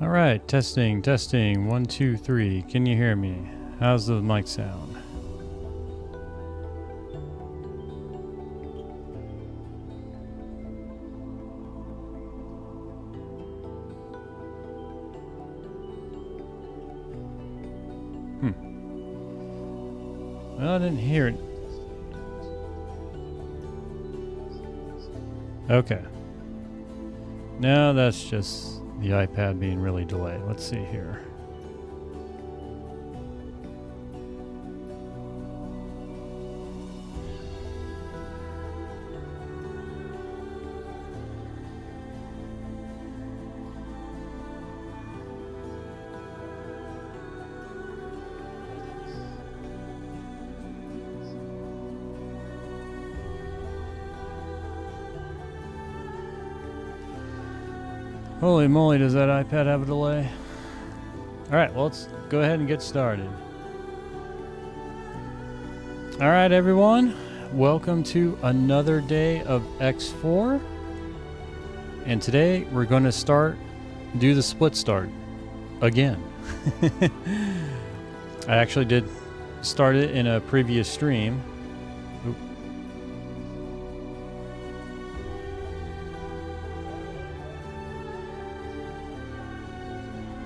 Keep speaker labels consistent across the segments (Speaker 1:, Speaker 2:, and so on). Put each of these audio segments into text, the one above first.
Speaker 1: All right, testing, testing. 1, 2, 3. Can you hear me? How's the mic sound? Well, I didn't hear it. Okay. No, that's just the iPad being really delayed. Let's see here. Holy moly, does that iPad have a delay? Alright, well, let's go ahead and get started. Alright, everyone. Welcome to another day of X4. And today we're going to do the split start again. I actually did start it in a previous stream. Oop.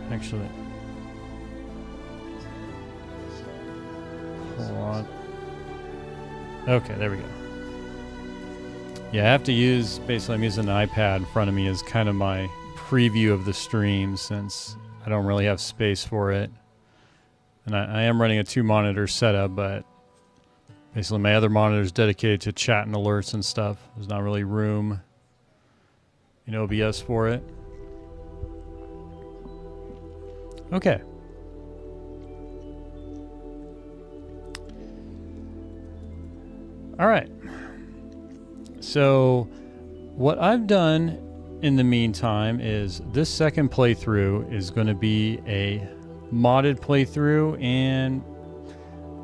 Speaker 1: Actually, hold on. Okay, there we go. Yeah, I have to use, basically I'm using an iPad in front of me as kind of my preview of the stream since I don't really have space for it. And I am running a 2-monitor setup, but basically my other monitor is dedicated to chat and alerts and stuff. There's not really room in OBS for it. Okay. All right. So what I've done in the meantime is this second playthrough is going to be a modded playthrough, and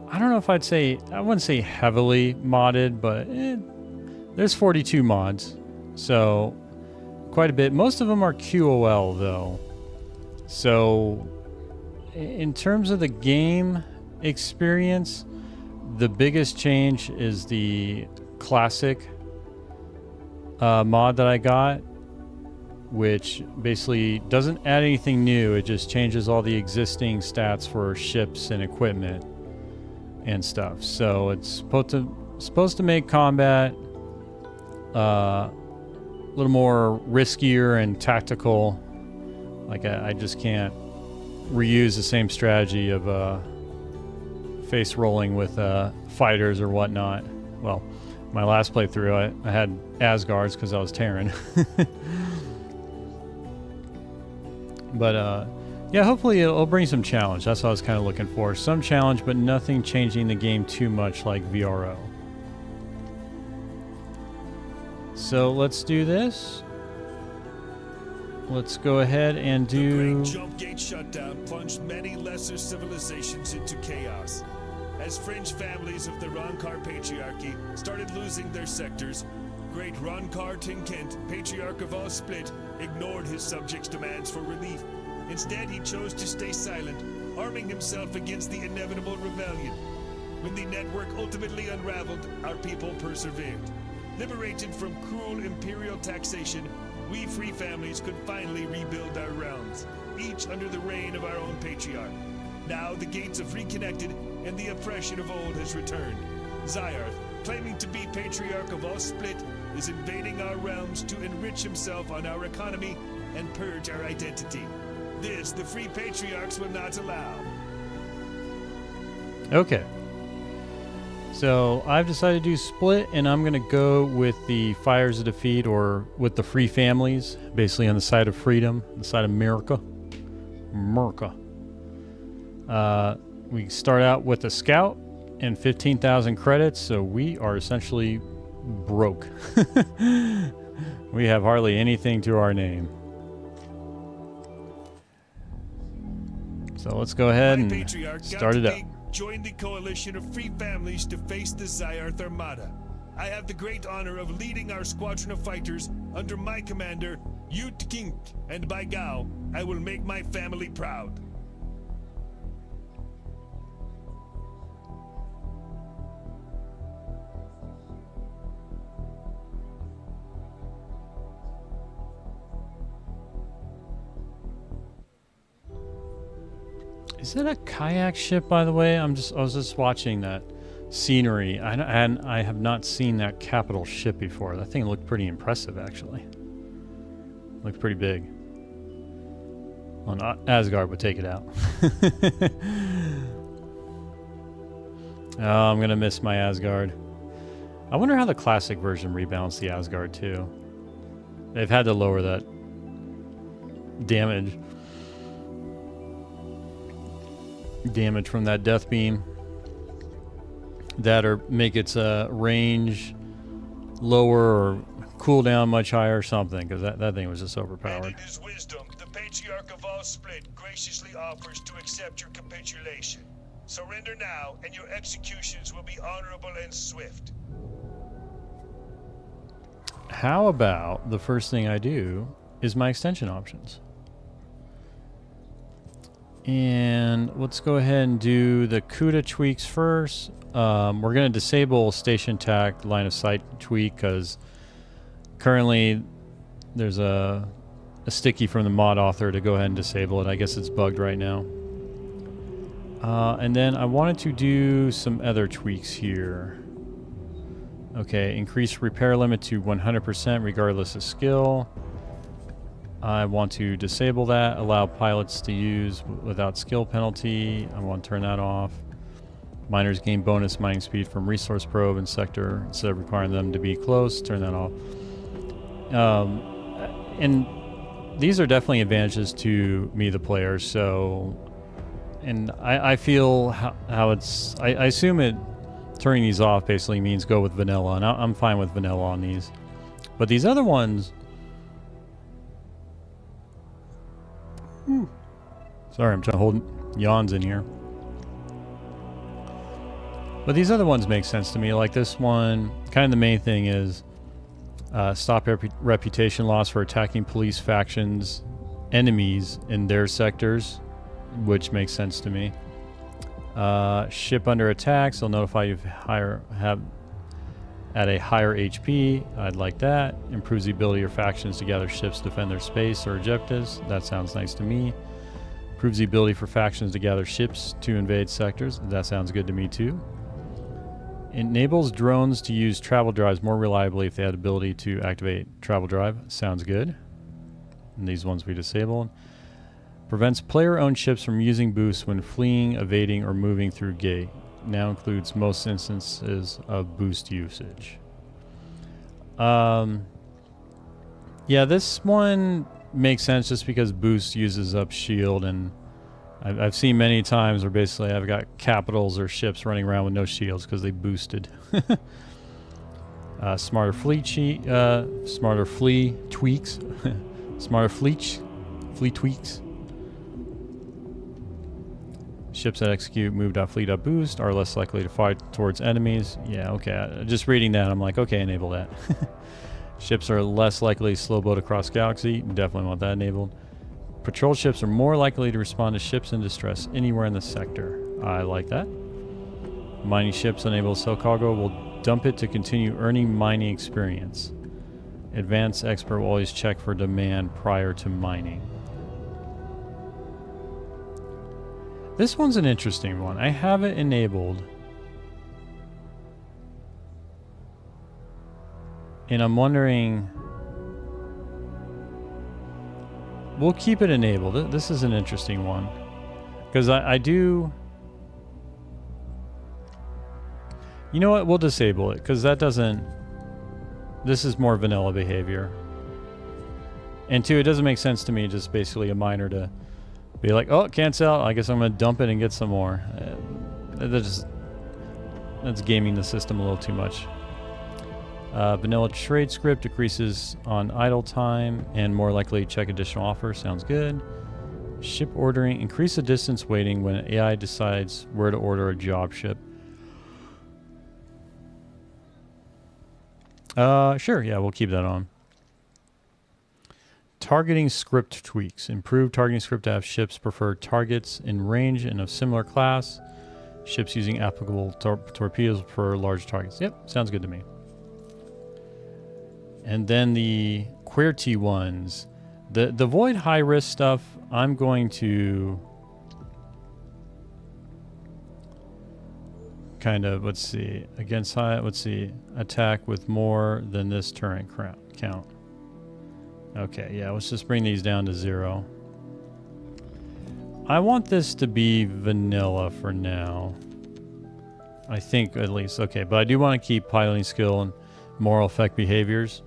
Speaker 1: I don't know if I wouldn't say heavily modded, but there's 42 mods. So quite a bit. Most of them are QOL though. So in terms of the game experience, the biggest change is the classic mod that I got, which basically doesn't add anything new. It just changes all the existing stats for ships and equipment and stuff. So it's supposed to make combat a little more riskier and tactical. Like I just can't reuse the same strategy of face rolling with fighters or whatnot. Well, my last playthrough I had Asgards because I was Terran. But yeah, hopefully it'll bring some challenge. That's what I was kind of looking for. Some challenge, but nothing changing the game too much like VRO. So let's do this. Let's go ahead and do...
Speaker 2: The Great Jump Gate shutdown plunged many lesser civilizations into chaos. As fringe families of the Ronkar Patriarchy started losing their sectors, Great Ronkar Tinkent, Patriarch of all Split, ignored his subjects' demands for relief. Instead, he chose to stay silent, arming himself against the inevitable rebellion. When the network ultimately unraveled, our people persevered. Liberated from cruel imperial taxation, we free families could finally rebuild our realms, each under the reign of our own patriarch. Now the gates have reconnected, and the oppression of old has returned. Zyarth, claiming to be patriarch of all Split, is invading our realms to enrich himself on our economy and purge our identity. This the free patriarchs will not allow.
Speaker 1: Okay. So I've decided to do split, and I'm going to go with the Fires of Defeat, or with the free families, basically on the side of freedom, the side of America. We start out with a scout and 15,000 credits, so we are essentially broke. We have hardly anything to our name. So let's go ahead and start it up.
Speaker 2: Join the coalition of free families to face the Zyarth Armada. I have the great honor of leading our squadron of fighters under my commander, Yut Kink, and by Gao, I will make my family proud.
Speaker 1: Is that a kayak ship, by the way? I was just watching that scenery, and I have not seen that capital ship before. That thing looked pretty impressive, actually. Looked pretty big. Well, Asgard would take it out. Oh, I'm gonna miss my Asgard. I wonder how the classic version rebalanced the Asgard too. They've had to lower that damage from that death beam, that or make its range lower or cooldown much higher or something, because that thing was just overpowered.
Speaker 2: And in his wisdom, the Patriarch of all Split graciously offers to accept your capitulation. Surrender now, and your executions will be honorable and swift.
Speaker 1: How about the first thing I do is my extension options? And let's go ahead and do the CUDA tweaks first. We're going to disable station attack line of sight tweak because currently there's a sticky from the mod author to go ahead and disable it. I guess it's bugged right now. And then I wanted to do some other tweaks here. Okay, increase repair limit to 100% regardless of skill. I want to disable that, allow pilots to use without skill penalty. I want to turn that off. Miners gain bonus mining speed from resource probe and sector instead of requiring them to be close. Turn that off. And these are definitely advantages to me, the player. So, and I feel how it's, I assume it, turning these off basically means go with vanilla, and I'm fine with vanilla on these. But these other ones, sorry, I'm trying to hold yawns in here. But these other ones make sense to me. Like this one, kind of the main thing is stop reputation loss for attacking police factions, enemies in their sectors, which makes sense to me. Ship under attack, so notify you have at a higher HP. I'd like that. Improves the ability of factions to gather ships to defend their space or objectives. That sounds nice to me. Improves the ability for factions to gather ships to invade sectors. That sounds good to me too. Enables drones to use travel drives more reliably if they had ability to activate travel drive. Sounds good. And these ones we disabled. Prevents player-owned ships from using boosts when fleeing, evading, or moving through gate. Now includes most instances of boost usage. Yeah, this one makes sense just because boost uses up shield, and I've seen many times where basically I've got capitals or ships running around with no shields because they boosted. Smarter fleet tweaks. Smarter fleet tweaks. Ships that execute move.fleet.boost are less likely to fight towards enemies. Yeah, okay. Just reading that, I'm like, okay, enable that. Ships are less likely to slow boat across galaxy. Definitely want that enabled. Patrol ships are more likely to respond to ships in distress anywhere in the sector. I like that. Mining ships unable to sell cargo will dump it to continue earning mining experience. Advanced expert will always check for demand prior to mining. This one's an interesting one. I have it enabled. And I'm wondering... We'll keep it enabled. This is an interesting one. Because I do... You know what? We'll disable it. Because that doesn't... This is more vanilla behavior. And two, it doesn't make sense to me just basically a miner to... be like, oh, can't sell. I guess I'm going to dump it and get some more. That's gaming the system a little too much. Vanilla trade script decreases on idle time and more likely to check additional offers. Sounds good. Ship ordering. Increase the distance waiting when AI decides where to order a job ship. Sure. Yeah, we'll keep that on. targeting script tweaks. Improve targeting script to have ships prefer targets in range and of similar class. Ships using applicable torpedoes for large targets. Yep, sounds good to me. And then the QWERTY ones. The void high risk stuff, I'm going to kind of, let's see, against high, let's see, attack with more than this turret count. Okay, yeah, let's just bring these down to 0. I want this to be vanilla for now. I think at least, okay, but I do want to keep piloting skill and moral effect behaviors.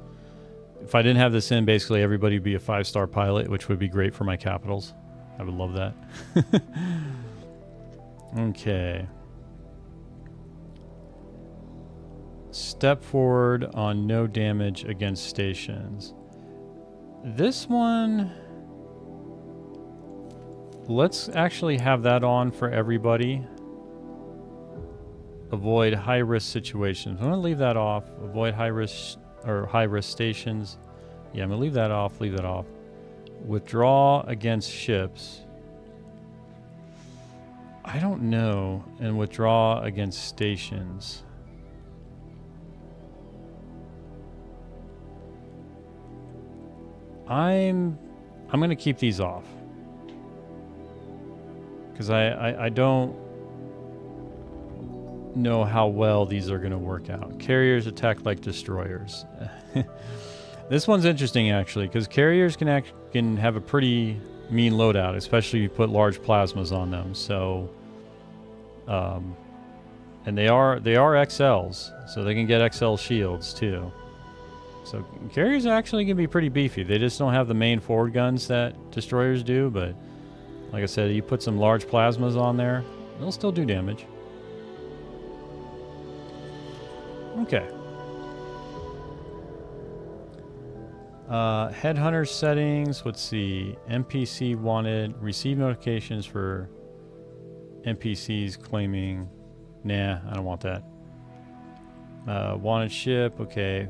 Speaker 1: If I didn't have this in, basically everybody would be a 5-star pilot, which would be great for my capitals. I would love that. Okay. Step forward on no damage against stations. This one, let's actually have that on for everybody. Avoid high-risk situations. I'm going to leave that off. Avoid high-risk or high-risk stations. Yeah, I'm going to leave that off. Leave that off. Withdraw against ships. I don't know. And withdraw against stations. I'm going to keep these off. Because I don't know how well these are going to work out. Carriers attack like destroyers. This one's interesting actually, because carriers can have a pretty mean loadout, especially if you put large plasmas on them. So, and they are XLs, so they can get XL shields too. So carriers actually can be pretty beefy. They just don't have the main forward guns that destroyers do, but like I said, you put some large plasmas on there, they'll still do damage. Okay. Headhunter settings. Let's see. NPC wanted. Receive notifications for NPCs claiming. Nah, I don't want that. Wanted ship. Okay.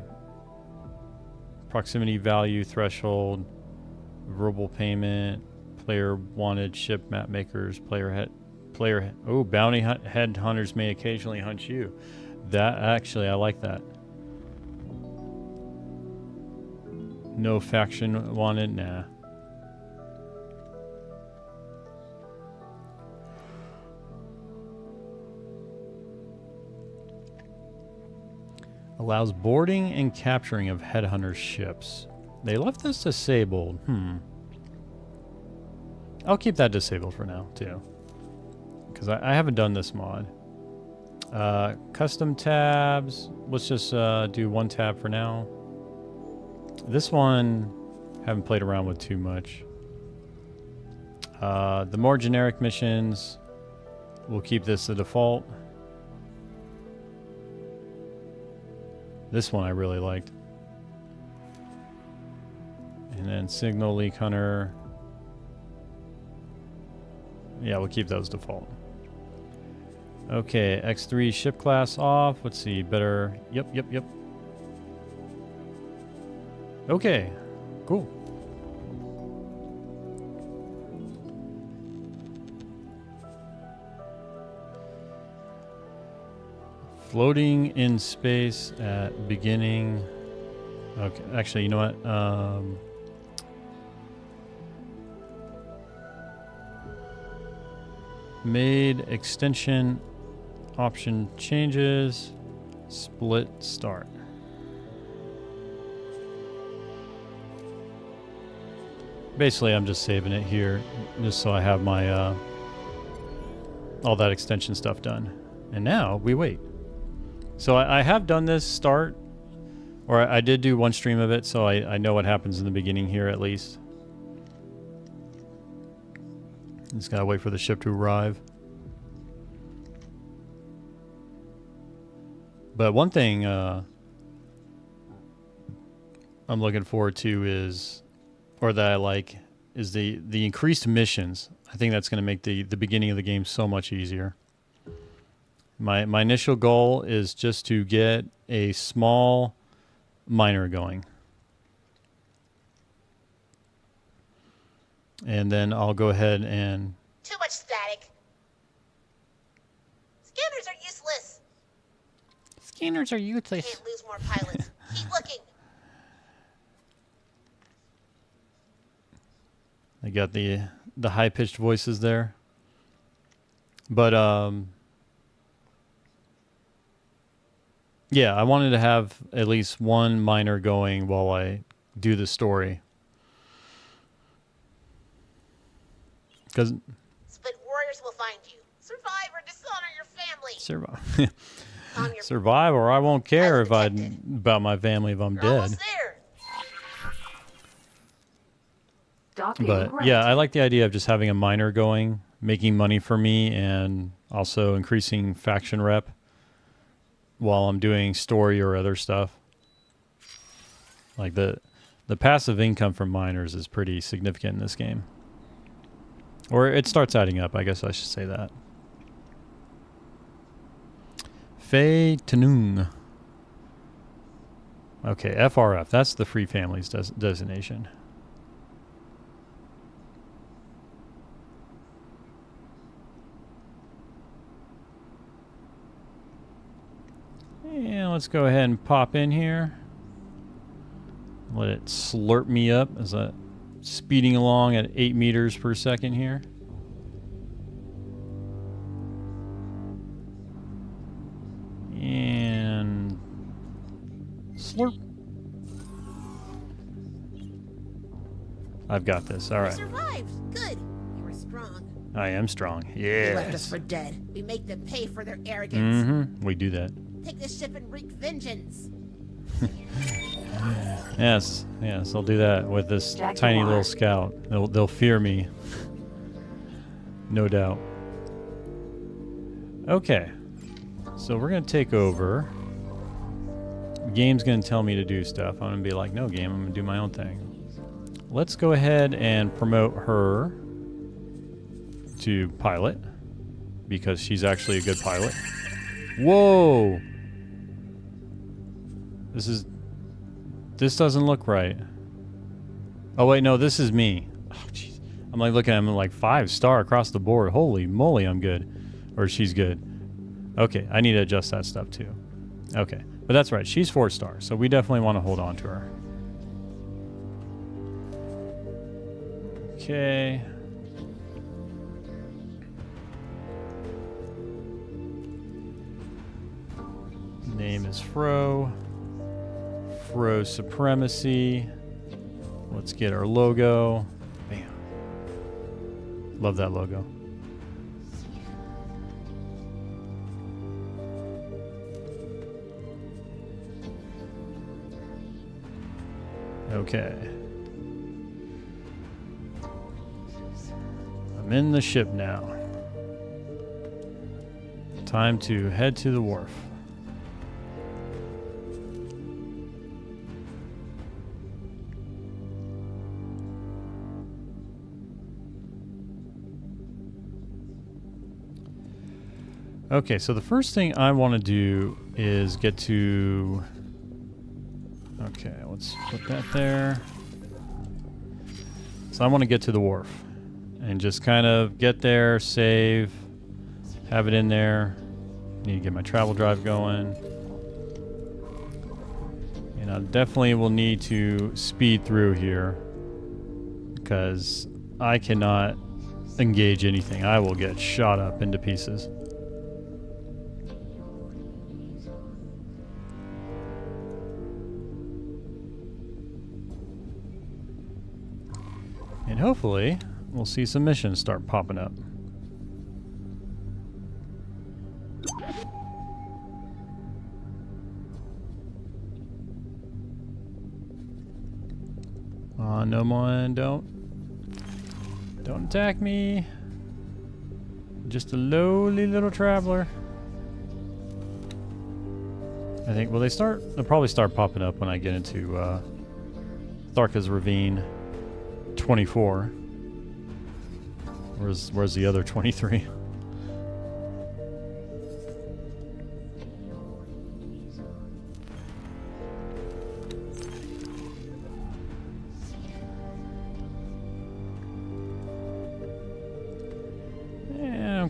Speaker 1: Proximity value threshold. Verbal payment. Player wanted ship map makers. Oh, bounty headhunters may occasionally hunt you. That actually, I like that. No faction wanted, nah. Allows boarding and capturing of headhunter ships. They left this disabled. I'll keep that disabled for now too, because I haven't done this mod. Custom tabs. Let's just do one tab for now. This one, haven't played around with too much. The more generic missions, we'll keep this the default. This one I really liked. And then signal leak hunter. Yeah, we'll keep those default. Okay, X3 ship class off. Let's see, better. Yep. Okay, cool. Floating in space at beginning. Okay, actually, you know what? Made extension option changes. Split start. Basically, I'm just saving it here just so I have my all that extension stuff done. And now we wait. So I have done this start, or I did do one stream of it, so I know what happens in the beginning here at least. Just gotta wait for the ship to arrive. But one thing I'm looking forward to is, or that I like, is the increased missions. I think that's going to make the beginning of the game so much easier. My initial goal is just to get a small miner going. And then I'll go ahead and...
Speaker 3: Too much static. Scanners are useless.
Speaker 1: Scanners are useless.
Speaker 3: Can't lose more pilots. Keep looking.
Speaker 1: I got the high-pitched voices there. But, yeah, I wanted to have at least one miner going while I do the story. Because...
Speaker 3: Split warriors will find you. Survive or dishonor your family.
Speaker 1: Survive.
Speaker 3: On your
Speaker 1: Survive, or I won't care if I
Speaker 3: detected.
Speaker 1: about my family if I'm
Speaker 3: You're
Speaker 1: dead.
Speaker 3: almost there.
Speaker 1: But yeah, I like the idea of just having a miner going, making money for me, and also increasing faction rep while I'm doing story or other stuff. Like the passive income from miners is pretty significant in this game. Or it starts adding up, I guess I should say that. Fei Tanung. Okay, FRF. That's the Free Families designation. Yeah, let's go ahead and pop in here. Let it slurp me up as I'm speeding along at 8 meters per second here. And slurp. I've got this. All
Speaker 3: You
Speaker 1: right.
Speaker 3: survived. Good. You were strong.
Speaker 1: I am strong.
Speaker 3: They left us
Speaker 1: Yes.
Speaker 3: for dead. We make them pay for their arrogance.
Speaker 1: Mm-hmm. We do that.
Speaker 3: Take this ship and wreak vengeance.
Speaker 1: Yes. Yes. I'll do that with this tiny little scout. They'll fear me. No doubt. Okay. So we're gonna take over. Game's gonna tell me to do stuff. I'm gonna be like, no, game. I'm gonna do my own thing. Let's go ahead and promote her to pilot because she's actually a good pilot. Whoa! This doesn't look right. Oh wait, no, this is me. Oh jeez. I'm like looking at him like 5-star across the board. Holy moly, I'm good. Or she's good. Okay, I need to adjust that stuff too. Okay, but that's right. She's 4-star, so we definitely want to hold on to her. Okay. Name is Fro. Fro Supremacy. Let's get our logo. Bam. Love that logo. Okay. I'm in the ship now. Time to head to the wharf. Okay, so the first thing I want to do is get to... Okay, let's put that there. So I want to get to the wharf and just kind of get there, save, have it in there. Need to get my travel drive going. And I definitely will need to speed through here because I cannot engage anything. I will get shot up into pieces. And hopefully, we'll see some missions start popping up. No one, don't attack me. Just a lowly little traveler. I think, will they'll probably start popping up when I get into Tharka's Ravine 24. Where's the other 23?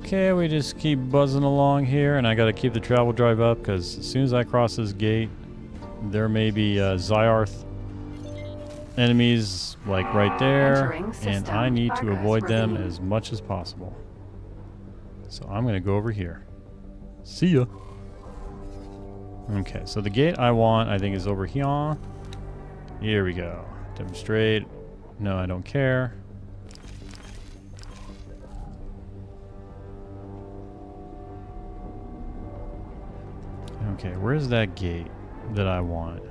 Speaker 1: Okay, we just keep buzzing along here, and I gotta keep the travel drive up because as soon as I cross this gate, there may be Zyarth enemies like right there, and I need to avoid them as much as possible. So I'm gonna go over here. See ya. Okay, so the gate I want, I think, is over here. Here we go. Demonstrate. No, I don't care. Okay, where's that gate that I want?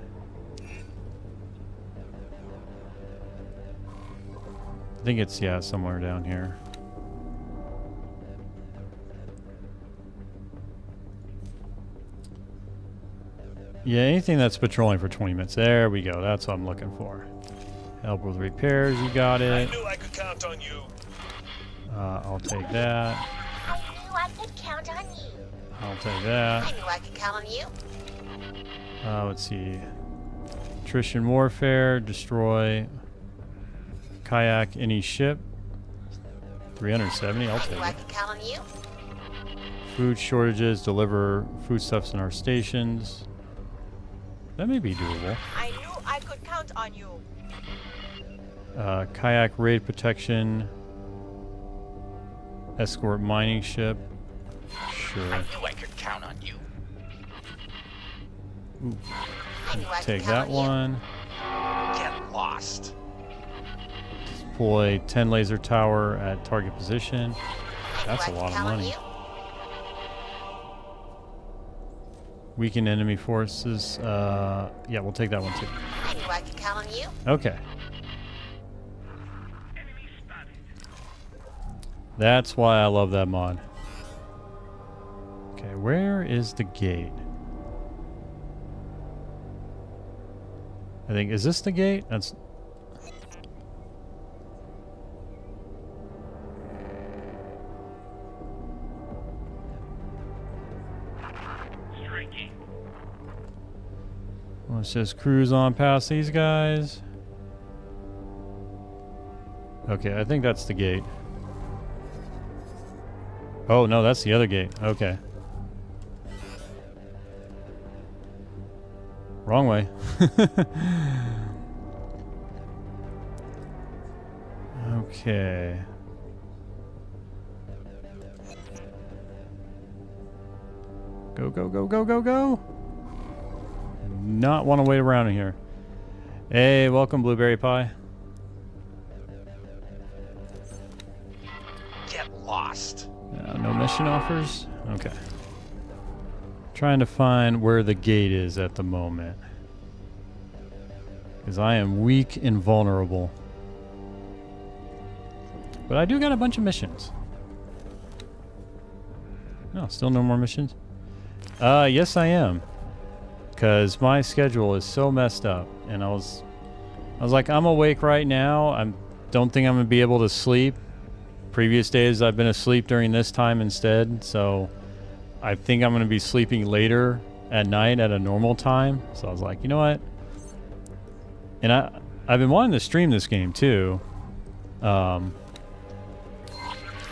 Speaker 1: I think it's, yeah, somewhere down here. Yeah, anything that's patrolling for 20 minutes. There we go. That's what I'm looking for. Help with repairs. You got it.
Speaker 2: I knew I could count on you.
Speaker 1: I'll take that.
Speaker 3: I knew I could count on you.
Speaker 1: I'll take that.
Speaker 3: I knew I could count on you.
Speaker 1: Let's see. Attrition warfare. Destroy. Kayak any ship. 370. I'll
Speaker 3: I
Speaker 1: take
Speaker 3: knew I
Speaker 1: it.
Speaker 3: could count on you.
Speaker 1: Food shortages. Deliver foodstuffs in our stations. That may be doable.
Speaker 3: I knew I could count on you.
Speaker 1: Kayak raid protection. Escort mining ship. Sure.
Speaker 4: I knew I could count on you.
Speaker 1: Ooh.
Speaker 3: I knew I could
Speaker 1: Take
Speaker 3: count
Speaker 1: that
Speaker 3: on you.
Speaker 1: one.
Speaker 4: Get lost.
Speaker 1: Deploy 10 laser tower at target position. That's a lot of money. Weaken enemy forces. Yeah, we'll take that one too.
Speaker 3: I knew I could count on you.
Speaker 1: Okay. That's why I love that mod. Okay, where is the gate? I think, is this the gate? That's... Let's just cruise on past these guys. Okay, I think that's the gate. Oh, no, that's the other gate. Okay. Wrong way. Okay. Go, go, go, go, go, go! Not want to wait around in here. Hey, welcome, Blueberry Pie.
Speaker 4: Get lost.
Speaker 1: No mission offers? Okay. Trying to find where the gate is at the moment. Because I am weak and vulnerable. But I do got a bunch of missions. No, still no more missions? Yes I am. Because my schedule is so messed up. And I was like, I'm awake right now. Don't think I'm going to be able to sleep. Previous days I've been asleep during this time instead, so I think I'm going to be sleeping later at night at a normal time. So I was like, you know what? And I've been wanting to stream this game too,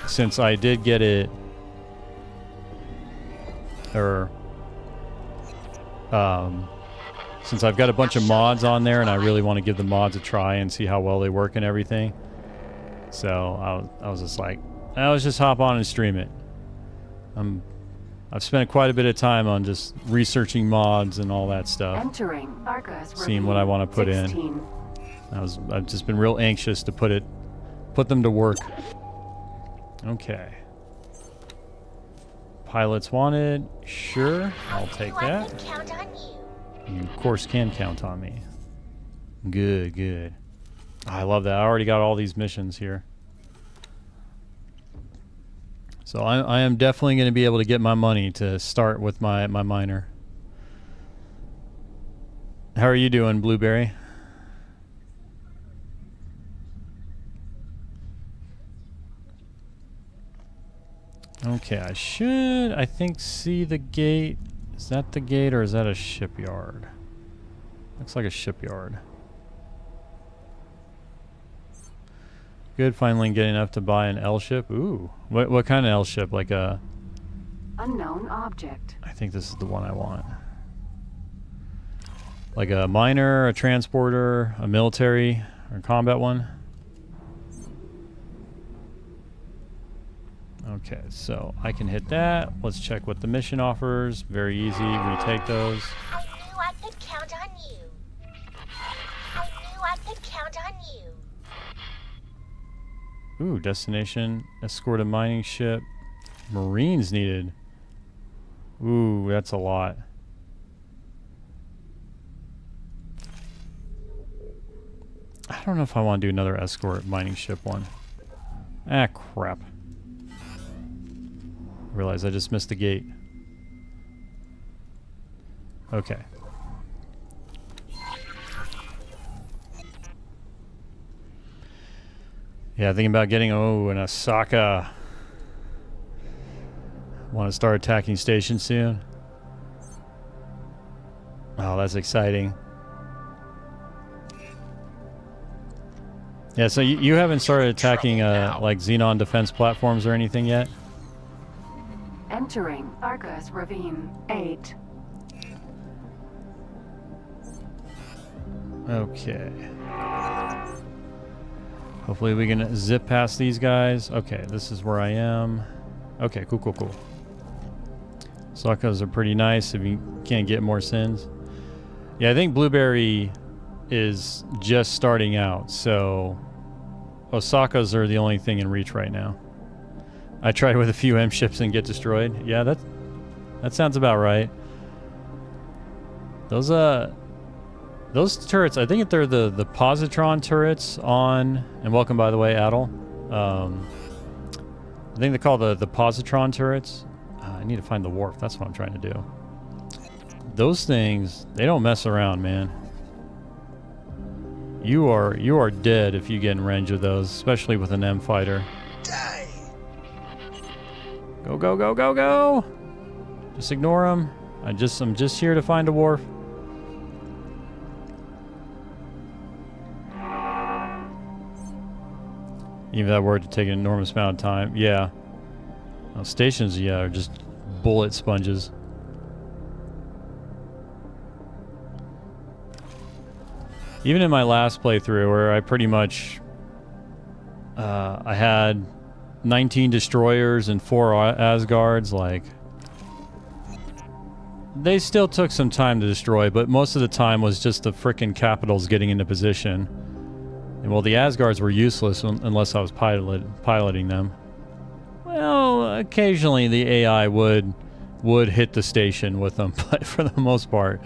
Speaker 1: since I did get it, or since I've got a bunch of mods on there and I really want to give the mods a try and see how well they work and everything. So I was just like, let's just hop on and stream it. I've spent quite a bit of time on just researching mods and all that stuff. Seeing what I want to put 16. In. I've just been real anxious to put them to work. Okay. Pilots wanted. Sure, I'll take that. You of course can count on me. Good, good. I love that. I already got all these missions here. So I am definitely going to be able to get my money to start with my miner. How are you doing, Blueberry? Okay, I think, see the gate. Is that the gate or is that a shipyard? Looks like a shipyard. Good, finally getting enough to buy an L ship. Ooh, what kind of L ship? Like a...
Speaker 5: Unknown object.
Speaker 1: I think this is the one I want. Like a miner, a transporter, a military, or combat one. Okay, so I can hit that. Let's check what the mission offers. Very easy. We take those.
Speaker 3: I knew I could count on you. I knew I could count on you.
Speaker 1: Ooh, destination. Escort a mining ship. Marines needed. Ooh, that's a lot. I don't know if I want to do another escort mining ship one. Ah, crap. Realize I just missed the gate. Okay. Yeah, thinking about getting an Osaka. Want to start attacking station soon? Oh, that's exciting. Yeah, so you haven't started attacking like Xenon defense platforms or anything yet?
Speaker 5: Entering Argus Ravine 8.
Speaker 1: Okay. Hopefully we can zip past these guys. Okay, this is where I am. Okay, cool, cool, cool. Osakas are pretty nice if you can't get more sins. Yeah, I think Blueberry is just starting out, so Osakas are the only thing in reach right now. I tried with a few M ships and get destroyed. Yeah, that sounds about right. Those turrets, I think they're the positron turrets on, and welcome by the way, Adel. I think they're called the positron turrets. I need to find the wharf. That's what I'm trying to do. Those things, they don't mess around, man. You are dead if you get in range of those, especially with an M fighter.
Speaker 2: Die.
Speaker 1: Go, go, go, go, go! Just ignore them. I'm just here to find a wharf. Even that word to take an enormous amount of time. Yeah. Stations, yeah, are just bullet sponges. Even in my last playthrough, where I pretty much I had 19 destroyers and 4 Asgards, like, they still took some time to destroy, but most of the time was just the frickin' capitals getting into position. And well, the Asgards were useless unless I was piloting them. Well, occasionally the AI would hit the station with them, but for the most part,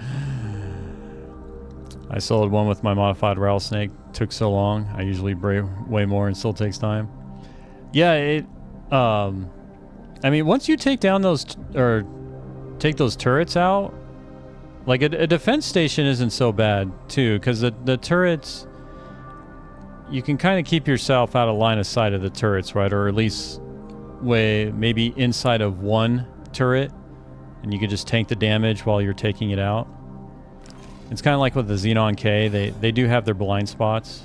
Speaker 1: I soloed one with my modified rattlesnake. Took so long. I usually brave way more and still takes time. Yeah, I mean, once you take down those or take those turrets out, like a defense station isn't so bad too, because the turrets, you can kind of keep yourself out of line of sight of the turrets, right? Or at least maybe inside of one turret, and you can just tank the damage while you're taking it out. It's kind of like with the Xenon K. They do have their blind spots.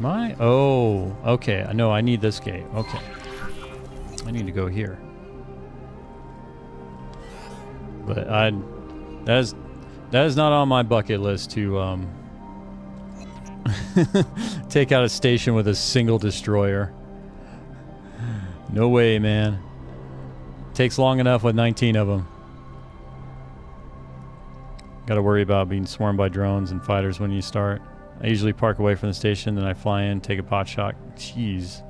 Speaker 1: Oh, okay. I know I need this gate. Okay. I need to go here. But that is not on my bucket list to take out a station with a single destroyer. No way, man. Takes long enough with 19 of them. Got to worry about being swarmed by drones and fighters when you start. I usually park away from the station, then I fly in, take a pot shot. Jeez.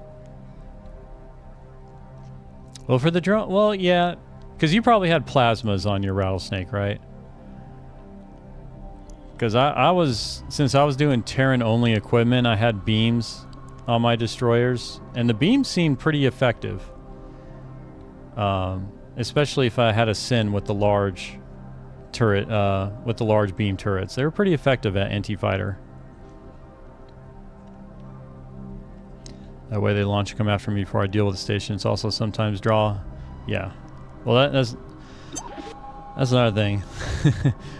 Speaker 1: Well, for the drone, well, yeah, because you probably had plasmas on your rattlesnake, right? Because since I was doing Terran-only equipment, I had beams on my destroyers, and the beams seemed pretty effective. Especially if I had a Sin with the large turret, with the large beam turrets. They were pretty effective at anti-fighter. That way they launch and come after me before I deal with the stations. Also sometimes draw. Yeah. Well, that's another thing.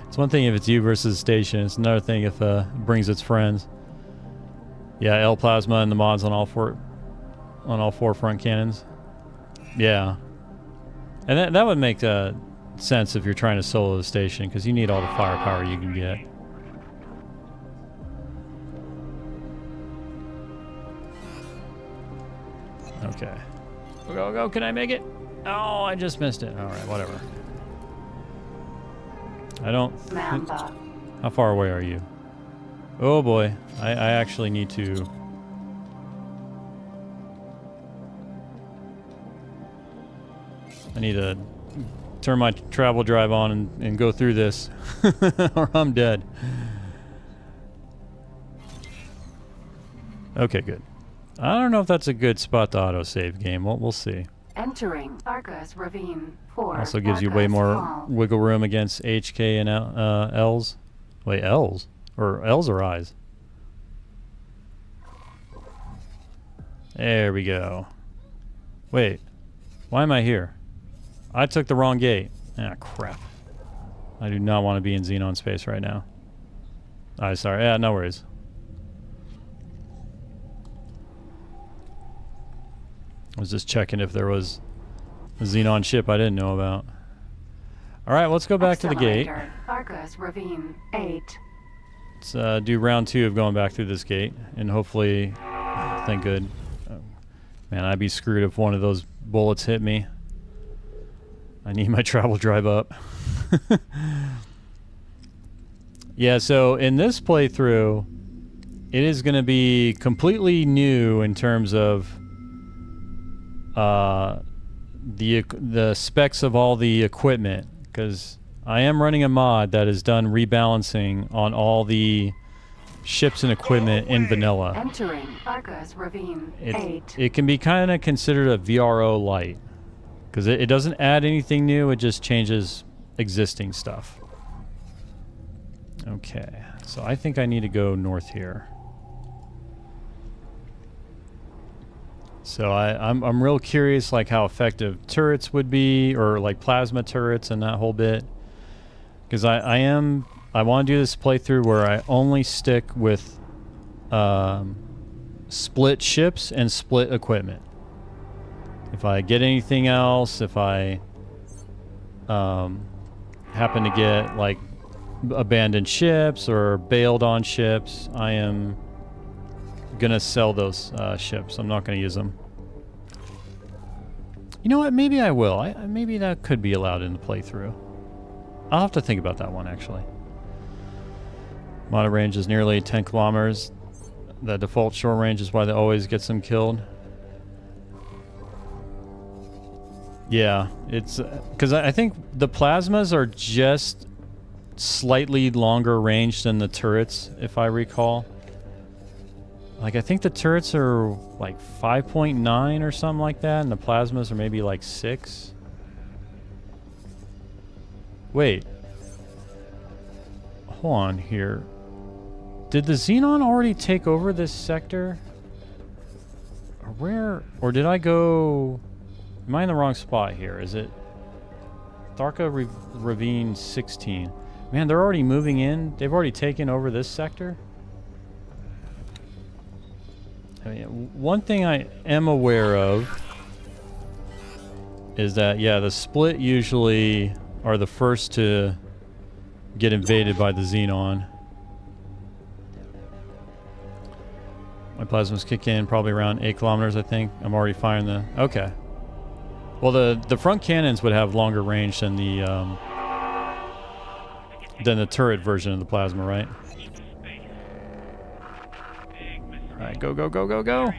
Speaker 1: It's one thing if it's you versus the station. It's another thing if it brings its friends. Yeah, L plasma and the mods on all four front cannons. Yeah, and that would make sense if you're trying to solo the station, because you need all the firepower you can get. Okay. Go, go, can I make it? Oh, I just missed it. Alright, whatever. I don't...
Speaker 5: Mamba.
Speaker 1: How far away are you? Oh boy, I actually need to... I need to turn my travel drive on and go through this, or I'm dead. Okay, good. I don't know if that's a good spot to autosave game. We'll see.
Speaker 5: Entering Arcus Ravine 4.
Speaker 1: Also gives you way more wiggle room against HK and L's. Wait, L's? Or L's or I's? There we go. Wait, why am I here? I took the wrong gate. Ah, crap. I do not want to be in Xenon space right now. Sorry. Yeah, no worries. I was just checking if there was a Xenon ship I didn't know about. Alright, let's go back to the gate.
Speaker 5: Arcus Ravine 8.
Speaker 1: Let's do round 2 of going back through this gate. And hopefully, thank good. Man, I'd be screwed if one of those bullets hit me. I need my travel drive up. Yeah, so in this playthrough, it is going to be completely new in terms of the specs of all the equipment, because I am running a mod that has done rebalancing on all the ships and equipment in vanilla.
Speaker 5: Entering Arcus Ravine 8.
Speaker 1: It can be kind of considered a VRO light, because it doesn't add anything new, it just changes existing stuff. Okay, so I think I need to go north here. So I'm real curious like how effective turrets would be, or like plasma turrets and that whole bit. Because I want to do this playthrough where I only stick with split ships and split equipment. If I get anything else, if I happen to get like abandoned ships or bailed on ships, I am gonna sell those ships. I'm not gonna use them. You know what? Maybe I will. Maybe that could be allowed in the playthrough. I'll have to think about that one actually. Mono range is nearly 10 kilometers. The default shore range is why they always get them killed. Yeah, it's because I think the plasmas are just slightly longer range than the turrets, if I recall. Like, I think the turrets are like 5.9 or something like that, and the plasmas are maybe like 6. Wait. Hold on here. Did the Xenon already take over this sector? Or where? Or did I go... Am I in the wrong spot here? Is it Tharka Ravine 16? Man, they're already moving in. They've already taken over this sector. I mean, one thing I am aware of is that, yeah, the split usually are the first to get invaded by the Xenon. My plasmas kick in probably around 8 kilometers, I think. I'm already firing the... Okay. Well, the front cannons would have longer range than the turret version of the plasma, right? Alright, go, go, go, go, go!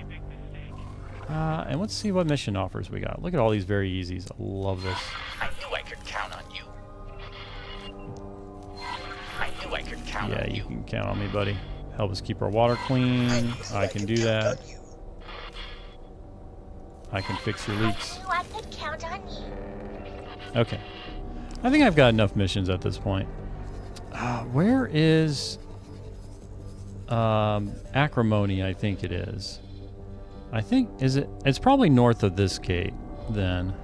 Speaker 1: And let's see what mission offers we got. Look at all these very easies. I love this.
Speaker 4: I knew I could count on you. I knew I could count on you.
Speaker 1: Yeah, you can count on me, buddy. Help us keep our water clean. I can do that. I can fix your leaks.
Speaker 3: I knew I could count on you.
Speaker 1: Okay. I think I've got enough missions at this point. Where is... Acrimony, I think it is. I think... Is it... It's probably north of this gate, then.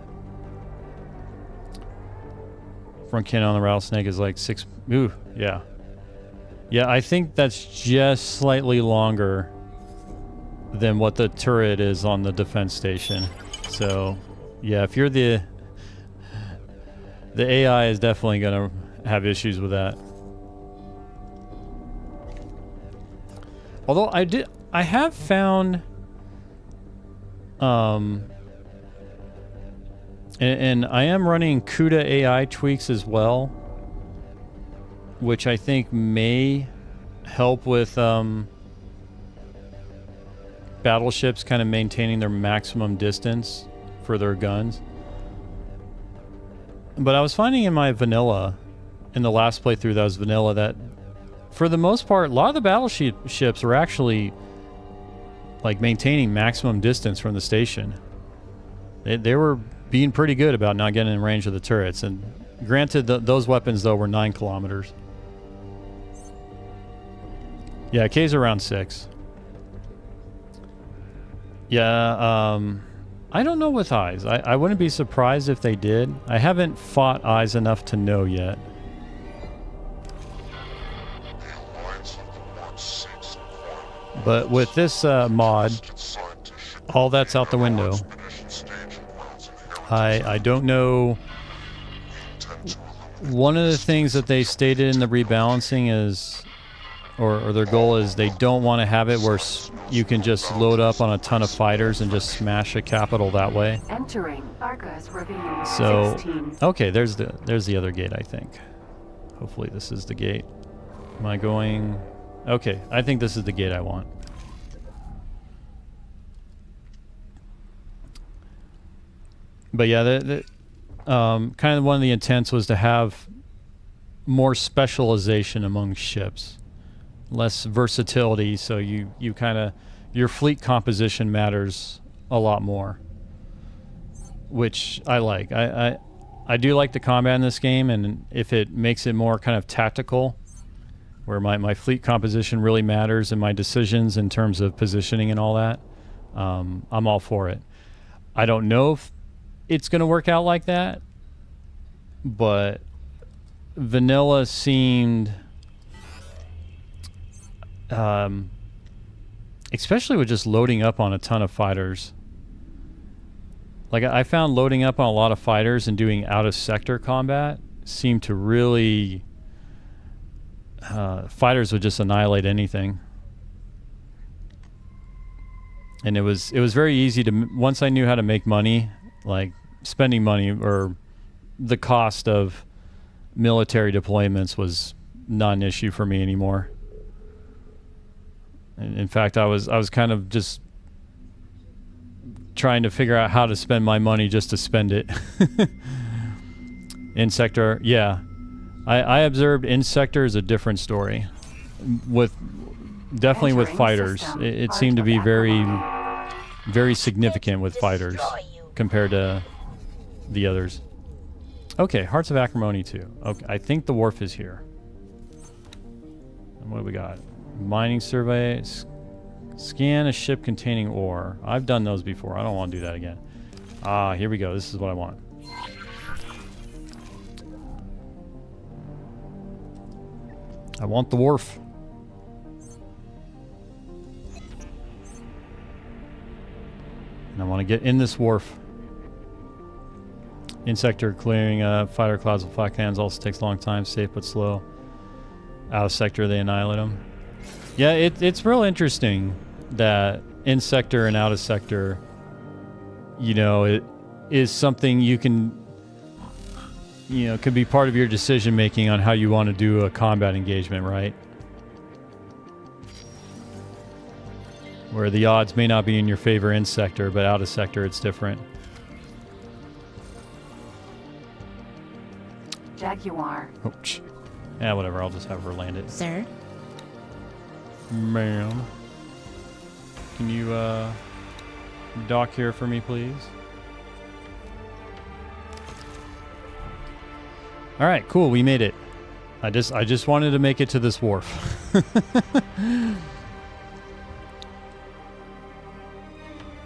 Speaker 1: front cannon on the rattlesnake is like 6. Ooh, yeah. Yeah, I think that's just slightly longer than what the turret is on the defense station. So, yeah, if you're the AI is definitely going to have issues with that. Although I have found, and I am running CUDA AI tweaks as well, which I think may help with battleships kind of maintaining their maximum distance for their guns. But I was finding in my vanilla, in the last playthrough that was vanilla, that for the most part, a lot of the battleships were actually like maintaining maximum distance from the station. They were being pretty good about not getting in range of the turrets. And granted, those weapons, though, were 9 kilometers. Yeah, K's around 6. Yeah, I don't know with eyes. I wouldn't be surprised if they did. I haven't fought eyes enough to know yet. But with this mod, all that's out the window. I don't know. One of the things that they stated in the rebalancing is, or their goal is, they don't want to have it where you can just load up on a ton of fighters and just smash a capital that way.
Speaker 5: Entering Argus Ravine.
Speaker 1: So,
Speaker 5: 16.
Speaker 1: okay, there's the other gate, I think. Hopefully this is the gate. Am I going? Okay, I think this is the gate I want. But yeah, kind of one of the intents was to have more specialization among ships, less versatility, so you kind of, your fleet composition matters a lot more, which I like. I do like the combat in this game, and if it makes it more kind of tactical, where my fleet composition really matters and my decisions in terms of positioning and all that, I'm all for it. I don't know if it's going to work out like that, but vanilla seemed, especially with just loading up on a ton of fighters. Like, I found loading up on a lot of fighters and doing out of sector combat seemed to really, fighters would just annihilate anything. And it was very easy to, once I knew how to make money, like spending money or the cost of military deployments was not an issue for me anymore. In fact, I was kind of just trying to figure out how to spend my money just to spend it. In sector, yeah. I observed in sector is a different story. Definitely with fighters. It seemed to be very significant with fighters compared to the others. Okay, Hearts of Acrimony 2. Okay, I think the wharf is here. And what do we got? Mining survey. Scan a ship containing ore. I've done those before. I don't want to do that again. Ah, here we go. This is what I want. I want the wharf. And I want to get in this wharf. In sector, clearing fighter clouds with flak cannons also takes a long time. Safe but slow. Out of sector, they annihilate them. Yeah, it's real interesting that in sector and out of sector, you know, it is something you can, you know, could be part of your decision making on how you want to do a combat engagement, right? Where the odds may not be in your favor in sector, but out of sector it's different.
Speaker 5: Jaguar.
Speaker 1: Oh, yeah, whatever. I'll just have her land it.
Speaker 6: Sir?
Speaker 1: Ma'am. Can you dock here for me, please? All right, cool. We made it. I just wanted to make it to this wharf. I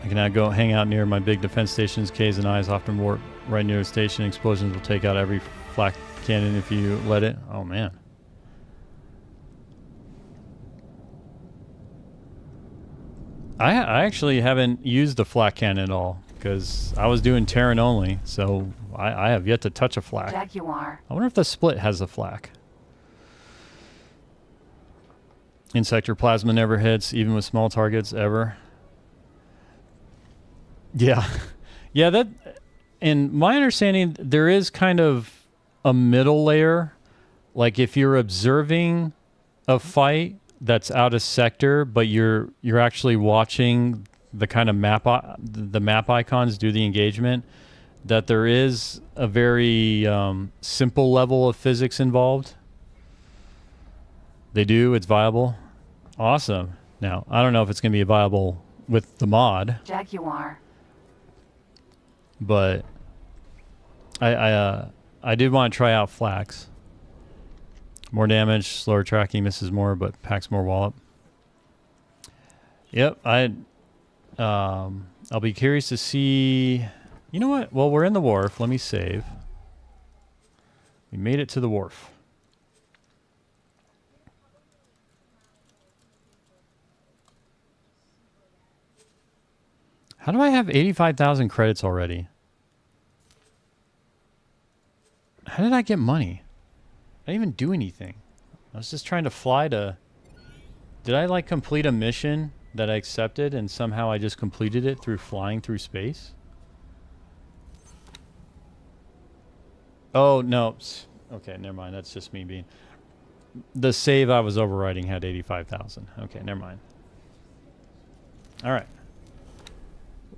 Speaker 1: can now go hang out near my big defense stations. K's and I's often warp right near the station. Explosions will take out every flak cannon if you let it. Oh, man. I actually haven't used the flak cannon at all because I was doing Terran only, so I have yet to touch a flak.
Speaker 5: Jaguar.
Speaker 1: I wonder if the split has a flak. Insector plasma never hits, even with small targets, ever. Yeah. Yeah, that... In my understanding, there is kind of a middle layer. Like if you're observing a fight that's out of sector, but you're actually watching the kind of map icons do the engagement, that there is a very simple level of physics involved. They do. It's viable. Awesome. Now, I don't know if it's going to be viable with the mod.
Speaker 5: Jaguar.
Speaker 1: But I did want to try out Flax. More damage, slower tracking, misses more, but packs more wallop. Yep, I'll be curious to see. You know what? Well, we're in the wharf. Let me save. We made it to the wharf. How do I have 85,000 credits already? How did I get money? I didn't even do anything. I was just trying to fly to... Did I like complete a mission that I accepted and somehow I just completed it through flying through space? Oh, no. Okay, never mind. That's just me being... The save I was overwriting had 85,000. Okay, never mind. All right.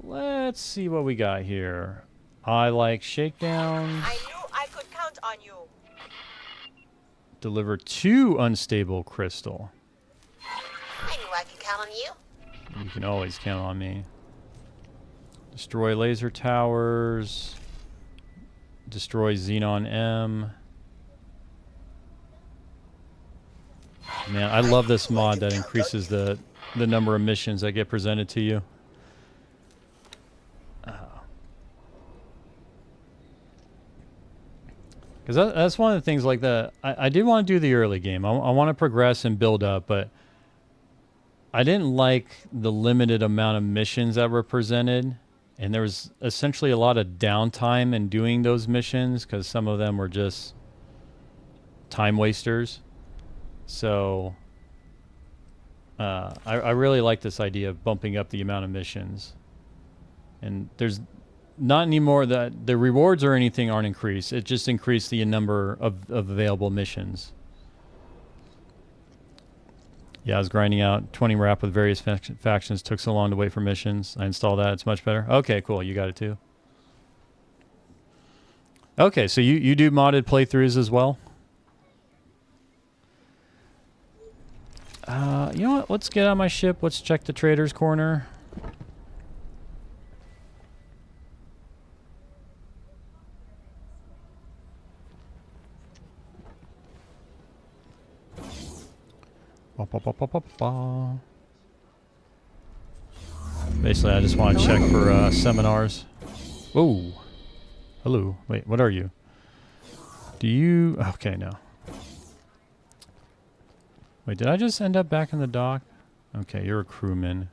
Speaker 1: Let's see what we got here. I like shakedowns.
Speaker 3: I knew I could count on you.
Speaker 1: Deliver 2 unstable crystal.
Speaker 3: I knew I could count on you.
Speaker 1: You can always count on me. Destroy laser towers. Destroy Xenon M. Man, I love this mod that increases the number of missions that get presented to you. Because that's one of the things like that. I did want to do the early game. I want to progress and build up, but I didn't like the limited amount of missions that were presented. And there was essentially a lot of downtime in doing those missions because some of them were just time wasters. So I really like this idea of bumping up the amount of missions. And there's not anymore that the rewards or anything aren't increased. It just increased the number of available missions. Yeah, I was grinding out 20 wrap with various factions. Took so long to wait for missions. I installed that. It's much better. Okay, cool. You got it too. Okay, so you do modded playthroughs as well? You know what? Let's get on my ship. Let's check the trader's corner. Basically, I just want to check for seminars. Whoa. Hello. Wait, what are you? Do you... Okay, no. Wait, did I just end up back in the dock? Okay, you're a crewman.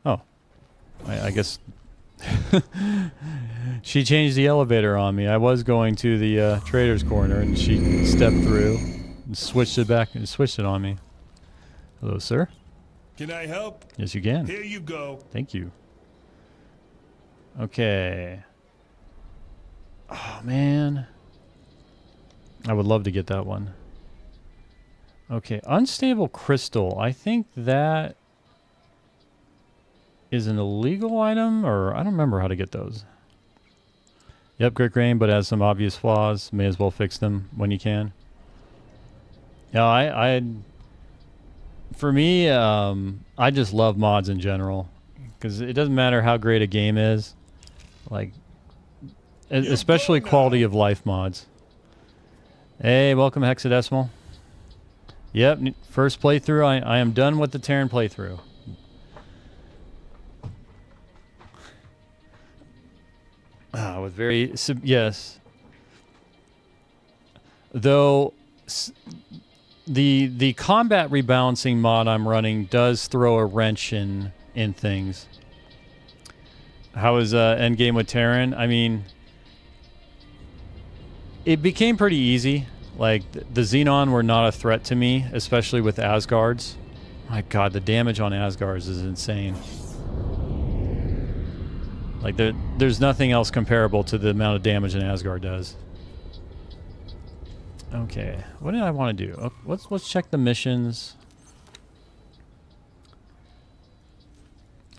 Speaker 1: Oh. I guess... She changed the elevator on me. I was going to the trader's corner, and she stepped through. Switched it back and switched it on me. Hello, sir.
Speaker 2: Can I help?
Speaker 1: Yes, you can.
Speaker 2: Here you go.
Speaker 1: Thank you. Okay. Oh, man. I would love to get that one. Okay, unstable crystal. I think that is an illegal item, or I don't remember how to get those. Yep, great grain, but has some obvious flaws. May as well fix them when you can. Yeah, for me, I just love mods in general because it doesn't matter how great a game is, like, especially quality of life mods. Hey, welcome Hexadecimal. Yep, first playthrough. I am done with the Terran playthrough. With very yes. Though the combat rebalancing mod I'm running does throw a wrench in things. How is endgame with Terran? I mean, it became pretty easy. Like, the Xenon were not a threat to me, especially with Asgards. My god, the damage on Asgards is insane. Like, there's nothing else comparable to the amount of damage an Asgard does. Okay, what did I want to do? Oh, let's check the missions.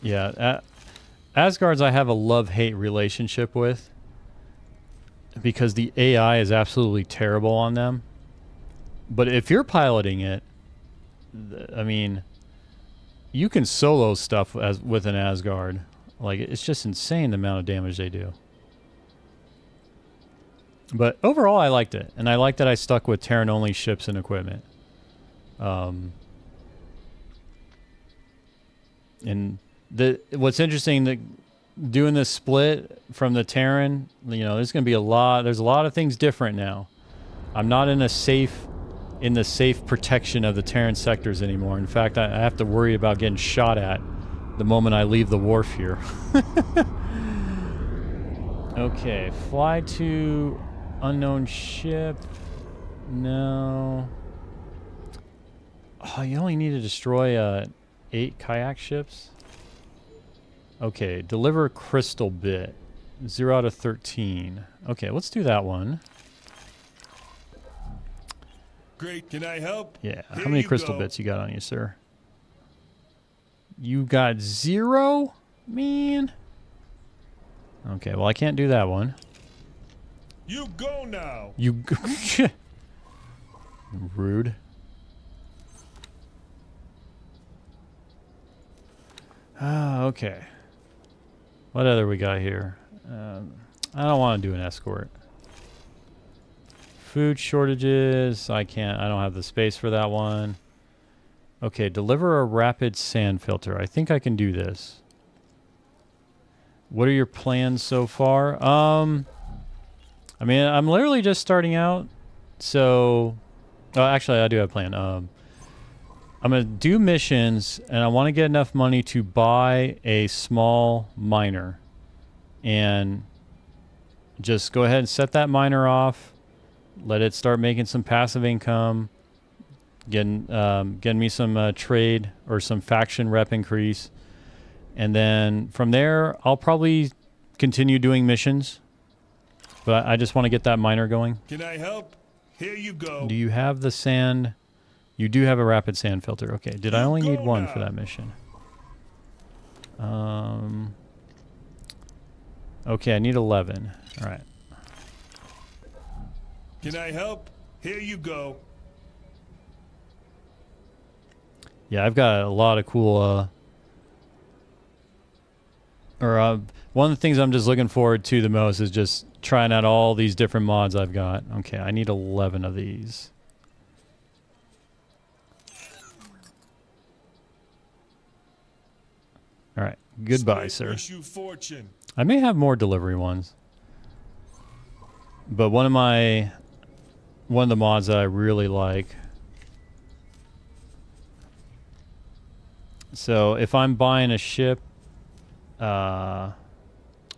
Speaker 1: Yeah, Asgards I have a love-hate relationship with, because the AI is absolutely terrible on them. But if you're piloting it, I mean, you can solo stuff with an Asgard. Like, it's just insane the amount of damage they do. But overall, I liked it. And I liked that I stuck with Terran-only ships and equipment. And what's interesting, that doing this split from the Terran, you know, there's going to be there's a lot of things different now. I'm not in the safe protection of the Terran sectors anymore. In fact, I have to worry about getting shot at the moment I leave the wharf here. Okay, fly to unknown ship. No. Oh, you only need to destroy 8 kayak ships. Okay, deliver crystal bit. 0 out of 13. Okay, let's do that one.
Speaker 2: Great, can I help?
Speaker 1: Yeah,
Speaker 2: Here
Speaker 1: how many
Speaker 2: you
Speaker 1: crystal
Speaker 2: go.
Speaker 1: bits you got on you, sir? You got 0? Man. Okay, well, I can't do that one.
Speaker 2: You go now.
Speaker 1: You... Rude. Ah, okay. What other we got here? I don't want to do an escort. Food shortages. I don't have the space for that one. Okay, deliver a rapid sand filter. I think I can do this. What are your plans so far? I mean, I'm literally just starting out. So, actually, I do have a plan. I'm going to do missions, and I want to get enough money to buy a small miner. And just go ahead and set that miner off. Let it start making some passive income. Getting me some trade or some faction rep increase. And then from there, I'll probably continue doing missions. But I just want to get that miner going.
Speaker 2: Can I help? Here you go.
Speaker 1: Do you have the sand? You do have a rapid sand filter. Okay, did I only need one for that mission? Okay, I need 11. All right.
Speaker 2: Can I help? Here you go.
Speaker 1: Yeah, I've got a lot of cool... one of the things I'm just looking forward to the most is just trying out all these different mods I've got. Okay, I need 11 of these. All right, goodbye,
Speaker 2: Spirit
Speaker 1: sir.
Speaker 2: wish you fortune.
Speaker 1: I may have more delivery ones. But one of the mods that I really like. So if I'm buying a ship, well,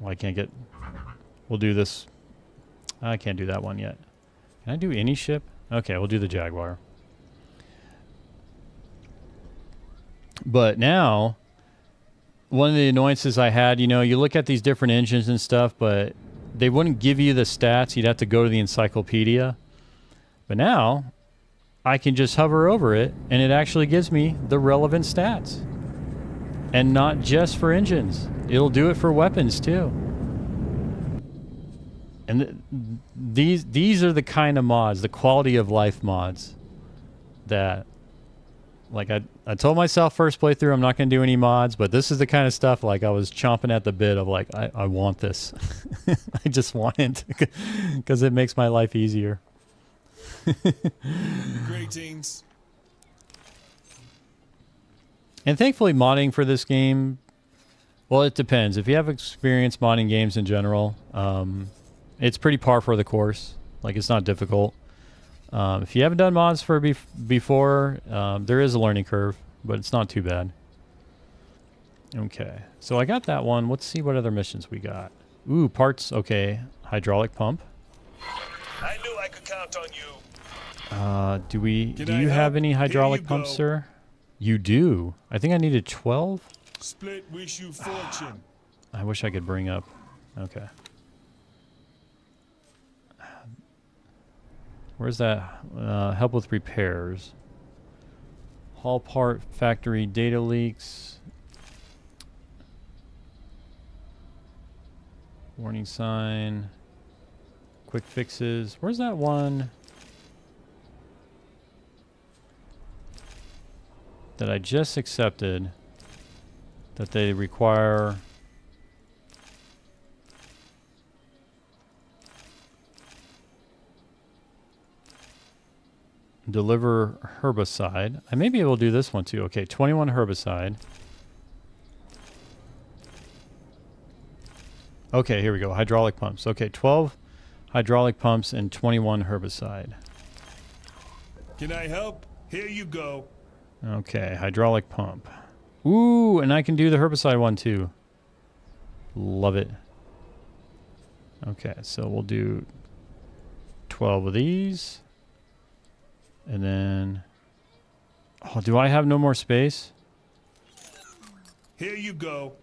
Speaker 1: I can't get. We'll do this. I can't do that one yet. Can I do any ship? Okay, we'll do the Jaguar. But now, one of the annoyances I had, you know, you look at these different engines and stuff, but they wouldn't give you the stats. You'd have to go to the encyclopedia. But now, I can just hover over it, and it actually gives me the relevant stats. And not just for engines. It'll do it for weapons, too. And these are the kind of mods, the quality of life mods, that, like, I told myself first playthrough I'm not going to do any mods, but this is the kind of stuff, like, I was chomping at the bit of, like, I want this. I just want it, because it makes my life easier.
Speaker 2: Greetings.
Speaker 1: And thankfully, modding for this game, well, it depends. If you have experience modding games in general, it's pretty par for the course. Like, it's not difficult. If you haven't done mods for before, there is a learning curve, but it's not too bad. Okay, so I got that one. Let's see what other missions we got. Ooh, parts. Okay, hydraulic pump.
Speaker 2: I knew I could count on you.
Speaker 1: Do
Speaker 2: I
Speaker 1: you have
Speaker 2: help?
Speaker 1: any
Speaker 2: Here
Speaker 1: hydraulic
Speaker 2: you
Speaker 1: pumps,
Speaker 2: go.
Speaker 1: sir? You do. I think I needed 12.
Speaker 2: Split wish you fortune.
Speaker 1: I wish I could bring up. Okay. Where's that? Help with repairs. Hall part factory data leaks. Warning sign. Quick fixes. Where's that one that I just accepted that they require? Deliver herbicide. I may be able to do this one too. Okay, 21 herbicide. Okay, here we go. Hydraulic pumps. Okay, 12 hydraulic pumps and 21 herbicide.
Speaker 2: Can I help? Here you go.
Speaker 1: Okay, hydraulic pump. Ooh, and I can do the herbicide one too. Love it. Okay, so we'll do 12 of these. And then... Oh, do I have no more space?
Speaker 2: Here you go.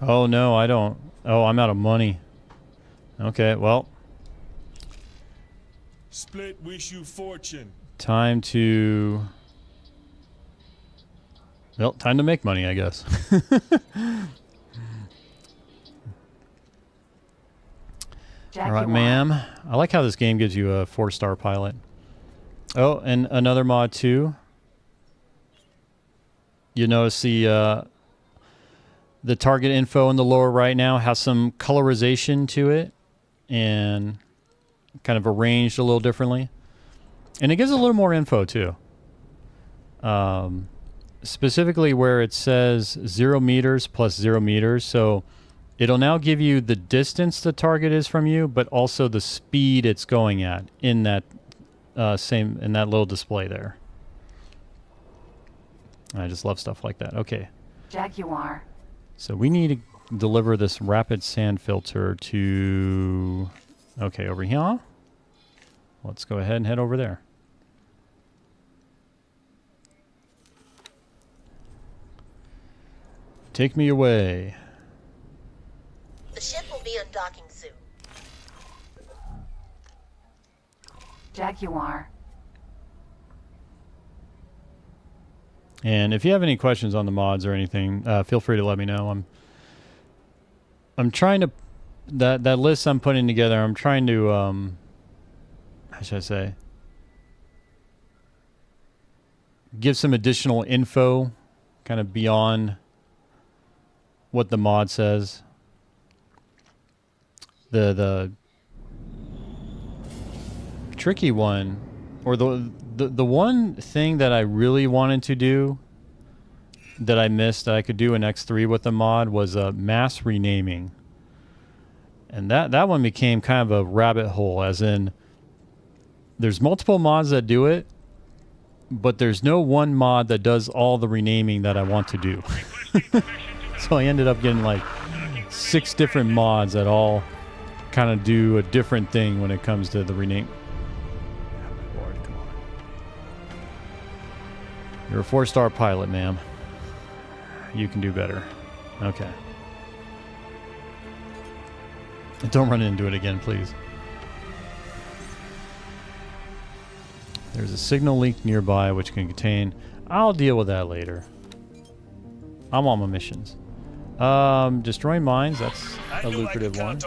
Speaker 1: Oh, no, I don't. Oh, I'm out of money. Okay, well...
Speaker 2: Split wish you fortune.
Speaker 1: Time to... Well, time to make money, I guess. All right, ma'am. I like how this game gives you a 4-star pilot. Oh, and another mod too. You notice the target info in the lower right now has some colorization to it and kind of arranged a little differently. And it gives a little more info too. Specifically where it says 0 meters plus 0 meters. So it'll now give you the distance the target is from you, but also the speed it's going at in that in that little display there. I just love stuff like that. Okay.
Speaker 5: Jaguar.
Speaker 1: So we need to deliver this rapid sand filter to... Okay, over here. Let's go ahead and head over there. Take me away.
Speaker 3: The ship will be undocking soon.
Speaker 5: Jaguar.
Speaker 1: And if you have any questions on the mods or anything, feel free to let me know. I'm trying to... That list I'm putting together, I'm trying to... how should I say? Give some additional info kind of beyond what the mod says. The tricky one, or the one thing that I really wanted to do that I missed that I could do in X3 with the mod was mass renaming. And that one became kind of a rabbit hole, as in there's multiple mods that do it, but there's no one mod that does all the renaming that I want to do. So I ended up getting like 6 different mods that all kind of do a different thing when it comes to the rename. Oh, Lord, come on. You're a 4-star pilot, ma'am. You can do better. Okay. Don't run into it again, please. There's a signal leak nearby which can contain... I'll deal with that later. I'm on my missions. Destroying mines, that's a lucrative one.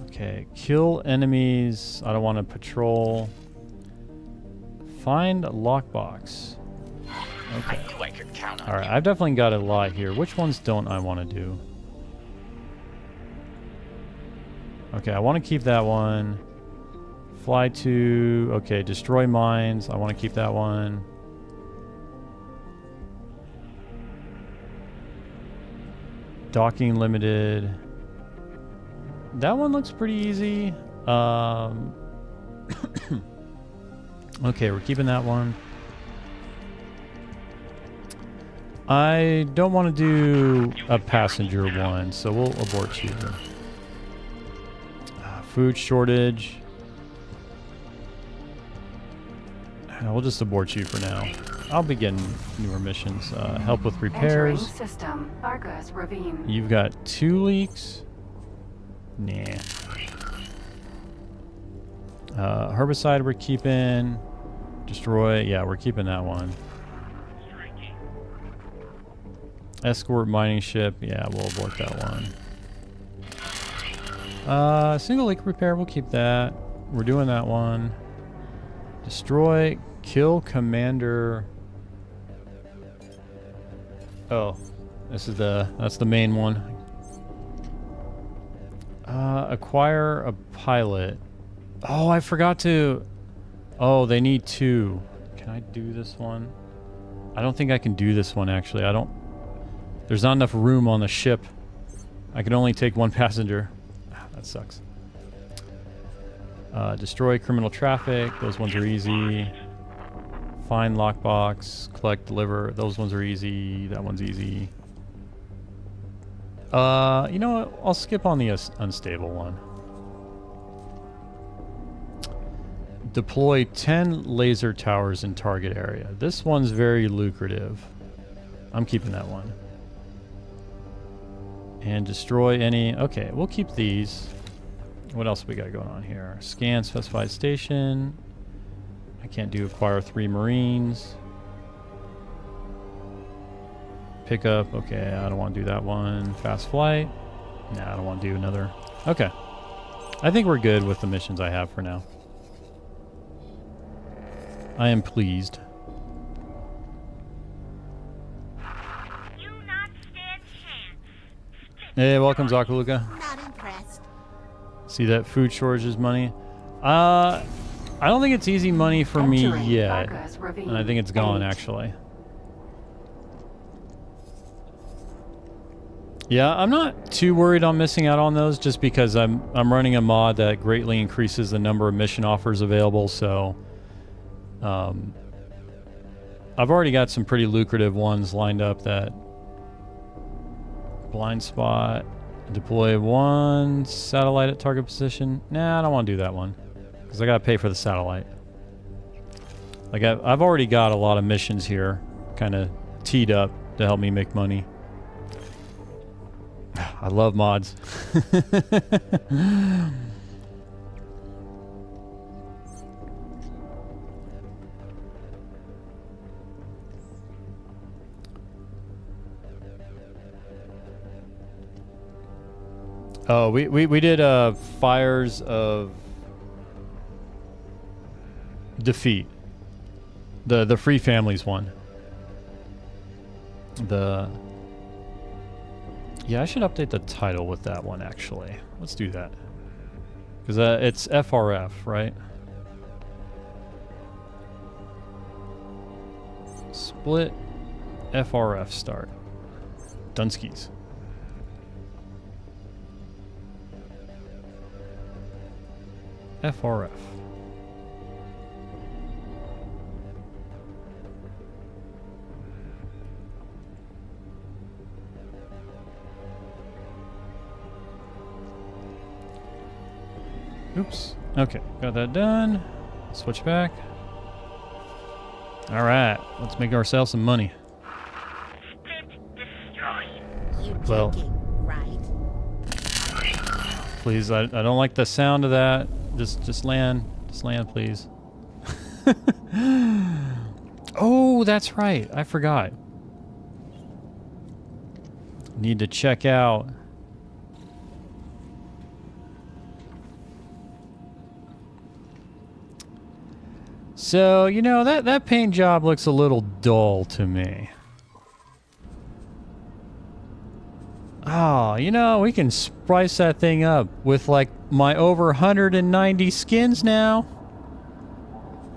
Speaker 1: Okay, kill enemies. I don't want to patrol. Find a lockbox. Okay.
Speaker 4: I knew I could count on
Speaker 1: Alright,
Speaker 4: you.
Speaker 1: I've definitely got a lot here. Which ones don't I want to do? Okay, I want to keep that one. Fly to... Okay, destroy mines. I want to keep that one. Docking limited. that one looks pretty easy. Okay, we're keeping that one. I don't want to do a passenger one, so we'll abort you. Food shortage. We'll just abort you for now. I'll be getting newer missions. Help with repairs.
Speaker 5: Entering system. Argus Ravine.
Speaker 1: You've got 2 leaks. Nah. Herbicide we're keeping. Destroy. Yeah, we're keeping that one. Escort mining ship. Yeah, we'll abort that one. Single leak repair. We'll keep that. We're doing that one. Destroy. Kill commander. Oh, this is that's the main one. Acquire a pilot. Oh, I forgot to. Oh, they need 2. Can I do this one? I don't think I can do this one actually. There's not enough room on the ship. I can only take 1 passenger. That sucks. Destroy criminal traffic. Those ones are easy. Find lockbox. Collect, deliver. Those ones are easy. That one's easy. You know what? I'll skip on the unstable one. Deploy 10 laser towers in target area. This one's very lucrative. I'm keeping that one. And destroy any... Okay, we'll keep these. What else we got going on here? Scan specified station. I can't do acquire 3 Marines. Pickup. Okay, I don't want to do that one. Fast flight. Nah, I don't want to do another. Okay. I think we're good with the missions I have for now. I am pleased.
Speaker 3: You not stand chance.
Speaker 1: Hey, welcome, Zakaluka.
Speaker 3: Not impressed.
Speaker 1: See that food shortages money? I don't think it's easy money for me
Speaker 5: Entering
Speaker 1: yet.
Speaker 5: Argus Ravine.
Speaker 1: And I think it's gone,
Speaker 5: 8.
Speaker 1: actually. Yeah, I'm not too worried on missing out on those just because I'm running a mod that greatly increases the number of mission offers available, so I've already got some pretty lucrative ones lined up. That blind spot, deploy 1 satellite at target position. Nah, I don't want to do that one because I gotta pay for the satellite. Like I've already got a lot of missions here kind of teed up to help me make money. I love mods. Oh, we did Fires of Defeat. The Free Families one. Yeah, I should update the title with that one, actually. Let's do that. Because it's FRF, right? Split FRF start. Dunskies. FRF. Oops. Okay, got that done. Switch back. All right, let's make ourselves some money.
Speaker 3: You
Speaker 1: Well.
Speaker 3: joking, right?
Speaker 1: Please, I don't like the sound of that. Just land. Just land, please. Oh, that's right. I forgot. Need to check out. So, you know, that paint job looks a little dull to me. Oh, you know, we can spice that thing up with like my over 190 skins now.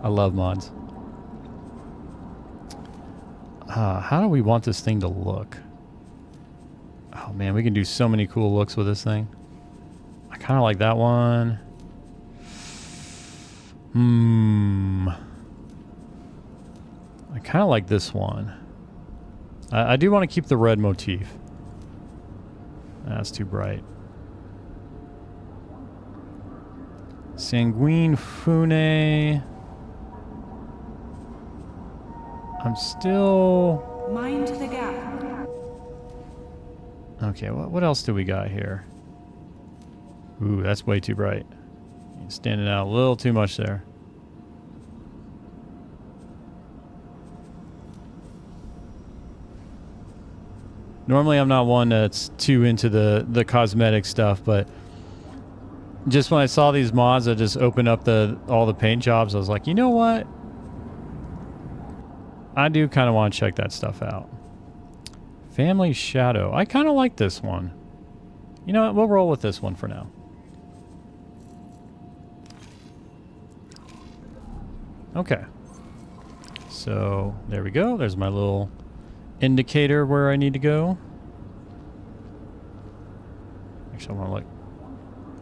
Speaker 1: I love mods. How do we want this thing to look? Oh man, we can do so many cool looks with this thing. I kind of like that one. I kind of like this one. I do want to keep the red motif. That's too bright. Sanguine Fune. I'm still...
Speaker 5: Mind the gap.
Speaker 1: Okay, what else do we got here? Ooh, that's way too bright. Standing out a little too much there. Normally I'm not one that's too into the cosmetic stuff, but just when I saw these mods that just opened up all the paint jobs, I was like, you know what? I do kind of want to check that stuff out. Family Shadow. I kind of like this one. You know what? We'll roll with this one for now. Okay. So there we go. There's my little indicator where I need to go. Actually, I want to look.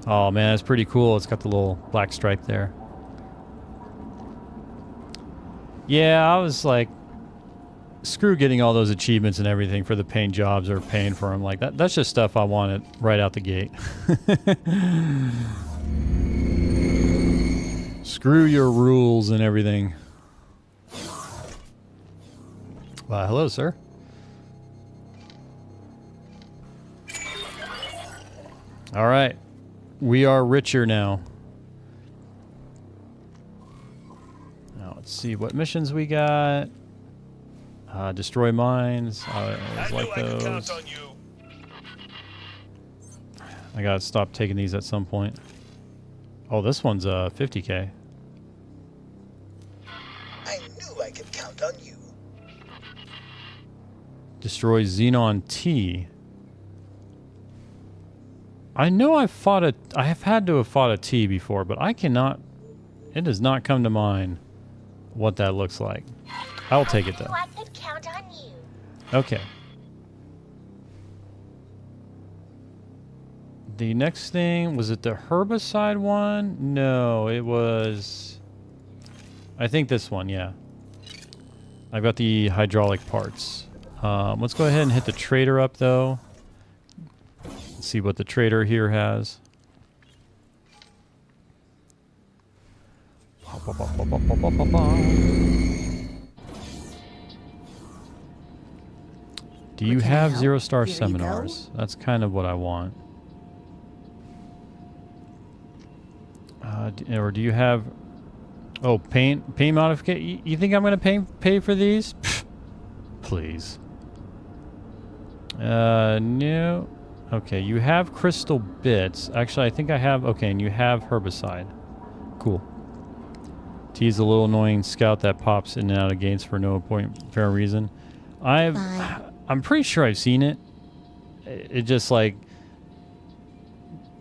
Speaker 1: Oh man, it's pretty cool. It's got the little black stripe there. Yeah, I was like, screw getting all those achievements and everything for the paint jobs or paying for them. Like that's just stuff I wanted right out the gate. Screw your rules and everything. Hello, sir. All right. We are richer now. Now, let's see what missions we got. Destroy mines. I always like those. I gotta stop taking these at some point. Oh, this one's 50K.
Speaker 6: I knew I could count on you.
Speaker 1: Destroy Xenon T. I know I have had to have fought a T before, but I cannot. It does not come to mind what that looks like. I'll take it though.
Speaker 3: I could count on you.
Speaker 1: Okay. The next thing, was it the herbicide one? No, it was... I think this one, yeah. I've got the hydraulic parts. Let's go ahead and hit the trader up though. Let's see what the trader here has. Do you have 0-star seminars? That's kind of what I want. Or do you have... Oh, paint modification? You think I'm going to pay for these? Pfft, please. No. Okay, you have crystal bits. Actually, I think I have... Okay, and you have herbicide. Cool. T is a little annoying scout that pops in and out of gates for no apparent reason. I'm pretty sure I've seen it. It just like...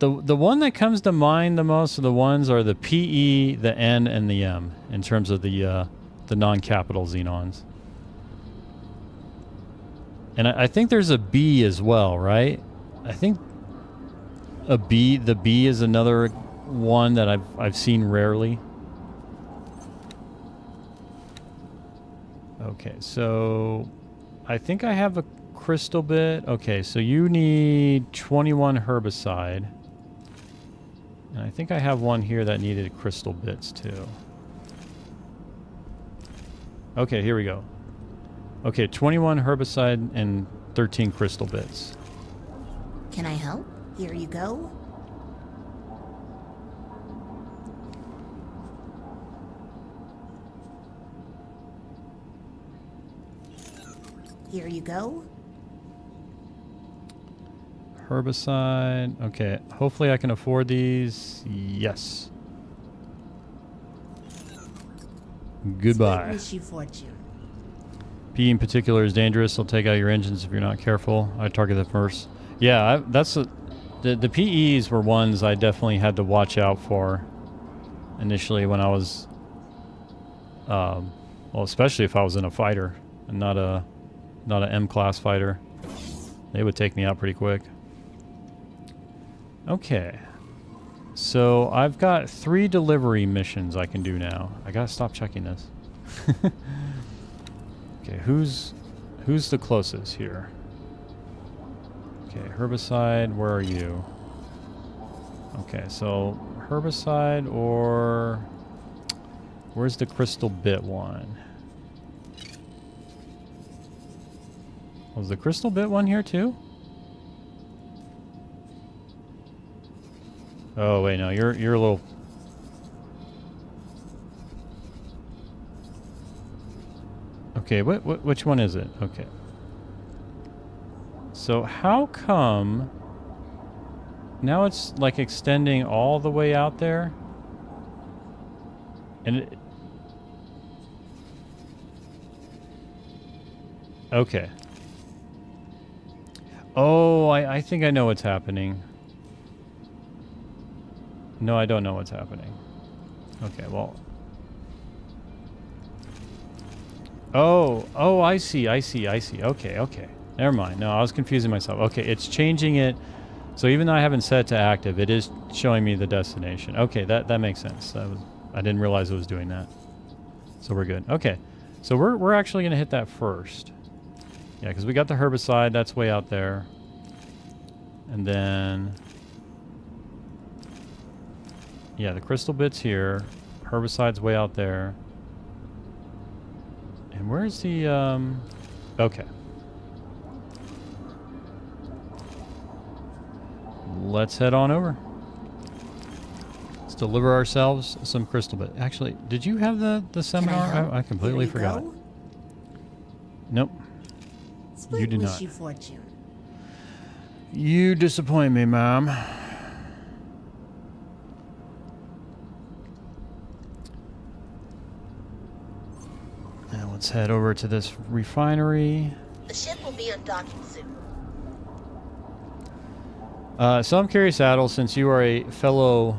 Speaker 1: The one that comes to mind the most of the ones are the PE, the N, and the M in terms of the non-capital Xenons. And I think there's a B as well, right? I think the B is another one that I've seen rarely. Okay, so I think I have a crystal bit. Okay, so you need 21 herbicide. And I think I have one here that needed crystal bits too. Okay, here we go. Okay, 21 herbicide and 13 crystal bits.
Speaker 7: Can I help? Here you go. Here you go.
Speaker 1: Herbicide. Okay, hopefully I can afford these. Yes. Goodbye.
Speaker 7: Wish you fortune.
Speaker 1: P in particular is dangerous. They'll take out your engines if you're not careful. I target them first. Yeah, the PEs were ones I definitely had to watch out for initially when I was, well, especially if I was in a fighter and not an M-class fighter. They would take me out pretty quick. Okay. So I've got 3 delivery missions I can do now. I gotta stop checking this. Okay, who's the closest here? Okay, herbicide, where are you? Okay, so herbicide or where's the crystal bit one? Was the crystal bit one here too? Oh wait, no, you're a little. Okay, which one is it? Okay. So how come now it's like extending all the way out there? And it, okay. Oh, I think I know what's happening. No, I don't know what's happening. Okay, well. Oh, I see. Okay. Never mind. No, I was confusing myself. Okay, it's changing it. So even though I haven't set it to active, it is showing me the destination. Okay, that makes sense. I didn't realize it was doing that. So we're good. Okay, so we're actually going to hit that first. Yeah, because we got the herbicide. That's way out there. And then... yeah, the crystal bit's here. Herbicide's way out there. And where's the, okay. Let's head on over. Let's deliver ourselves some crystal bit. Actually, did you have the seminar? I completely forgot.
Speaker 7: Go.
Speaker 1: Nope.
Speaker 7: Split
Speaker 1: You do
Speaker 7: wish
Speaker 1: not.
Speaker 7: you fortune.
Speaker 1: You disappoint me, Mom. Now let's head over to this refinery.
Speaker 6: The ship will be undocking soon.
Speaker 1: So I'm curious, Adel, since you are a fellow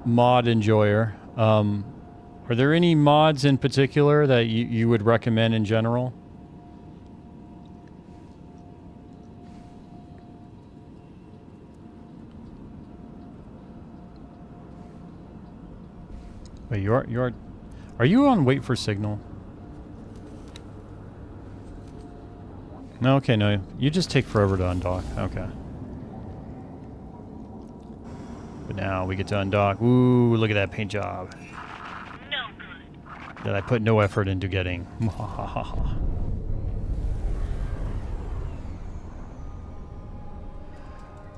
Speaker 1: mod enjoyer, are there any mods in particular that you would recommend in general? Wait, are you on wait for signal? No, okay, no, you just take forever to undock. Okay. But now we get to undock. Ooh, look at that paint job.
Speaker 3: No good.
Speaker 1: That I put no effort into getting.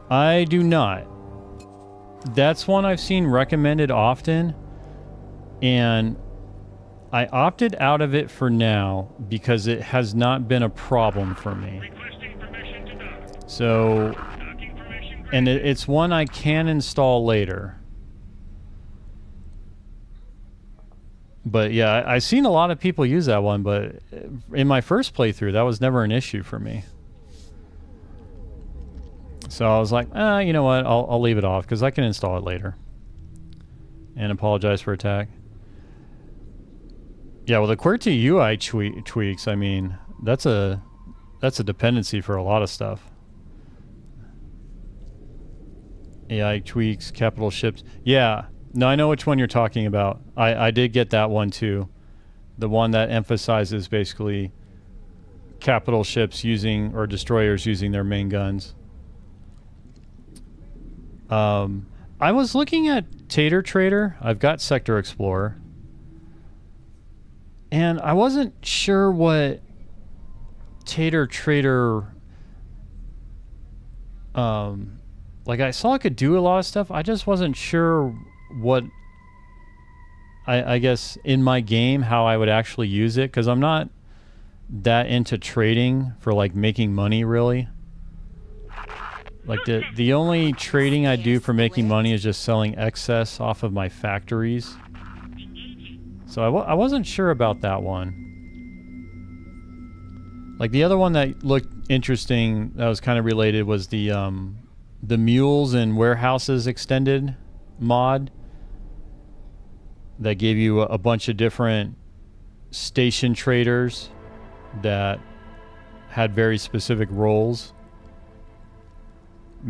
Speaker 1: I do not. That's one I've seen recommended often, and I opted out of it for now because it has not been a problem for me. So, and it's one I can install later. But yeah, I've seen a lot of people use that one, but in my first playthrough, that was never an issue for me. So I was like, you know what, I'll leave it off because I can install it later. And apologize for attack. Yeah, well, the QWERTY UI tweaks, I mean, that's a dependency for a lot of stuff. AI tweaks, capital ships. Yeah, no, I know which one you're talking about. I did get that one too. The one that emphasizes basically capital ships using, or destroyers using their main guns. I was looking at Tater Trader. I've got Sector Explorer. And I wasn't sure what Tater Trader, like I saw it could do a lot of stuff. I just wasn't sure what, I guess in my game, how I would actually use it. Because I'm not that into trading for like making money really. Like the only trading I do for making money is just selling excess off of my factories. So I wasn't sure about that one. Like the other one that looked interesting, that was kind of related, was the mules and warehouses extended mod that gave you a bunch of different station traders that had very specific roles.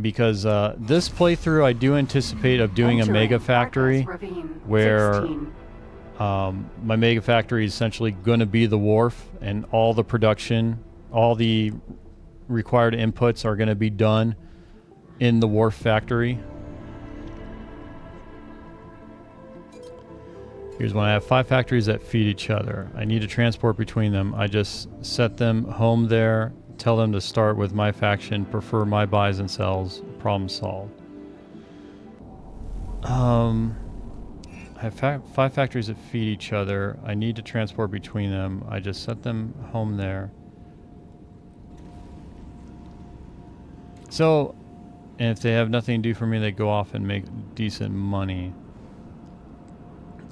Speaker 1: because this playthrough I do anticipate of doing a
Speaker 5: Entering
Speaker 1: mega factory
Speaker 5: Argus Ravine
Speaker 1: where
Speaker 5: 16.
Speaker 1: my mega factory is essentially going to be the wharf, and all the production, all the required inputs are going to be done in the wharf factory. Here's one. I have 5 factories that feed each other. I need to transport between them. I just set them home there, tell them to start with my faction, prefer my buys and sells, problem solved. I have 5 factories that feed each other. I need to transport between them. I just set them home there. So, and if they have nothing to do for me, they go off and make decent money.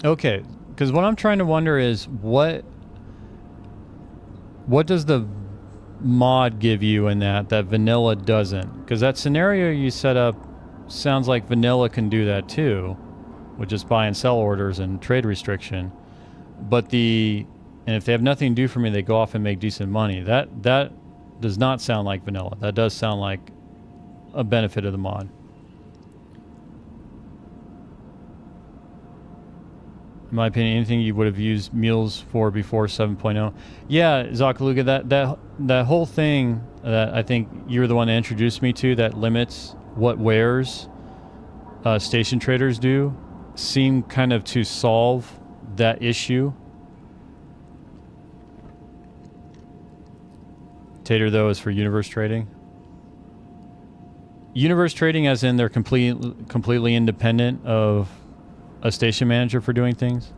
Speaker 1: Okay, because what I'm trying to wonder is what does the mod give you in that vanilla doesn't? Because that scenario you set up sounds like vanilla can do that too, with just buy and sell orders and trade restriction. But and if they have nothing to do for me, they go off and make decent money. That does not sound like vanilla. That does sound like a benefit of the mod. In my opinion, anything you would have used mules for before 7.0. Yeah, Zakaluga, that whole thing that I think you're the one that introduced me to that limits what wares station traders do seem kind of to solve that issue. Tater, though, is for universe trading. Universe trading as in they're completely independent of a station manager for doing things?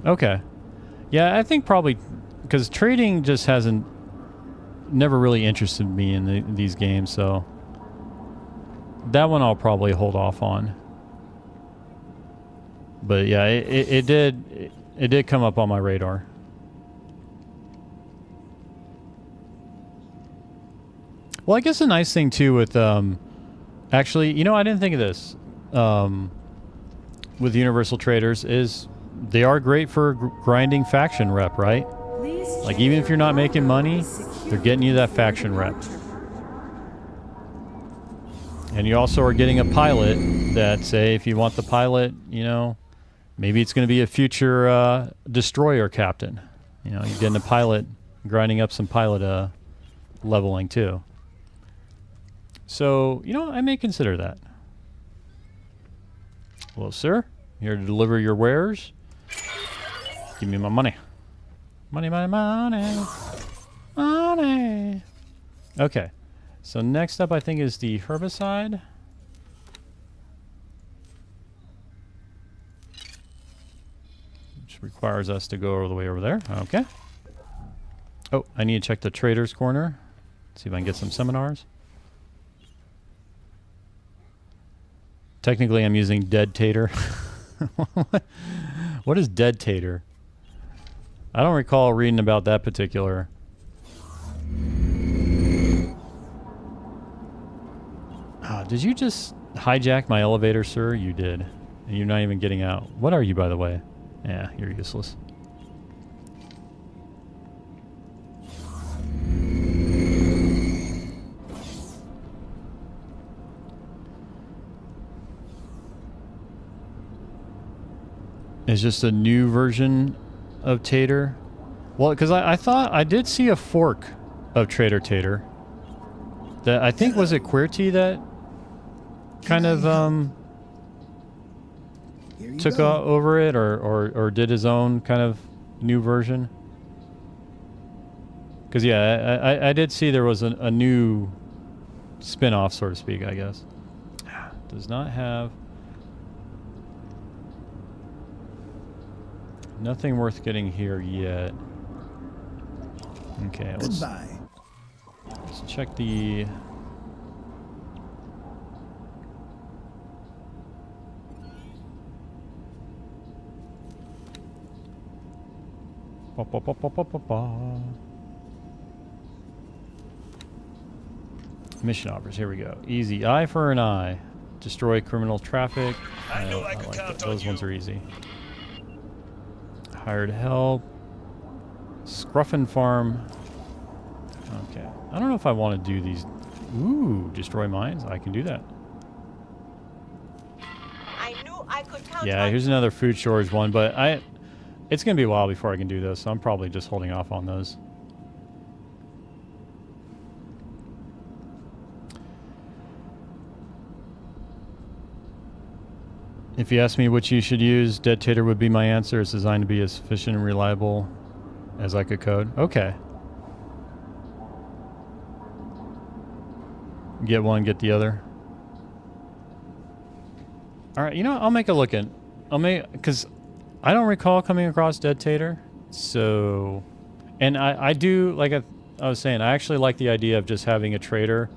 Speaker 1: Okay. Yeah, I think probably because trading just never really interested me in these games, so that one I'll probably hold off on. But yeah, it did come up on my radar. Well, I guess a nice thing too with actually, you know, I didn't think of this with universal traders is they are great for grinding faction rep, right? Like even if you're not making money, they're getting you that faction rep. And you also are getting a pilot that, say, if you want the pilot, you know, maybe it's going to be a future destroyer captain. You know, you're getting a pilot, grinding up some pilot leveling too. So, you know, I may consider that. Well, sir, here to deliver your wares. Give me my money. Money, money, money. Money. Okay. So next up, I think, is the herbicide. Which requires us to go all the way over there. Okay. Oh, I need to check the trader's corner. See if I can get some seminars. Technically, I'm using dead tater. What is dead tater? I don't recall reading about that particular. Oh, did you just hijack my elevator, sir? You did. And you're not even getting out. What are you, by the way? Yeah, you're useless. It's just a new version of Tater. Well, because I thought I did see a fork of Trader Tater. That I think was it QWERTY that kind of took over it or did his own kind of new version. Because yeah, I did see there was a new spin-off, so to speak, I guess. Does not have. Nothing worth getting here yet. Okay, let's check the... Mission offers, here we go. Easy, eye for an eye. Destroy criminal traffic.
Speaker 2: I know I could
Speaker 1: like
Speaker 2: count
Speaker 1: that.
Speaker 2: on
Speaker 1: Those
Speaker 2: you.
Speaker 1: ones are easy. Hired help. Scruff and farm. Okay. I don't know if I want to do these. Ooh, destroy mines. I can do that.
Speaker 6: I knew I could count
Speaker 1: Yeah,
Speaker 6: on
Speaker 1: here's another food shortage one, but it's going to be a while before I can do this, so I'm probably just holding off on those. If you ask me which you should use, Dead Tater would be my answer. It's designed to be as efficient and reliable as I could code. Okay. Get one, get the other. All right, you know, I'll make a look at. Because I don't recall coming across Dead Tater. So, and I do, like I was saying, I actually like the idea of just having a trader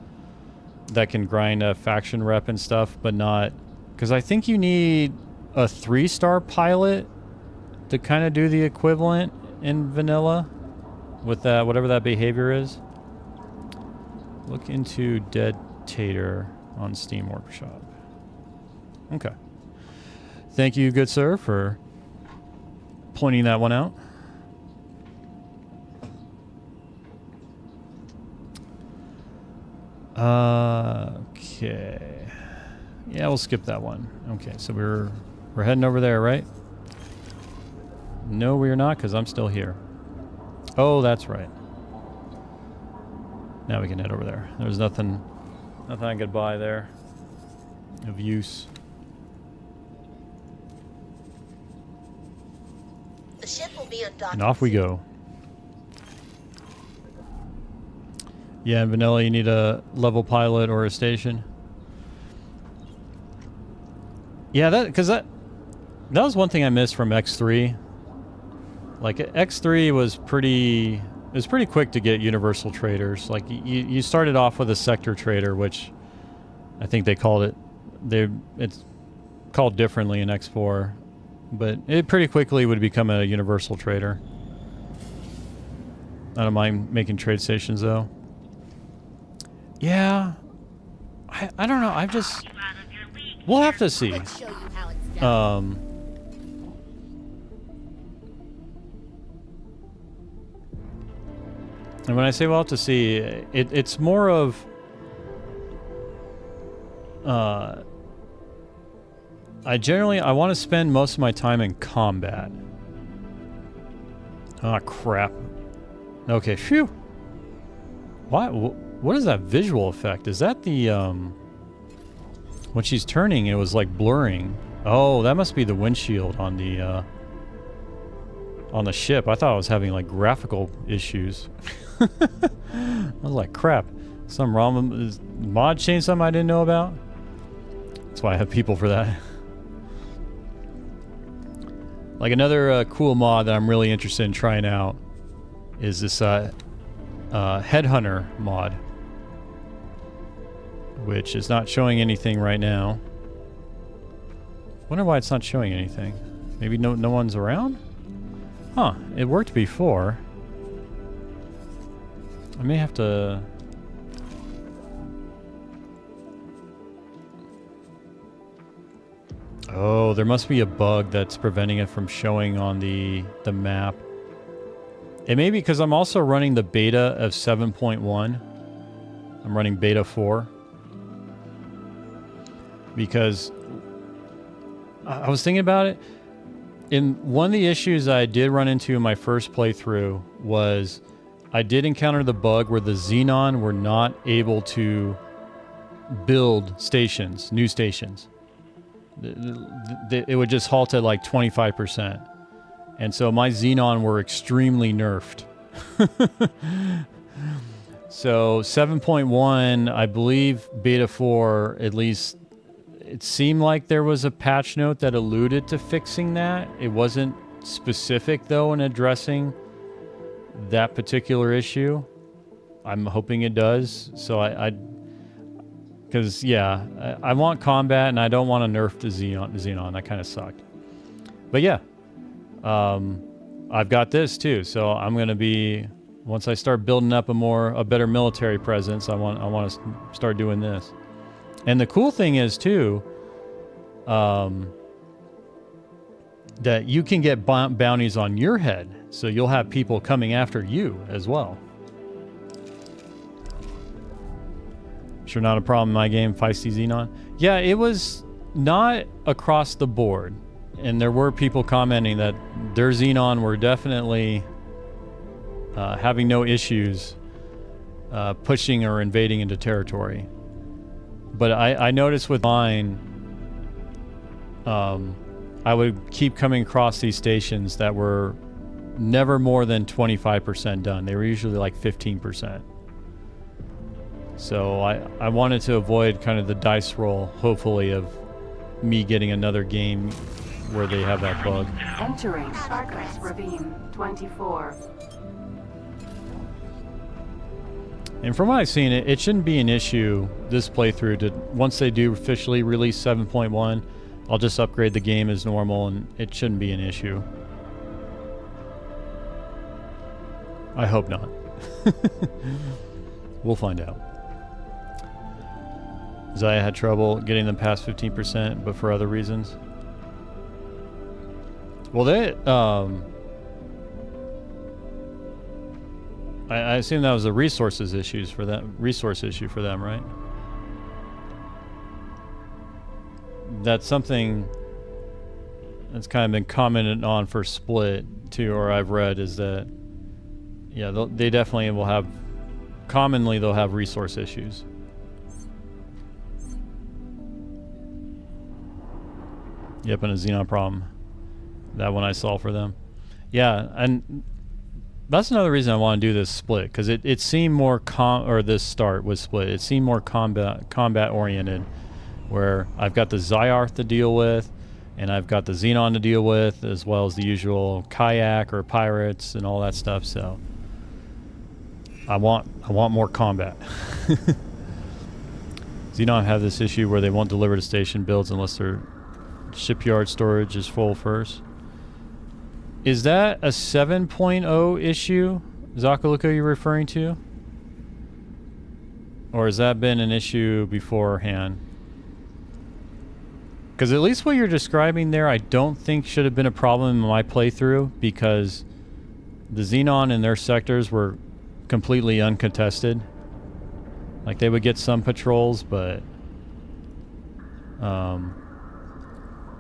Speaker 1: that can grind a faction rep and stuff, but not. Because I think you need a 3-star pilot to kind of do the equivalent in vanilla with that, whatever that behavior is. Look into Dead Tater on Steam Workshop. Okay. Thank you, good sir, for pointing that one out. Okay. Yeah, we'll skip that one. Okay, so we're heading over there, right? No, we're not, because I'm still here. Oh, that's right. Now we can head over there. There's nothing I could buy there of use.
Speaker 6: The ship will be undocked.
Speaker 1: And off we go. Yeah, in vanilla you need a level pilot or a station. Yeah, that was one thing I missed from X3. Like X3 was pretty quick to get universal traders. Like you started off with a sector trader, which I think they called it. It's called differently in X4, but it pretty quickly would become a universal trader. I don't mind making trade stations though. Yeah, I don't know. I've just we'll have to see.
Speaker 7: Let's show you how it's done.
Speaker 1: And when I say we'll have to see, it's more of I want to spend most of my time in combat. Ah, crap. Okay, phew. What is that visual effect? Is that the when she's turning, it was like blurring. Oh, that must be the windshield on the ship. I thought I was having like graphical issues. I was like, crap. Some wrong. Is mod change something I didn't know about? That's why I have people for that. Like another cool mod that I'm really interested in trying out is this Headhunter mod, which is not showing anything right now. Wonder why it's not showing anything. Maybe no one's around? Huh, it worked before. I may have to... Oh, there must be a bug that's preventing it from showing on the map. It may be because I'm also running the beta of 7.1. I'm running beta 4. Because I was thinking about it. One of the issues I did run into in my first playthrough was I did encounter the bug where the Xenon were not able to build stations, new stations. It would just halt at like 25%. And so my Xenon were extremely nerfed. So 7.1, I believe beta 4, at least it seemed like there was a patch note that alluded to fixing that. It wasn't specific though in addressing that particular issue. I'm hoping it does. So because yeah, I want combat and I don't want to nerf the Xenon. That kind of sucked. But yeah, I've got this too. So I'm going to be, once I start building up a better military presence, I want to start doing this. And the cool thing is too, that you can get bounties on your head. So you'll have people coming after you as well. Sure, not a problem in my game, Feisty Xenon. Yeah, it was not across the board. And there were people commenting that their Xenon were definitely having no issues pushing or invading into territory. But I noticed with mine, I would keep coming across these stations that were never more than 25% done. They were usually like 15%. So I wanted to avoid kind of the dice roll, hopefully, of me getting another game where they have that bug.
Speaker 5: Entering Argus Ravine 24.
Speaker 1: And from what I've seen, it shouldn't be an issue this playthrough. Once they do officially release 7.1, I'll just upgrade the game as normal, and it shouldn't be an issue. I hope not. We'll find out. Zaya had trouble getting them past 15%, but for other reasons. Well, they I assume that was a resource issue for them, right? That's something that's kind of been commented on for Split too, or I've read, is that yeah, they definitely will have, commonly they'll have resource issues. Yep, and a Xenon problem. That one I saw for them. Yeah, and that's another reason I want to do this Split, because it seemed more this start with Split. It seemed more combat oriented, where I've got the Zyarth to deal with, and I've got the Xenon to deal with, as well as the usual kayak or pirates and all that stuff. So I want more combat. Xenon have this issue where they won't deliver to station builds unless their shipyard storage is full first. Is that a 7.0 issue, Zakaluka, you're referring to? Or has that been an issue beforehand? Because at least what you're describing there, I don't think should have been a problem in my playthrough, because the Xenon in their sectors were completely uncontested. Like, they would get some patrols, but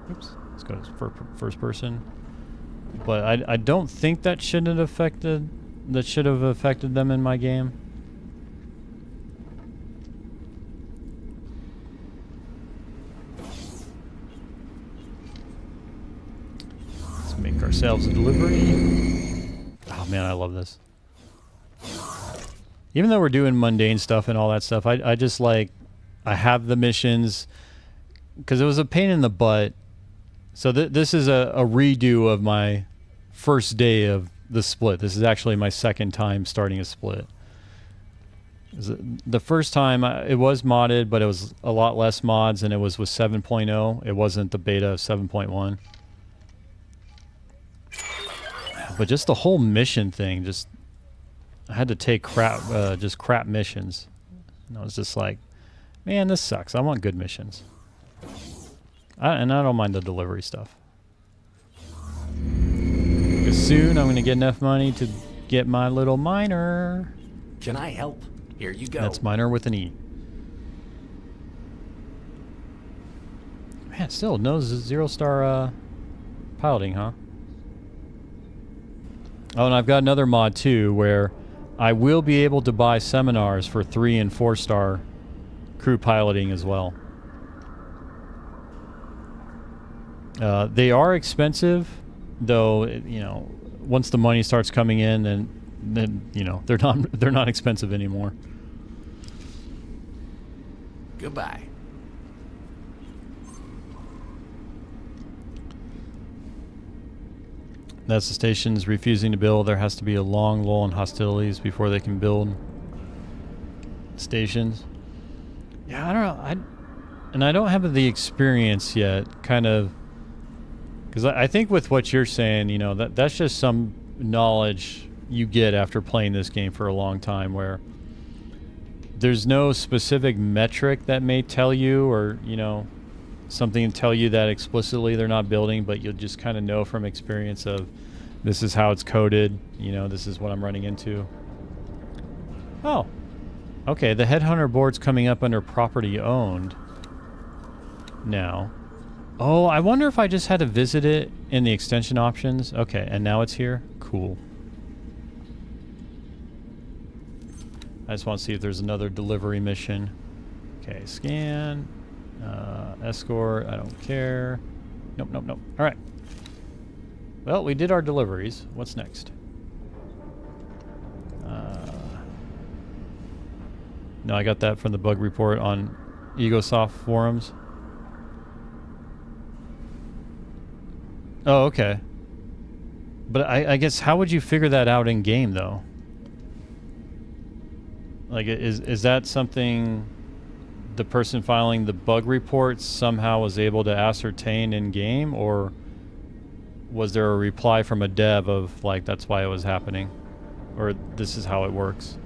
Speaker 1: oops, let's go to first person. But I don't think that should have affected them in my game. Let's make ourselves a delivery. Oh man, I love this. Even though we're doing mundane stuff and all that stuff, I just like, I have the missions, because it was a pain in the butt. So this is a redo of my first day of the Split. This is actually my second time starting a Split. The first time it was modded, but it was a lot less mods, and it was with 7.0. It wasn't the beta of 7.1. But just the whole mission thing, just I had to take crap missions. And I was just like, man, this sucks. I want good missions. And I don't mind the delivery stuff. Because soon I'm going to get enough money to get my little miner.
Speaker 8: Can I help? Here you go.
Speaker 1: That's miner with an E. Man, still no 0-star piloting, huh? Oh, and I've got another mod too, where I will be able to buy seminars for 3- and 4-star crew piloting as well. They are expensive, though. You know, once the money starts coming in, then you know they're not expensive anymore.
Speaker 8: Goodbye.
Speaker 1: That's the stations refusing to build. There has to be a long lull in hostilities before they can build stations. Yeah, I don't know. I don't have the experience yet, kind of. Because I think with what you're saying, you know, that's just some knowledge you get after playing this game for a long time, where there's no specific metric that may tell you, or, you know, something tell you that explicitly they're not building, but you'll just kind of know from experience of this is how it's coded, you know, this is what I'm running into. Oh, Okay, the headhunter board's coming up under property owned now. Oh, I wonder if I just had to visit it in the extension options. Okay, and now it's here? Cool. I just want to see if there's another delivery mission. Okay, scan. Escort, I don't care. Nope, nope, nope. Alright. Well, we did our deliveries. What's next? No, I got that from the bug report on EgoSoft forums. Oh, okay. But I guess how would you figure that out in game though? Like, is that something the person filing the bug report somehow was able to ascertain in game, or was there a reply from a dev of like that's why it was happening, or this is how it works?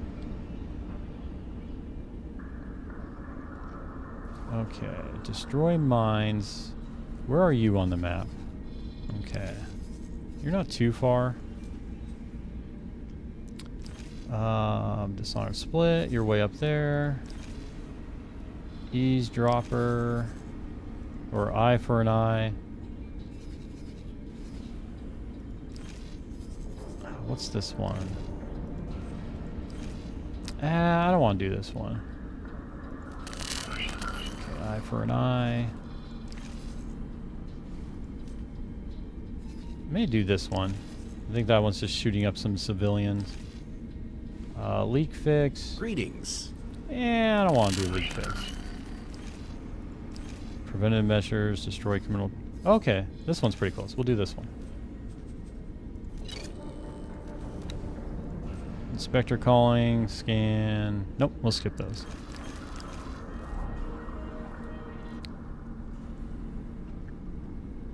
Speaker 1: Okay, destroy mines. Where are you on the map? Okay. You're not too far. Dishonored split, you're way up there. Eavesdropper. Or eye for an eye. What's this one? I don't want to do this one. Eye for an eye. May do this one. I think that one's just shooting up some civilians. Leak fix.
Speaker 8: Greetings.
Speaker 1: Yeah, I don't want to do leak fix. Preventive measures, destroy criminal. Okay, this one's pretty close. We'll do this one. Inspector calling, scan. Nope, we'll skip those.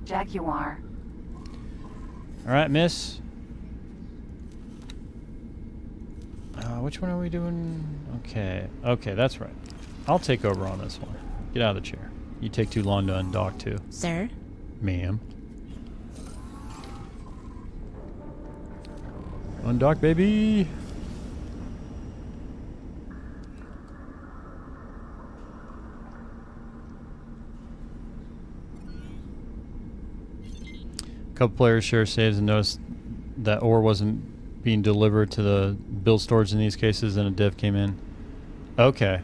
Speaker 5: Jaguar.
Speaker 1: All right, miss. Which one are we doing? Okay. Okay, that's right. I'll take over on this one. Get out of the chair. You take too long to undock, too.
Speaker 7: Sir?
Speaker 1: Ma'am. Undock, baby! A couple players share saves and noticed that ore wasn't being delivered to the build storage in these cases, and a dev came in. Okay.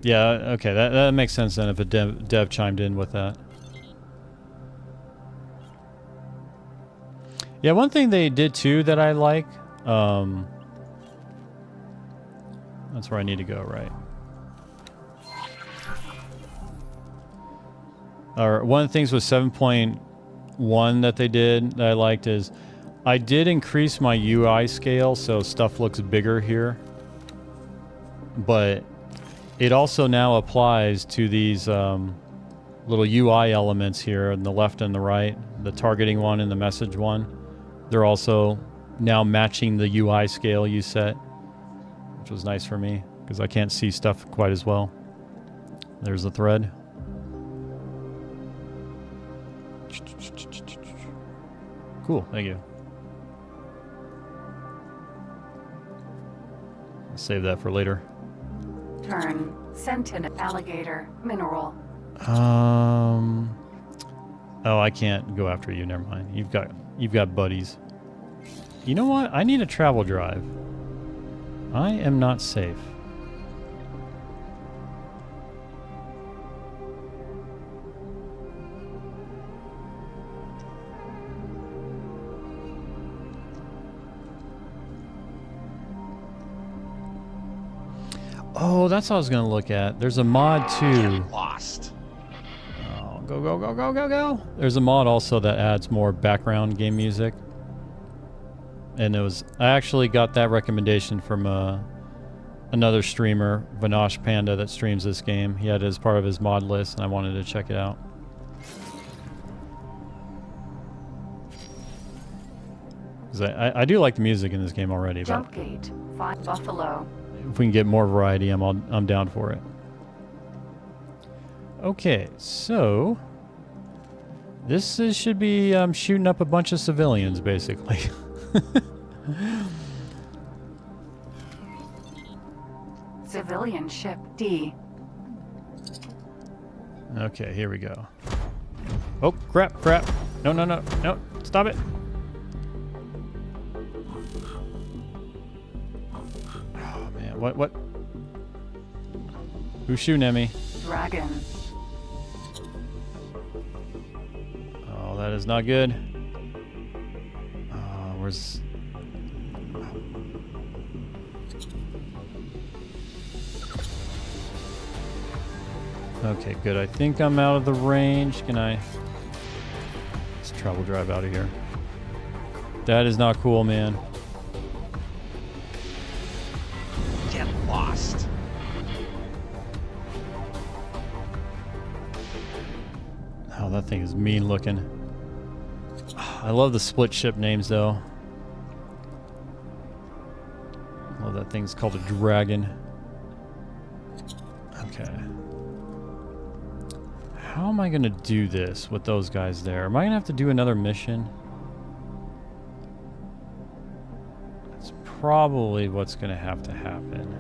Speaker 1: Yeah, okay, that makes sense then if a dev chimed in with that. Yeah, one thing they did too that I like, that's where I need to go, right? Or one of the things with 7.1 that they did that I liked is I did increase my UI scale so stuff looks bigger here, but it also now applies to these little UI elements here on the left and the right, the targeting one and the message one. They're also now matching the UI scale you set, which was nice for me because I can't see stuff quite as well. There's the thread. Cool, thank you. I'll save that for later.
Speaker 5: Turn. Sentinel alligator mineral.
Speaker 1: Oh, I can't go after you. Never mind. You've got buddies. You know what? I need a travel drive. I am not safe. Oh, that's what I was going to look at. There's a mod too.
Speaker 4: Lost.
Speaker 1: Oh, go, go, go, go, go, go. There's a mod also that adds more background game music. And I actually got that recommendation from another streamer, Vanosh Panda, that streams this game. He had it as part of his mod list, and I wanted to check it out. 'Cause I do like the music in this game already, but
Speaker 5: Jump gate. 5 Buffalo.
Speaker 1: if we can get more variety, I'm down for it. Okay, so this should be shooting up a bunch of civilians, basically.
Speaker 5: Civilian ship D.
Speaker 1: Okay, here we go. Oh, crap, crap. No, no, no, no. Stop it. Oh, man. What? Who's shooting at me?
Speaker 5: Dragon.
Speaker 1: Oh, that is not good. Where's... Okay, good. I think I'm out of the range. Can I... Let's travel drive out of here. That is not cool, man.
Speaker 4: Get lost.
Speaker 1: Oh, that thing is mean looking. I love the split ship names, though. I love that thing's called a dragon. Okay. How am I going to do this with those guys there? Am I going to have to do another mission? That's probably what's going to happen.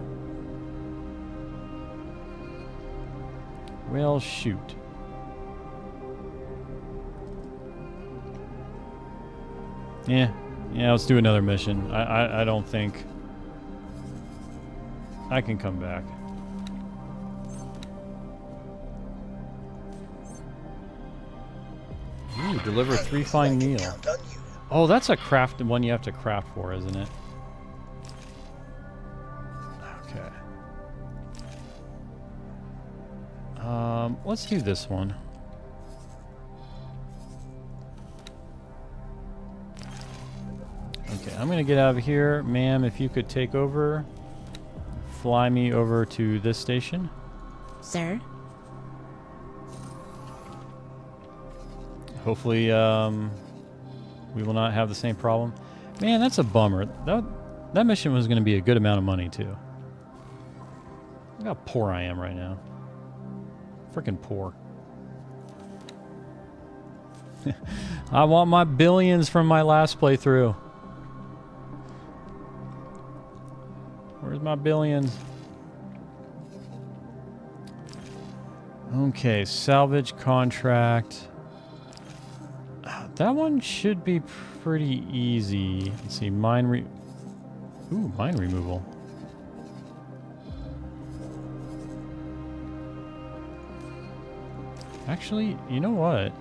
Speaker 1: Well, shoot. Yeah, let's do another mission. I don't think I can come back. Ooh, deliver 3 fine meal. Oh, that's a craft one you have to craft for, isn't it? Okay. Let's do this one. Okay, I'm gonna get out of here. Ma'am, if you could take over, fly me over to this station.
Speaker 7: Sir?
Speaker 1: Hopefully, we will not have the same problem. Man, that's a bummer. That mission was gonna be a good amount of money, too. Look how poor I am right now. Freaking poor. I want my billions from my last playthrough. Where's my billions? Okay, salvage contract. That one should be pretty easy. Let's see, mine removal. Actually, you know what?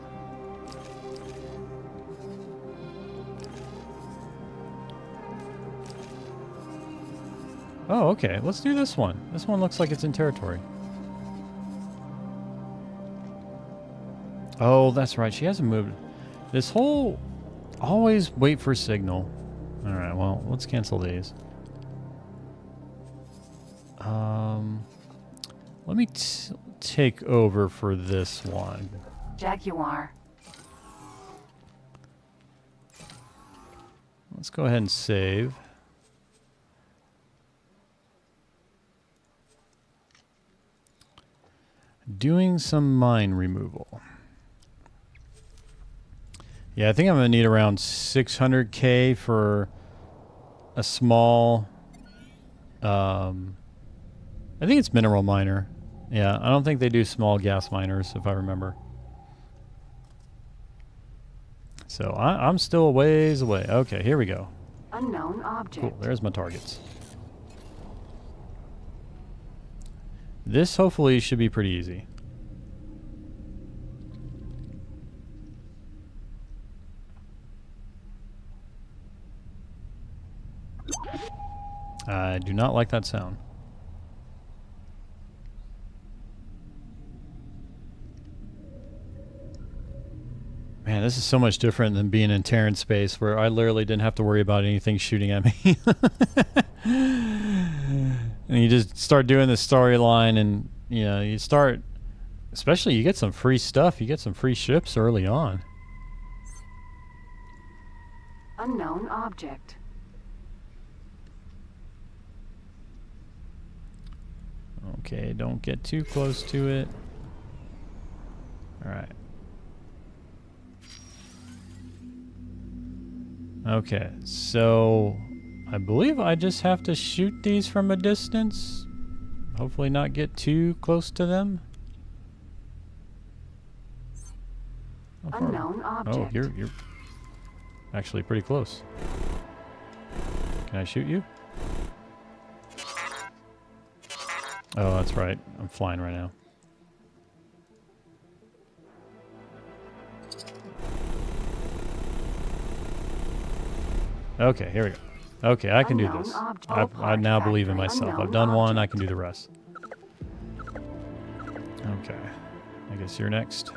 Speaker 1: Oh, okay. Let's do this one. This one looks like it's in territory. Oh, that's right. She hasn't moved. This whole... Always wait for signal. Alright, well, let's cancel these. Let me take over for this one.
Speaker 5: Jaguar.
Speaker 1: Let's go ahead and save. Doing some mine removal. Yeah, I think I'm going to need around 600k for a small... I think it's mineral miner. Yeah, I don't think they do small gas miners, if I remember. So I'm still a ways away. Okay, here we go.
Speaker 5: Unknown object.
Speaker 1: Cool, there's my targets. This hopefully should be pretty easy. I do not like that sound. Man, this is so much different than being in Terran space, where I literally didn't have to worry about anything shooting at me. And you just start doing this storyline, and you know, you start, especially you get some free stuff, you get some free ships early on.
Speaker 5: Unknown object.
Speaker 1: Okay, don't get too close to it. All right. Okay, so I believe I just have to shoot these from a distance. Hopefully not get too close to them. How far-
Speaker 5: Unknown object.
Speaker 1: Oh, you're actually pretty close. Can I shoot you? Oh, that's right. I'm flying right now. Okay, here we go. Okay, I can do
Speaker 5: Unknown
Speaker 1: this.
Speaker 5: object.
Speaker 1: I now believe in
Speaker 5: Factory.
Speaker 1: myself. I've
Speaker 5: Unknown
Speaker 1: done one, I
Speaker 5: object.
Speaker 1: can do the rest. Okay. I guess you're next.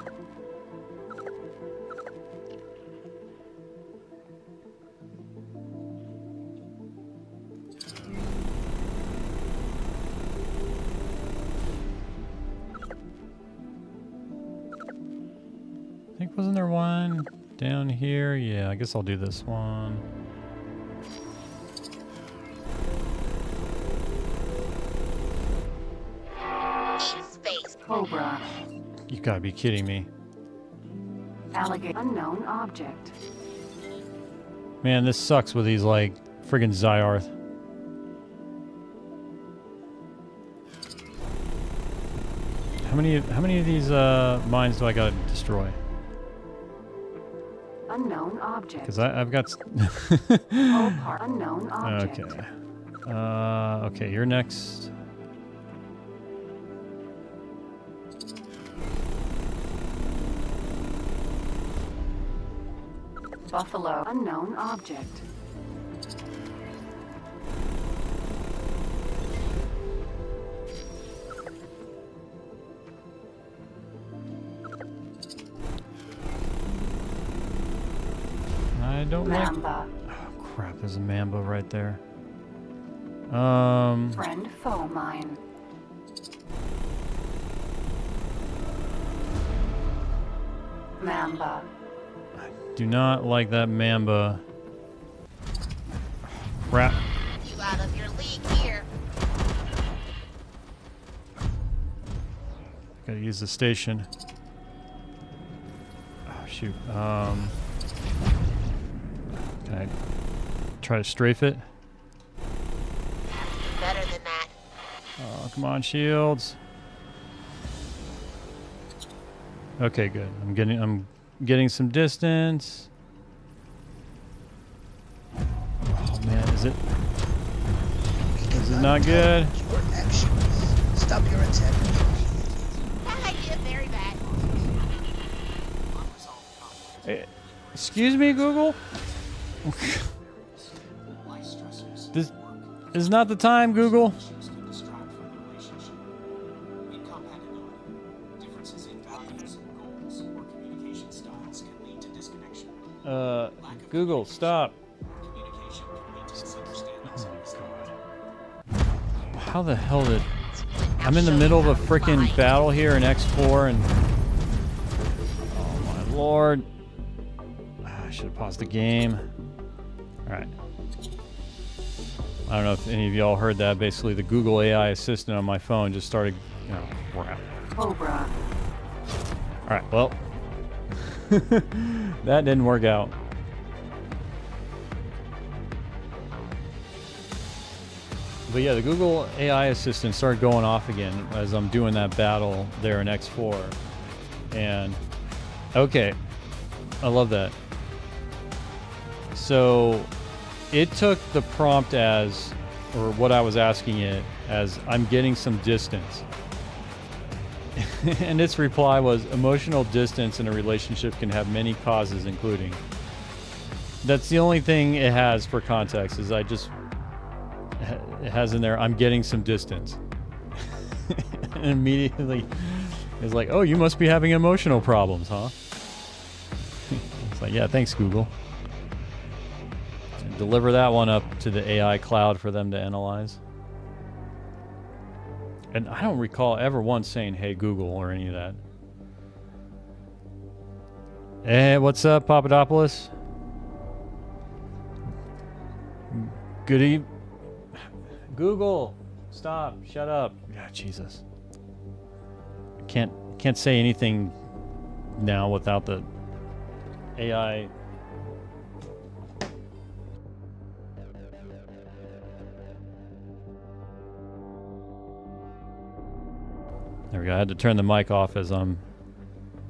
Speaker 1: I think wasn't there one down here? Yeah, I guess I'll do this one.
Speaker 3: Need space.
Speaker 5: Cobra.
Speaker 1: You gotta be kidding me.
Speaker 5: Alligator. Unknown object.
Speaker 1: Man, this sucks with these like friggin' Zyarth. How many of these mines do I gotta destroy?
Speaker 5: Unknown object.
Speaker 1: Because I've got.
Speaker 5: Ballpark. Unknown object.
Speaker 1: Okay. Okay, you're next.
Speaker 5: Buffalo. Unknown object.
Speaker 1: I don't like.
Speaker 5: Mamba.
Speaker 1: Oh crap! There's a Mamba right there.
Speaker 5: Friend foe mine. Mamba.
Speaker 1: Do not like that Mamba. Crap.
Speaker 3: You out of your league here.
Speaker 1: Gotta use the station. Oh shoot. Can I try to strafe it?
Speaker 3: Better than that.
Speaker 1: Oh, come on, shields. Okay, good. I'm getting some distance. Oh man, is it not good?
Speaker 9: Your actions. Stop your attack.
Speaker 3: That idea very bad.
Speaker 1: Eh, excuse me, Google? This is not the time, Google. Google, stop. How the hell did... I'm in the middle of a freaking battle here in X4 and... Oh my lord. I should have paused the game. Alright. I don't know if any of y'all heard that. Basically, the Google AI assistant on my phone just started... You know, crap.
Speaker 5: Cobra.
Speaker 1: Alright, well... that didn't work out. But yeah, the Google AI assistant started going off again as I'm doing that battle there in X4. And, okay, I love that. So, it took the prompt as, or what I was asking it, as I'm getting some distance. And its reply was, emotional distance in a relationship can have many causes, including. That's the only thing it has for context, is it has in there, I'm getting some distance. And immediately it's like, oh, you must be having emotional problems, huh? It's like, yeah, thanks, Google. And deliver that one up to the AI cloud for them to analyze. And I don't recall ever once saying, hey, Google, or any of that. Hey, what's up, Papadopoulos? Good evening. Google, stop, shut up. Yeah, Jesus. I can't say anything now without the AI. There we go. I had to turn the mic off as I'm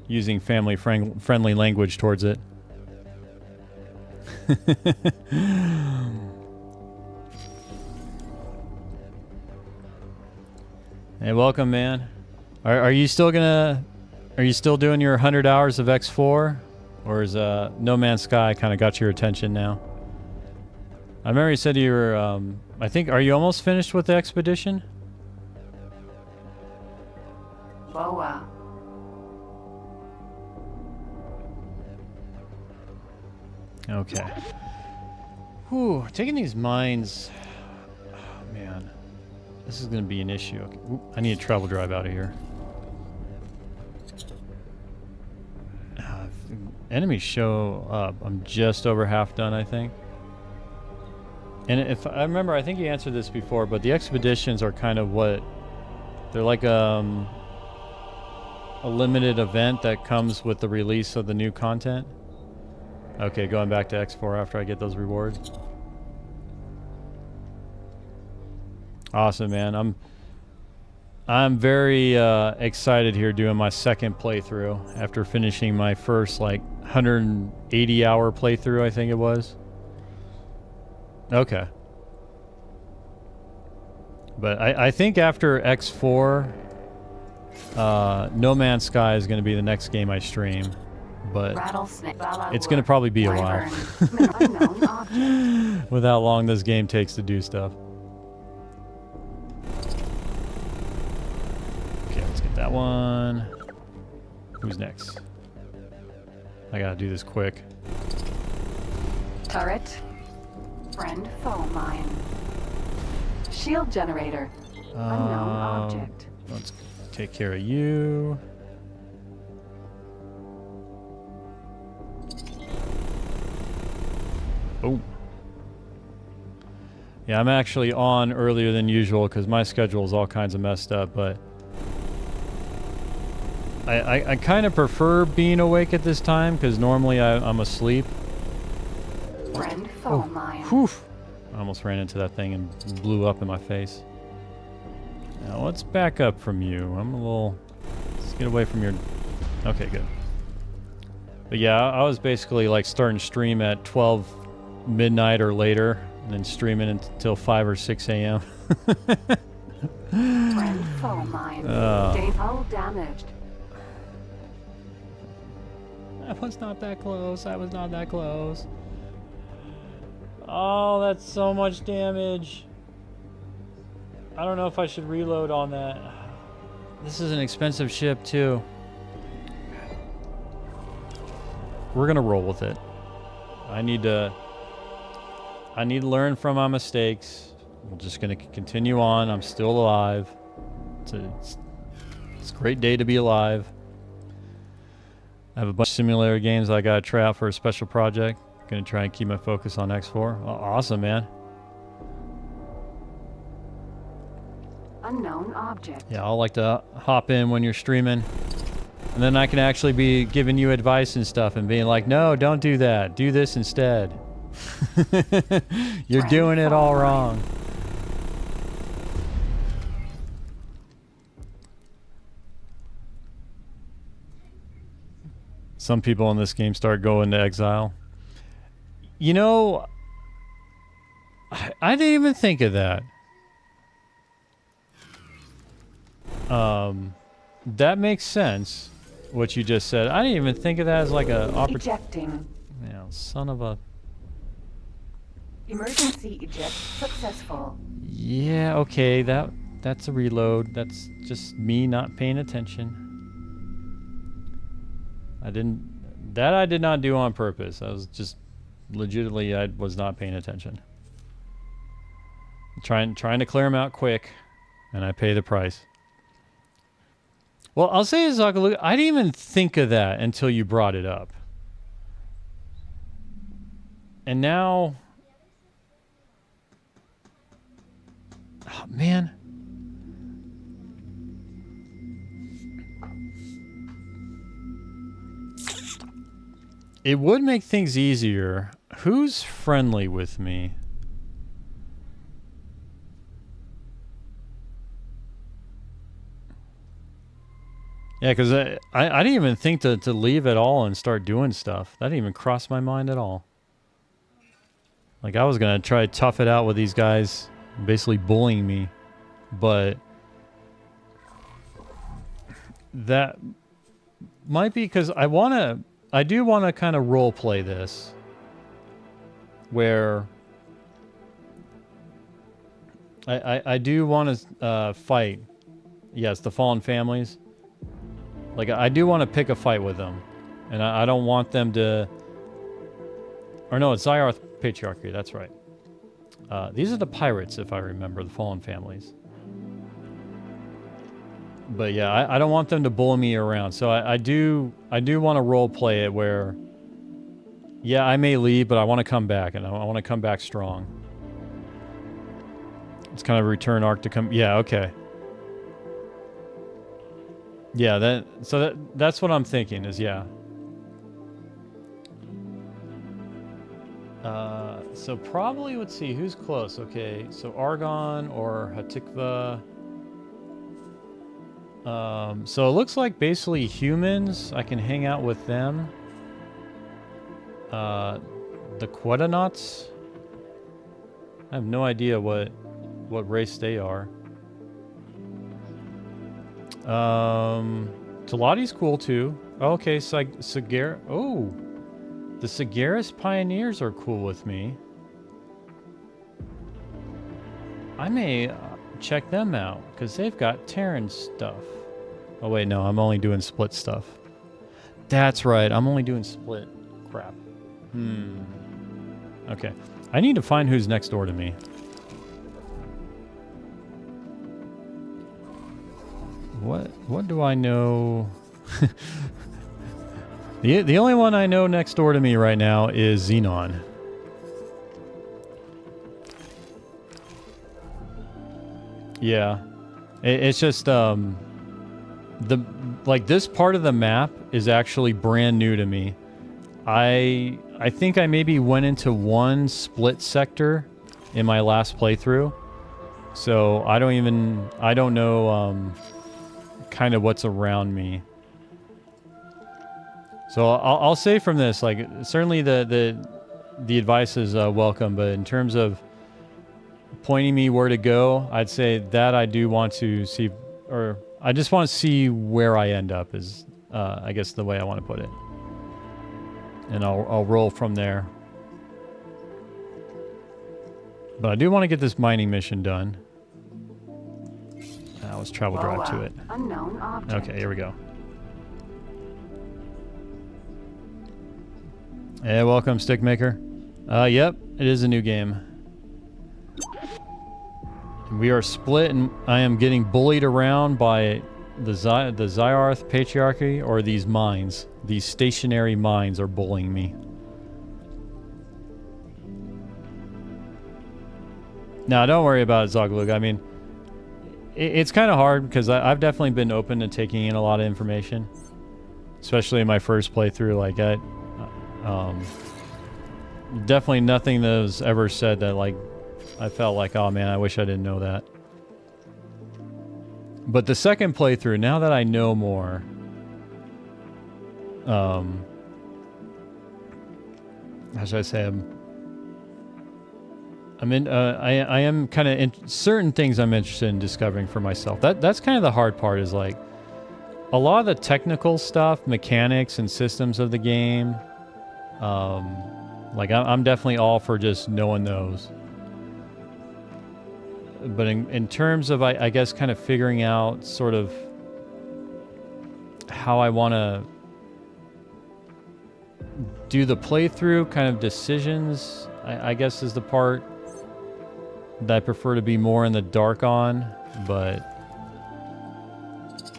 Speaker 1: using family-friendly language towards it. Hey, welcome, man. Are you still doing your 100 hours of X4, or is No Man's Sky kind of got your attention now? I remember you said you were. I think, are you almost finished with the expedition?
Speaker 5: Boa.
Speaker 1: Okay. Whew, taking these mines. Oh, man. This is going to be an issue. Okay. Oop, I need a travel drive out of here. Enemies show up. I'm just over half done, I think. And if I remember, I think you answered this before, but the expeditions are kind of what... They're like a limited event that comes with the release of the new content. Okay, going back to X4 after I get those rewards. Awesome, man. I'm very excited here doing my second playthrough after finishing my first like 180 hour playthrough, I think it was. Okay. But I think after X4, No Man's Sky is going to be the next game I stream. But it's going to probably be a while. With how long this game takes to do stuff. Okay, let's get that one. Who's next? I gotta do this quick.
Speaker 5: Turret. Friend foe mine. Shield generator. Unknown object.
Speaker 1: Let's take care of you. Oh. Yeah, I'm actually on earlier than usual because my schedule is all kinds of messed up, but I kind of prefer being awake at this time because normally I'm asleep.
Speaker 5: Friend foe mine.
Speaker 1: Whew. I almost ran into that thing and blew up in my face. Now let's back up from you. Let's get away from your... Okay, good. But yeah, I was basically like starting stream at 12 midnight or later and then streaming until 5 or 6 a.m.
Speaker 5: Friend foe mine. Hull damaged.
Speaker 1: I was not that close. I was not that close. Oh, that's so much damage. I don't know if I should reload on that. This is an expensive ship too. We're gonna roll with it. I need to learn from my mistakes. We're just gonna continue on. I'm still alive. It's a great day to be alive. I have a bunch of simulator games I gotta try out for a special project. Gonna try and keep my focus on X4. Oh, awesome, man.
Speaker 5: Unknown object.
Speaker 1: Yeah, I'll like to hop in when you're streaming. And then I can actually be giving you advice and stuff and being like, no, don't do that. Do this instead. You're doing it all wrong. Some people in this game start going to exile. You know, I didn't even think of that. That makes sense, what you just said. I didn't even think of that as like a
Speaker 5: Ejecting.
Speaker 1: You know, son of a...
Speaker 5: Emergency eject successful.
Speaker 1: Yeah, okay, that's a reload. That's just me not paying attention. I did not do on purpose. I was just legitimately, I was not paying attention. Trying to clear them out quick, and I pay the price. Well, I'll say this, I didn't even think of that until you brought it up. And now... Oh, man. It would make things easier. Who's friendly with me? Yeah, because I didn't even think to leave at all and start doing stuff. That didn't even cross my mind at all. Like, I was going to try to tough it out with these guys basically bullying me. But that might be because I do want to kind of role play this. Where I do want to fight. Yes, the fallen families. Like, I do want to pick a fight with them. And I don't want them to... Or no, it's Zyarth Patriarchy, that's right. These are the pirates, if I remember, the fallen families. But yeah, I don't want them to bully me around. So I do want to role play it where... Yeah, I may leave, but I want to come back, and I want to come back strong. It's kind of a return arc to come... Yeah, okay. Yeah, that's what I'm thinking is, yeah. So probably, let's see, who's close? Okay, so Argon or Hatikva. So it looks like basically humans, I can hang out with them. The Quedanauts? I have no idea what race they are. Talati's cool too. Okay, Sagar. Oh, the Sagaris Pioneers are cool with me. I may check them out because they've got Terran stuff. Oh wait, no, I'm only doing split stuff. That's right, I'm only doing split crap. Okay, I need to find who's next door to me. What do I know? The only one I know next door to me right now is Xenon. Yeah, it's just this part of the map is actually brand new to me. I think I maybe went into one split sector in my last playthrough, so I don't know kind of what's around me. So I'll say from this, like, certainly the advice is welcome, but in terms of pointing me where to go, I'd say that I do want to see, or I just want to see where I end up is, I guess, the way I want to put it. And I'll roll from there. But I do want to get this mining mission done. Let's travel drive to it.
Speaker 5: Unknown object.
Speaker 1: Okay, here we go. Hey, welcome, Stickmaker. Yep, it is a new game. We are split, and I am getting bullied around by the Zyarth Patriarchy, or these mines. These stationary mines are bullying me. Now, don't worry about it, Zoglug. I mean, it's kind of hard because I've definitely been open to taking in a lot of information, especially in my first playthrough. Like, definitely nothing that was ever said that, like, I felt like, oh man, I wish I didn't know that. But the second playthrough, now that I know more, how should I say? I am kind of certain things I'm interested in discovering for myself. That's kind of the hard part, is like a lot of the technical stuff, mechanics and systems of the game. Like I'm definitely all for just knowing those. But in terms of, I guess, kind of figuring out sort of how I want to do the playthrough, kind of decisions, I guess, is the part that I prefer to be more in the dark on. But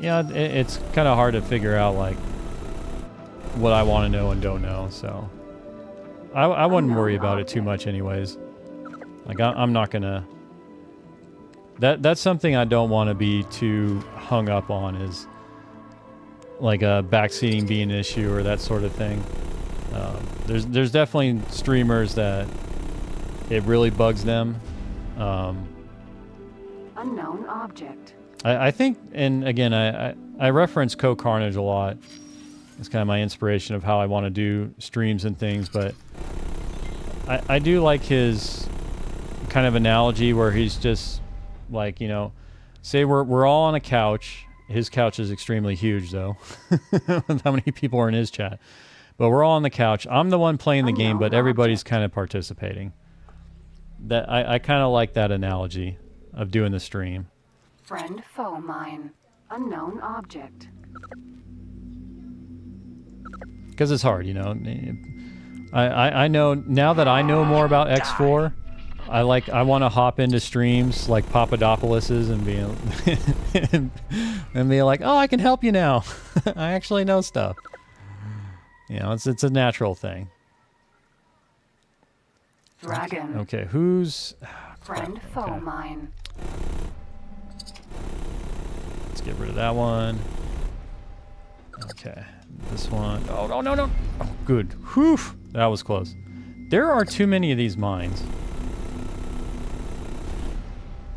Speaker 1: yeah, it's kind of hard to figure out, like, what I want to know and don't know. So I wouldn't worry about it too much anyways. Like, I'm not gonna... That's something I don't want to be too hung up on, is like backseating being an issue or that sort of thing. There's definitely streamers that it really bugs them.
Speaker 5: Unknown object.
Speaker 1: I think, and again, I reference Co-Carnage a lot. It's kind of my inspiration of how I want to do streams and things, but I do like his kind of analogy where he's just like, you know, say we're all on a couch. His couch is extremely huge though. How many people are in his chat? But we're all on the couch. I'm the one playing the game, but everybody's kind of participating. That I kind of like that analogy of doing the stream.
Speaker 5: Friend foe mine. Unknown object.
Speaker 1: Because it's hard, you know. I know now that I know more about X4. I want to hop into streams like Papadopoulos's and be and be like, oh, I can help you now. I actually know stuff. You know, it's a natural thing.
Speaker 5: Dragon.
Speaker 1: Okay, who's
Speaker 5: Friend foe mine.
Speaker 1: Let's get rid of that one. Okay, this one. Oh no no no! Oh, good. Whew, that was close. There are too many of these mines.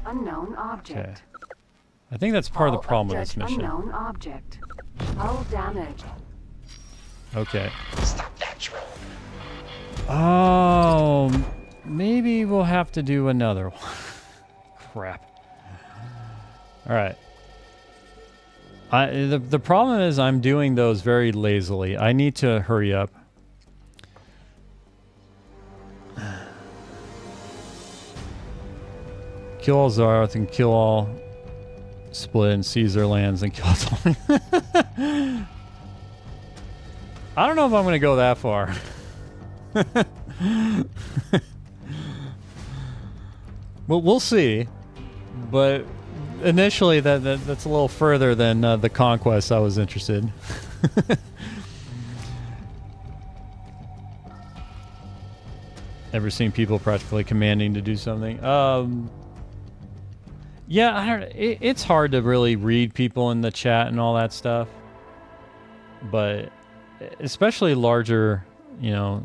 Speaker 5: Unknown object.
Speaker 1: Okay. I think that's part of the problem with this mission.
Speaker 5: Unknown object. Hull damaged.
Speaker 1: Okay.
Speaker 6: Stop that troll.
Speaker 1: Oh, maybe we'll have to do another one. Crap. All right. The problem is I'm doing those very lazily. I need to hurry up. Kill all Zarth and kill all Split and seize their lands and kill us all. I don't know if I'm going to go that far. Well, we'll see. But initially, that's a little further than the conquest I was interested in. Ever seen people practically commanding to do something? Yeah, I don't. It's hard to really read people in the chat and all that stuff. But especially larger, you know,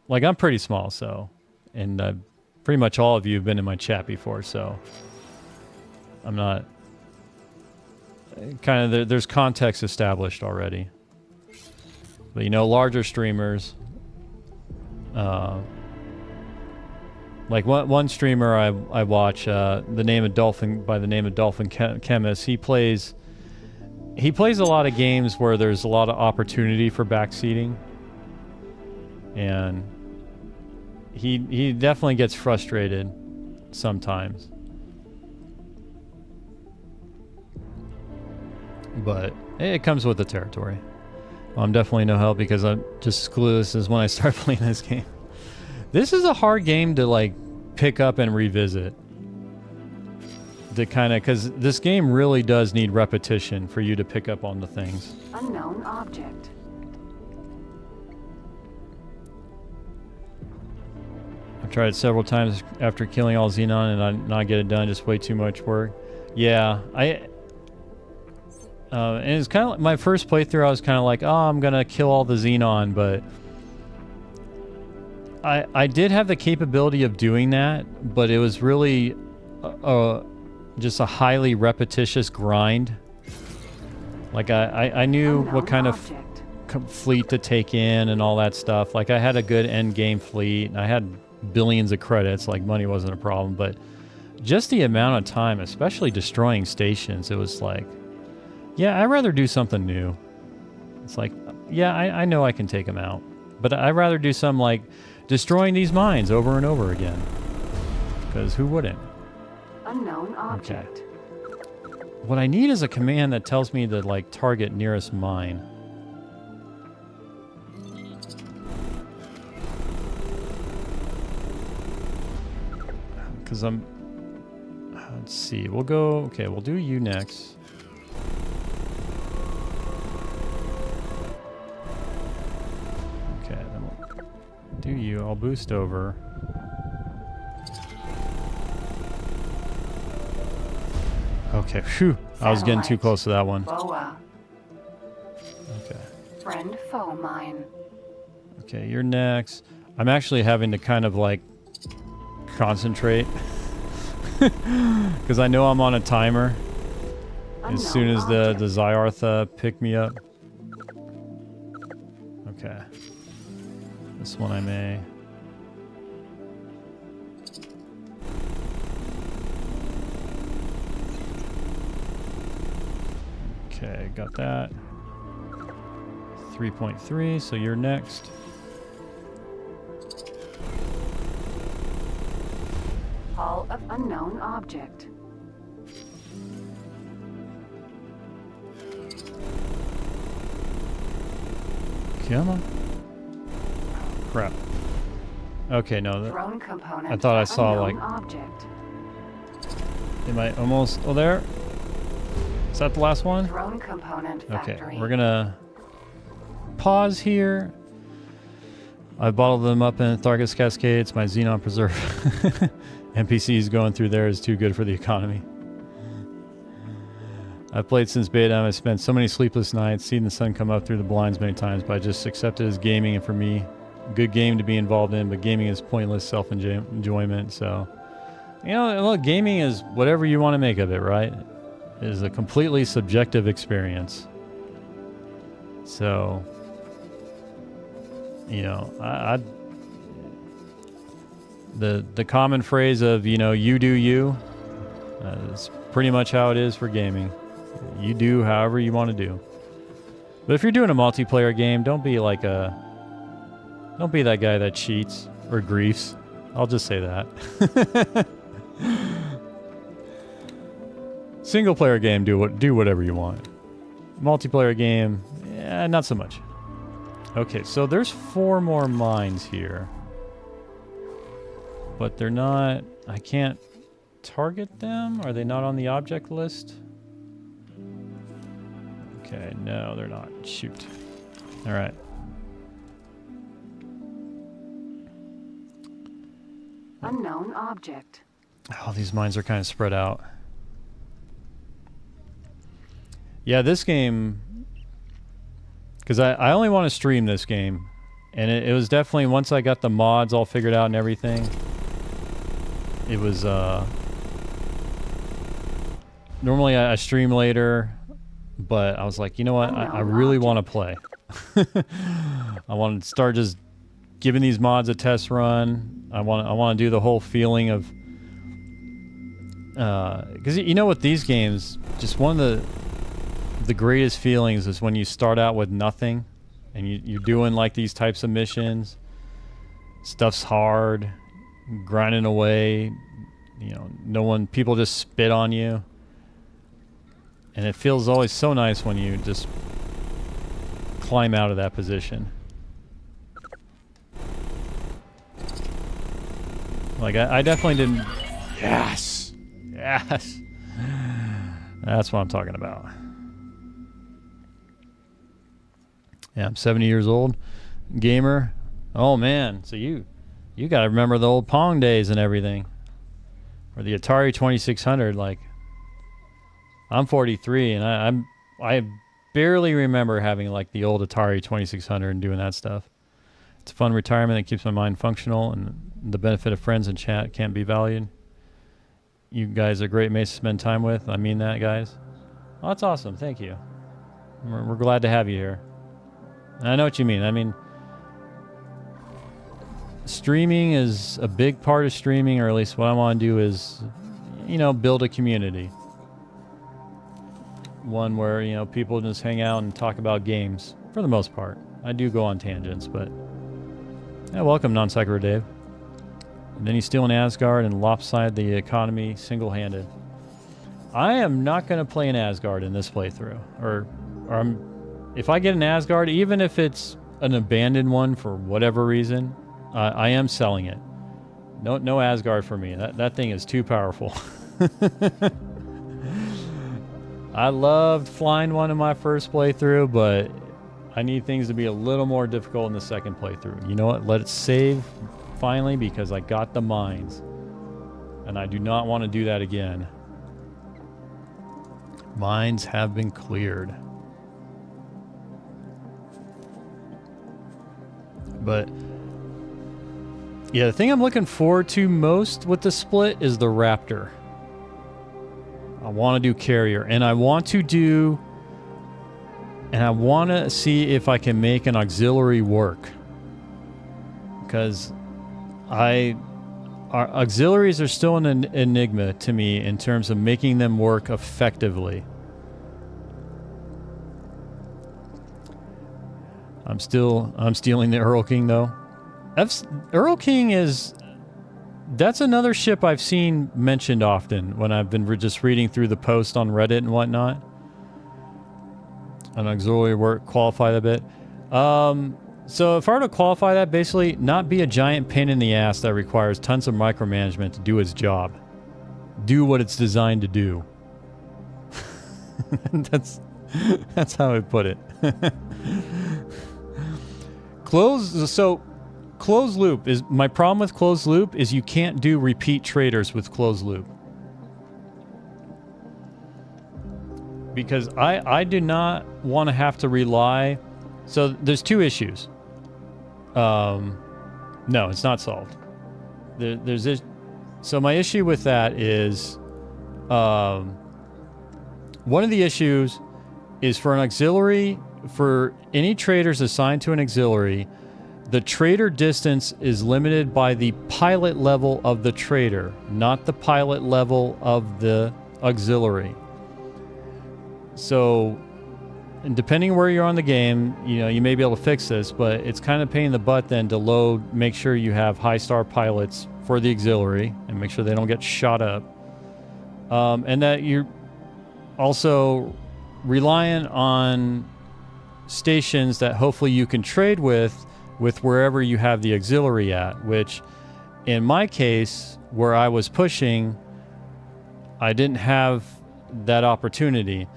Speaker 1: like I'm pretty small, so, and pretty much all of you have been in my chat before, so I'm not kind of there's context established already. But you know, larger streamers, like one streamer I watch, by the name of Dolphin Chemist. He plays a lot of games where there's a lot of opportunity for backseating, and he definitely gets frustrated sometimes. But it comes with the territory. Well, I'm definitely no help because I'm just as clueless as when I start playing this game. This is a hard game to like pick up and revisit. To kind of, because this game really does need repetition for you to pick up on the things.
Speaker 5: Unknown object.
Speaker 1: I've tried it several times after killing all Xenon and I not get it done. Just way too much work. Yeah, and it's kind of like my first playthrough. I was kind of like, oh, I'm gonna kill all the Xenon, but I did have the capability of doing that, but it was really just a highly repetitious grind. Like I knew what kind of fleet to take in and all that stuff. Like I had a good end game fleet and I had billions of credits. Like money wasn't a problem, but just the amount of time, especially destroying stations, it was like, yeah, I'd rather do something new. It's like, yeah, I know I can take them out, but I'd rather do some like destroying these mines over and over again. Because who wouldn't?
Speaker 5: Unknown object.
Speaker 1: Okay. What I need is a command that tells me to like target nearest mine. Because let's see, we'll do you next. Okay, then we'll do you. I'll boost over. Okay, phew. I was getting too close to that one.
Speaker 5: Boa.
Speaker 1: Okay.
Speaker 5: Friend foe mine.
Speaker 1: Okay, you're next. I'm actually having to kind of like concentrate because I know I'm on a timer. as soon as the Zyartha pick me up. Okay. This one I may. Okay, got that. 3.3, so you're next.
Speaker 5: Hall of unknown object.
Speaker 1: Come on. Crap. Okay, no.
Speaker 5: Drone component.
Speaker 1: I thought I saw like.
Speaker 5: Object.
Speaker 1: Am I almost? Oh, there. Is that the last one?
Speaker 5: Drone component factory.
Speaker 1: Okay, we're gonna pause here. I bottled them up in Thargus Cascades. My Xenon Preserve NPCs going through there is too good for the economy. I've played since beta. I've spent so many sleepless nights, seen the sun come up through the blinds many times, but I just accept it as gaming, and for me, good game to be involved in, but gaming is pointless self-enjoyment, so... You know, look, gaming is whatever you want to make of it, right? It is a completely subjective experience. So... You know, the common phrase of, you know, you do you, is pretty much how it is for gaming. You do however you want to do. But if you're doing a multiplayer game, don't be that guy that cheats or griefs. I'll just say that. Single player game, do whatever you want. Multiplayer game, not so much. Okay, so there's 4 more mines here. But they're not... I can't target them? Are they not on the object list? Okay, no, they're not. Shoot. Alright.
Speaker 5: Unknown object.
Speaker 1: Oh, these mines are kind of spread out. Yeah, this game... Because I only want to stream this game. And it was definitely, once I got the mods all figured out and everything, it was, normally I stream later, but I was like, you know what, I really want to play. I want to start just giving these mods a test run. I want to do the whole feeling of, because you know with these games, just one of the greatest feelings is when you start out with nothing and you're doing like these types of missions. Stuff's hard, grinding away, you know, people just spit on you. And it feels always so nice when you just climb out of that position. Like I definitely didn't. Yes. Yes. That's what I'm talking about. Yeah, I'm 70 years old, gamer. Oh man, so you gotta remember the old Pong days and everything, or the Atari 2600. Like, I'm 43 and I barely remember having like the old Atari 2600 and doing that stuff. It's a fun retirement that keeps my mind functional, and the benefit of friends and chat can't be valued. You guys are great mates to spend time with. I mean that, guys. Oh, that's awesome. Thank you. We're glad to have you here. I know what you mean. I mean, streaming is a big part of streaming, or at least what I want to do is, you know, build a community. One where, you know, people just hang out and talk about games, for the most part. I do go on tangents, but... Yeah, welcome, Non-Sequitur Dave. And then you steal an Asgard and lopside the economy single-handed. I am not going to play an Asgard in this playthrough. Or if I get an Asgard, even if it's an abandoned one for whatever reason, I am selling it. No Asgard for me. That thing is too powerful. I loved flying one in my first playthrough, but I need things to be a little more difficult in the second playthrough. You know what? Let it save finally, because I got the mines. And I do not want to do that again. Mines have been cleared. But yeah, the thing I'm looking forward to most with the split is the Raptor. I want to do carrier, and I want to see if I can make an auxiliary work. Because our auxiliaries are still an enigma to me in terms of making them work effectively. I'm stealing the Earl King though. Earl King that's another ship I've seen mentioned often when I've been just reading through the post on Reddit and whatnot. An auxiliary work, qualify that bit. So if I were to qualify that, basically not be a giant pain in the ass that requires tons of micromanagement to do its job. Do what it's designed to do. That's how I put it. Closed loop is my problem with closed loop is you can't do repeat traders with closed loop. Because I do not want to have to rely. So there's two issues. No, it's not solved. There's this. So my issue with that is, one of the issues is for an auxiliary, for any traders assigned to an auxiliary, the trader distance is limited by the pilot level of the trader, not the pilot level of the auxiliary. So, and depending where you're on the game, you may be able to fix this, but it's kind of a pain in the butt then to make sure you have high star pilots for the auxiliary and make sure they don't get shot up. And that you're also reliant on stations that hopefully you can trade with wherever you have the auxiliary at, which in my case, where I was pushing, I didn't have that opportunity.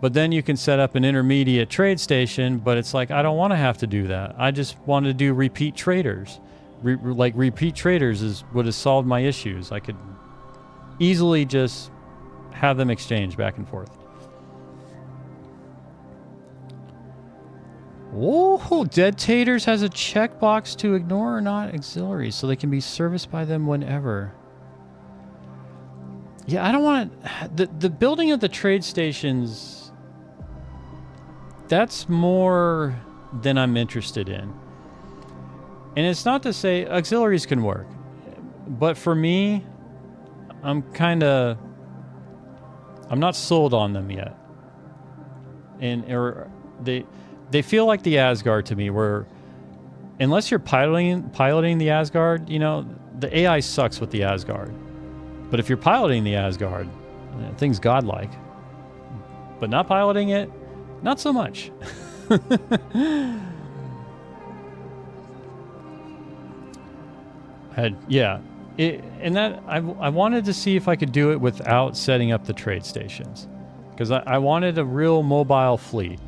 Speaker 1: But then you can set up an intermediate trade station, but it's like, I don't want to have to do that. I just want to do repeat traders. Repeat traders would have solved my issues. I could easily just have them exchange back and forth. Whoa, Dead Taters has a checkbox to ignore or not auxiliaries, so they can be serviced by them whenever. Yeah, I don't want the building of the trade stations. That's more than I'm interested in. And it's not to say auxiliaries can work, but for me, I'm not sold on them yet. They feel like the Asgard to me, where unless you're piloting the Asgard, the AI sucks with the Asgard. But if you're piloting the Asgard, things godlike. But not piloting it, not so much. I wanted to see if I could do it without setting up the trade stations, because I wanted a real mobile fleet.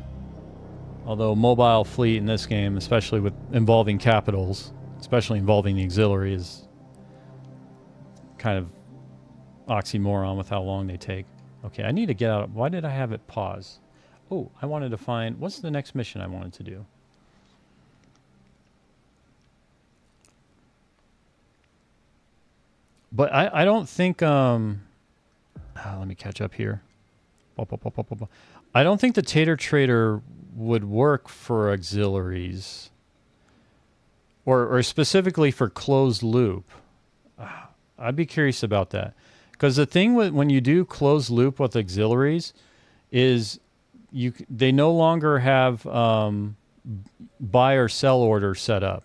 Speaker 1: Although mobile fleet in this game, especially with involving capitals, especially involving the auxiliary, is kind of oxymoron with how long they take. Okay, I need to get out. Why did I have it pause? Oh, I wanted to find, what's the next mission I wanted to do? But I don't think, let me catch up here. I don't think the Tater Trader would work for auxiliaries, or specifically for closed loop. I'd be curious about that, because the thing when you do closed loop with auxiliaries is they no longer have buy or sell order set up.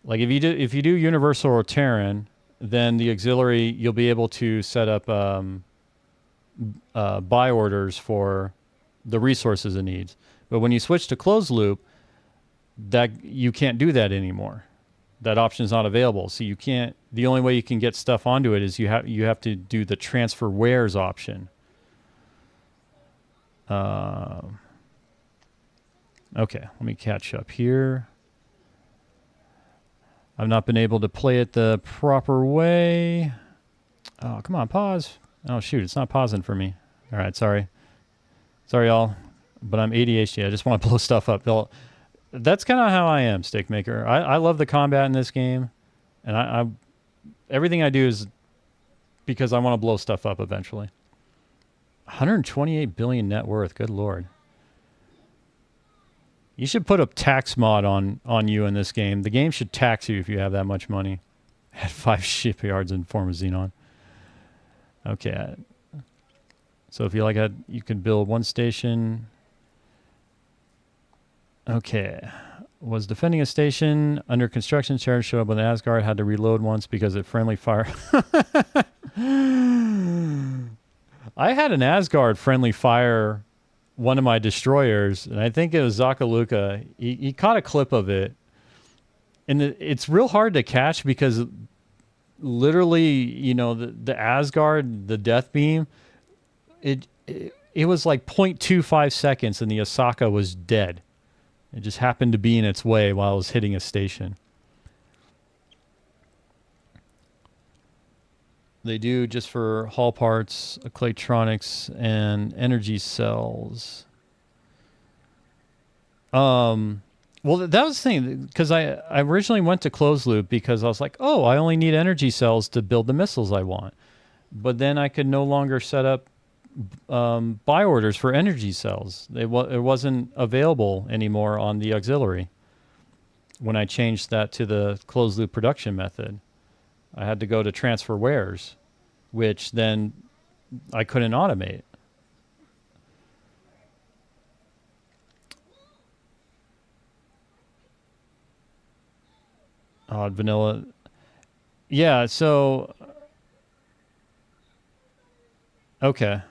Speaker 1: Like if you do universal or Terran, then the auxiliary, you'll be able to set up buy orders for the resources it needs. But when you switch to closed loop, that you can't do that anymore. That option is not available. So you can't. The only way you can get stuff onto it is you have to do the transfer wares option. Okay, let me catch up here. I've not been able to play it the proper way. Oh, come on, pause. Oh, shoot, it's not pausing for me. All right, sorry. Sorry, y'all, but I'm ADHD. I just want to blow stuff up. That's kind of how I am, Steakmaker. I love the combat in this game, and everything I do is because I want to blow stuff up eventually. 128 billion net worth. Good lord. You should put a tax mod on you in this game. The game should tax you if you have that much money. Had 5 shipyards in form of xenon. Okay. So if you like that, you can build 1 station. Okay. Was defending a station under construction. Sharon showed up with an Asgard. Had to reload once because it friendly fire. I had an Asgard friendly fire one of my destroyers, and I think it was Zakaluka. He caught a clip of it, and it's real hard to catch because literally, you know, the Asgard, the death beam, it was like 0.25 seconds, and the Osaka was dead. It just happened to be in its way while it was hitting a station. They do just for hull parts, electronics, and energy cells. Well, that was the thing, because I originally went to closed loop because I was like, oh, I only need energy cells to build the missiles I want. But then I could no longer set up buy orders for energy cells. It wasn't available anymore on the auxiliary when I changed that to the closed loop production method. I had to go to transfer wares, which then I couldn't automate. Odd vanilla. Yeah, so... Okay.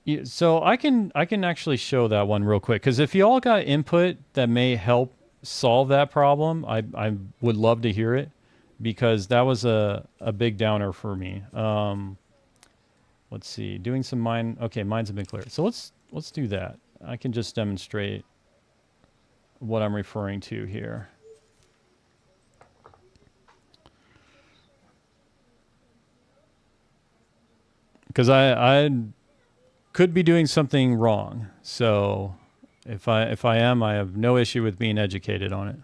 Speaker 1: Yeah, so I can actually show that one real quick, because if you all got input that may help solve that problem, I would love to hear it, because that was a big downer for me. Let's see, doing some mine. Okay, mines have been cleared. So let's do that. I can just demonstrate what I'm referring to here. Because I could be doing something wrong. So if I am, I have no issue with being educated on it.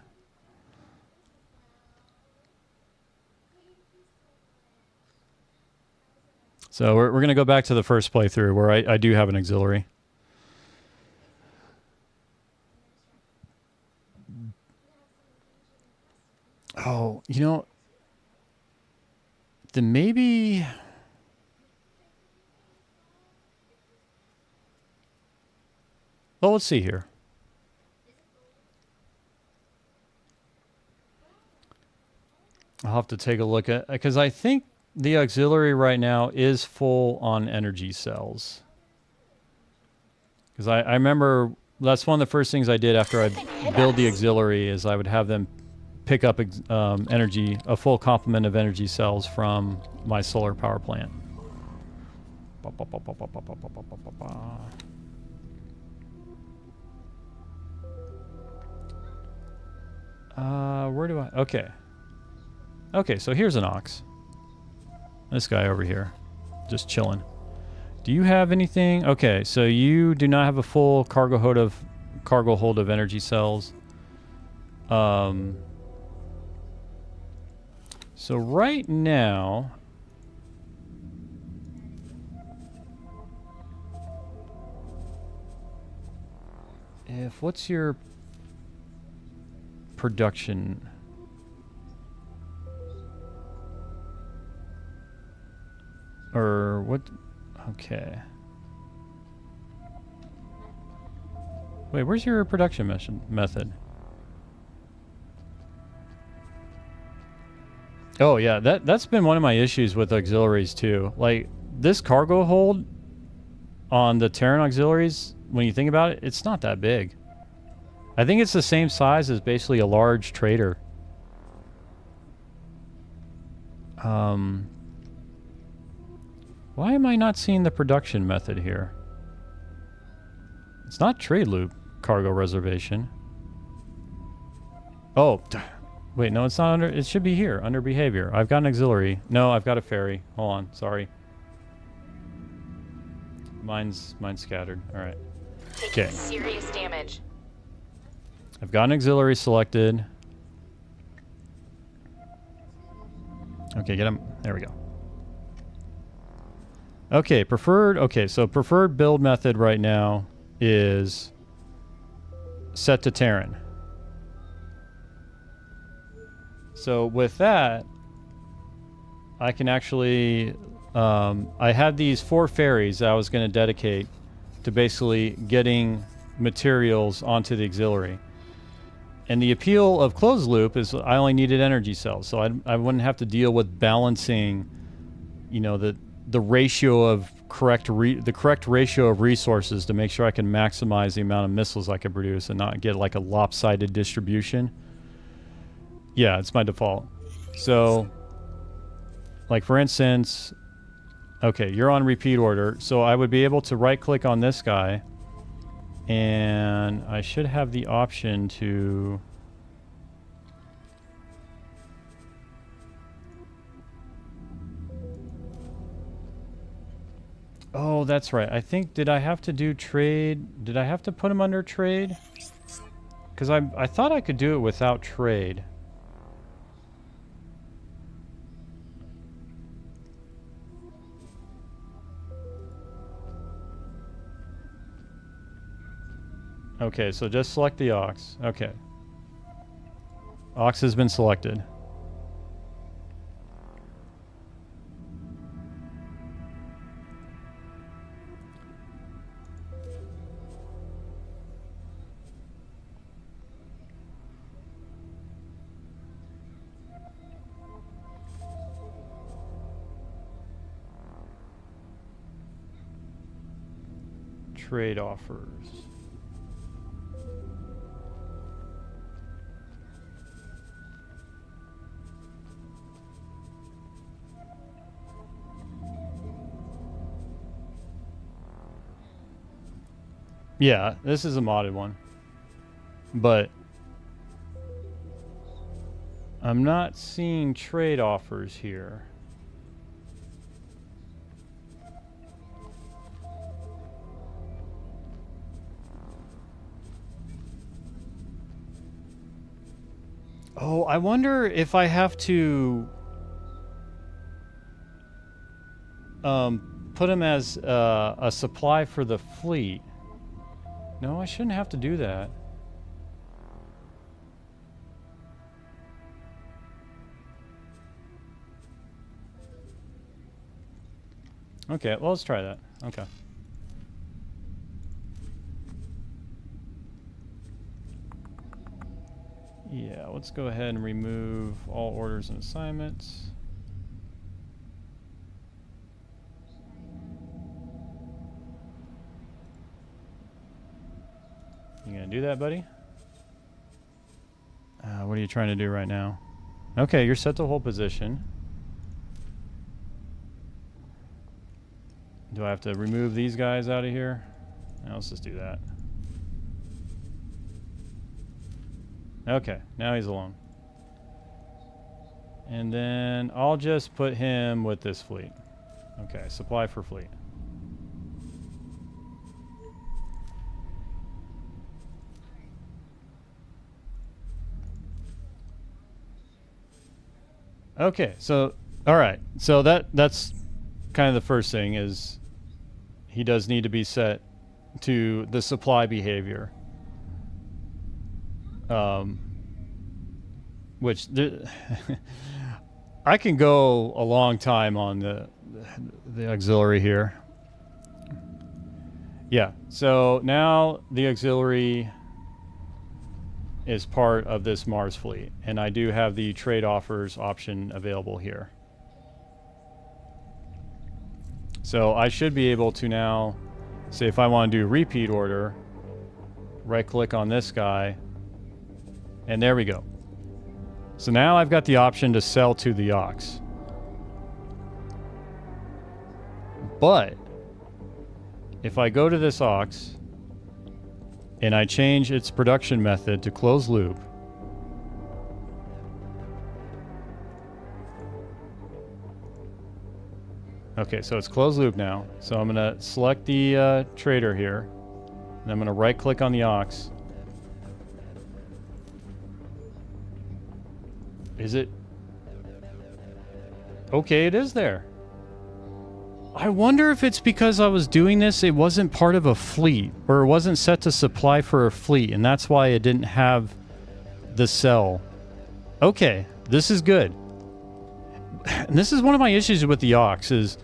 Speaker 1: So we're going to go back to the first playthrough where I do have an auxiliary. Oh, you know, then maybe... Well, let's see here. I'll have to take a look at, because I think the auxiliary right now is full on energy cells. Because I remember that's one of the first things I did after I build the auxiliary is I would have them pick up energy, a full complement of energy cells from my solar power plant. Where do I... Okay. Okay, so here's an ox. This guy over here. Just chilling. Do you have anything? Okay, so you do not have a full cargo hold of energy cells. So right now... What's your... production? Or what? Okay. Wait, where's your production method? Oh yeah, that's been one of my issues with auxiliaries too. Like this cargo hold on the Terran auxiliaries, when you think about it, it's not that big. I think it's the same size as basically a large trader. Why am I not seeing the production method here? It's not trade loop cargo reservation. Oh, wait, no, it's not under, it should be here, under behavior. I've got an auxiliary. No, I've got a ferry. Hold on, sorry. Mine's scattered, all right.
Speaker 3: Taking serious damage.
Speaker 1: I've got an auxiliary selected. Okay, get him. There we go. Okay, so preferred build method right now is set to Terran. So with that, I can actually, I had these 4 ferries that I was going to dedicate to basically getting materials onto the auxiliary. And the appeal of closed loop is I only needed energy cells, so I wouldn't have to deal with balancing, you know, the ratio of the correct ratio of resources to make sure I can maximize the amount of missiles I can produce and not get like a lopsided distribution. Yeah, it's my default. So, like for instance, okay, you're on repeat order, so I would be able to right-click on this guy, and I should have the option to... Oh, that's right. I think, did I have to do trade? Did I have to put him under trade? Because I thought I could do it without trade. Okay, so just select the aux. Okay. Aux has been selected. Trade offers. Yeah, this is a modded one, but I'm not seeing trade offers here. Oh, I wonder if I have to put them as a supply for the fleet. No, I shouldn't have to do that. Okay, well, let's try that. Okay. Yeah, let's go ahead and remove all orders and assignments. You gonna do that, buddy? What are you trying to do right now? Okay, you're set to hold position. Do I have to remove these guys out of here? No, let's just do that. Okay, now he's alone. And then I'll just put him with this fleet. Okay, supply for fleet. Okay, so all right, so that's kind of the first thing is he does need to be set to the supply behavior, which I can go a long time on the auxiliary here. Yeah, so now the auxiliary is part of this Mars fleet, and I do have the trade offers option available here. So I should be able to now say if I want to do repeat order, right click on this guy, and there we go. So now I've got the option to sell to the aux. But if I go to this aux and I change its production method to closed loop, okay, so it's closed loop now. So I'm gonna select the trader here, and I'm gonna right click on the aux. Is it? Okay, it is there. I wonder if it's because I was doing this, it wasn't part of a fleet, or it wasn't set to supply for a fleet, and that's why it didn't have the cell. Okay, this is good. And this is one of my issues with the Ox, is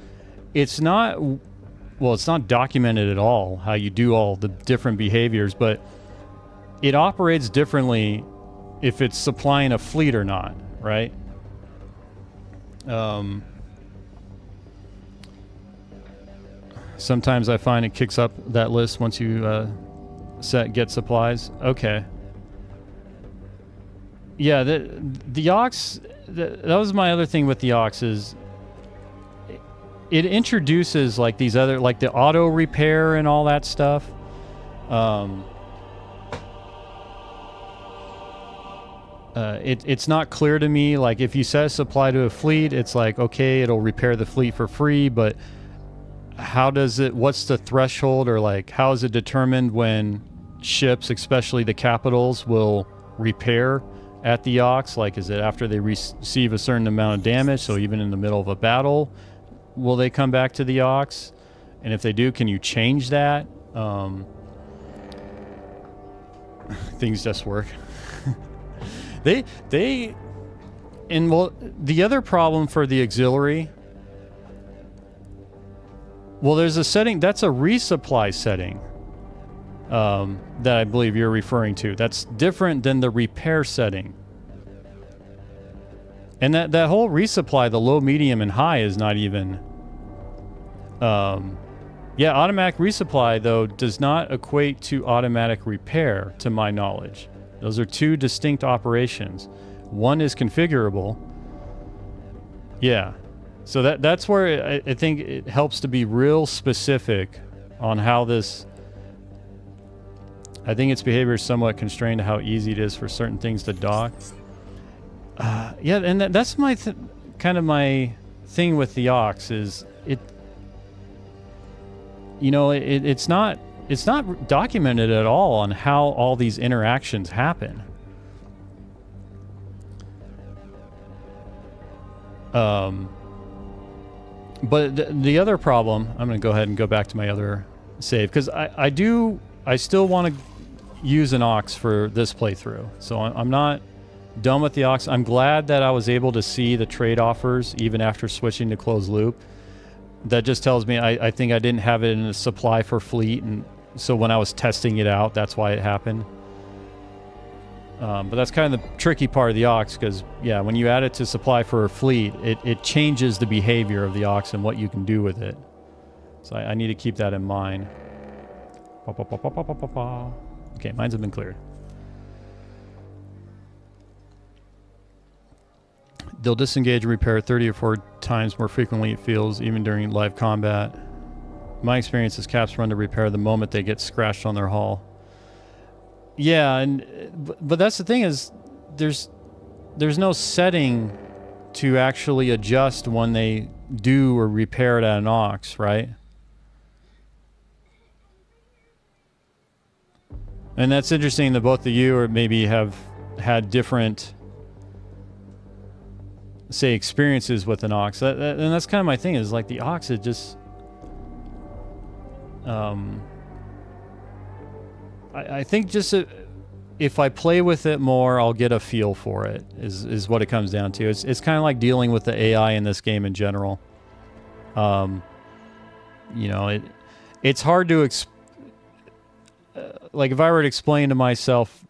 Speaker 1: it's not, well, it's not documented at all how you do all the different behaviors, but it operates differently if it's supplying a fleet or not, right? Sometimes I find it kicks up that list once you set get supplies. Okay. Yeah, the Ox, that was my other thing with the Ox, is it introduces like these other, like the auto repair and all that stuff. It's not clear to me, like if you set a supply to a fleet, it's like, okay, it'll repair the fleet for free, but how does it, what's the threshold, or like how is it determined when ships, especially the capitals, will repair at the Ox? Like, is it after they receive a certain amount of damage, so even in the middle of a battle will they come back to the Ox? And if they do, can you change that? Things just work. And well, the other problem for the auxiliary, well, there's a setting, that's a resupply setting that I believe you're referring to. That's different than the repair setting. And that whole resupply, the low, medium, and high is not even... yeah, automatic resupply, though, does not equate to automatic repair, to my knowledge. Those are two distinct operations. One is configurable. Yeah. So that's where I think it helps to be real specific on how this... I think its behavior is somewhat constrained to how easy it is for certain things to dock. Yeah, and that's my kind of my thing with the Ox, is it... You know, it's not documented at all on how all these interactions happen. But the other problem, I'm going to go ahead and go back to my other save, because I still want to use an Ox for this playthrough. So I'm not done with the Ox. I'm glad that I was able to see the trade offers even after switching to closed loop. That just tells me I think I didn't have it in a supply for fleet, and so when I was testing it out, that's why it happened. But that's kind of the tricky part of the Ox, because yeah, when you add it to supply for a fleet, it changes the behavior of the Ox and what you can do with it. So I need to keep that in mind. Okay, mines have been cleared. They'll disengage and repair 30 or 4 times more frequently, it feels, even during live combat. My experience is caps run to repair the moment they get scratched on their hull. Yeah, but that's the thing, is there's no setting to actually adjust when they do or repair it at an Ox, right? And that's interesting that both of you or maybe have had different, say, experiences with an Ox. And that's kind of my thing, is like the Ox, it just... I think just if I play with it more, I'll get a feel for it, is what it comes down to. It's kind of like dealing with the AI in this game in general. You know, it's hard to... like if I were to explain to myself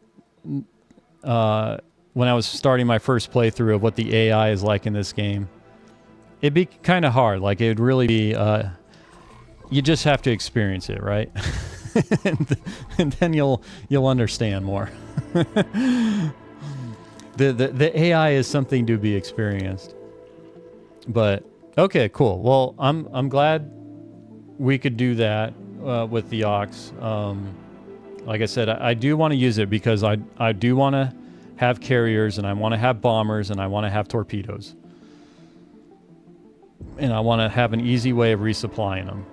Speaker 1: when I was starting my first playthrough of what the AI is like in this game, it'd be kind of hard. Like it would really be, you just have to experience it, right? and then you'll understand more. The AI is something to be experienced. But okay, cool. Well, I'm glad we could do that with the Ox. Like I said, I do want to use it because I do want to have carriers, and I want to have bombers, and I want to have torpedoes. And I want to have an easy way of resupplying them.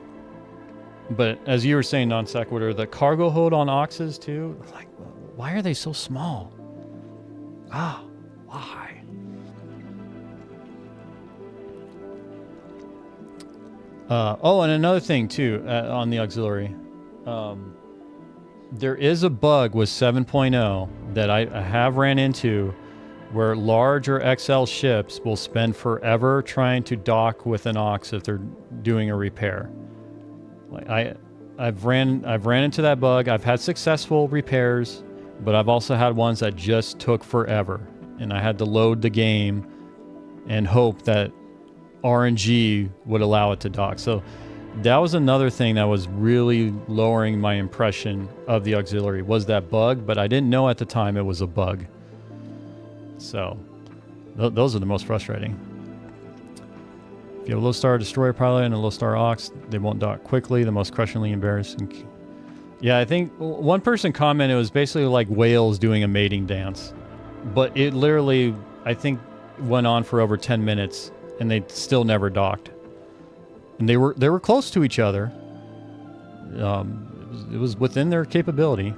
Speaker 1: But as you were saying, Non Sequitur, the cargo hold on Oxes too, like, why are they so small? Why? Oh, and another thing too on the auxiliary. There is a bug with 7.0 that I have ran into where large or XL ships will spend forever trying to dock with an aux if they're doing a repair. Like I've ran into that bug. I've had successful repairs, but I've also had ones that just took forever, and I had to load the game and hope that RNG would allow it to dock. So that was another thing that was really lowering my impression of the auxiliary, was that bug, but I didn't know at the time it was a bug. So those are the most frustrating. If you have a low star destroyer pilot and a low star aux, they won't dock quickly. The most crushingly embarrassing. Yeah, I think one person commented it was basically like whales doing a mating dance, but it literally, I think, went on for over 10 minutes and they still never docked. And they were close to each other. It was within their capability.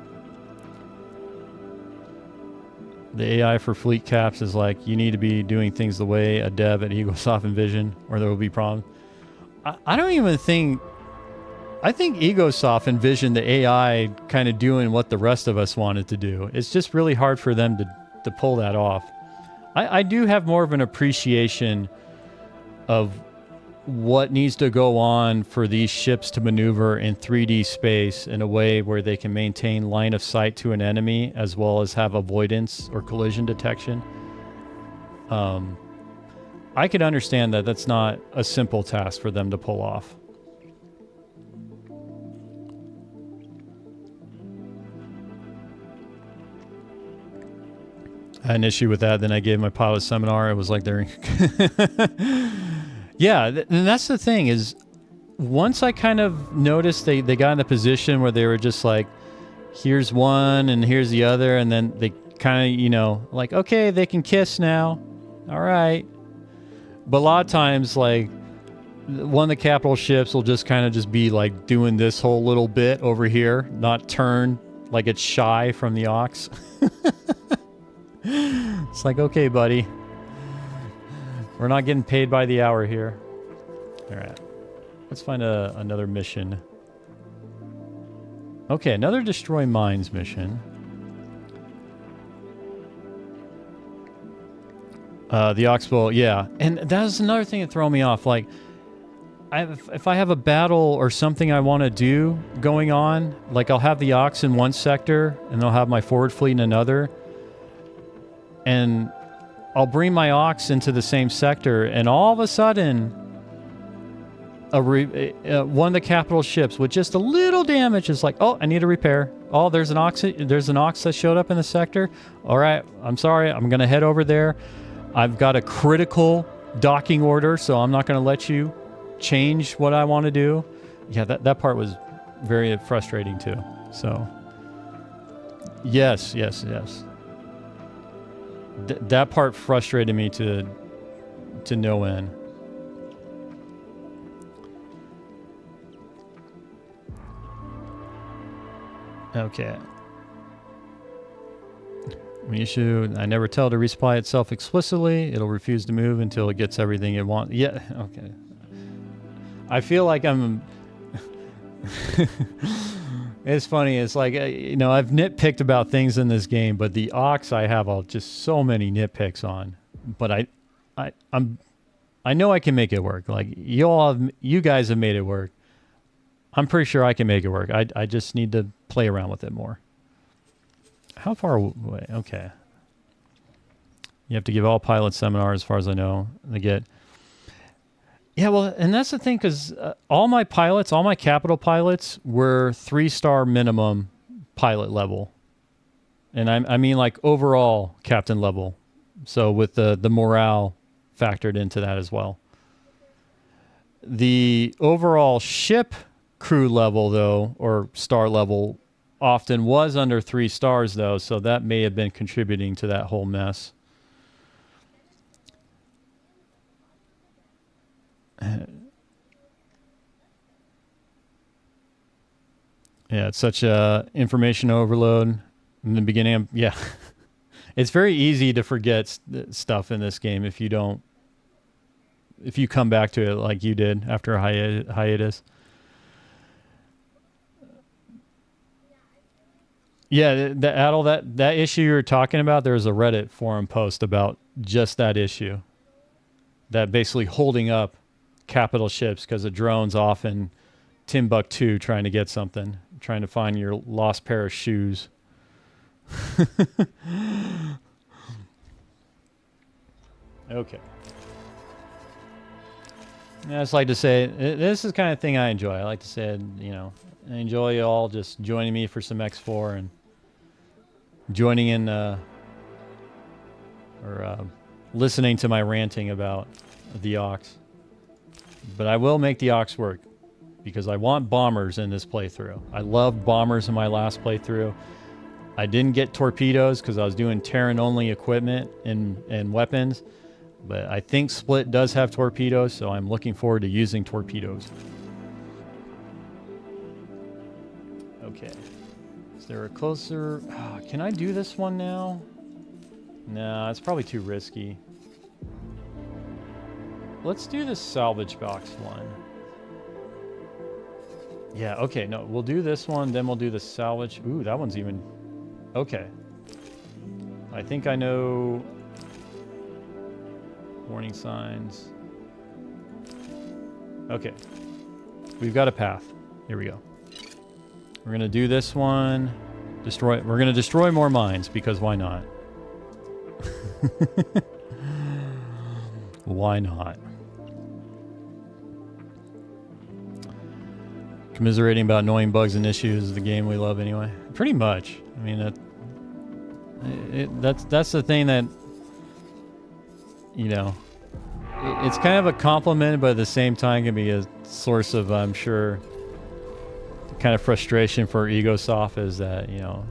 Speaker 1: The AI for fleet caps is like, you need to be doing things the way a dev at Egosoft envisioned, or there will be problems. I don't even think... I think Egosoft envisioned the AI kind of doing what the rest of us wanted to do. It's just really hard for them to pull that off. I do have more of an appreciation of what needs to go on for these ships to maneuver in 3D space in a way where they can maintain line of sight to an enemy as well as have avoidance or collision detection. I could understand that that's not a simple task for them to pull off. I had an issue with that. Then I gave my pilot seminar. It was like they're... Yeah, and that's the thing is, once I kind of noticed they got in the position where they were just like, here's one and here's the other, and then they kind of, you know, like, okay, they can kiss now. All right. But a lot of times, like, one of the capital ships will just kind of just be like doing this whole little bit over here, not turn like it's shy from the aux. It's like, okay, buddy. We're not getting paid by the hour here. All right. Let's find another mission. Okay, another destroy mines mission. The Oxbow, yeah. And that's another thing that throw me off. Like, if I have a battle or something I want to do going on, like I'll have the Ox in one sector and I'll have my forward fleet in another. And I'll bring my Ox into the same sector, and all of a sudden, one of the capital ships with just a little damage is like, oh, I need a repair. Oh, there's an Ox that showed up in the sector. All right, I'm sorry, I'm going to head over there. I've got a critical docking order, so I'm not going to let you change what I want to do. Yeah, that part was very frustrating too. So, yes. That part frustrated me to no end. Okay. When you shoot, I never tell it to resupply itself explicitly. It'll refuse to move until it gets everything it wants. Yeah, okay. I feel like I'm... It's funny. It's like, you know, I've nitpicked about things in this game, but the Ox I have just so many nitpicks on. But I know I can make it work. Like you guys have made it work. I'm pretty sure I can make it work. I just need to play around with it more. How far away? Okay. You have to give all pilots seminars, as far as I know. They get... Yeah, well, and that's the thing, because all my capital pilots were 3-star minimum pilot level. And I mean like overall captain level. So with the morale factored into that as well. The overall ship crew level, though, or star level, often was under 3 stars, though, so that may have been contributing to that whole mess. Yeah, it's such a information overload in the beginning. Yeah, it's very easy to forget stuff in this game if you don't if you come back to it like you did after a hiatus. Yeah, Adel, that issue you were talking about, there was a Reddit forum post about just that issue. That basically holding up capital ships because a drone's off in Timbuktu trying to get something, trying to find your lost pair of shoes. Okay. I just like to say, this is the kind of thing I enjoy. I like to say, you know, I enjoy you all just joining me for some X4 and joining in, listening to my ranting about the Ox. But I will make the Ox work because I want bombers in this playthrough. I loved bombers in my last playthrough. I didn't get torpedoes because I was doing Terran-only equipment and weapons. But I think Split does have torpedoes, so I'm looking forward to using torpedoes. Okay. Is there a closer... Oh, can I do this one now? No, it's probably too risky. Let's do the salvage box one. Yeah, okay, no, we'll do this one, then we'll do the salvage... Ooh, that one's even... Okay. I think I know... Warning signs. Okay. We've got a path. Here we go. We're going to do this one. We're going to destroy more mines because why not? Why not? Commiserating about annoying bugs and issues is the game we love anyway. Pretty much. I mean, that's the thing that, you know, it's kind of a compliment, but at the same time can be a source of, I'm sure, kind of frustration for Egosoft is that, you know,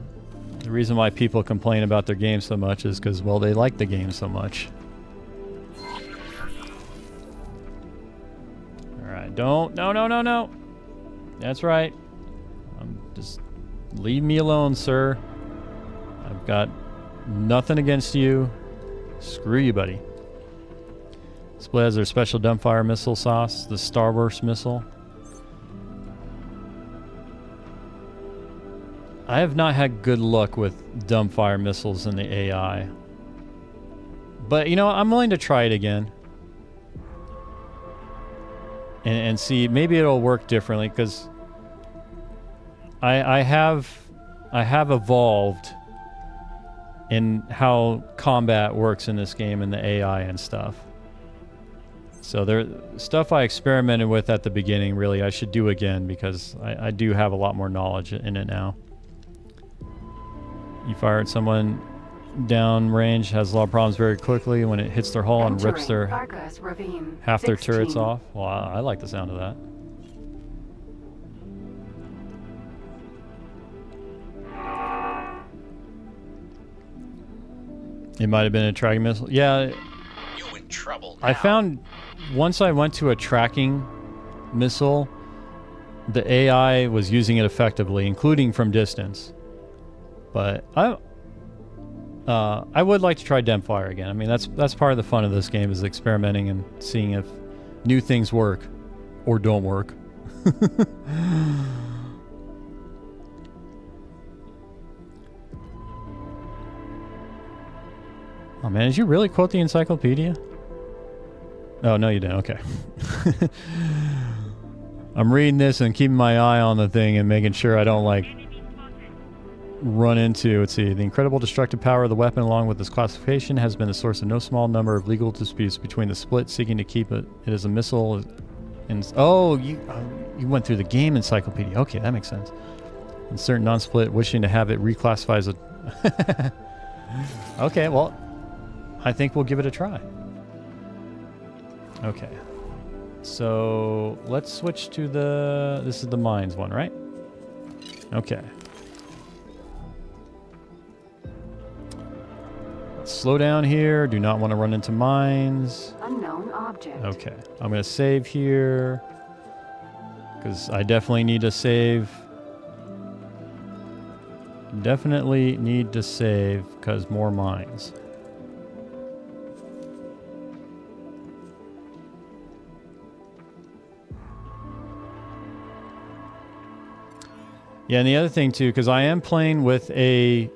Speaker 1: the reason why people complain about their game so much is because, well, they like the game so much. Alright, no. That's right. Just leave me alone, sir. I've got nothing against you. Screw you, buddy. Split has their special dumbfire missile sauce, the Starburst missile. I have not had good luck with dumbfire missiles in the AI. But, you know, I'm willing to try it again. And see, maybe it'll work differently, because I have evolved in how combat works in this game and the AI and stuff. So there, stuff I experimented with at the beginning, really, I should do again because I do have a lot more knowledge in it now. You fire at someone down range, has a lot of problems very quickly when it hits their hull and rips their half their turrets off. Well, I like the sound of that. It might have been a tracking missile. Yeah.
Speaker 4: You in trouble now.
Speaker 1: I found once I went to a tracking missile, the AI was using it effectively, including from distance. But I would like to try Demfire again. I mean, that's part of the fun of this game, is experimenting and seeing if new things work or don't work. Oh man, did you really quote the encyclopedia? Oh, no you didn't. Okay. I'm reading this and keeping my eye on the thing and making sure I don't, like, run into, let's see, the incredible destructive power of the weapon along with its classification has been the source of no small number of legal disputes between the split seeking to keep it as a missile and you went through the game encyclopedia. Okay, that makes sense. And certain non-split wishing to have it reclassified as a okay, well, I think we'll give it a try. Okay. So let's switch to this is the mines one, right? Okay. Slow down here. Do not want to run into mines.
Speaker 5: Unknown object.
Speaker 1: Okay. I'm going to save here because I definitely need to save. Definitely need to save because more mines. Yeah, and the other thing too, because I am playing with a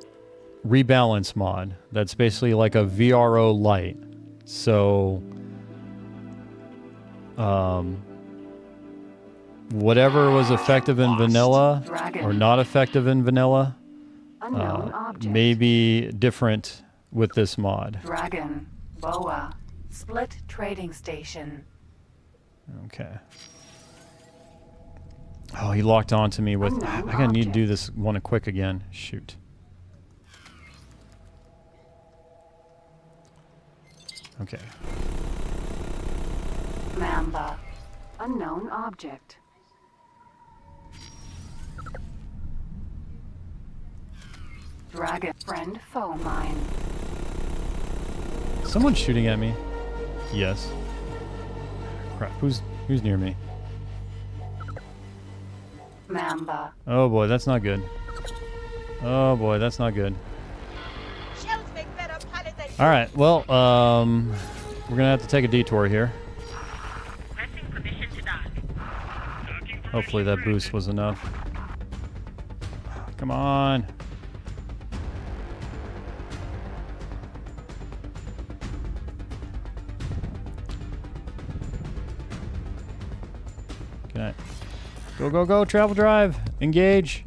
Speaker 1: rebalance mod that's basically like a VRO light. So whatever was effective in vanilla or not effective in vanilla may be different with this mod.
Speaker 5: Dragon, boa, split trading station.
Speaker 1: Okay. Oh, he locked onto me with... I gotta need to do this one quick again. Shoot. Okay.
Speaker 5: Mamba, unknown object. Dragon, friend, foe mine.
Speaker 1: Someone's shooting at me. Yes. Crap, who's near me?
Speaker 5: Mamba.
Speaker 1: Oh boy, that's not good. Oh boy, that's not good.
Speaker 6: Shells make better pilot than
Speaker 1: All right, well, we're gonna have to take a detour here. Hopefully that boost was enough. Come on. Okay. Go, go, go, travel drive, engage.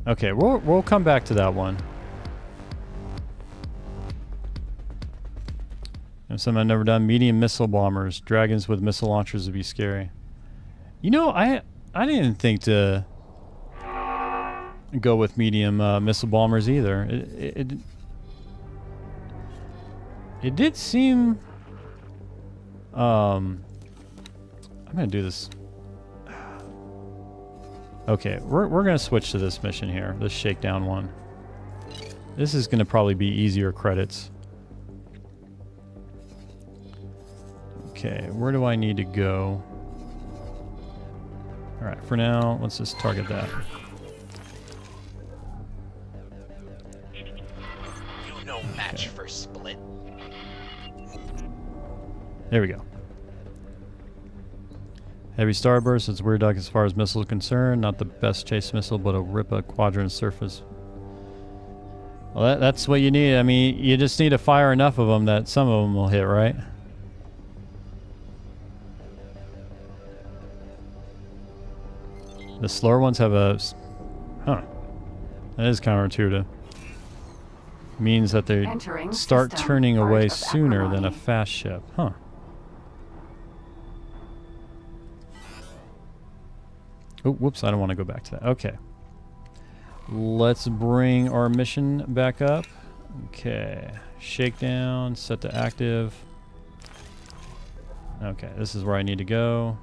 Speaker 1: Okay, we'll come back to that one. And something I've never done, medium missile bombers. Dragons with missile launchers would be scary. You know, I didn't think to go with medium missile bombers either. It did seem... I'm gonna do this. Okay, we're gonna switch to this mission here, this shakedown one. This is gonna probably be easier credits. Okay, where do I need to go? All right, for now, let's just target that.
Speaker 4: You no match for Split.
Speaker 1: There we go. Heavy starburst, it's weird duck as far as missiles are concerned. Not the best chase missile, but a rip a quadrant surface. Well, that's what you need. I mean, you just need to fire enough of them that some of them will hit, right? The slower ones have a... Huh. That is counterintuitive. Means that they start turning away sooner than a fast ship. Huh. Oh, whoops, I don't want to go back to that. Okay. Let's bring our mission back up. Okay. Shakedown, set to active. Okay, this is where I need to go.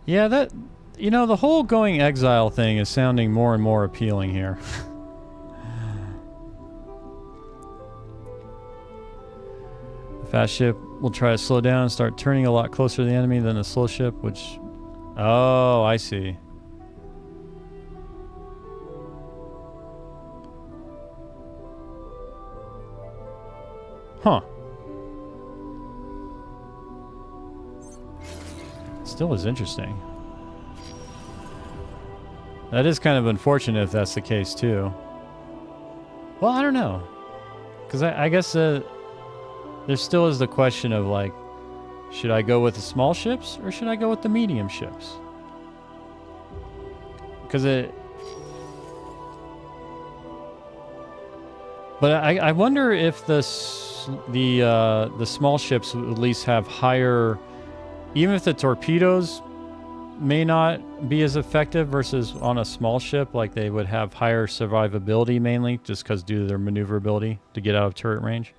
Speaker 1: Yeah, that... You know, the whole going exile thing is sounding more and more appealing here. The fast ship will try to slow down and start turning a lot closer to the enemy than the slow ship, which... Oh, I see. Huh. Still is interesting. That is kind of unfortunate if that's the case too. Well, I don't know. Because I guess there still is the question of like, should I go with the small ships or should I go with the medium ships? Because but I wonder if the small ships would at least have higher, even if the torpedoes may not be as effective versus on a small ship, like they would have higher survivability mainly just because due to their maneuverability to get out of turret range.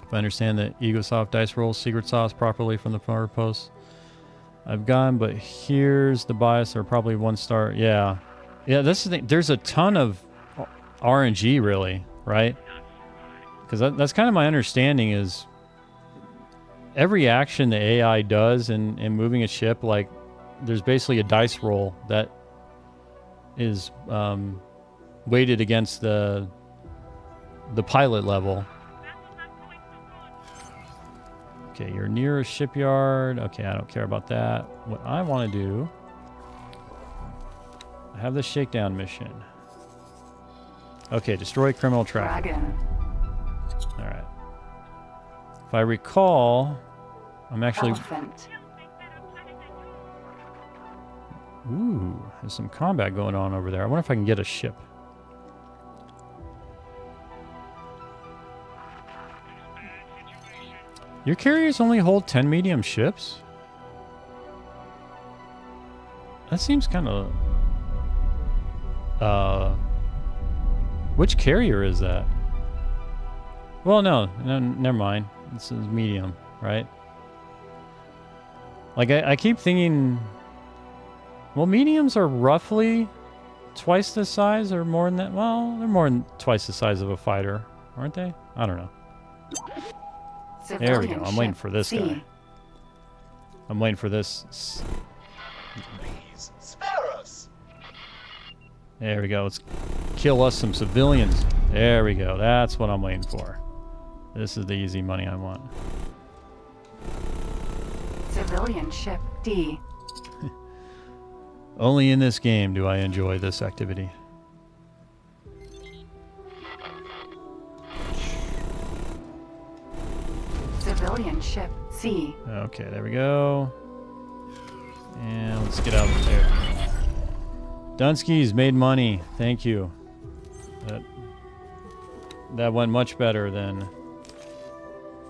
Speaker 1: If I understand that Egosoft dice rolls secret sauce properly from the forward post, I've gone, but here's the bias, or probably 1 star. Yeah. Yeah, that's the thing. There's a ton of RNG, really, right? Because that's kind of my understanding is every action the AI does in moving a ship, like there's basically a dice roll that is weighted against the pilot level. Okay, you're near a shipyard. Okay, I don't care about that. What I want to do, I have the shakedown mission. Okay, destroy criminal traffic.
Speaker 5: Dragon.
Speaker 1: All right. If I recall, I'm actually...
Speaker 5: Elephant.
Speaker 1: Ooh, there's some combat going on over there. I wonder if I can get a ship. Your carriers only hold 10 medium ships? That seems kind of... Which carrier is that? Well, no, never mind. This is medium, right? Like, I keep thinking... Well, mediums are roughly twice the size or more than that. Well, they're more than twice the size of a fighter, aren't they? I don't know. There we go. I'm waiting for this guy. I'm waiting for this.
Speaker 4: Please, spare us.
Speaker 1: There we go. Let's kill us some civilians. There we go. That's what I'm waiting for. This is the easy money I want.
Speaker 5: Civilian ship D.
Speaker 1: Only in this game do I enjoy this activity.
Speaker 5: Civilian ship C.
Speaker 1: Okay, there we go. And let's get out there. Dunsky's made money. Thank you. That went much better than...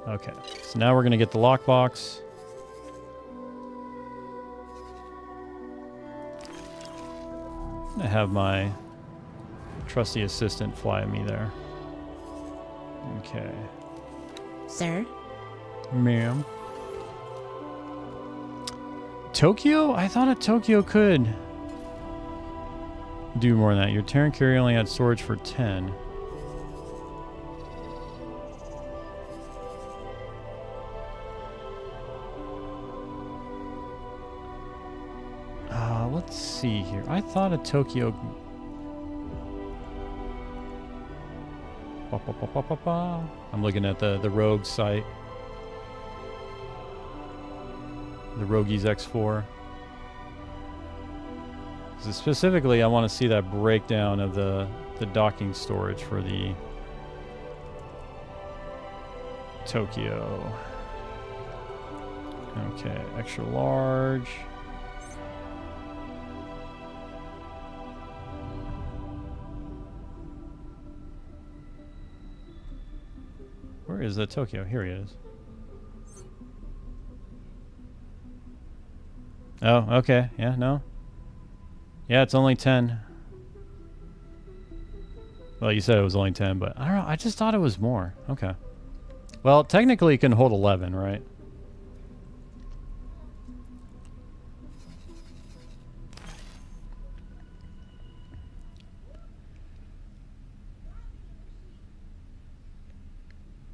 Speaker 1: Okay, so now we're going to get the lockbox. I'm going to have my trusty assistant fly me there. Okay.
Speaker 7: Sir?
Speaker 1: Ma'am. Tokyo? I thought a Tokyo could do more than that. Your Terran carrier only had storage for 10. Let's see here. I thought a Tokyo... I'm looking at the Rogue site. The Rogue's X4. So specifically, I want to see that breakdown of the docking storage for the Tokyo. Okay, extra large. Where is the Tokyo? Here he is. Oh, okay. Yeah, no. Yeah, it's only 10. Well, you said it was only 10, but I don't know. I just thought it was more. Okay. Well, technically it can hold 11, right?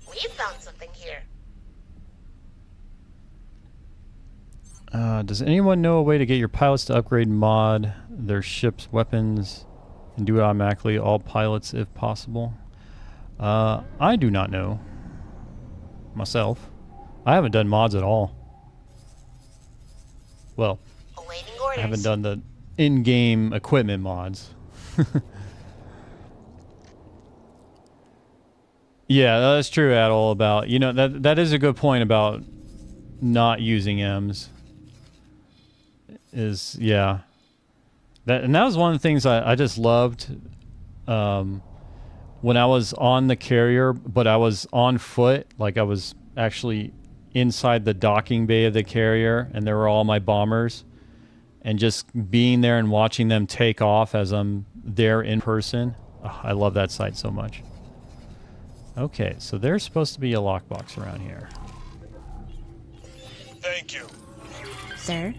Speaker 3: We found something here.
Speaker 1: Does anyone know a way to get your pilots to upgrade mod their ship's weapons and do it automatically, all pilots if possible? I do not know. Myself. I haven't done mods at all. Well,
Speaker 3: Awaiting orders.
Speaker 1: I haven't done the in-game equipment mods. Yeah, that's true, Adol, about, you know, that is a good point about not using M's. Is, yeah. And that was one of the things I just loved when I was on the carrier, but I was on foot, like I was actually inside the docking bay of the carrier, and there were all my bombers, and just being there and watching them take off as I'm there in person. Oh, I love that sight so much. Okay, so there's supposed to be a lockbox around here.
Speaker 2: Thank you.
Speaker 7: Sir?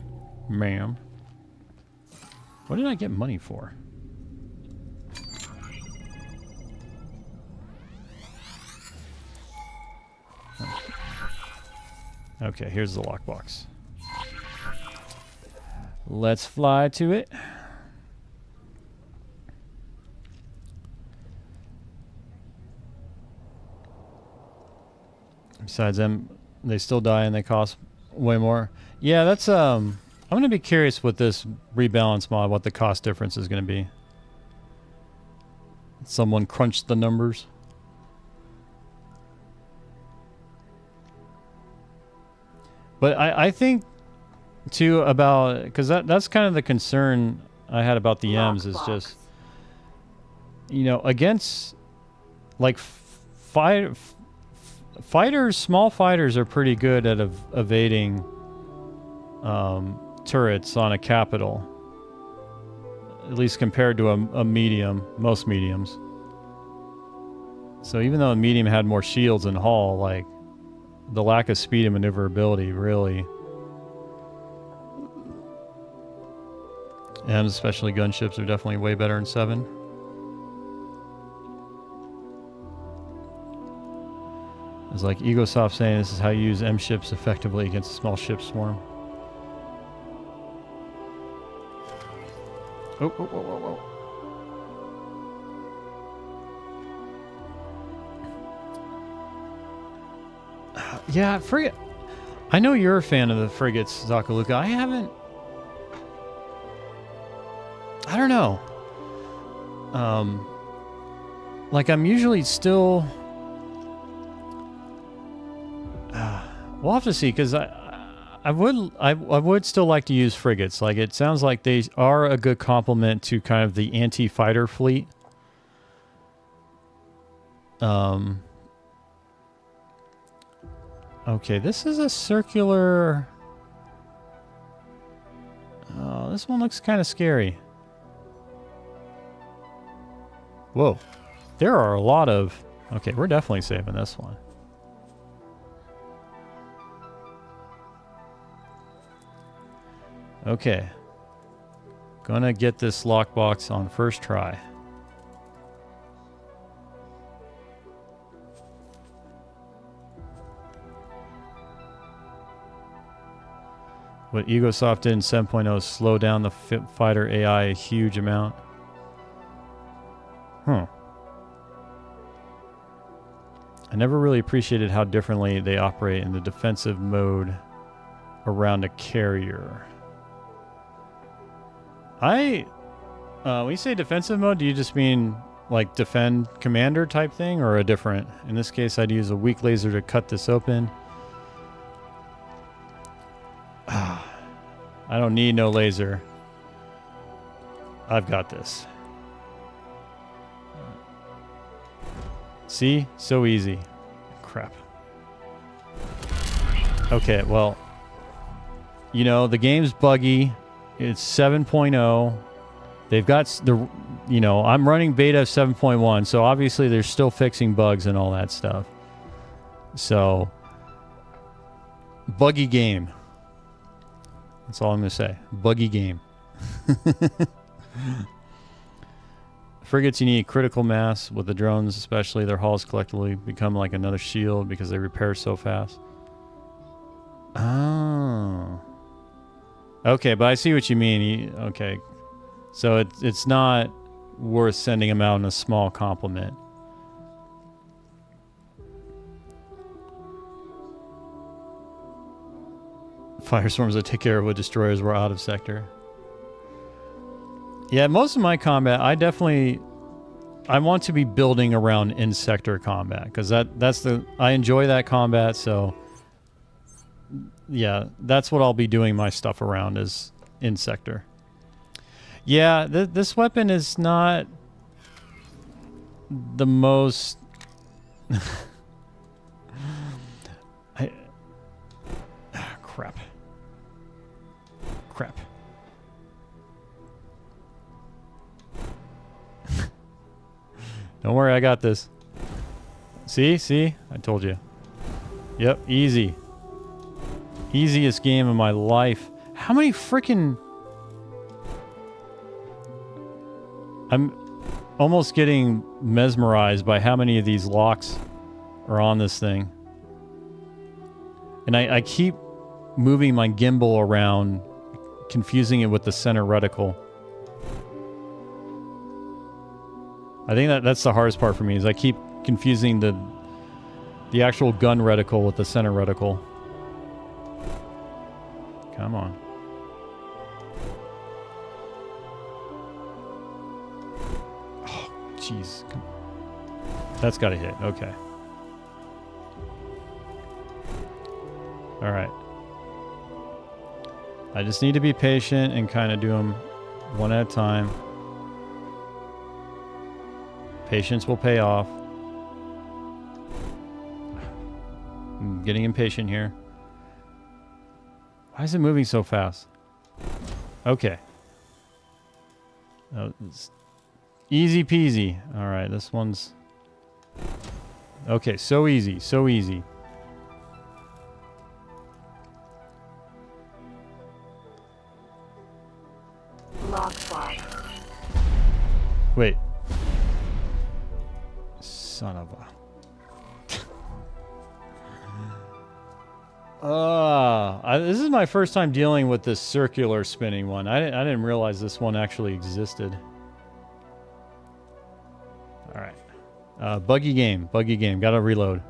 Speaker 1: Ma'am. What did I get money for? Okay, here's the lockbox. Let's fly to it. Besides them, they still die and they cost way more. Yeah, that's I'm gonna be curious with this rebalance mod what the cost difference is gonna be. Someone crunched the numbers. But I think too about, because that's kind of the concern I had about the M's is just, you know, against like fighters, small fighters are pretty good at evading turrets on a capital, at least compared to a medium, most mediums. So even though a medium had more shields and hull, like the lack of speed and maneuverability really, and especially gunships are definitely way better in 7. It's like Egosoft saying this is how you use M ships effectively against a small ship swarm. Oh. Yeah, frigate. I know you're a fan of the frigates, Zakaluka. I haven't. I don't know. Like I'm usually still. We'll have to see, because I would still like to use frigates. Like it sounds like they are a good complement to kind of the anti-fighter fleet. Okay, this is a circular. Oh, this one looks kind of scary. Whoa, there are a lot of. Okay, we're definitely saving this one. Okay. Gonna get this lockbox on first try. What Egosoft did in 7.0 is slow down the fighter AI a huge amount. Huh. I never really appreciated how differently they operate in the defensive mode around a carrier. When you say defensive mode, do you just mean like defend commander type thing, or a different? In this case, I'd use a weak laser to cut this open. I don't need no laser. I've got this. See? So easy. Crap. Okay, well, you know, the game's buggy. It's 7.0. They've got the, you know, I'm running beta of 7.1, so obviously they're still fixing bugs and all that stuff. So, buggy game. That's all I'm going to say. Buggy game. Frigates, you need critical mass. With the drones, especially, their hulls collectively become like another shield because they repair so fast. Oh. Okay, but I see what you mean. Okay. So it's not worth sending them out in a small complement. Firestorms that take care of what destroyers were out of sector. Yeah, most of my combat, I want to be building around in sector combat, because I enjoy that combat. So yeah, that's what I'll be doing my stuff around, is in sector. Yeah, this weapon is not the most. Crap. Don't worry, I got this. See? I told you. Yep, easy. Easiest game of my life. How many freaking... I'm almost getting mesmerized by how many of these locks are on this thing. And I keep moving my gimbal around, confusing it with the center reticle. I think that's the hardest part for me, is I keep confusing the The actual gun reticle with the center reticle. Come on. Oh, jeez. That's got to hit. Okay. All right. I just need to be patient and kind of do them one at a time. Patience will pay off. I'm getting impatient here. Why is it moving so fast? Okay. Oh, it's easy peasy. All right, this one's... Okay, so easy, so easy.
Speaker 5: Lock swap.
Speaker 1: Wait. Son of a... this is my first time dealing with this circular spinning one. I didn't realize this one actually existed. All right. Buggy game. Gotta reload.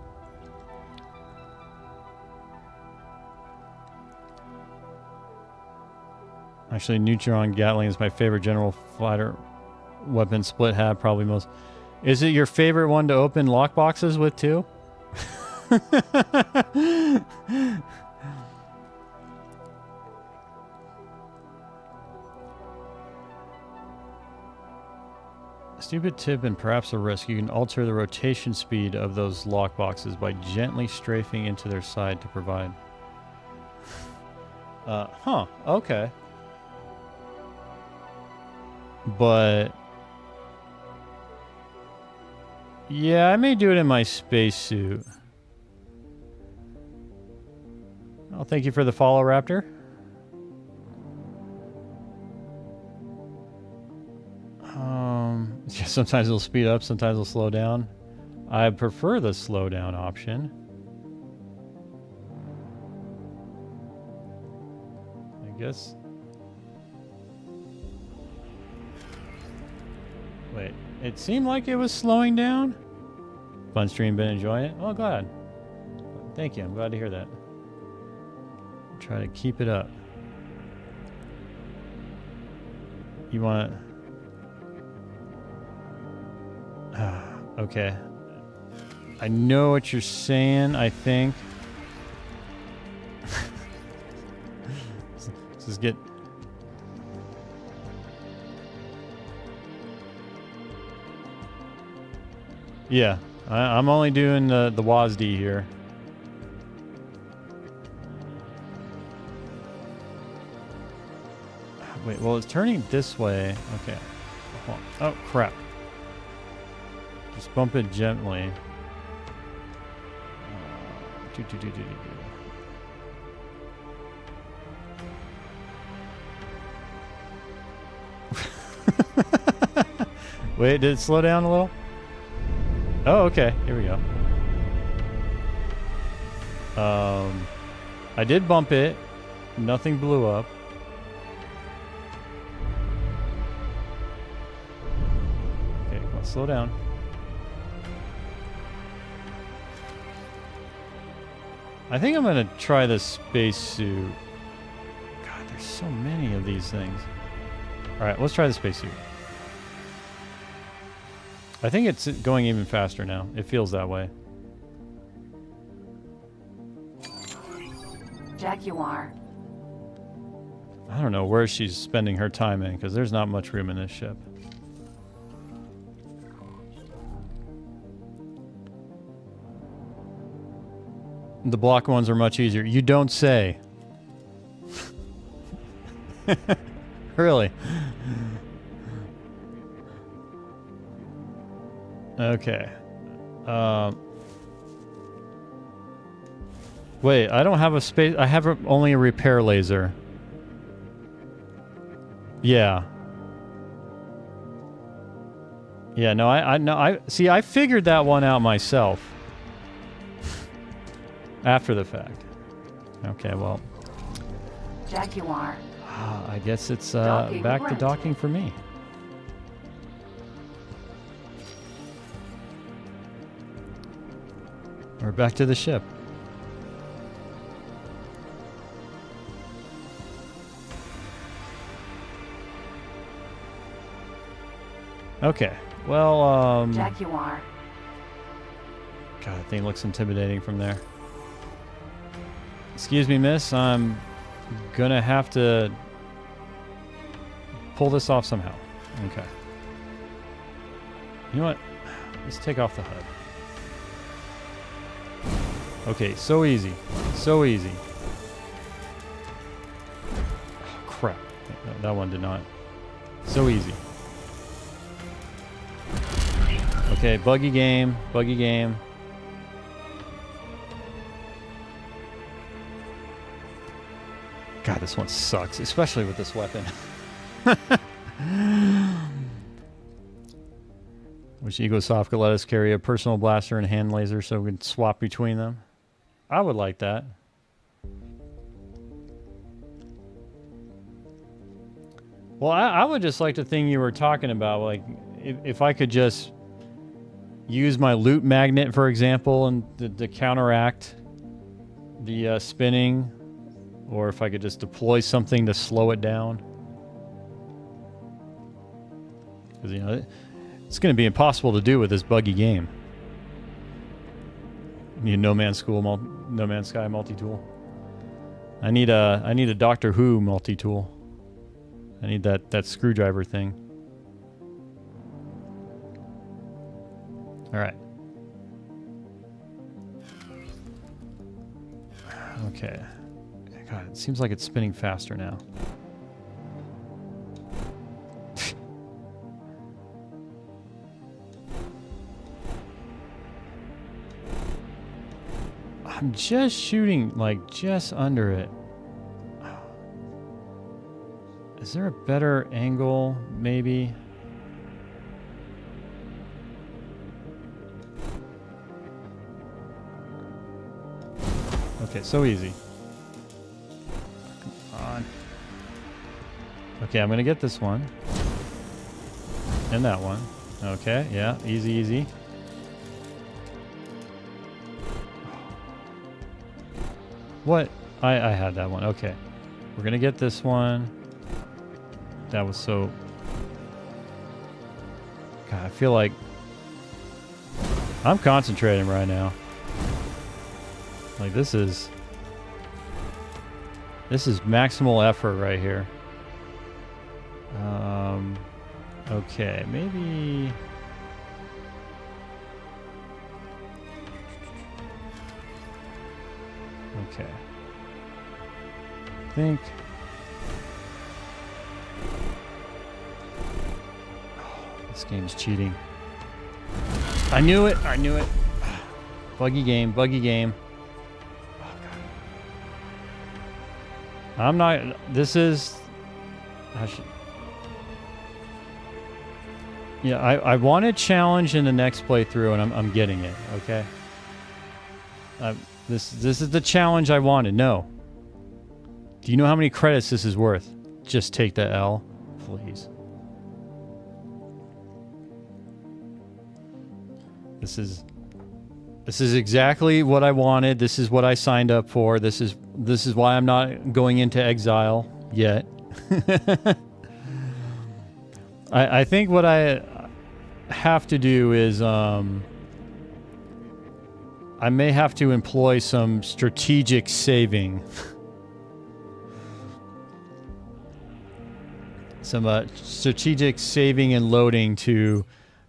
Speaker 1: Actually, Neutron Gatling is my favorite general fighter weapon. Split hab, probably most. Is it your favorite one to open lockboxes with, too? Stupid tip and perhaps a risk. You can alter the rotation speed of those lockboxes by gently strafing into their side to provide. Okay. But yeah, I may do it in my spacesuit. Oh, thank you for the follow, Raptor. Yeah, sometimes it'll speed up, sometimes it'll slow down. I prefer the slow down option. I guess. Wait, it seemed like it was slowing down. Fun stream, been enjoying it? Oh, glad. Thank you, I'm glad to hear that. Try to keep it up. You want to... Okay. I know what you're saying, I think. Let's just get... Yeah, I'm only doing the WASD here. Wait, well, it's turning this way. Okay. Oh, crap. Just bump it gently. Wait, did it slow down a little? Oh, okay. Here we go. I did bump it. Nothing blew up. Okay, come on, slow down. I think I'm gonna try the spacesuit. God, there's so many of these things. All right, let's try the spacesuit. I think it's going even faster now. It feels that way.
Speaker 5: Jaguar.
Speaker 1: I don't know where she's spending her time in, because there's not much room in this ship. The block ones are much easier. You don't say. Really? Okay. Wait, I don't have a space. I have only a repair laser. Yeah. Yeah, no, I see, I figured that one out myself. After the fact. Okay, well.
Speaker 5: Jaguar.
Speaker 1: I guess it's back to docking for me. We're back to the ship. Okay. Well,
Speaker 5: Jaguar.
Speaker 1: God, that thing looks intimidating from there. Excuse me, miss. I'm gonna have to pull this off somehow. Okay. You know what? Let's take off the HUD. Okay, so easy. So easy. Oh, crap. That one did not. So easy. Okay, buggy game. Buggy game. God, this one sucks, especially with this weapon. Wish Egosoft could let us carry a personal blaster and hand laser so we can swap between them. I would like that. Well, I would just like the thing you were talking about, like if I could just use my loot magnet, for example, and to counteract the spinning, or if I could just deploy something to slow it down. Because, you know, it's going to be impossible to do with this buggy game. I need a No Man's Sky multi-tool. I need a Doctor Who multi-tool. I need that screwdriver thing. All right. Okay. God, it seems like it's spinning faster now. I'm just shooting, like, just under it. Is there a better angle, maybe? Okay, so easy. Come on. Okay, I'm gonna get this one. And that one. Okay, yeah, easy, easy. What? I had that one. Okay. We're gonna get this one. That was so... God, I feel like... I'm concentrating right now. Like, this is maximal effort right here. Okay, maybe... Okay. I think... Oh, this game's cheating. I knew it! I knew it! Buggy game, buggy game. Oh, God. I'm not... This is... I should... Yeah, I want a challenge in the next playthrough, and I'm getting it, okay? This is the challenge I wanted. No. Do you know how many credits this is worth? Just take the L, please. This is exactly what I wanted. This is what I signed up for. This is why I'm not going into exile yet. I think what I have to do is I may have to employ some strategic saving. Some strategic saving and loading to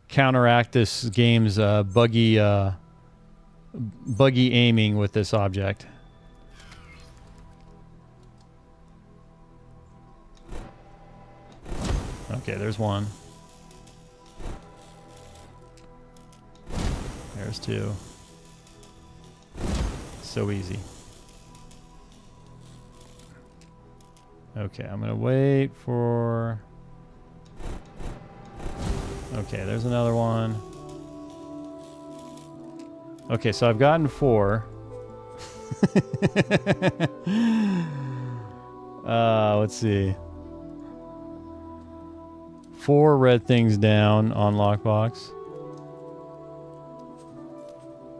Speaker 1: counteract this game's buggy aiming with this object. Okay, there's one. There's two. So easy. Okay, I'm gonna wait for... Okay, there's another one. Okay, so I've gotten 4. Let's see. 4 red things down on lockbox.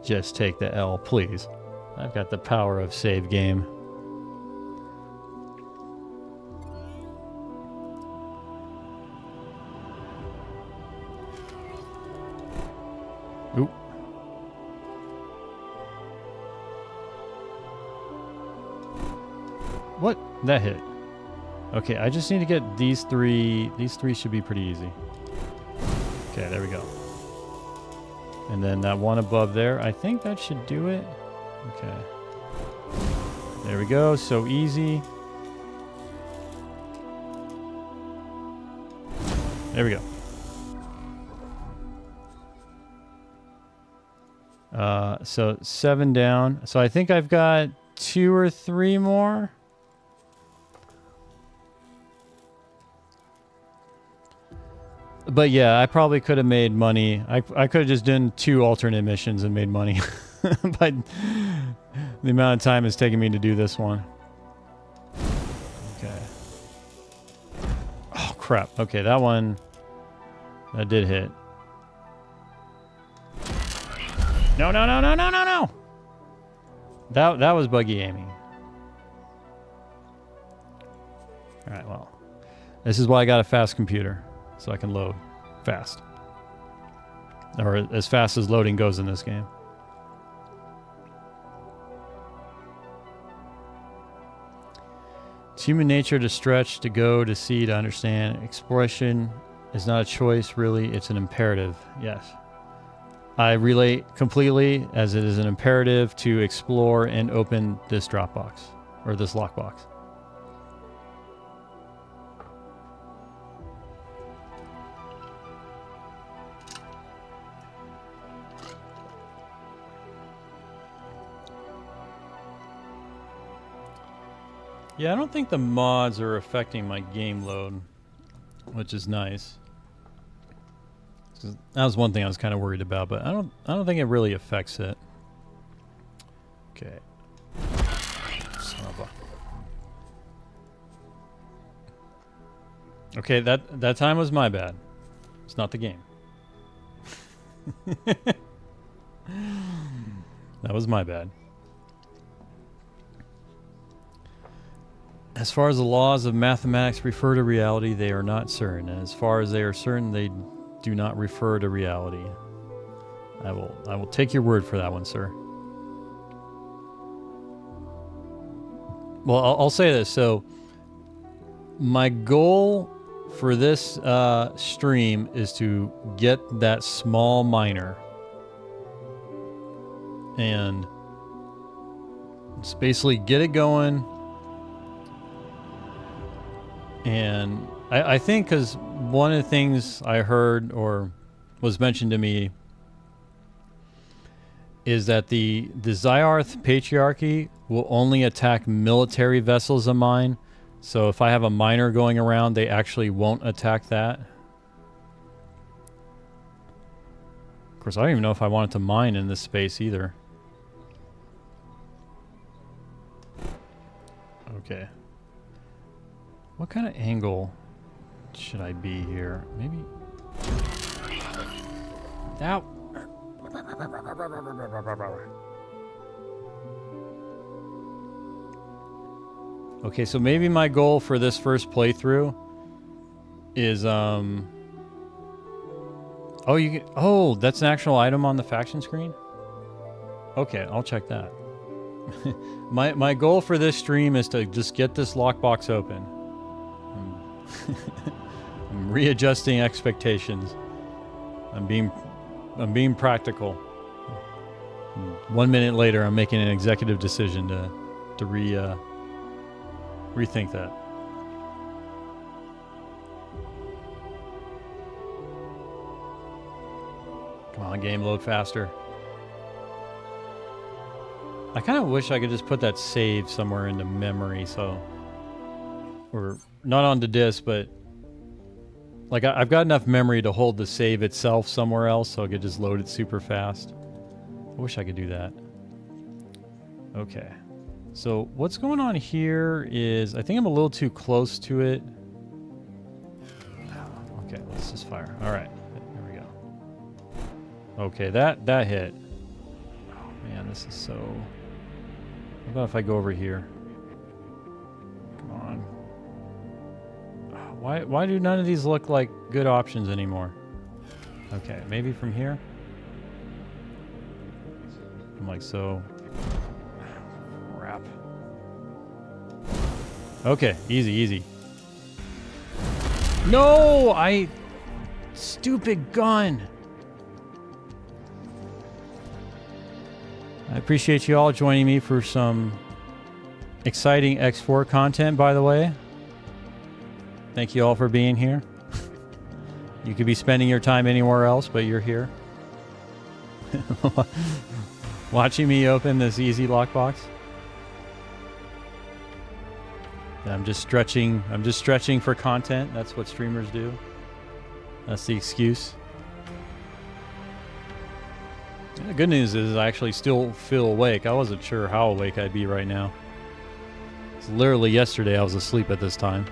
Speaker 1: just take the L, please. I've got the power of save game. Oop. What? That hit. Okay, I just need to get these three. These three should be pretty easy. Okay, there we go. And then that one above there, I think that should do it. Okay. There we go, so easy. There we go. So 7 down. So I think I've got 2 or 3 more. But yeah, I probably could have made money. I could have just done 2 alternate missions and made money. But the amount of time it's taking me to do this one. Okay. Oh, crap. Okay, that one... That did hit. No, no, no, no, no, no, no! That was buggy aiming. Alright, well. This is why I got a fast computer. So I can load fast. Or as fast as loading goes in this game. It's human nature to stretch, to go, to see, to understand. Exploration is not a choice, really. It's an imperative. Yes. I relate completely, as it is an imperative to explore and open this drop box. Or this lockbox. Yeah, I don't think the mods are affecting my game load, which is nice. That was one thing I was kind of worried about, but I don't think it really affects it. Okay. Son of a... Okay, that time was my bad. It's not the game. That was my bad. As far as the laws of mathematics refer to reality, they are not certain. And as far as they are certain, they do not refer to reality. I will take your word for that one, sir. Well, I'll say this. So, my goal for this stream is to get that small miner. And just basically get it going. And I think because one of the things I heard or was mentioned to me is that the Zyarth Patriarchy will only attack military vessels of mine. So if I have a miner going around, they actually won't attack that. Of course, I don't even know if I wanted to mine in this space either. Okay. What kind of angle should I be here? Maybe... That... Okay, so maybe my goal for this first playthrough is, Oh, you can... Oh, that's an actual item on the faction screen? Okay, I'll check that. My goal for this stream is to just get this lockbox open. I'm readjusting expectations. I'm being practical. 1 minute later, I'm making an executive decision to rethink that. Come on, game, load faster. I kind of wish I could just put that save somewhere into memory, so... Or not on the disk, but... Like, I've got enough memory to hold the save itself somewhere else, so I could just load it super fast. I wish I could do that. Okay. So, what's going on here is... I think I'm a little too close to it. Okay, let's just fire. Alright, there we go. Okay, that hit. Man, this is so... How about if I go over here? Come on. Why do none of these look like good options anymore? Okay, maybe from here? I'm like, so... Crap. Okay, easy, easy. No! Stupid gun! I appreciate you all joining me for some exciting X4 content, by the way. Thank you all for being here. You could be spending your time anywhere else, but you're here. Watching me open this easy lockbox. I'm just stretching for content. That's what streamers do. That's the excuse. The good news is I actually still feel awake. I wasn't sure how awake I'd be right now. It's literally yesterday I was asleep at this time.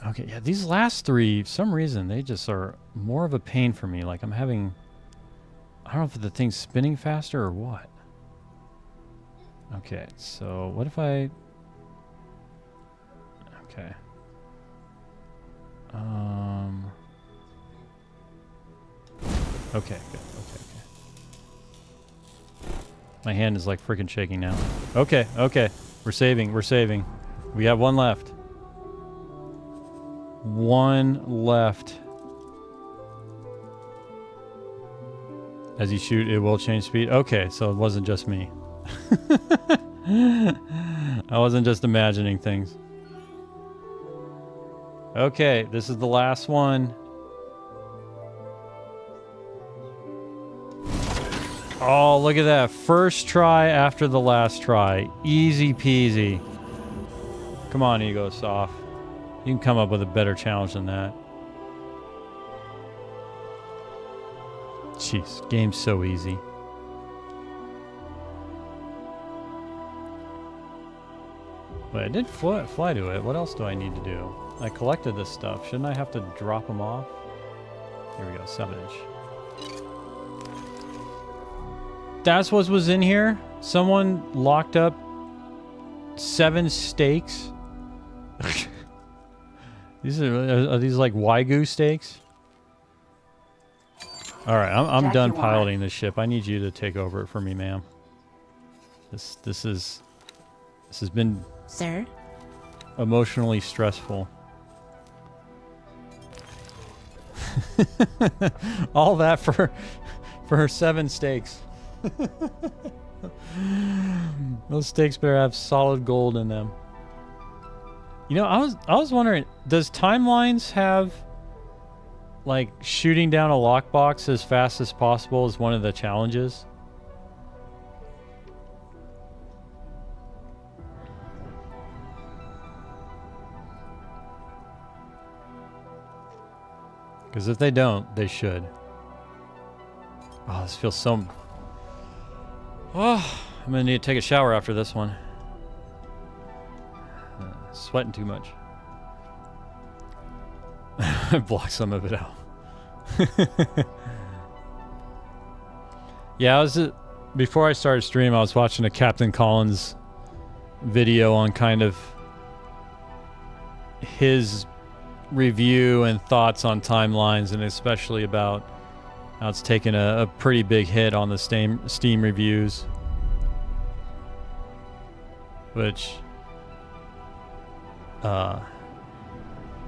Speaker 1: Okay, yeah, these last three, for some reason, they just are more of a pain for me. Like I'm having... I don't know if the thing's spinning faster or what. Okay, so what if I... Okay. Okay, good. Okay. My hand is like freaking shaking now. Okay. We're saving. We have one left. One left. As you shoot, it will change speed. Okay, so it wasn't just me. I wasn't just imagining things. Okay, this is the last one. Oh, look at that. First try after the last try. Easy peasy. Come on, Ego Soft. You can come up with a better challenge than that. Jeez, game's so easy. Wait, I did fly to it. What else do I need to do? I collected this stuff. Shouldn't I have to drop them off? Here we go, salvage. That's what was in here? Someone locked up 7 steaks? Are these like Wagyu steaks? Alright, I'm done piloting this ship. I need you to take over it for me, ma'am. This has been...
Speaker 7: Sir?
Speaker 1: Emotionally stressful. All that for 7 steaks. Those steaks better have solid gold in them. You know, I was wondering, does Timelines have like shooting down a lockbox as fast as possible as one of the challenges? Because if they don't, they should. Oh, this feels so... Oh, I'm going to need to take a shower after this one. Sweating too much. I blocked some of it out. Yeah, before I started stream, I was watching a Captain Collins video on kind of his review and thoughts on Timelines, and especially about how it's taken a pretty big hit on the Steam reviews, which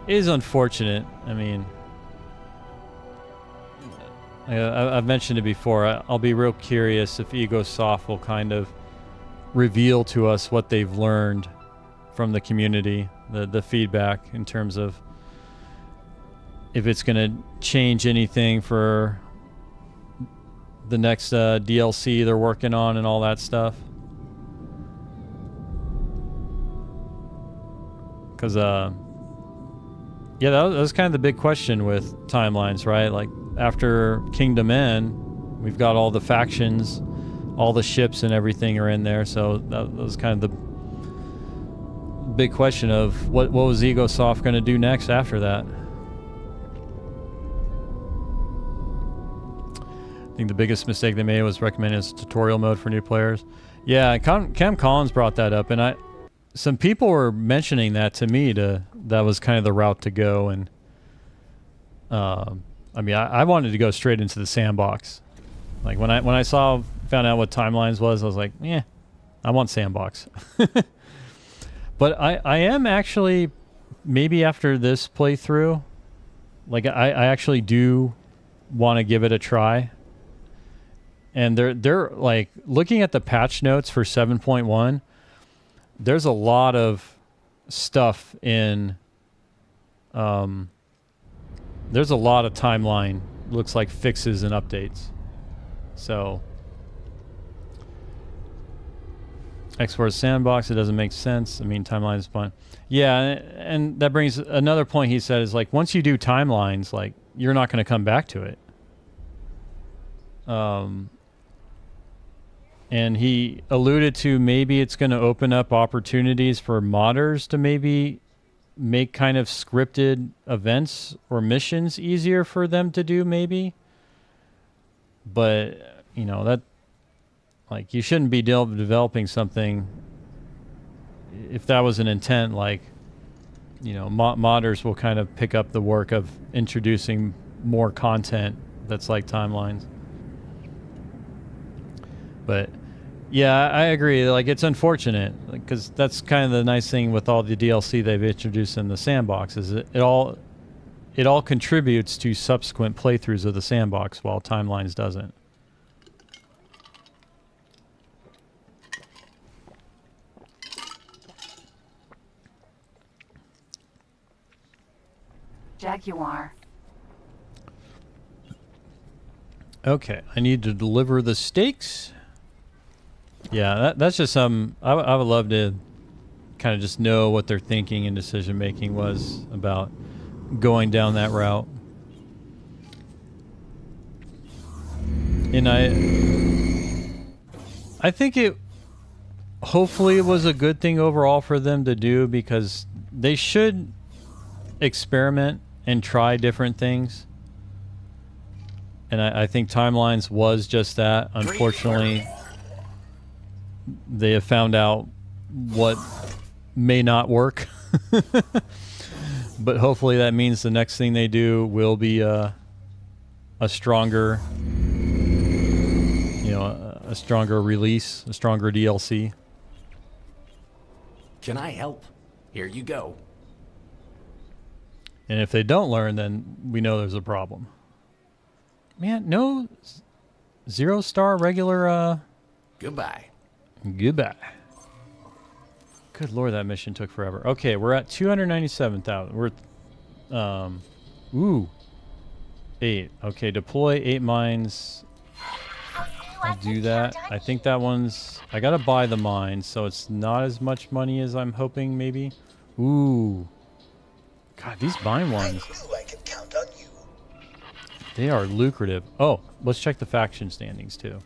Speaker 1: is unfortunate. I mean, I've mentioned it before. I'll be real curious if EgoSoft will kind of reveal to us what they've learned from the community, the feedback in terms of if it's going to change anything for the next DLC they're working on and all that stuff. Because, yeah, that was kind of the big question with Timelines, right? Like, after Kingdom End, we've got all the factions, all the ships and everything are in there, so that was kind of big question of what was Egosoft going to do next after that. I think the biggest mistake they made was recommending as tutorial mode for new players. Yeah, Cam Collins brought that up, and some people were mentioning that to me. That was kind of the route to go, and I mean, I wanted to go straight into the sandbox. Like when I found out what timelines was, I was like, yeah, I want sandbox. But I am actually, maybe after this playthrough, like I actually do want to give it a try. And they're like, looking at the patch notes for 7.1, there's a lot of stuff in, there's a lot of timeline, looks like fixes and updates. So X4 sandbox, it doesn't make sense. I mean, timeline is fun. Yeah, and that brings another point he said is like, once you do timelines, like, you're not going to come back to it. And he alluded to maybe it's going to open up opportunities for modders to maybe make kind of scripted events or missions easier for them to do, maybe. But, you know, that, like, you shouldn't be developing something if that was an intent. Like, you know, modders will kind of pick up the work of introducing more content that's like timelines. But yeah, I agree. Like, it's unfortunate because that's kind of the nice thing with all the DLC they've introduced in the sandbox is it all contributes to subsequent playthroughs of the sandbox, while timelines doesn't.
Speaker 5: Jaguar.
Speaker 1: Okay, I need to deliver the steaks. Yeah, that's just some. I would love to kind of just know what their thinking and decision making was about going down that route. And I think it hopefully it was a good thing overall for them to do, because they should experiment and try different things. And I think timelines was just that. Unfortunately, they have found out what may not work. But hopefully that means the next thing they do will be a stronger, you know, a stronger release, a stronger DLC.
Speaker 8: Can I help? Here you go.
Speaker 1: And if they don't learn, then we know there's a problem. Man, no 0-star regular,
Speaker 8: Goodbye.
Speaker 1: Goodbye. Good lord, that mission took forever. Okay, we're at 297,000. We're, ooh. 8. Okay, deploy 8 mines. I'll do that. I think that one's, I gotta buy the mines, so it's not as much money as I'm hoping, maybe. Ooh. God, these mine ones.
Speaker 9: I knew I could count on you.
Speaker 1: They are lucrative. Oh, let's check the faction standings too.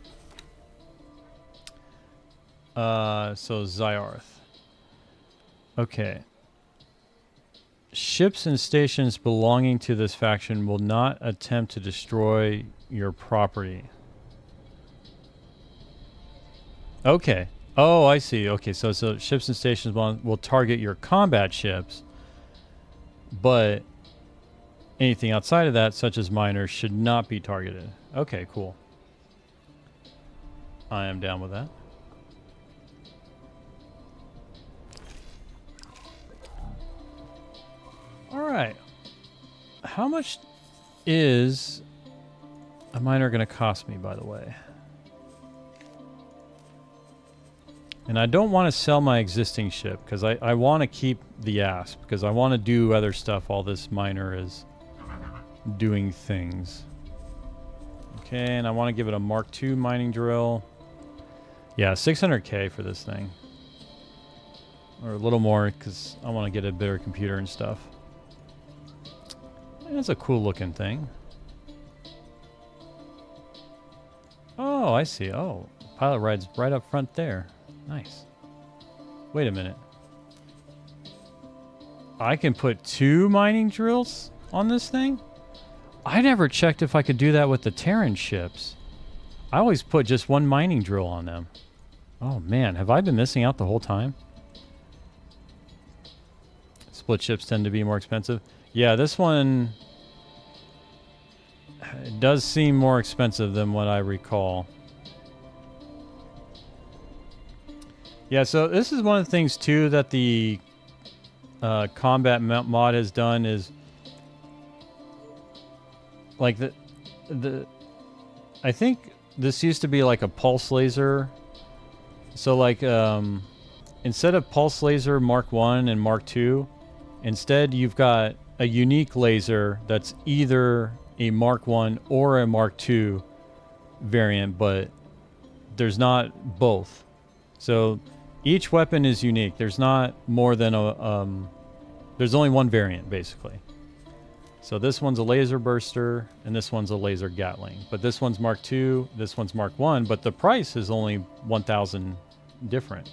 Speaker 1: So Zyarth. Okay. Ships and stations belonging to this faction will not attempt to destroy your property. Okay. Oh, I see. Okay, so ships and stations will target your combat ships, but anything outside of that, such as miners, should not be targeted. Okay, cool. I am down with that. All right. How much is a miner going to cost me, by the way? And I don't want to sell my existing ship because I want to keep the ASP because I want to do other stuff while this miner is doing things. Okay, and I want to give it a Mark II mining drill. Yeah, 600K for this thing. Or a little more because I want to get a better computer and stuff. That's a cool looking thing. Oh, I see. Oh, pilot ride's right up front there. Nice. Wait a minute. I can put 2 mining drills on this thing? I never checked if I could do that with the Terran ships. I always put just 1 mining drill on them. Oh man, have I been missing out the whole time? Split ships tend to be more expensive. Yeah, this one... It does seem more expensive than what I recall. Yeah, so this is one of the things too that the combat mod has done is like the I think this used to be like a pulse laser. So like instead of pulse laser Mark 1 and Mark 2, instead you've got a unique laser that's either a Mark 1 or a Mark 2 variant, but there's not both. So each weapon is unique. There's not more than a there's only one variant basically. So this one's a laser burster and this one's a laser gatling. But this one's Mark 2, this one's Mark 1, but the price is only 1,000 different.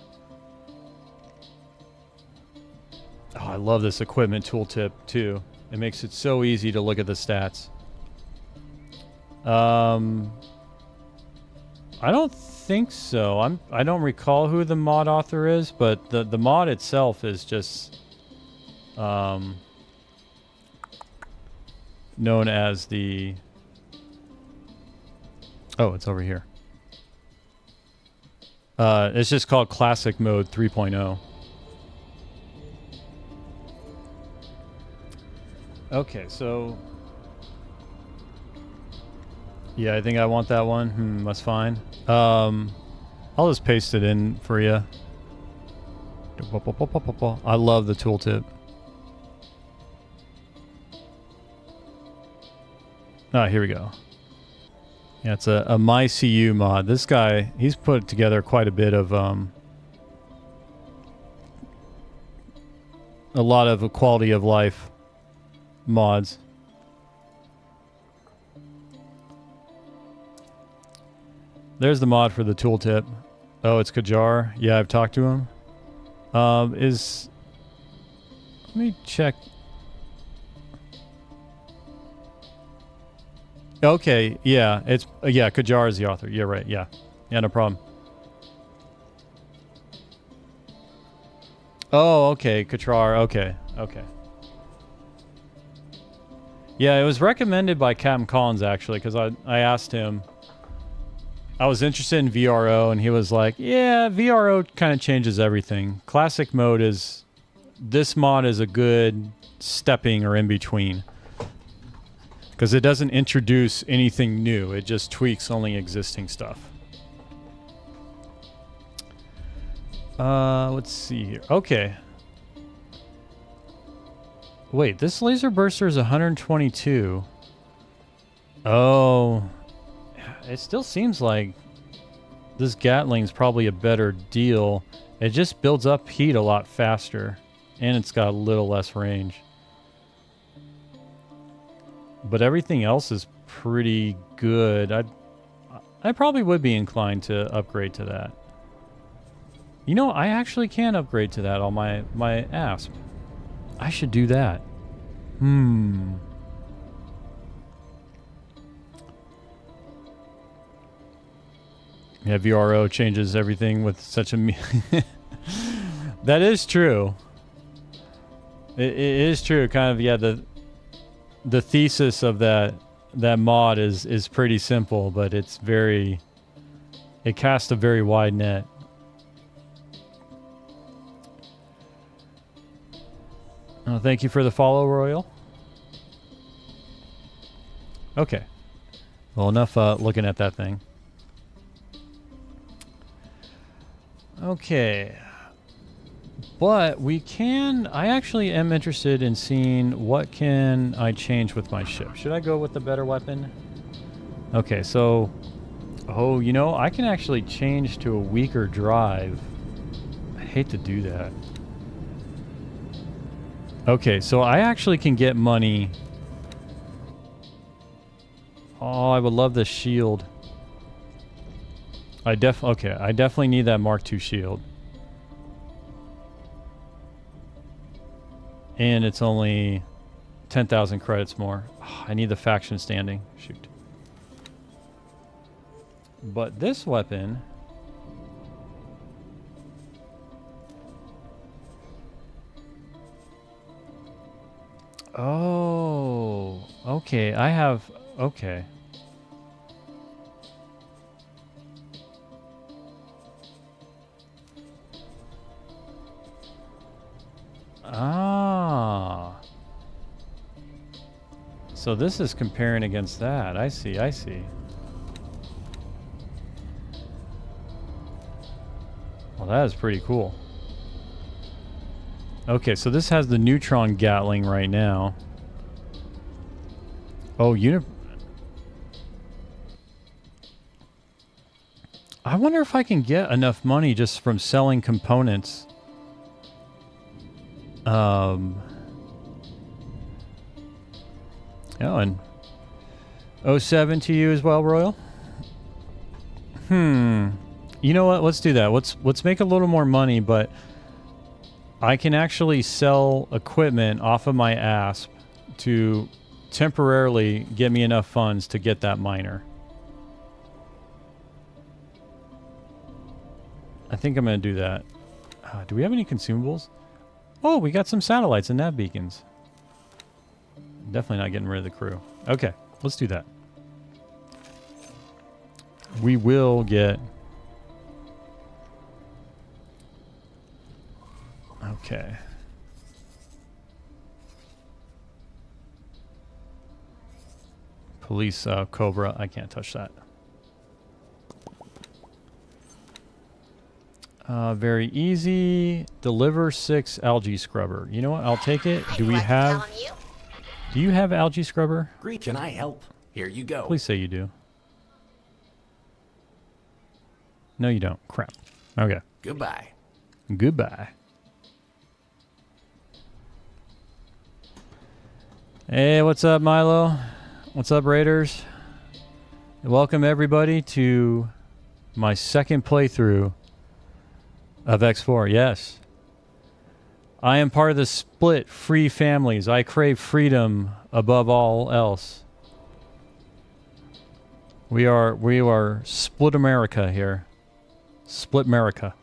Speaker 1: Oh, I love this equipment tooltip too. It makes it so easy to look at the stats. I don't think so. I don't recall who the mod author is, but the mod itself is just known as the... Oh, it's over here. It's just called Classic Mode 3.0. Okay, so... Yeah, I think I want that one. That's fine. I'll just paste it in for you. I love the tooltip. Ah, here we go. Yeah, it's a MyCU mod. This guy, he's put together quite a bit of a lot of quality of life mods. There's the mod for the tooltip. Oh, it's Kajar. Yeah, I've talked to him. Let me check. Okay, yeah, it's yeah, Kajar is the author. Yeah, right. Yeah, no problem. Oh, okay, Katrar. Okay. Yeah, it was recommended by Captain Collins actually, because I asked him. I was interested in VRO, and he was like, yeah, VRO kind of changes everything. Classic mode is... This mod is a good stepping or in-between. Because it doesn't introduce anything new. It just tweaks only existing stuff. Let's see here. Okay. Wait, this laser burster is 122. Oh... It still seems like this Gatling's probably a better deal. It just builds up heat a lot faster, and it's got a little less range. But everything else is pretty good. I probably would be inclined to upgrade to that. You know, I actually can upgrade to that on my ASP. I should do that. Yeah, VRO changes everything with such a... That is true. It is true. Kind of, yeah, the thesis of that mod is pretty simple, but it's very... It casts a very wide net. Oh, thank you for the follow, Royal. Okay. Well, enough looking at that thing. Okay, but we can... I actually am interested in seeing what can I change with my ship. Should I go with the better weapon? Okay, so... Oh, you know, I can actually change to a weaker drive. I hate to do that. Okay, so I actually can get money. Oh, I would love this shield. I definitely need that Mark II shield. And it's only 10,000 credits more. I need the faction standing. Shoot. But this weapon... Oh, okay. I have... Okay. Ah. So this is comparing against that. I see, I see. Well, that is pretty cool. Okay, so this has the neutron Gatling right now. Oh, I wonder if I can get enough money just from selling components. Oh, and 07 to you as well, Royal. You know what? Let's do that. Let's make a little more money, but I can actually sell equipment off of my ASP to temporarily get me enough funds to get that miner. I think I'm going to do that. Do we have any consumables? Oh, we got some satellites and nav beacons. Definitely not getting rid of the crew. Okay, let's do that. We will get... Okay. Police Cobra. I can't touch that. Very easy. Deliver 6 algae scrubber. You know what? I'll take it. Do we have... Do you have algae scrubber?
Speaker 8: Great, can I help? Here you go.
Speaker 1: Please say you do. No, you don't. Crap. Okay.
Speaker 8: Goodbye.
Speaker 1: Goodbye. Hey, what's up, Milo? What's up, Raiders? Welcome, everybody, to my second playthrough of X4. Yes. I am part of the split free families. I crave freedom above all else. We are split America here. Split America.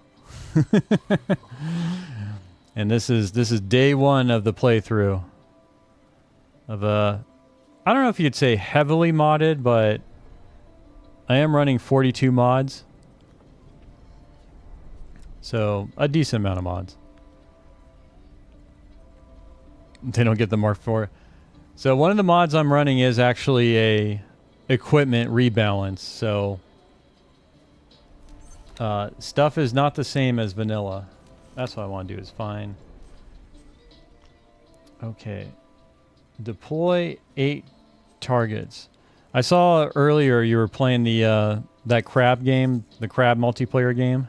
Speaker 1: And this is day one of the playthrough of I don't know if you'd say heavily modded, but I am running 42 mods. So a decent amount of mods. They don't get the Mark IV. So one of the mods I'm running is actually a equipment rebalance. So stuff is not the same as vanilla. That's what I want to do is fine. Okay. Deploy 8 targets. I saw earlier you were playing the that crab game, the crab multiplayer game.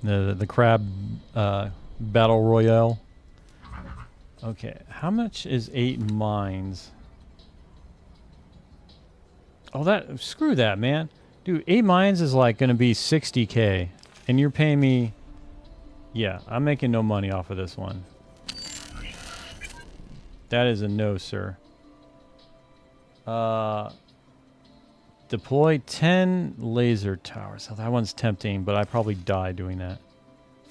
Speaker 1: The crab battle royale. Okay, how much is 8 mines? Oh, screw that, man. Dude, 8 mines is like gonna be 60K, and you're paying me. Yeah, I'm making no money off of this one. That is a no, sir. Deploy 10 laser towers. Oh, that one's tempting, but I probably die doing that.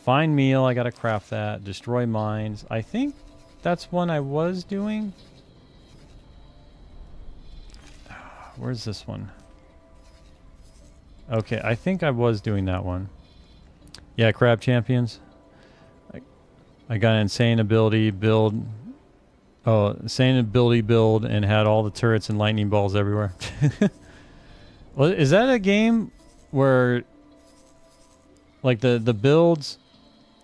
Speaker 1: Find meal. I gotta craft that. Destroy mines. I think that's one I was doing. Where's this one? Okay, I think I was doing that one. Yeah, crab champions. I got an insane ability build. Oh, insane ability build and had all the turrets and lightning balls everywhere. Well, is that a game where, like, the builds,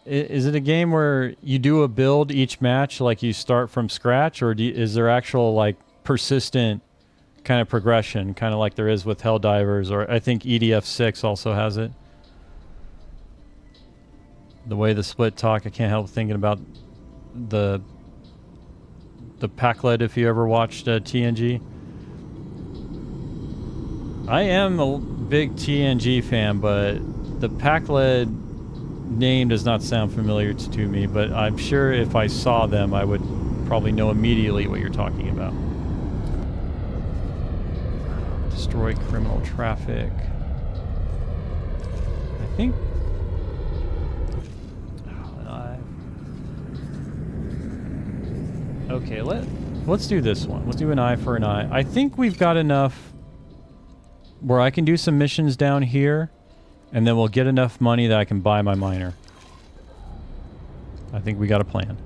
Speaker 1: is it a game where you do a build each match, like you start from scratch, or is there actual, like, persistent kind of progression, kind of like there is with Helldivers, or I think EDF6 also has it? The way the split talk, I can't help thinking about the Pack-Led, if you ever watched TNG. I am a big TNG fan, but the Pack-Led name does not sound familiar to me, but I'm sure if I saw them, I would probably know immediately what you're talking about. Destroy criminal traffic. I think... Okay, let's do this one. Let's do an eye for an eye. I think we've got enough where I can do some missions down here, and then we'll get enough money that I can buy my miner. I think we got a plan.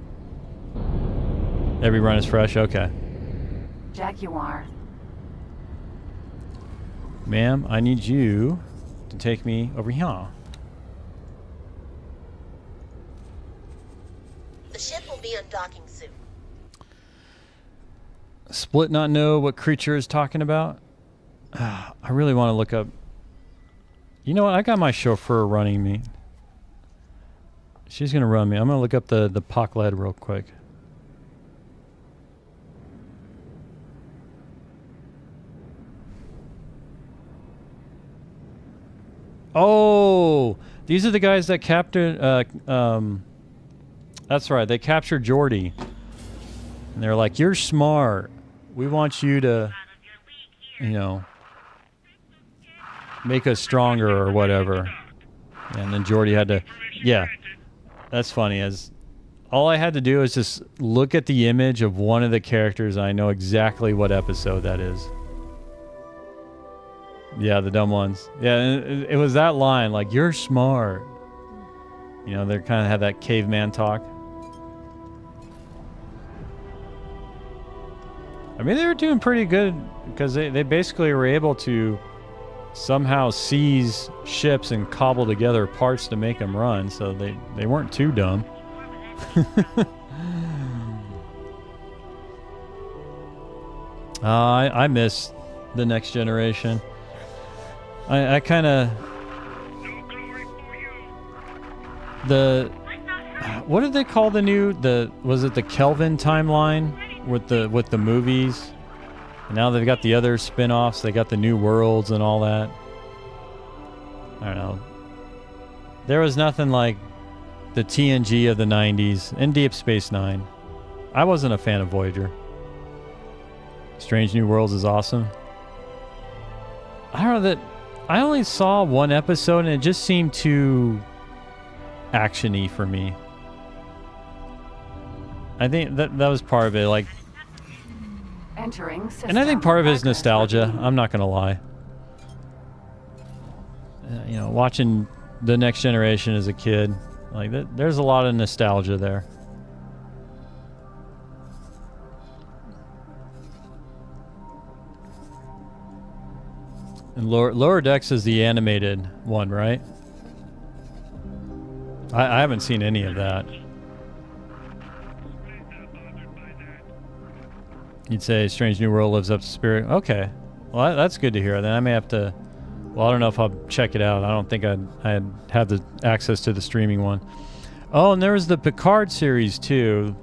Speaker 1: Every run is fresh? Okay.
Speaker 5: Jaguar.
Speaker 1: Ma'am, I need you to take me over here.
Speaker 3: The ship will be undocking soon.
Speaker 1: Split not know what creature is talking about? I really want to look up... You know what? I got my chauffeur running me. She's going to run me. I'm going to look up the POC lead real quick. Oh! These are the guys that captured... that's right. They captured Jordy. And they're like, you're smart. We want you to, you know, make us stronger or whatever. And then Jordy had to... Yeah. That's funny. As all I had to do is just look at the image of one of the characters, and I know exactly what episode that is. Yeah, the dumb ones. Yeah, and it was that line, like, you're smart. You know, they kind of had that caveman talk. I mean, they were doing pretty good because they basically were able to somehow seize ships and cobble together parts to make them run, so they weren't too dumb. I miss the Next Generation. I kind of... What did they call the new... Was it the Kelvin timeline with the movies? And now they've got the other spin-offs. They got the New Worlds and all that. I don't know. There was nothing like the TNG of the 90s and Deep Space Nine. I wasn't a fan of Voyager. Strange New Worlds is awesome. I don't know that... I only saw one episode and it just seemed too action-y for me. I think that was part of it, like...
Speaker 5: Entering system.
Speaker 1: And I think part of it is nostalgia. I'm not going to lie. You know, watching The Next Generation as a kid, like there's a lot of nostalgia there. And Lower Decks is the animated one, right? I haven't seen any of that. You'd say Strange New World lives up to Spirit. Okay. Well, that's good to hear. Then I may have to... Well, I don't know if I'll check it out. I don't think I'd have the access to the streaming one. Oh, and there was the Picard series, too.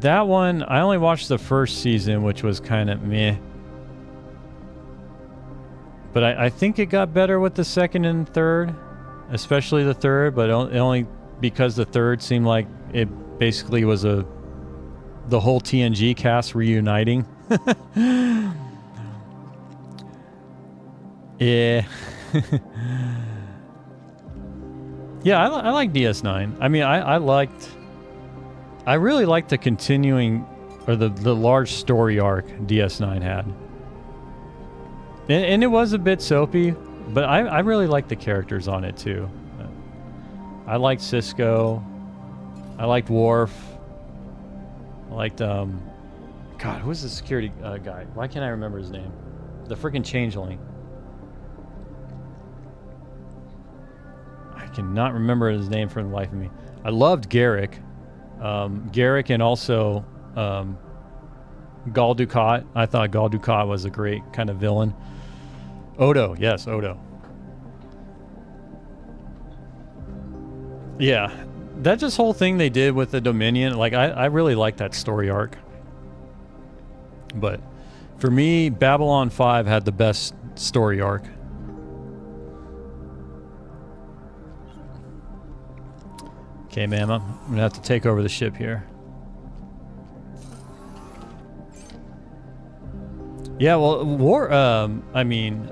Speaker 1: That one, I only watched the first season, which was kind of meh. But I think it got better with the second and third. Especially the third, but only because the third seemed like it basically was the whole TNG cast reuniting. Yeah. Yeah, I like DS9. I mean, I really liked the continuing, or the large story arc DS9 had. And it was a bit soapy, but I really liked the characters on it too. I liked Cisco. I liked Worf. I liked, God, who was the security guy? Why can't I remember his name? The freaking changeling. I cannot remember his name for the life of me. I loved Garrick. Garrick and also Gul Dukat. I thought Gul Dukat was a great kind of villain. Odo, yes, Odo. Yeah, that just whole thing they did with the Dominion, like I really liked that story arc. But for me, Babylon 5 had the best story arc. Okay, ma'am, I'm gonna have to take over the ship here. Yeah, well, I mean,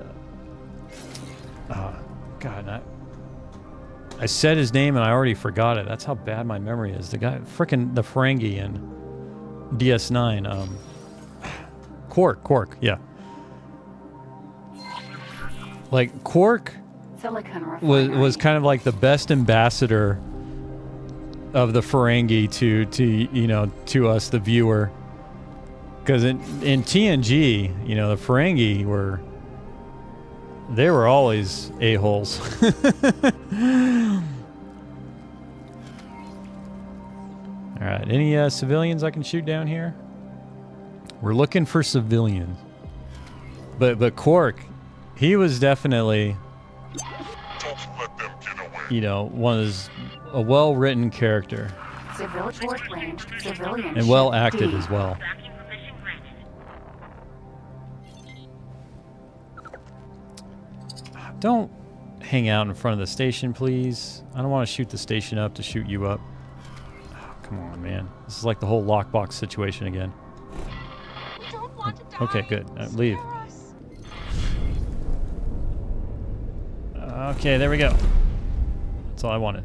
Speaker 1: God, I said his name and I already forgot it. That's how bad my memory is. The guy, frickin' the Ferengi in DS9. Quark, yeah. Like, Quark was kind of like the best ambassador of the Ferengi to us, the viewer. Because in TNG, the Ferengi were always a-holes. Alright, any civilians I can shoot down here? We're looking for civilians. But Quark, he was definitely, a well-written character. And well acted as well. Don't hang out in front of the station, please. I don't want to shoot the station up to shoot you up. Oh, come on, man. This is like the whole lockbox situation again.
Speaker 3: We don't want to die.
Speaker 1: Okay, good. Leave. Okay, there we go. That's all I wanted.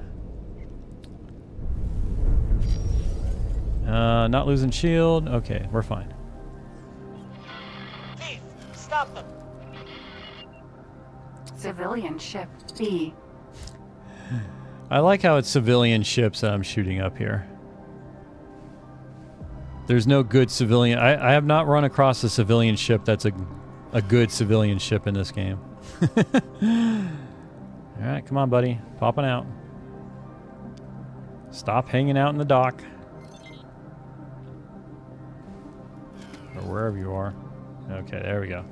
Speaker 1: Not losing shield. Okay, we're fine.
Speaker 6: Thief, stop them.
Speaker 5: Civilian ship B.
Speaker 1: I like how it's civilian ships that I'm shooting up here. There's no good civilian. I have not run across a civilian ship that's a good civilian ship in this game. Alright, come on, buddy. Popping out. Stop hanging out in the dock. Or wherever you are. Okay, there we go.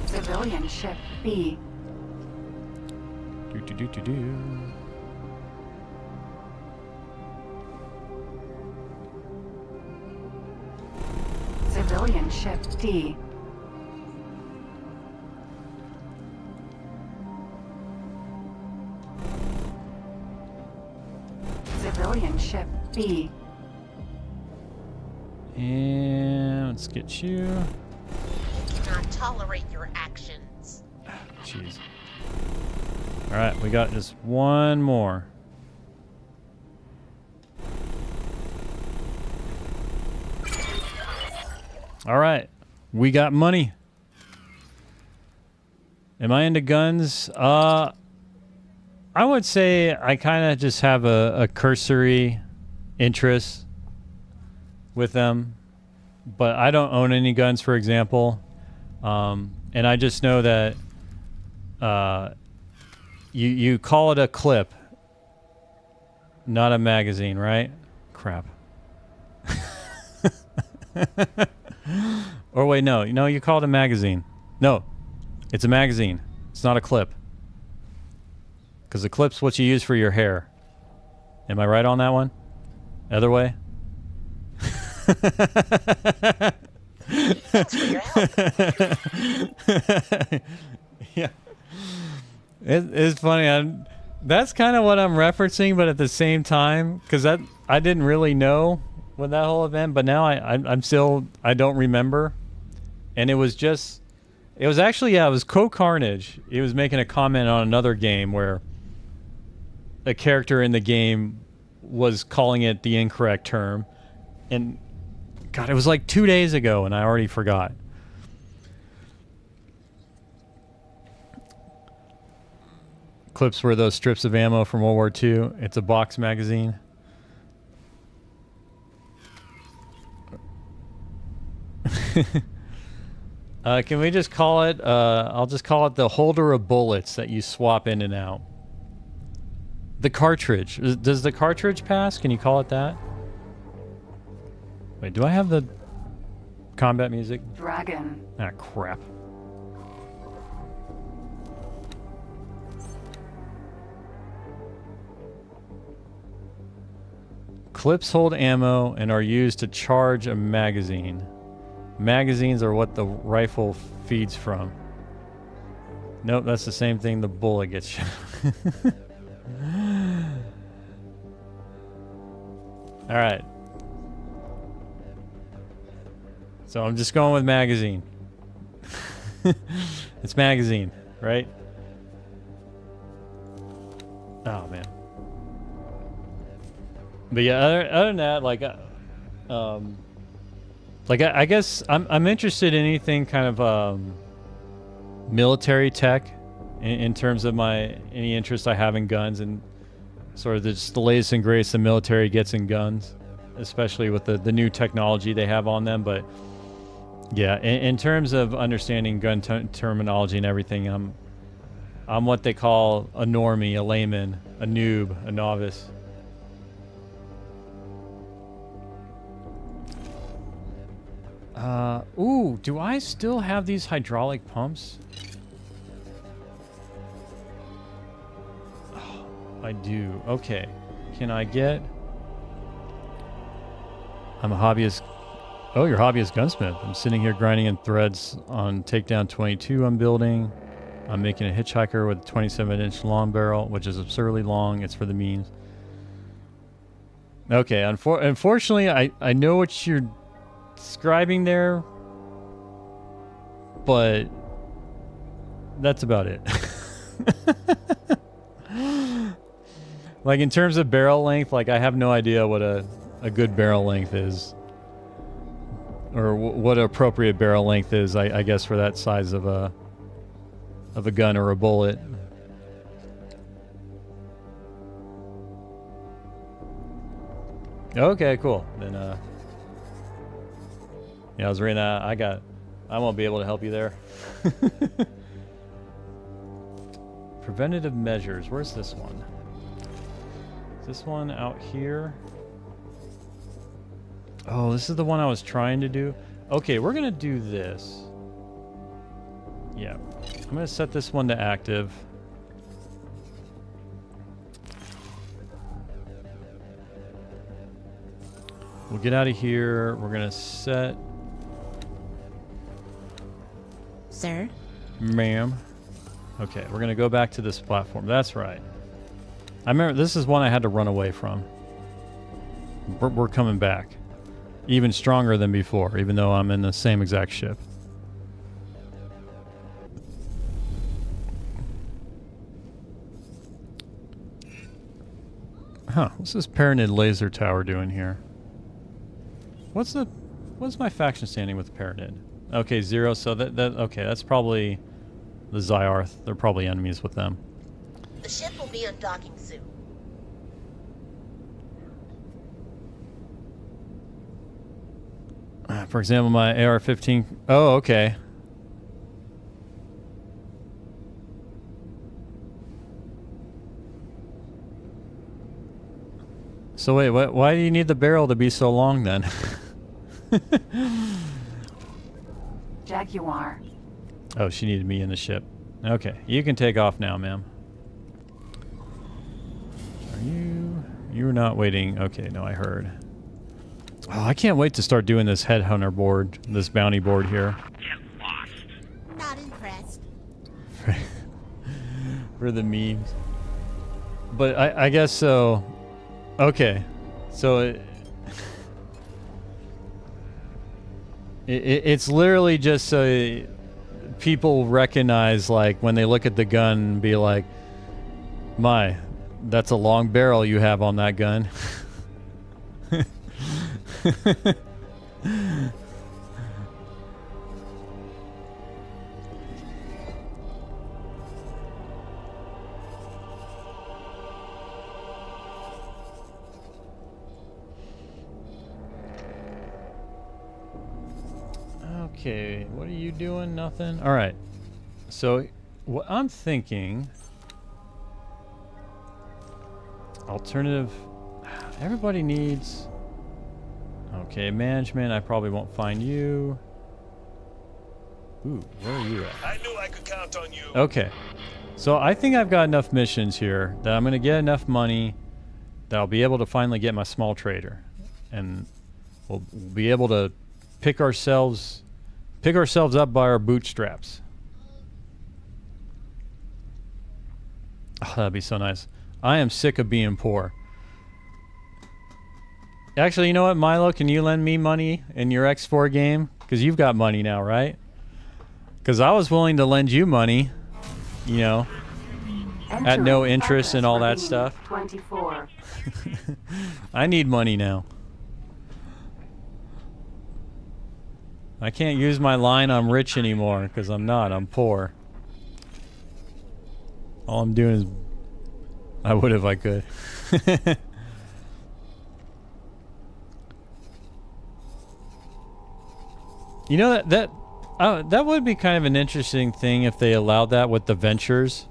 Speaker 5: Civilian ship B.
Speaker 1: Do.
Speaker 5: Civilian ship D. Civilian ship B.
Speaker 1: And let's get you.
Speaker 3: We cannot tolerate your actions.
Speaker 1: Jeez. Alright, we got just one more. Alright, we got money. Am I into guns? I would say I kind of just have a cursory interest with them. But I don't own any guns, for example. And I just know that you call it a clip, not a magazine, right? Crap. Or wait, no, you call it a magazine. No, it's a magazine. It's not a clip. Because the clip's what you use for your hair. Am I right on that one? Other way?
Speaker 3: Thanks for your help.
Speaker 1: Yeah. It's funny. That's kind of what I'm referencing, but at the same time, because I didn't really know with that whole event, but now I'm still, I don't remember. And it was actually, it was Co-Carnage. He was making a comment on another game where a character in the game was calling it the incorrect term. And God, it was like 2 days ago and I already forgot. Clips were those strips of ammo from World War II. It's a box magazine. Can we just call it, I'll just call it the holder of bullets that you swap in and out. The cartridge. Does the cartridge pass? Can you call it that? Wait, do I have the combat music?
Speaker 5: Dragon.
Speaker 1: Ah, crap. Clips hold ammo and are used to charge a magazine. Magazines are what the rifle feeds from. Nope, that's the same thing the bullet gets shot. All right. So I'm just going with magazine. It's magazine, right? Oh man. But yeah, other than that, I guess I'm interested in anything kind of military tech in terms of any interest I have in guns and sort of just the latest and greatest the military gets in guns, especially with the new technology they have on them. But yeah, in terms of understanding gun terminology and everything, I'm what they call a normie, a layman, a noob, a novice. Ooh, do I still have these hydraulic pumps? Oh, I do. Okay. Can I get... I'm a hobbyist... Oh, you're a hobbyist gunsmith. I'm sitting here grinding in threads on Takedown 22 I'm building. I'm making a hitchhiker with a 27-inch long barrel, which is absurdly long. It's for the memes. Okay, unfortunately, I know what you're describing there, but that's about it. Like in terms of barrel length, like I have no idea what a good barrel length is, or what an appropriate barrel length is, I guess, for that size of a gun or a bullet. Okay, cool. Then yeah, I was reading that. I won't be able to help you there. Preventative measures. Where's this one? Is this one out here? Oh, this is the one I was trying to do. Okay, we're gonna do this. Yeah, I'm gonna set this one to active. We'll get out of here. We're gonna set...
Speaker 7: Sir?
Speaker 1: Ma'am. Okay, we're gonna go back to this platform. That's right. I remember this is one I had to run away from. We're coming back. Even stronger than before, even though I'm in the same exact ship. Huh, what's this Paranid laser tower doing here? What's my faction standing with the Paranid? Okay, 0, so okay, that's probably the Zyarth. They're probably enemies with them.
Speaker 3: The ship will be undocking soon.
Speaker 1: For example, my AR-15... Oh, okay. So wait, why do you need the barrel to be so long then?
Speaker 5: Jaguar.
Speaker 1: Oh, she needed me in the ship. Okay, you can take off now, ma'am. Are you... You're not waiting. Okay, no, I heard. Oh, I can't wait to start doing this headhunter board, this bounty board here.
Speaker 4: Get lost.
Speaker 7: Not impressed.
Speaker 1: For the memes. But I guess so. Okay, so it's literally just so people recognize, like, when they look at the gun, be like, my, that's a long barrel you have on that gun. Okay, what are you doing? Nothing? All right. So, what I'm thinking... Alternative... Everybody needs... Okay, management, I probably won't find you. Ooh, where are you at?
Speaker 2: I knew I could count on you.
Speaker 1: Okay. So, I think I've got enough missions here that I'm going to get enough money that I'll be able to finally get my small trader. And we'll be able to pick ourselves up by our bootstraps. Oh, that'd be so nice. I am sick of being poor. Actually, you know what, Milo? Can you lend me money in your X4 game? Because you've got money now, right? Because I was willing to lend you money, you know, at no interest and all that stuff.
Speaker 5: 24.
Speaker 1: I need money now. I can't use my line I'm rich anymore because I'm not. I'm poor. All I'm doing is... I would if I could. You know, that would be kind of an interesting thing if they allowed that with the ventures.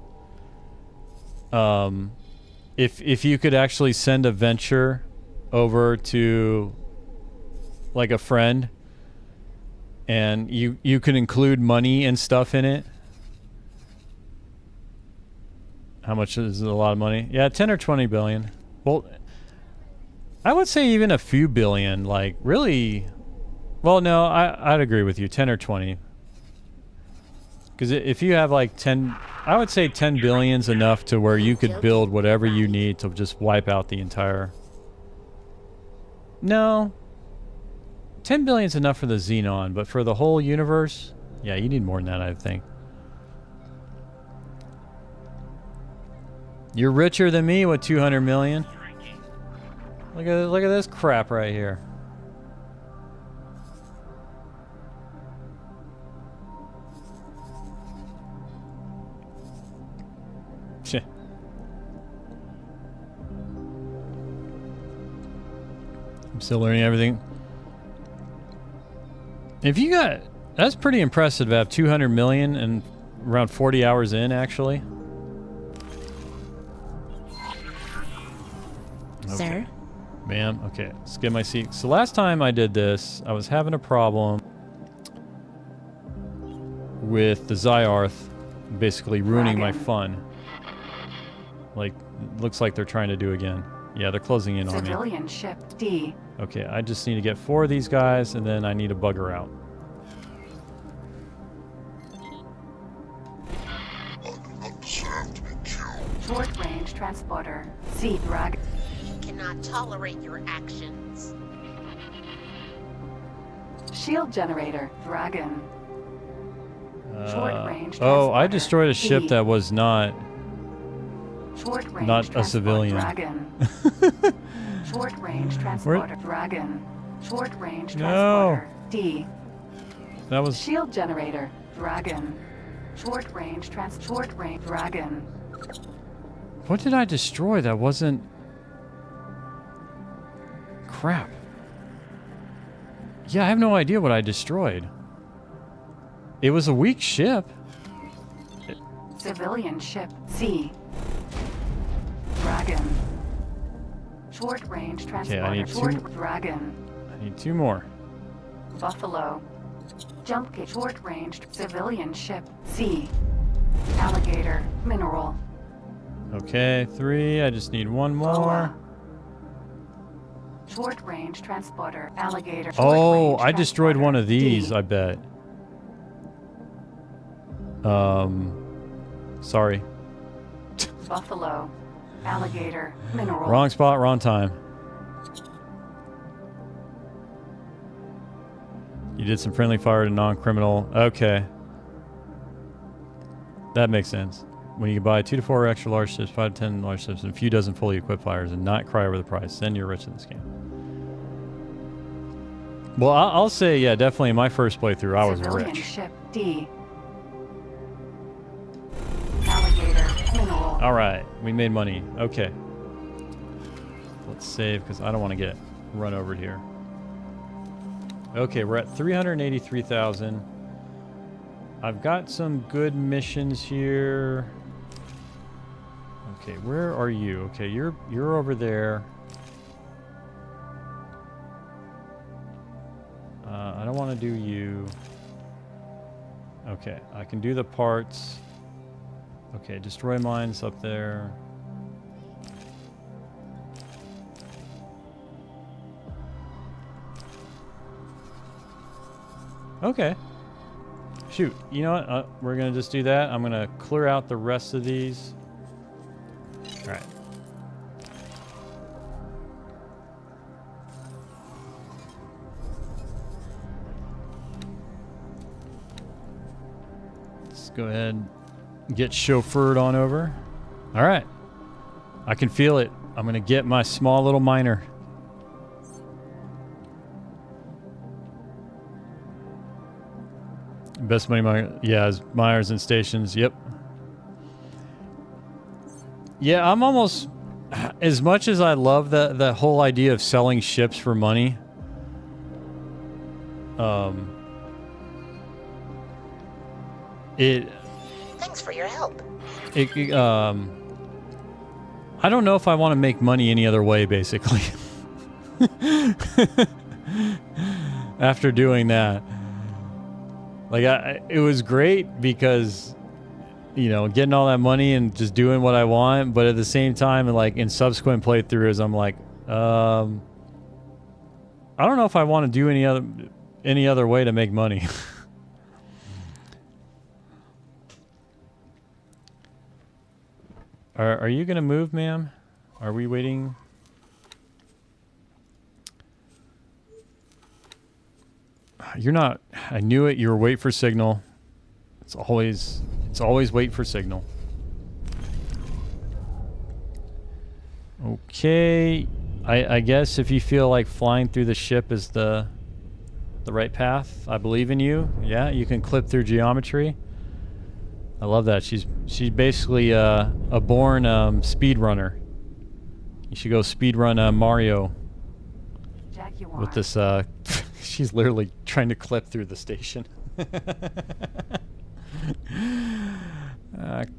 Speaker 1: If you could actually send a venture over to like a friend and you could include money and stuff in it. How much is a lot of money? Yeah, 10 or 20 billion. Well, I would say even a few billion, like really. Well, no, I'd agree with you, 10 or 20. Because if you have like 10, I would say 10 billion's enough to where you could build whatever you need to just wipe out the entire... No. 10 billion's enough for the Xenon, but for the whole universe, yeah, you need more than that, I think. You're richer than me with 200 million. Look at this crap right here. I'm still learning everything. If you got... That's pretty impressive to have 200 million and around 40 hours in, actually. Okay.
Speaker 7: Sir?
Speaker 1: Ma'am, okay. Let's get my seat. So last time I did this, I was having a problem with the Zyarth basically ruining my fun. Like, looks like they're trying to do again. Yeah, they're closing in on me.
Speaker 5: Civilian ship D.
Speaker 1: Okay, I just need to get 4 of these guys, and then I need to bugger out.
Speaker 5: Short range transporter C Dragon.
Speaker 3: We cannot tolerate your actions.
Speaker 5: Shield generator Dragon. Short range
Speaker 1: oh, I
Speaker 5: transporter,
Speaker 1: destroyed a ship
Speaker 5: E.
Speaker 1: that was not
Speaker 5: Short range
Speaker 1: not a
Speaker 5: transport
Speaker 1: civilian.
Speaker 5: Dragon. Short range transporter Dragon. Short range
Speaker 1: No.
Speaker 5: transporter D.
Speaker 1: That was
Speaker 5: Shield generator Dragon. Short range Dragon.
Speaker 1: What did I destroy that wasn't... Crap. Yeah, I have no idea what I destroyed. It was a weak ship.
Speaker 5: Civilian ship C. Dragon. Short range transporter.
Speaker 1: I need
Speaker 5: Short Dragon.
Speaker 1: I need 2 more.
Speaker 5: Buffalo. Jump gate. Short range civilian ship C. Alligator. Mineral.
Speaker 1: Okay, 3. I just need 1 more.
Speaker 5: Boa. Short range transporter. Alligator. Short
Speaker 1: Oh,
Speaker 5: range
Speaker 1: I destroyed one of
Speaker 5: transporter,
Speaker 1: these,
Speaker 5: D.
Speaker 1: I bet. Sorry.
Speaker 5: Buffalo. Alligator. Mineral.
Speaker 1: Wrong spot, wrong time. You did some friendly fire to non-criminal. Okay. That makes sense. When you can buy 2 to 4 extra large ships, 5 to 10 large ships, and a few dozen fully equipped fighters, and not cry over the price, then you're rich in this game. Well, I'll say, yeah, definitely in my first playthrough, I was
Speaker 5: Civilian
Speaker 1: rich.
Speaker 5: ship D. Alligator. Mineral.
Speaker 1: All right, we made money. Okay. Let's save, because I don't want to get run over here. Okay, we're at 383,000. I've got some good missions here. Okay, where are you? Okay, you're over there. I don't want to do you. Okay, I can do the parts. Okay, destroy mines up there. Okay. Shoot, you know what? We're going to just do that. I'm going to clear out the rest of these. All right. Let's go ahead and get chauffeured on over. All right. I can feel it. I'm going to get my small little miner. Best money miner. Yeah, is miners and stations. Yep. Yeah, I'm almost... As much as I love the whole idea of selling ships for money,
Speaker 3: Thanks for your help.
Speaker 1: I don't know if I want to make money any other way, basically. After doing that, like it was great because, you know, getting all that money and just doing what I want, but at the same time, like in subsequent playthroughs, I'm like, I don't know if I want to do any other way to make money. Are you gonna move, ma'am? Are we waiting? You're not. I knew it. You were wait for signal. It's always wait for signal. Okay. I guess if you feel like flying through the ship is the right path, I believe in you. Yeah, you can clip through geometry. I love that. She's basically a born speedrunner. You should go speedrun Mario with this. She's literally trying to clip through the station.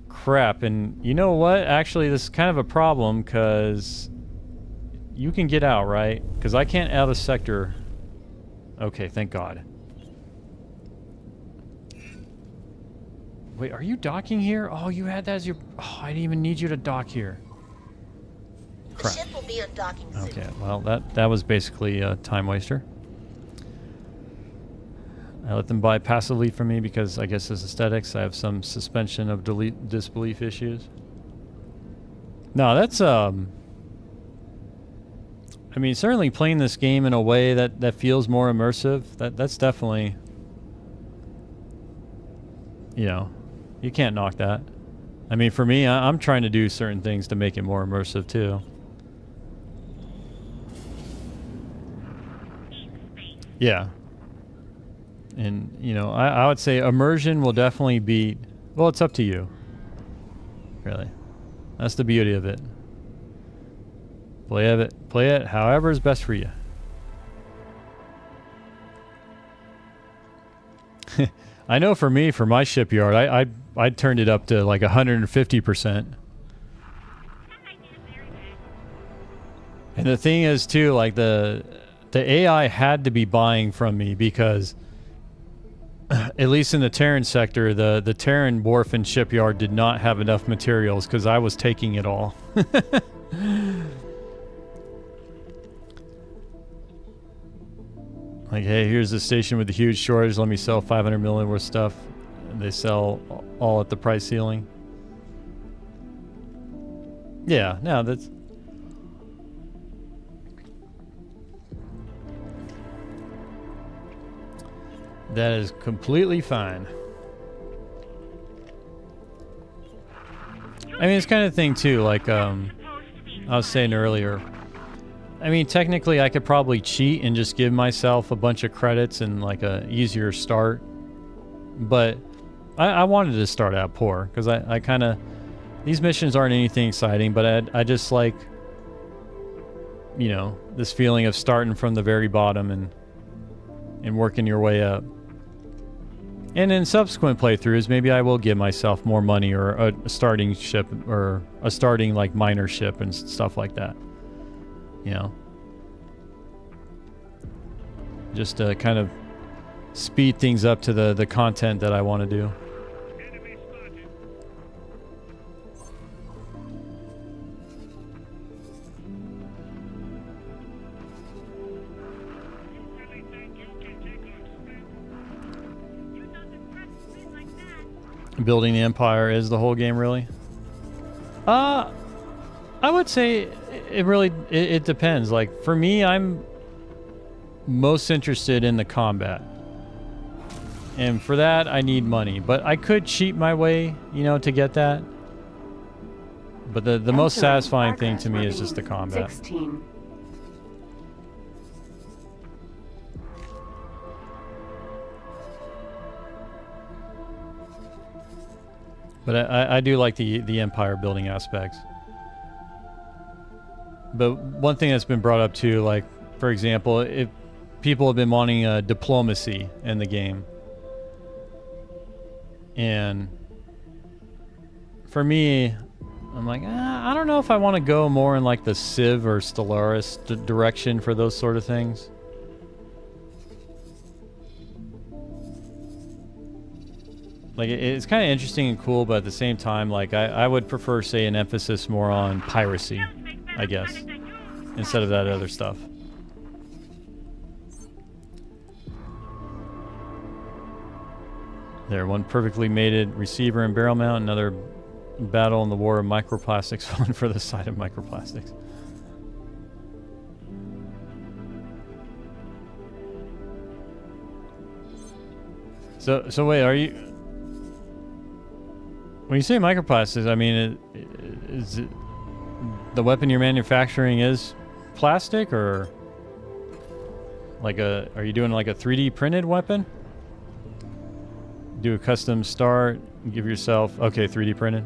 Speaker 1: Crap. And you know what? Actually, this is kind of a problem because you can get out, right? Because I can't out of sector. Okay, thank God. Wait, are you docking here? Oh, you had that as your... Oh, I didn't even need you to dock here. Crap.
Speaker 3: The ship will be undocking soon.
Speaker 1: Okay, well, that was basically a time waster. I let them buy passively from me because I guess as aesthetics, I have some suspension of disbelief issues. No, that's... I mean, certainly playing this game in a way that feels more immersive, that's definitely... You know... You can't knock that. I mean, for me, I'm trying to do certain things to make it more immersive, too. Yeah. And, you know, I would say immersion will definitely beat... Well, it's up to you. Really. That's the beauty of it. Play it however is best for you. I know for me, for my shipyard, I turned it up to like 150%. And the thing is too, like the AI had to be buying from me because at least in the Terran sector, the Terran wharf and shipyard did not have enough materials because I was taking it all. Like, hey, here's a station with a huge shortage. Let me sell 500 million worth of stuff. And they sell all at the price ceiling. Yeah, no, that's... That is completely fine. I mean, it's kind of thing, too, like, I was saying earlier... I mean, technically, I could probably cheat and just give myself a bunch of credits and like a easier start. But I wanted to start out poor because I kind of... These missions aren't anything exciting, but I just like, you know, this feeling of starting from the very bottom and working your way up. And in subsequent playthroughs, maybe I will give myself more money or a starting ship or a starting like miner ship and stuff like that. You know, just to kind of speed things up to the content that I want to do. Building the empire is the whole game, really? I would say it really it depends. Like for me, I'm most interested in the combat, And for that, I need money. But I could cheat my way, you know, to get that. But the most satisfying thing to me is just the combat.
Speaker 5: 16.
Speaker 1: But I do like the empire building aspects. But one thing that's been brought up too, like, for example, if people have been wanting diplomacy in the game. And for me, I'm like, I don't know if I want to go more in like the Civ or Stellaris direction for those sort of things. Like, it's kind of interesting and cool, but at the same time, like, I would prefer, say, an emphasis more on piracy, I guess, instead of that other stuff. There, one perfectly mated receiver and barrel mount, another battle in the war of microplastics, one for the side of microplastics. So wait, are you... When you say microplastics, I mean, is it the weapon you're manufacturing is plastic, or like are you doing like a 3D printed weapon? Do a custom start, give yourself, okay, 3D printed,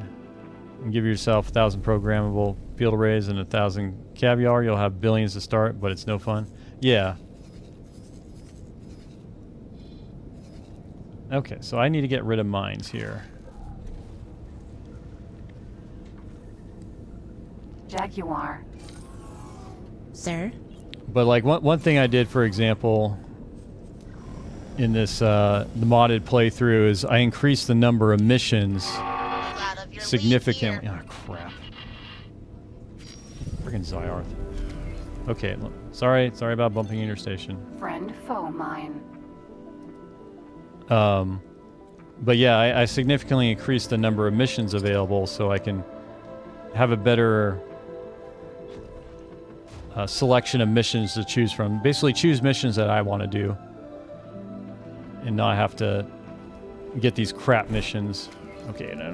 Speaker 1: and give yourself 1,000 programmable field arrays and 1,000 caviar. You'll have billions to start, but it's no fun. Yeah. Okay, so I need to get rid of mines here.
Speaker 5: Jaguar.
Speaker 7: Sir?
Speaker 1: But like one thing I did, for example, in this the modded playthrough is I increased the number of missions significantly. Oh crap! Freaking Zyarth. Okay, sorry about bumping into your station.
Speaker 5: Friend foe mine.
Speaker 1: But yeah, I significantly increased the number of missions available so I can have a better selection of missions to choose from. Basically, choose missions that I want to do, and not have to get these crap missions. Okay, no.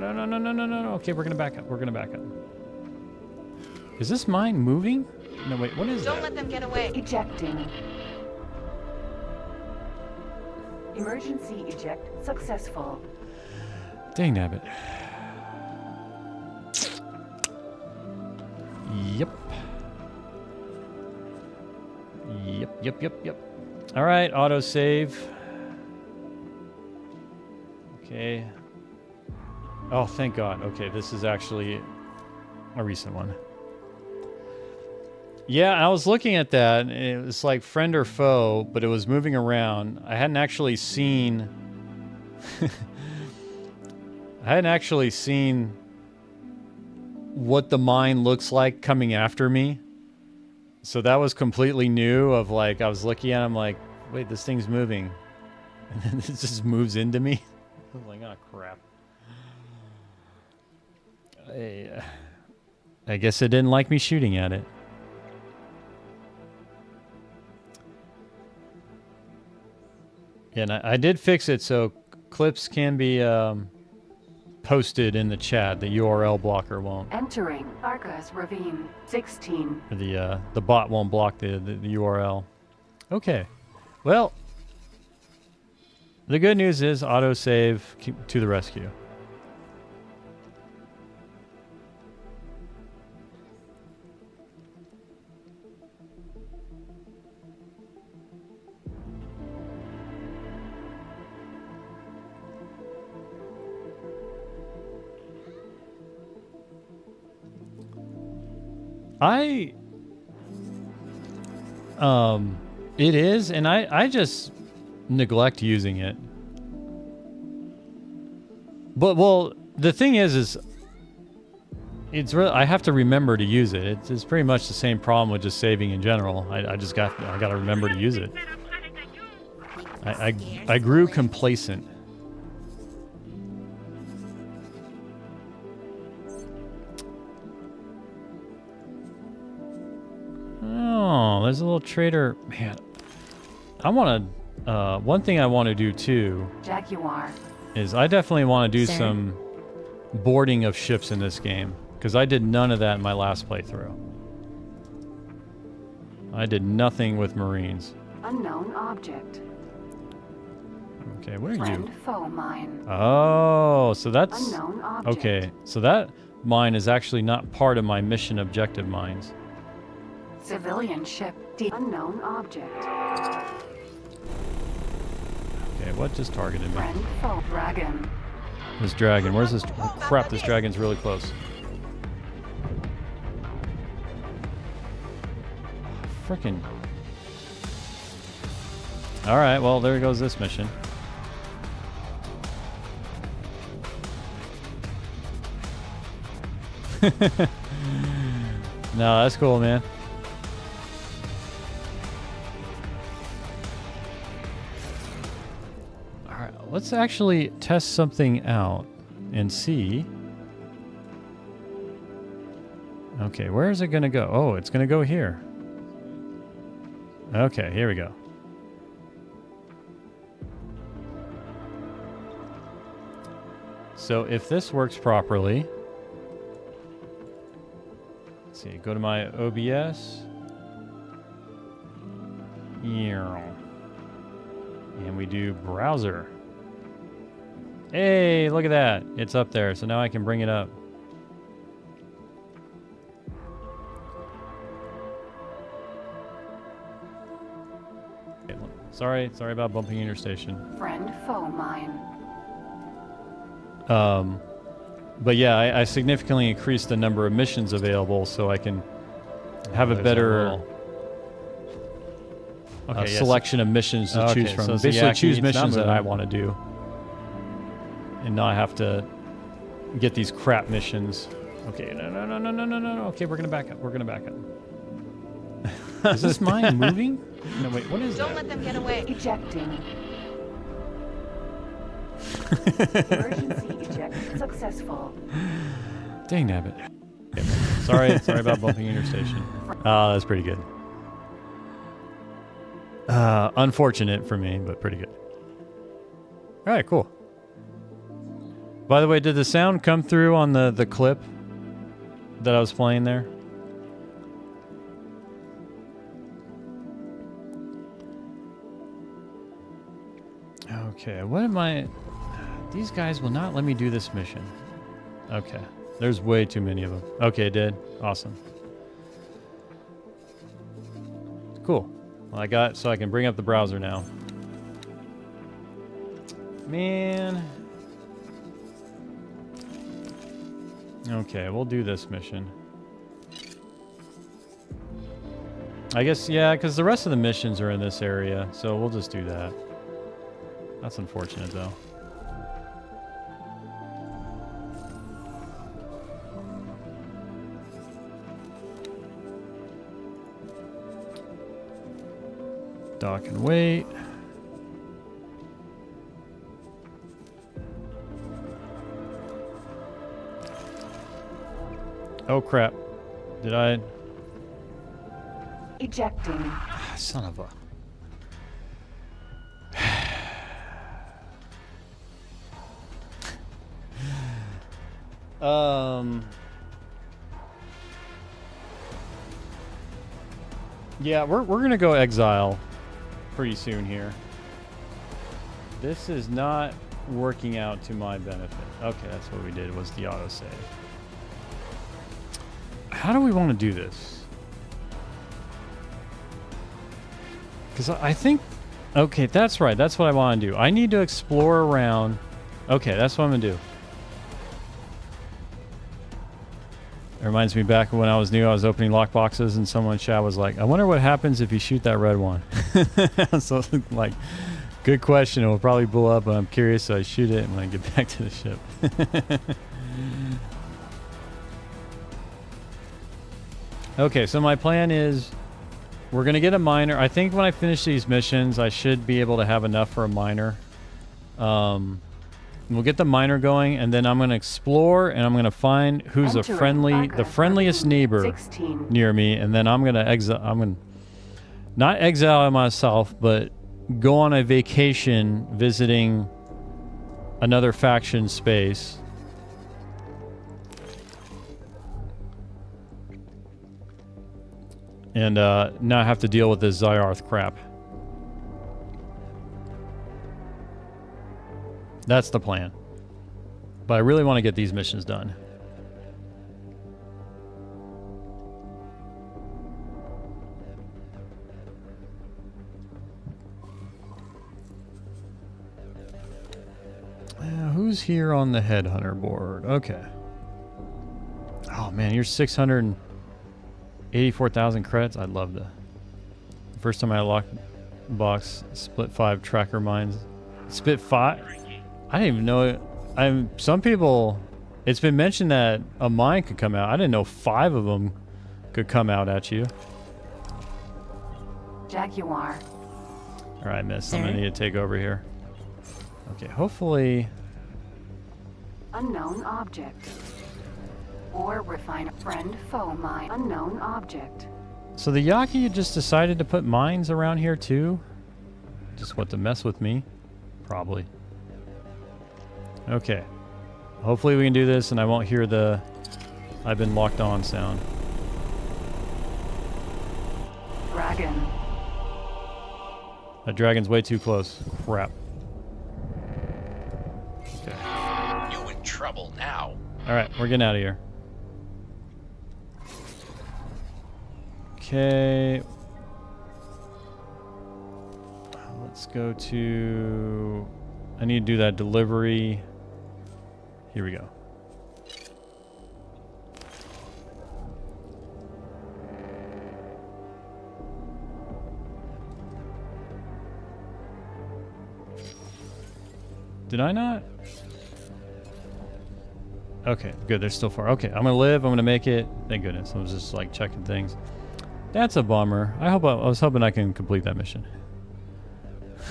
Speaker 1: Okay, we're gonna back up. Is this mine moving? No, wait. What is that?
Speaker 6: Don't let them get away.
Speaker 5: Ejecting. Emergency eject successful.
Speaker 1: Dang nabbit. Yep. All right, auto save. Okay. Oh, thank God. Okay, this is actually a recent one. Yeah, I was looking at that. And it was like friend or foe, but it was moving around. I hadn't actually seen... what the mine looks like coming after me. So that was completely new. Of like, I was looking at him like, wait, this thing's moving. And then it just moves into me. I was like, oh, crap. I guess it didn't like me shooting at it. And I did fix it so clips can be posted in the chat. The URL blocker won't.
Speaker 5: Entering Arca's Ravine 16.
Speaker 1: The bot won't block the URL. Okay. Well, the good news is autosave to the rescue. It is, and I just neglect using it. But, well, the thing is it's really, I have to remember to use it. It's pretty much the same problem with just saving in general. I gotta remember to use it. I grew complacent. Oh, there's a little trader. Man, I want one thing I want to do too
Speaker 5: Jaguar.
Speaker 1: is I definitely want to do
Speaker 7: Sir?
Speaker 1: some boarding of ships in this game, because I did none of that in my last playthrough. I did nothing with Marines.
Speaker 5: Unknown object.
Speaker 1: Okay, what are
Speaker 5: Friend
Speaker 1: you?
Speaker 5: foe mine.
Speaker 1: Oh, so that's...
Speaker 5: Unknown object.
Speaker 1: Okay, so that mine is actually not part of my mission objective mines.
Speaker 5: Civilian ship. Unknown object.
Speaker 1: Okay, what just targeted me?
Speaker 5: Friend foe dragon.
Speaker 1: This dragon, where's this? Oh, crap, this dragon's really close. Frickin'. Alright, well, there goes this mission. No, that's cool, man. Alright, let's actually test something out and see. Okay, where is it going to go? Oh, it's going to go here. Okay, here we go. So if this works properly, let's see, go to my OBS. And we do browser. Hey, look at that. It's up there. So now I can bring it up. Okay, sorry about bumping in your station.
Speaker 5: Friend foe mine.
Speaker 1: But yeah, I significantly increased the number of missions available so I can have a better selection of missions to choose from. So basically choose missions that I want to do and not have to get these crap missions. Okay, no. Okay, we're going to back up. We're going to back up. Is this mine moving? No, wait, what is
Speaker 6: Don't
Speaker 1: that?
Speaker 6: let them get away.
Speaker 5: Ejecting. Emergency eject successful.
Speaker 1: Dang nabbit. Okay, sorry about bumping in your station. That's pretty good. Unfortunate for me, but pretty good. All right, cool. By the way, did the sound come through on the clip that I was playing there? Okay, what am I... These guys will not let me do this mission. Okay, there's way too many of them. Okay, it did. Awesome. Cool. Well, I got... So I can bring up the browser now. Man... Okay, we'll do this mission. I guess, yeah, because the rest of the missions are in this area, so we'll just do that. That's unfortunate, though. Dock and wait. Oh crap. Did I?
Speaker 5: Ejecting.
Speaker 1: Son of a... Yeah, we're gonna go exile pretty soon here. This is not working out to my benefit. Okay, that's what we did, was the autosave. How do we want to do this? Because I think... Okay, that's right. That's what I want to do. I need to explore around... Okay, that's what I'm going to do. It reminds me back when I was new, I was opening lockboxes and someone in chat was like, I wonder what happens if you shoot that red one. So, like, good question. It will probably blow up, but I'm curious, so I shoot it when I get back to the ship. Okay, so my plan is we're going to get a miner. I think when I finish these missions, I should be able to have enough for a miner. We'll get the miner going, and then I'm going to explore, and I'm going to find who's the friendliest neighbor
Speaker 5: 16.
Speaker 1: near me, and then I'm going to exile. I'm going to not exile myself, but go on a vacation visiting another faction space. And not have to deal with this Zyarth crap. That's the plan. But I really want to get these missions done. Who's here on the headhunter board? Okay. Oh man, you're 684,000 credits. I'd love to. First time I locked box split 5 tracker mines. Split 5? I didn't even know it. Some people, it's been mentioned that a mine could come out. I didn't know 5 of them could come out at you.
Speaker 5: Jaguar.
Speaker 1: All right, miss. I'm gonna need to take over here. Okay, hopefully.
Speaker 5: Unknown object. Or refine friend foe mine. Unknown object.
Speaker 1: So the Yaki just decided to put mines around here too? Just what to mess with me? Probably. Okay. Hopefully we can do this and I won't hear the I've been locked on sound.
Speaker 5: Dragon.
Speaker 1: That dragon's way too close. Crap. Okay.
Speaker 8: You in trouble now.
Speaker 1: Alright, we're getting out of here. Okay. Let's go to... I need to do that delivery. Here we go. Did I not? Okay, good. They're still far. Okay, I'm gonna live. I'm gonna make it. Thank goodness. I was just like checking things. That's a bummer. I was hoping I can complete that mission.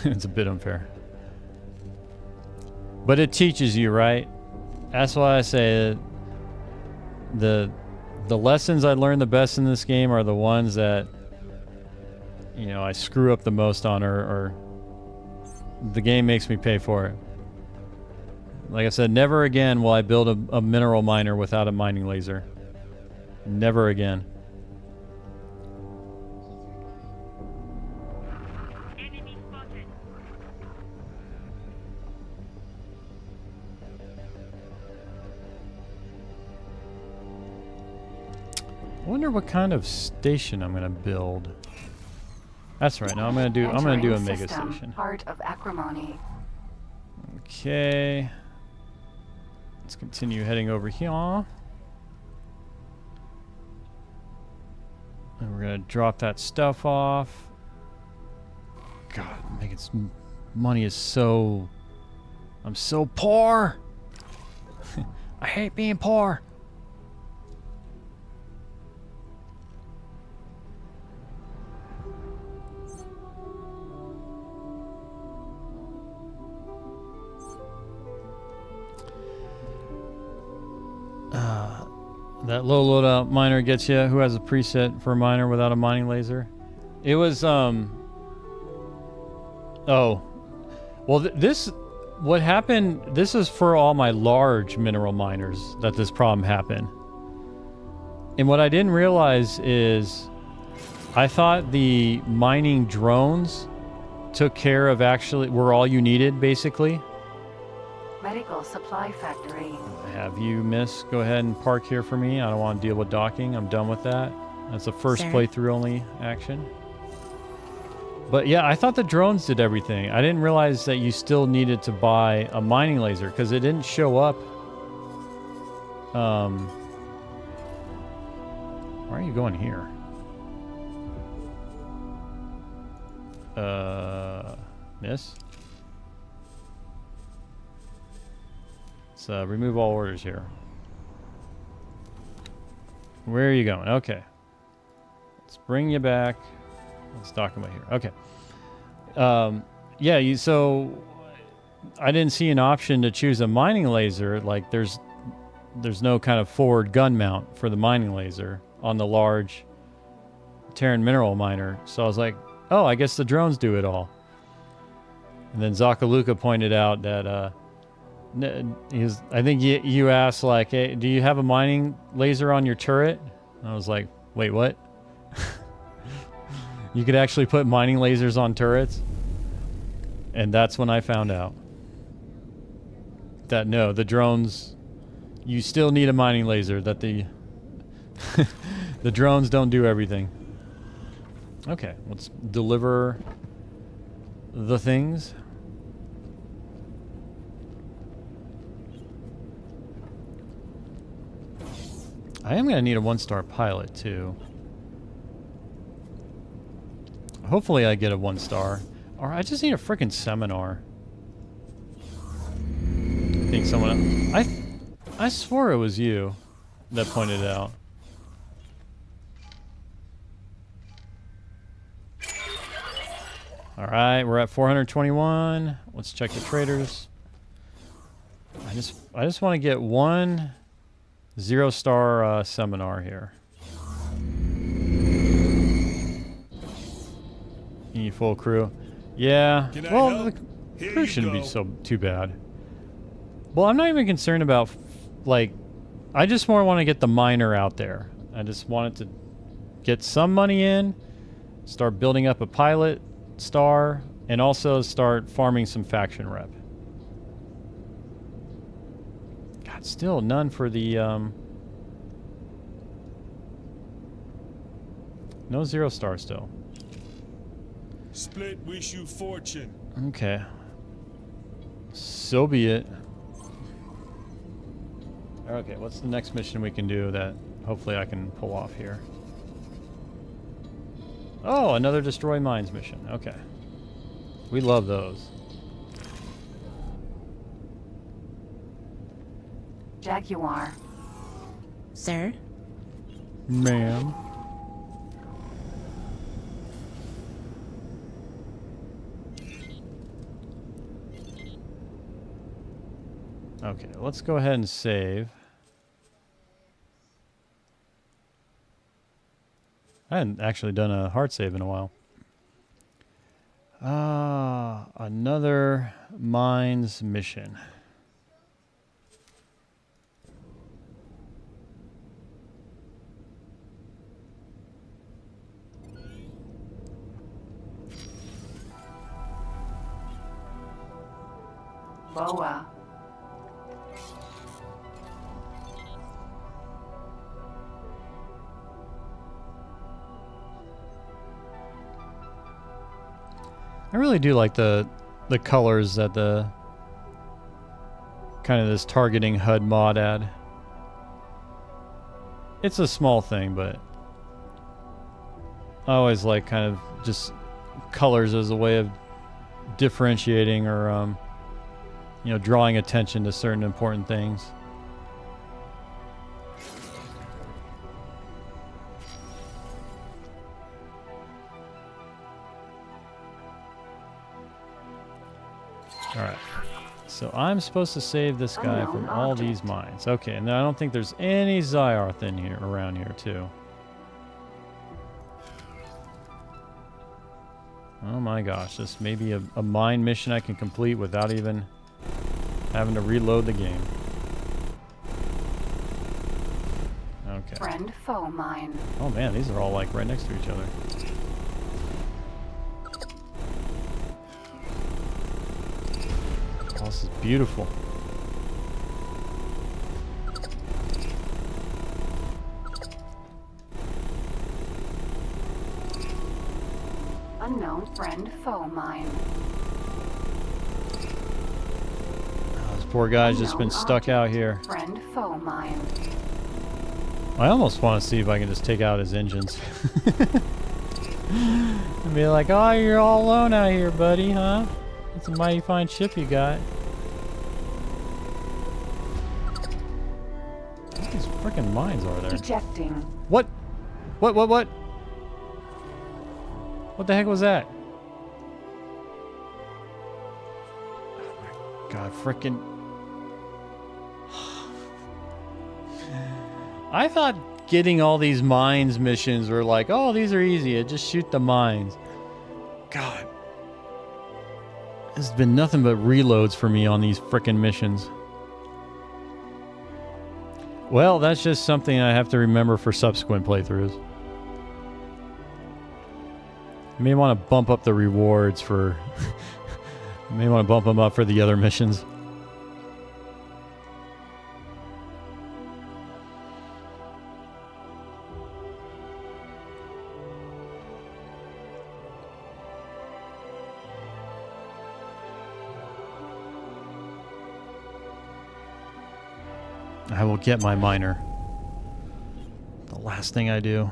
Speaker 1: It's a bit unfair. But it teaches you, right? That's why I say the lessons I learn the best in this game are the ones that, you know, I screw up the most on, or the game makes me pay for it. Like I said, never again will I build a mineral miner without a mining laser. Never again. I wonder what kind of station I'm gonna build. That's right. Now I'm gonna do a mega station.
Speaker 5: Heart of acrimony.
Speaker 1: Okay. Let's continue heading over here. And we're gonna drop that stuff off. God, making money is so... I'm so poor. I hate being poor. That low loadout miner gets you. Who has a preset for a miner without a mining laser? It was oh, well what happened, this is for all my large mineral miners that this problem happened. And what I didn't realize is I thought the mining drones took care of were all you needed basically.
Speaker 5: Medical supply factory.
Speaker 1: Have you, miss, go ahead and park here for me. I don't want to deal with docking. I'm done with that. That's a first playthrough only action. But yeah, I thought the drones did everything. I didn't realize that you still needed to buy a mining laser because it didn't show up. Why are you going here? Miss? Let's remove all orders here. Where are you going? Okay. Let's bring you back. Let's talk about here. Okay. Yeah, so I didn't see an option to choose a mining laser. Like there's no kind of forward gun mount for the mining laser on the large Terran mineral miner. So I was like, oh, I guess the drones do it all. And then Zakaluka pointed out that I think you asked like, hey, do you have a mining laser on your turret? And I was like, wait, what? You could actually put mining lasers on turrets? And that's when I found out that no, the drones, you still need a mining laser, that the the drones don't do everything. Okay, let's deliver the things. I am going to need a 1-star pilot too. Hopefully I get a 1-star. Or I just need a freaking seminar. I think someone... I swore it was you that pointed it out. Alright, we're at 421. Let's check the traders. I just want to get one 0-star seminar here. You need full crew. Yeah. Well, the crew shouldn't be too bad. Well, I'm not even concerned about like. I just more want to get the miner out there. I just wanted to get some money in, start building up a pilot star, and also start farming some faction rep. God, still none for the no 0-star still.
Speaker 2: Split wish you fortune.
Speaker 1: Okay. So be it. Okay, what's the next mission we can do that hopefully I can pull off here? Oh, another destroy mines mission. Okay. We love those.
Speaker 5: Jaguar.
Speaker 7: Sir?
Speaker 1: Ma'am. Okay, let's go ahead and save. I hadn't actually done a hard save in a while. Another mines mission.
Speaker 5: Boa.
Speaker 1: I really do like the colors that the kind of this targeting HUD mod add. It's a small thing, but I always like kind of just colors as a way of differentiating or you know, drawing attention to certain important things. Alright, so I'm supposed to save this guy from all these mines. Okay, and then I don't think there's any Zyarth in here, around here too. Oh my gosh, this may be a mine mission I can complete without even having to reload the game. Okay.
Speaker 5: Friend foe mine.
Speaker 1: Oh man, these are all like right next to each other. Oh, this is beautiful.
Speaker 5: Unknown friend foe mine.
Speaker 1: Oh, this poor guy's just been stuck out here.
Speaker 5: Friend foe mine.
Speaker 1: I almost want to see if I can just take out his engines. And be like, oh, you're all alone out here, buddy, huh? It's a mighty fine ship you got. What these freaking mines are there?
Speaker 5: Ejecting.
Speaker 1: What? What? What the heck was that? Oh my god, freaking. I thought getting all these mines missions were like, oh, these are easy. Just shoot the mines. God. There's been nothing but reloads for me on these frickin' missions. Well, that's just something I have to remember for subsequent playthroughs. You may want to bump up the rewards for... you may want to bump them up for the other missions. I will get my miner. The last thing I do.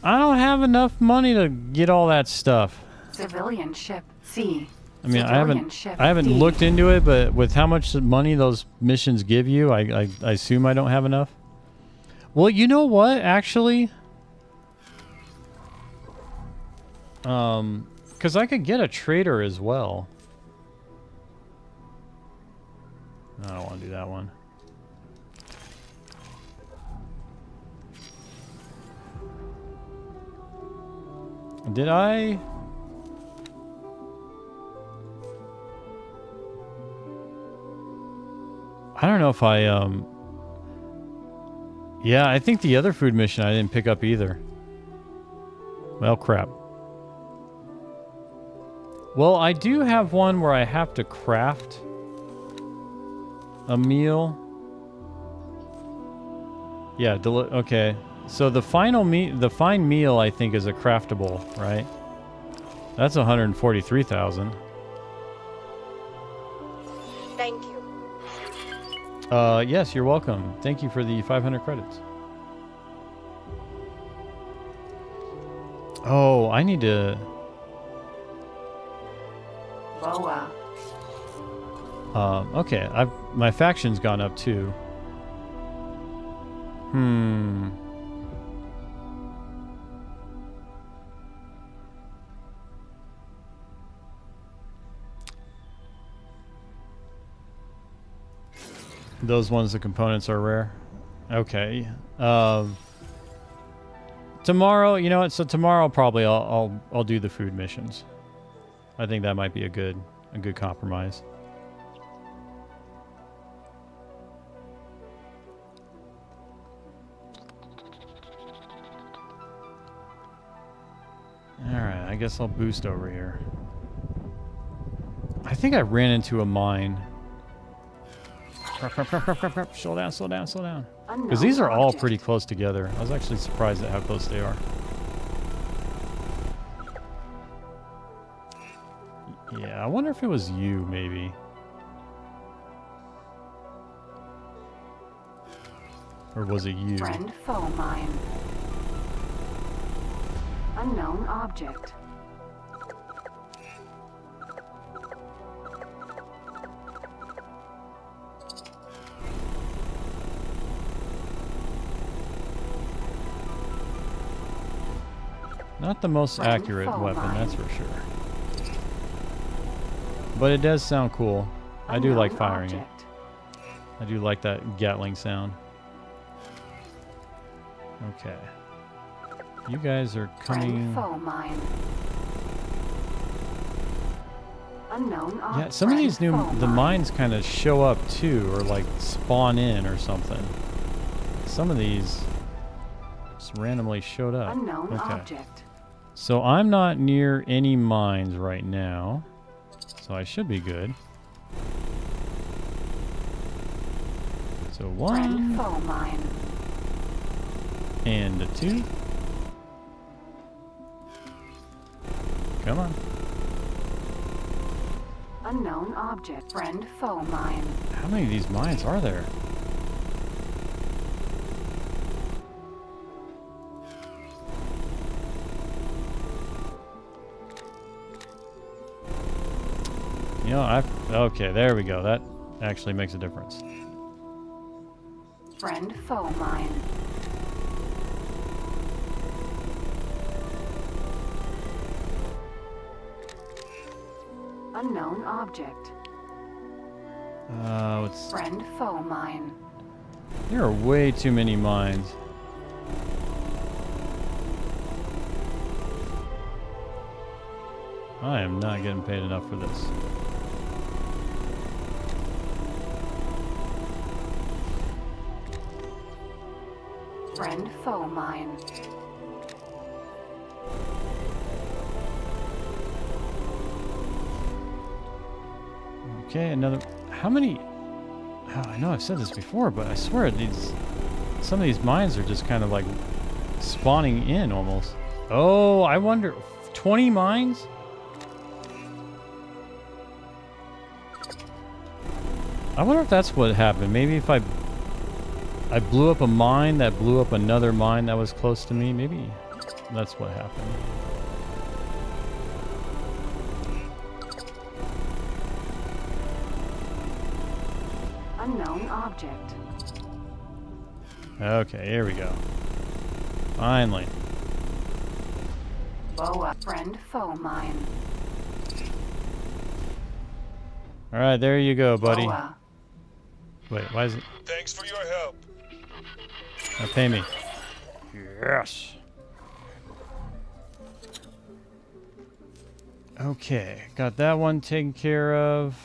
Speaker 1: I don't have enough money to get all that stuff.
Speaker 5: Civilian ship C.
Speaker 1: I mean,
Speaker 5: Civilian
Speaker 1: I haven't
Speaker 5: D.
Speaker 1: looked into it, but with how much money those missions give you, I assume I don't have enough. Well, you know what? Actually, because I could get a trader as well. I don't want to do that one. Did I? I don't know if I, yeah, I think the other food mission I didn't pick up either. Well, crap. Well, I do have one where I have to craft a meal. Yeah, okay. So the the fine meal I think is a craftable, right? That's 143,000.
Speaker 6: Thank you.
Speaker 1: Yes, you're welcome. Thank you for the 500 credits. Oh, I need to...
Speaker 5: Boa.
Speaker 1: Okay, my faction's gone up too. Those ones, the components are rare. Okay. Tomorrow, you know what? So tomorrow probably I'll do the food missions. I think that might be a good compromise. Alright, I guess I'll boost over here. I think I ran into a mine. Slow down, slow down, slow down. Because these are all pretty close together. I was actually surprised at how close they are. Yeah, I wonder if it was you, maybe. Or was it you?
Speaker 5: Friend foe mine. Unknown object.
Speaker 1: Not the most
Speaker 5: Friend
Speaker 1: accurate
Speaker 5: foe
Speaker 1: weapon,
Speaker 5: mine.
Speaker 1: that's for sure. But it does sound cool. I do like firing it. I do like that Gatling sound. Okay. You guys are coming...
Speaker 5: Friend foe mine. Unknown object.
Speaker 1: Yeah, some of these new... The mines kind of show up too, or like spawn in or something. Some of these just randomly showed up.
Speaker 5: Unknown
Speaker 1: Okay.
Speaker 5: object.
Speaker 1: So I'm not near any mines right now. So I should be good. So
Speaker 5: Friend
Speaker 1: one
Speaker 5: foe mine.
Speaker 1: and a two. Come on.
Speaker 5: Unknown object. Friend foe mine.
Speaker 1: How many of these mines are there? You know, okay, there we go. That actually makes a difference.
Speaker 5: Friend foe mine. Unknown object.
Speaker 1: Let's...
Speaker 5: Friend foe mine.
Speaker 1: There are way too many mines. I am not getting paid enough for this.
Speaker 5: Friend foe mine.
Speaker 1: Okay, another. How many? Oh, I know I've said this before, but I swear some of these mines are just kind of like spawning in almost. Oh, I wonder. 20 mines? I wonder if that's what happened. Maybe if I blew up a mine that blew up another mine that was close to me. Maybe that's what happened.
Speaker 5: Unknown object.
Speaker 1: Okay, here we go. Finally.
Speaker 5: Boa. Friend foe mine.
Speaker 1: All right, there you go, buddy.
Speaker 5: Boa.
Speaker 1: Wait, why is it?
Speaker 2: Thanks for your help.
Speaker 1: Now pay me. Yes. Okay, got that one taken care of.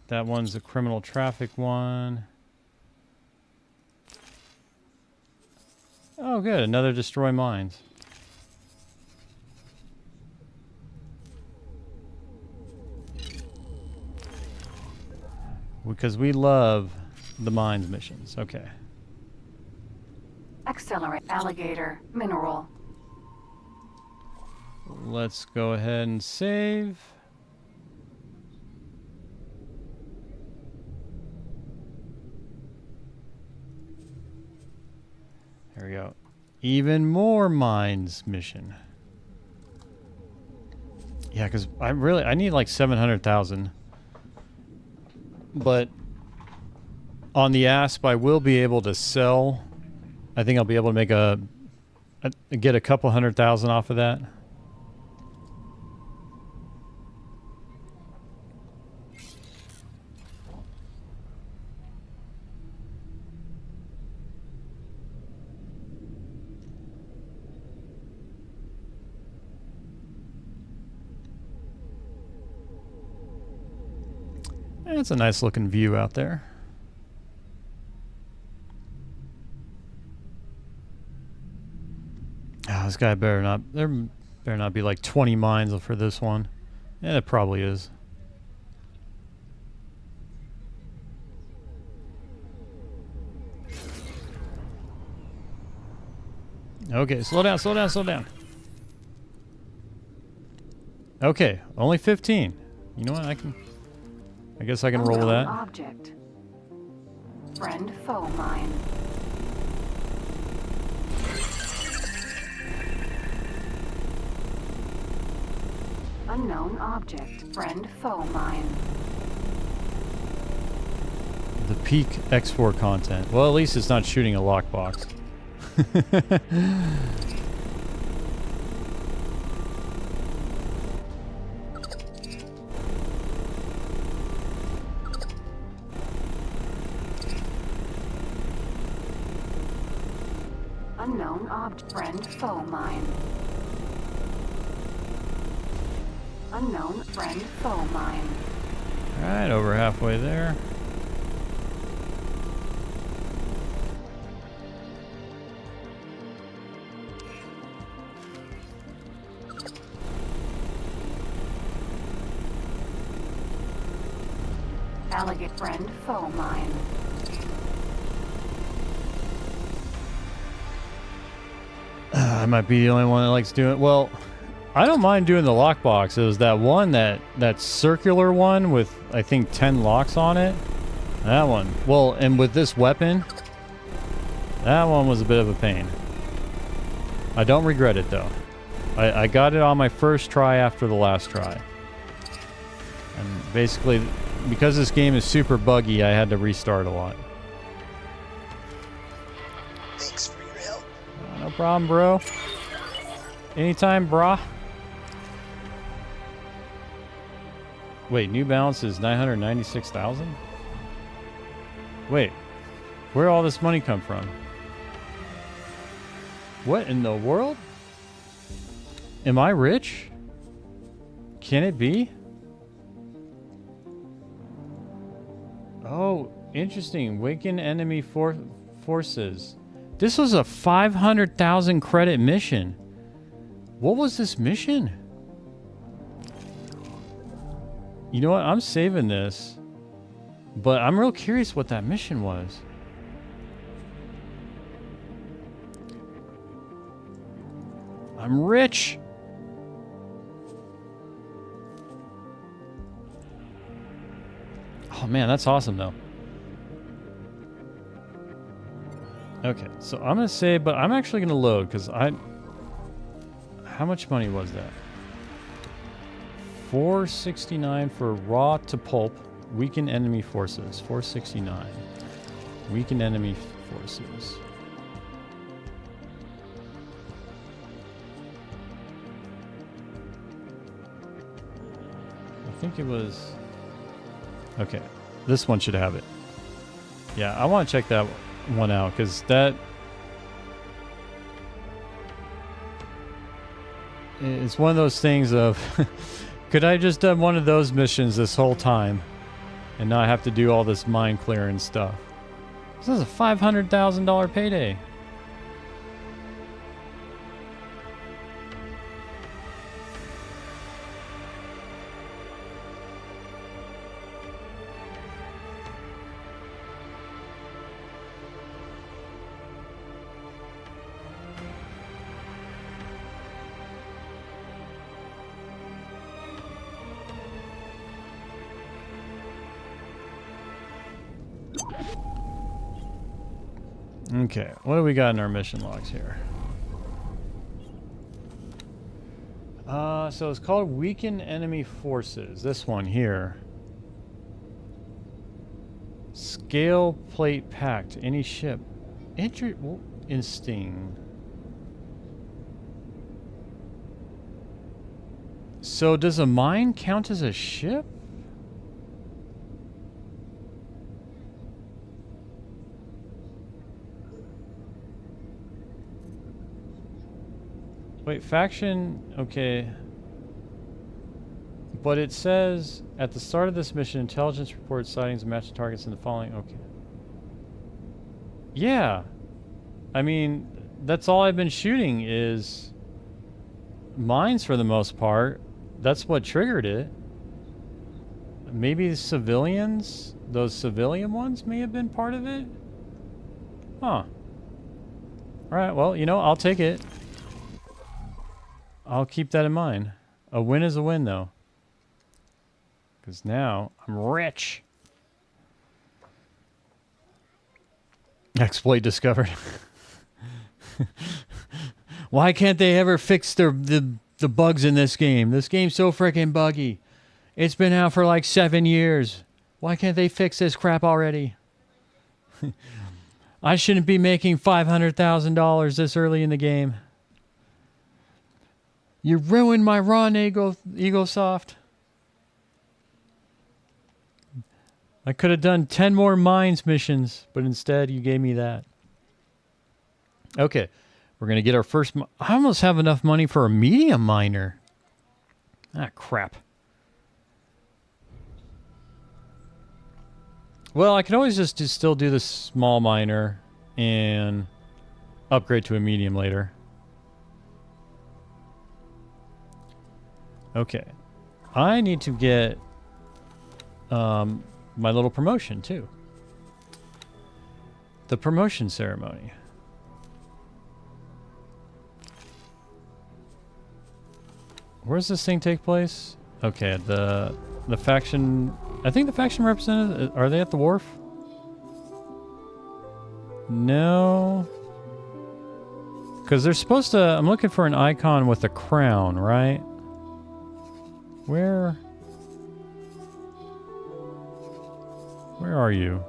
Speaker 1: That one's a criminal traffic one. Oh, good. Another destroy mines. Because we love the mines missions. Okay.
Speaker 5: Accelerate. Alligator. Mineral.
Speaker 1: Let's go ahead and save. There we go. Even more mines mission. Yeah, because I need like 700,000. But on the ASP, I will be able to sell. I think I'll be able to get a couple 100,000 off of that. It's a nice looking view out there. Oh, this guy better not be like 20 mines for this one. Yeah, it probably is. Okay, slow down, slow down, slow down. Okay, only 15. You know what? I guess I can roll with that.
Speaker 5: Object. Friend foe mine. Unknown object. Friend foe mine.
Speaker 1: The peak X4 content. Well, at least it's not shooting a lockbox.
Speaker 5: Unknown object. Friend foe mine. Unknown friend foe mine.
Speaker 1: Alright, over halfway there.
Speaker 5: Alligator friend foe mine.
Speaker 1: I might be the only one that likes doing it. Well, I don't mind doing the lockbox. It was that one, that circular one with, I think, 10 locks on it. That one. Well, and with this weapon, that one was a bit of a pain. I don't regret it, though. I got it on my first try after the last try. And basically, because this game is super buggy, I had to restart a lot.
Speaker 9: Thanks for your help.
Speaker 1: No problem, bro. Anytime, brah. Wait, New Balance is 996,000? Wait, where all this money come from? What in the world? Am I rich? Can it be? Oh, interesting. Weaken enemy forces. This was a 500,000 credit mission. What was this mission? You know what? I'm saving this. But I'm real curious what that mission was. I'm rich. Oh man, that's awesome though. Okay, so I'm gonna say, but I'm actually gonna load because how much money was that? 469 for raw to pulp. Weaken enemy forces. 469. Weaken enemy forces. I think it was... Okay, this one should have it. Yeah, I want to check that one out because that... It's one of those things of... Could I just done one of those missions this whole time and not have to do all this mine clearing stuff? This is a $500,000 payday. Okay, what do we got in our mission logs here? So it's called Weaken Enemy Forces. This one here. Scale plate packed. Any ship. Interesting. So does a mine count as a ship? Wait, faction, okay. But it says, at the start of this mission, intelligence reports sightings of matching targets in the following, okay. Yeah. I mean, that's all I've been shooting is mines for the most part. That's what triggered it. Maybe the civilians, those civilian ones may have been part of it? Huh. Alright, well, you know, I'll take it. I'll keep that in mind. A win is a win, though. Because now I'm rich. Exploit discovered. Why can't they ever fix the bugs in this game? This game's so freaking buggy. It's been out for like 7 years. Why can't they fix this crap already? I shouldn't be making $500,000 this early in the game. You ruined my run, Egosoft. I could have done 10 more mines missions, but instead you gave me that. Okay, we're going to get our first... I almost have enough money for a medium miner. Ah, crap. Well, I can always just still do the small miner and upgrade to a medium later. Okay, I need to get my little promotion too. The promotion ceremony. Where does this thing take place? Okay, the faction. I think the faction representative. Are they at the wharf? No. Because they're supposed to. I'm looking for an icon with a crown, right? Where are you?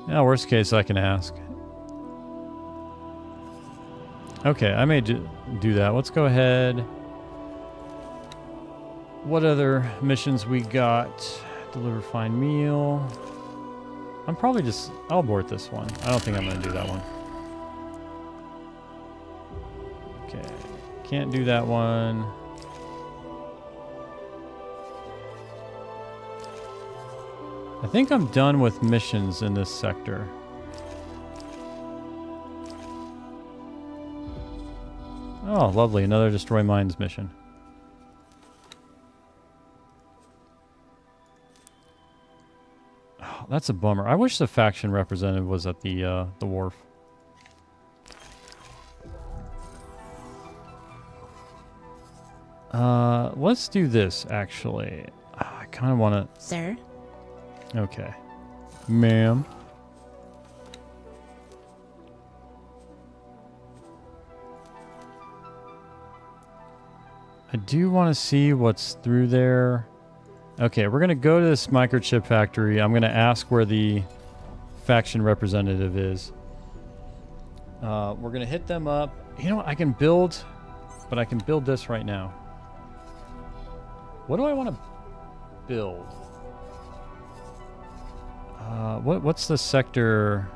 Speaker 1: Yeah, worst case I can ask. Okay, I may do that. Let's go ahead. What other missions we got? Deliver fine meal. I'm probably just... I'll abort this one. I don't think I'm going to do that one. Okay. Can't do that one. I think I'm done with missions in this sector. Oh, lovely. Another Destroy Mines mission. Oh, that's a bummer. I wish the faction representative was at the wharf. Let's do this, actually. I kind of want to...
Speaker 7: Sir?
Speaker 1: Okay. Ma'am. I do want to see what's through there. Okay, we're going to go to this microchip factory. I'm going to ask where the faction representative is. We're going to hit them up. You know what? I can build, but I can build this right now. What do I want to build? What's the sector?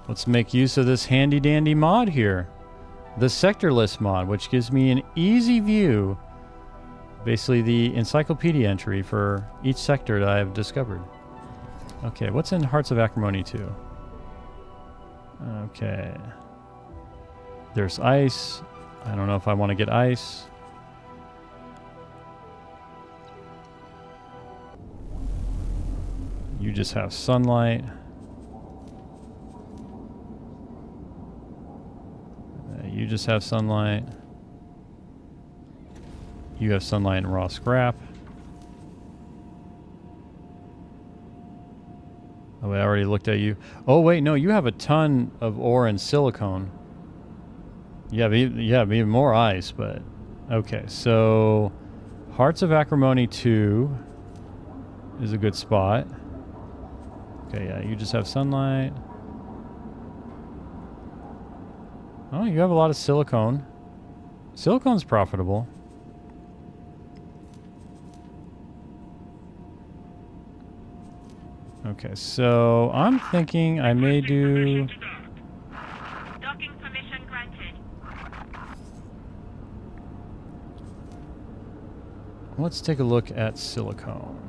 Speaker 1: Let's make use of this handy dandy mod here. The sector list mod, which gives me an easy view, basically the encyclopedia entry for each sector that I have discovered. Okay, what's in Hearts of Acrimony 2? Okay. There's ice. I don't know if I want to get ice. You just have sunlight. You just have sunlight. You have sunlight and raw scrap. Oh, I already looked at you. Oh, wait, no, you have a ton of ore and silicone. You have even more ice, but... Okay, so... Hearts of Acrimony 2 is a good spot. Okay, yeah, you just have sunlight. Oh, you have a lot of silicone. Silicone's profitable. Okay, so I'm thinking I may do...
Speaker 6: Docking permission granted.
Speaker 1: Let's take a look at silicone.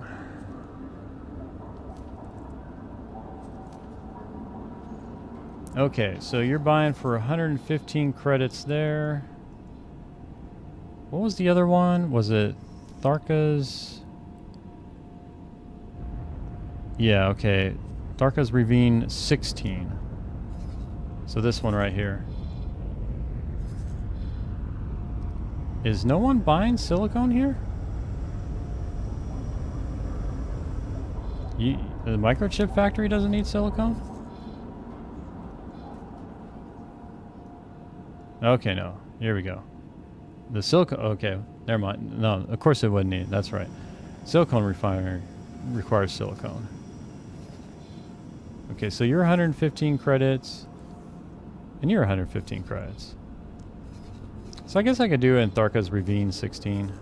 Speaker 1: Okay, so you're buying for 115 credits there. What was the other one? Was it Tharka's? Yeah, okay. Tharka's Ravine 16. So this one right here. Is no one buying silicone here? The microchip factory doesn't need silicone? Okay, no. Here we go. The silicone... Okay, never mind. No, of course it wouldn't need. That's right. Silicone refinery requires silicone. Okay, so you're 115 credits. And you're 115 credits. So I guess I could do it in Tharka's Ravine 16.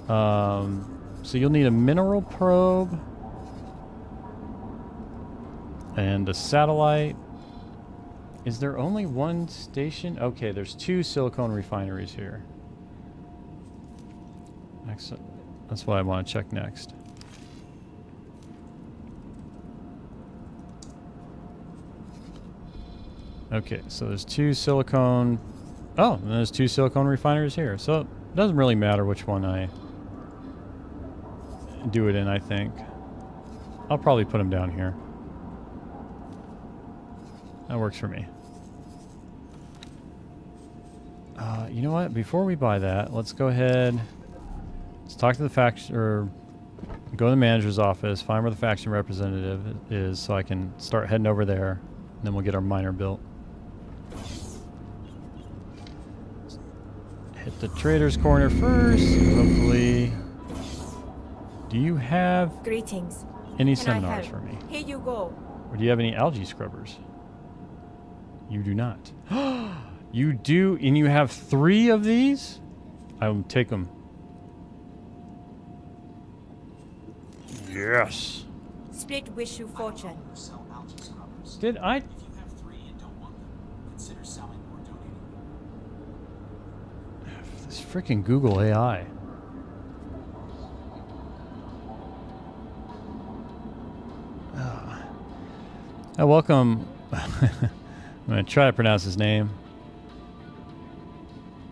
Speaker 1: So you'll need a mineral probe. And a satellite. Is there only one station? Okay, there's 2 silicone refineries here. Excellent. That's what I want to check next. Okay, so there's 2 silicone... Oh, and there's 2 silicone refineries here. So it doesn't really matter which one I do it in, I think. I'll probably put them down here. That works for me. You know what? Before we buy that, let's go ahead. Let's talk to the faction, or go to the manager's office, find where the faction representative is, so I can start heading over there, and then we'll get our miner built. Hit the trader's corner first. Hopefully. Do you have
Speaker 6: Greetings.
Speaker 1: any
Speaker 6: Can I
Speaker 1: seminars
Speaker 6: help?
Speaker 1: for me?
Speaker 6: Here you go.
Speaker 1: Or do you have any algae scrubbers? You do not. You do, and you have 3 of these? I will take them. Yes.
Speaker 6: split wish you fortune.
Speaker 1: Did I? This freaking Google AI. Welcome. I'm going to try to pronounce his name.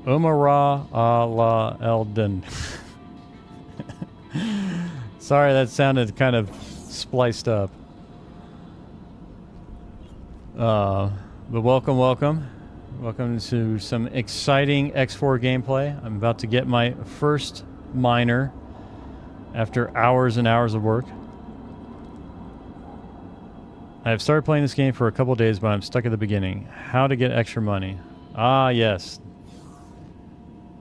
Speaker 1: Umara Allah Eldon. Sorry, that sounded kind of spliced up. But welcome. Welcome to some exciting X4 gameplay. I'm about to get my first miner after hours and hours of work. I have started playing this game for a couple of days, but I'm stuck at the beginning. How to get extra money? Ah, yes.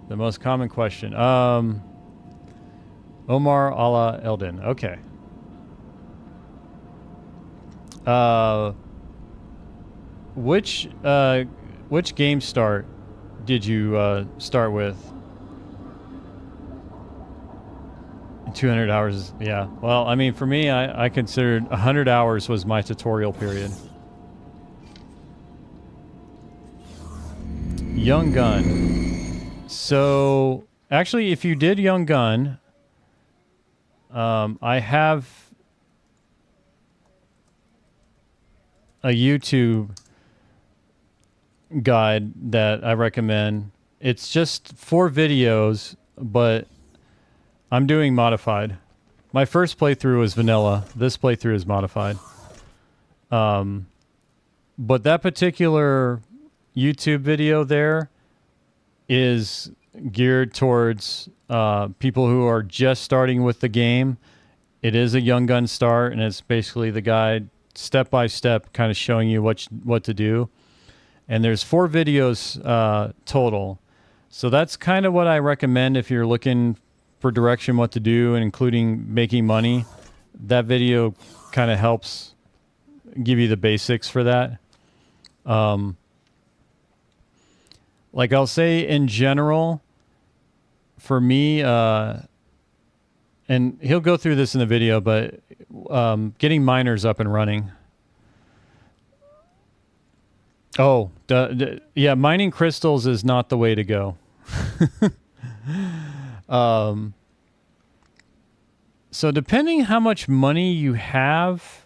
Speaker 1: The most common question. Omar Allah Eldin. Okay. Which game start did you start with? 200 hours. Yeah. Well, I mean, for me, I considered 100 hours was my tutorial period. Young Gun. So, actually, if you did Young Gun, I have a YouTube guide that I recommend. It's just 4 videos, but I'm doing modified. My first playthrough was vanilla. This playthrough is modified. But that particular YouTube video there is geared towards people who are just starting with the game. It is a Young Gun start, and it's basically the guide step by step, kind of showing you what to do. And there's 4 videos total. So that's kind of what I recommend if you're looking for direction what to do, and including making money. That video kind of helps give you the basics for that. Like I'll say in general, for me, and he'll go through this in the video, but getting miners up and running. Oh, yeah, mining crystals is not the way to go. So depending how much money you have,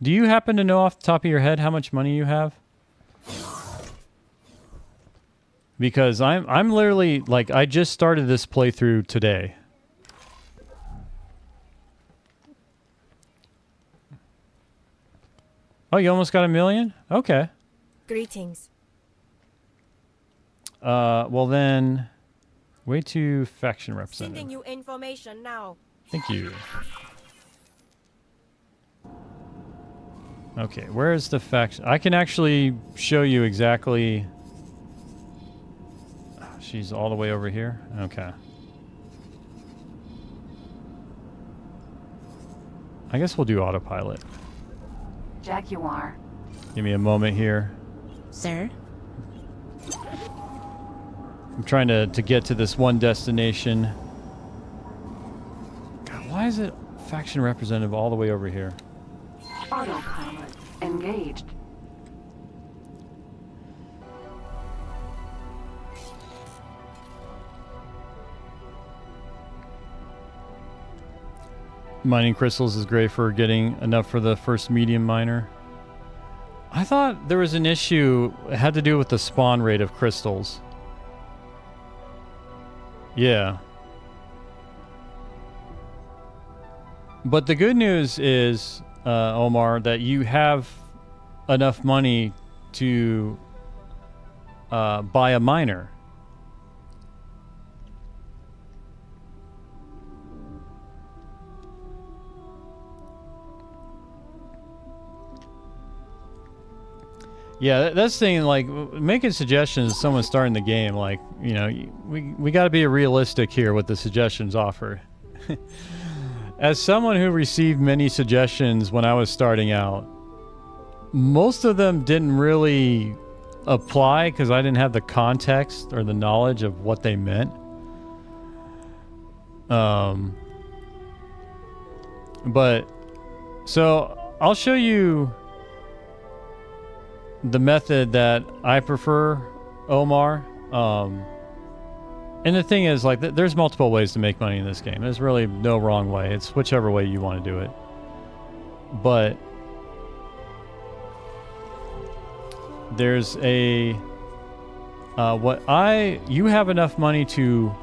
Speaker 1: do you happen to know off the top of your head how much money you have? Because I'm literally, like, I just started this playthrough today. Oh, you almost got 1 million? Okay.
Speaker 6: Greetings.
Speaker 1: Well then, way to faction representative.
Speaker 6: Sending you information now.
Speaker 1: Thank you. Okay, where is the faction? I can actually show you exactly. Oh, she's all the way over here. Okay. I guess we'll do autopilot.
Speaker 5: Jaguar.
Speaker 1: Give me a moment here.
Speaker 7: Sir?
Speaker 1: I'm trying to get to this one destination. God, why is it faction representative all the way over here?
Speaker 5: Autopilot engaged.
Speaker 1: Mining crystals is great for getting enough for the first medium miner. I thought there was an issue. It had to do with the spawn rate of crystals. Yeah. But the good news is, Omar, that you have enough money to buy a miner. Yeah, that's the thing, like, making suggestions to someone starting the game, like, you know, we got to be realistic here with the suggestions offered. As someone who received many suggestions when I was starting out, most of them didn't really apply because I didn't have the context or the knowledge of what they meant. But So I'll show you the method that I prefer, Omar. And the thing is, like, there's multiple ways to make money in this game. There's really no wrong way. It's whichever way you want to do it. But there's a you have enough money to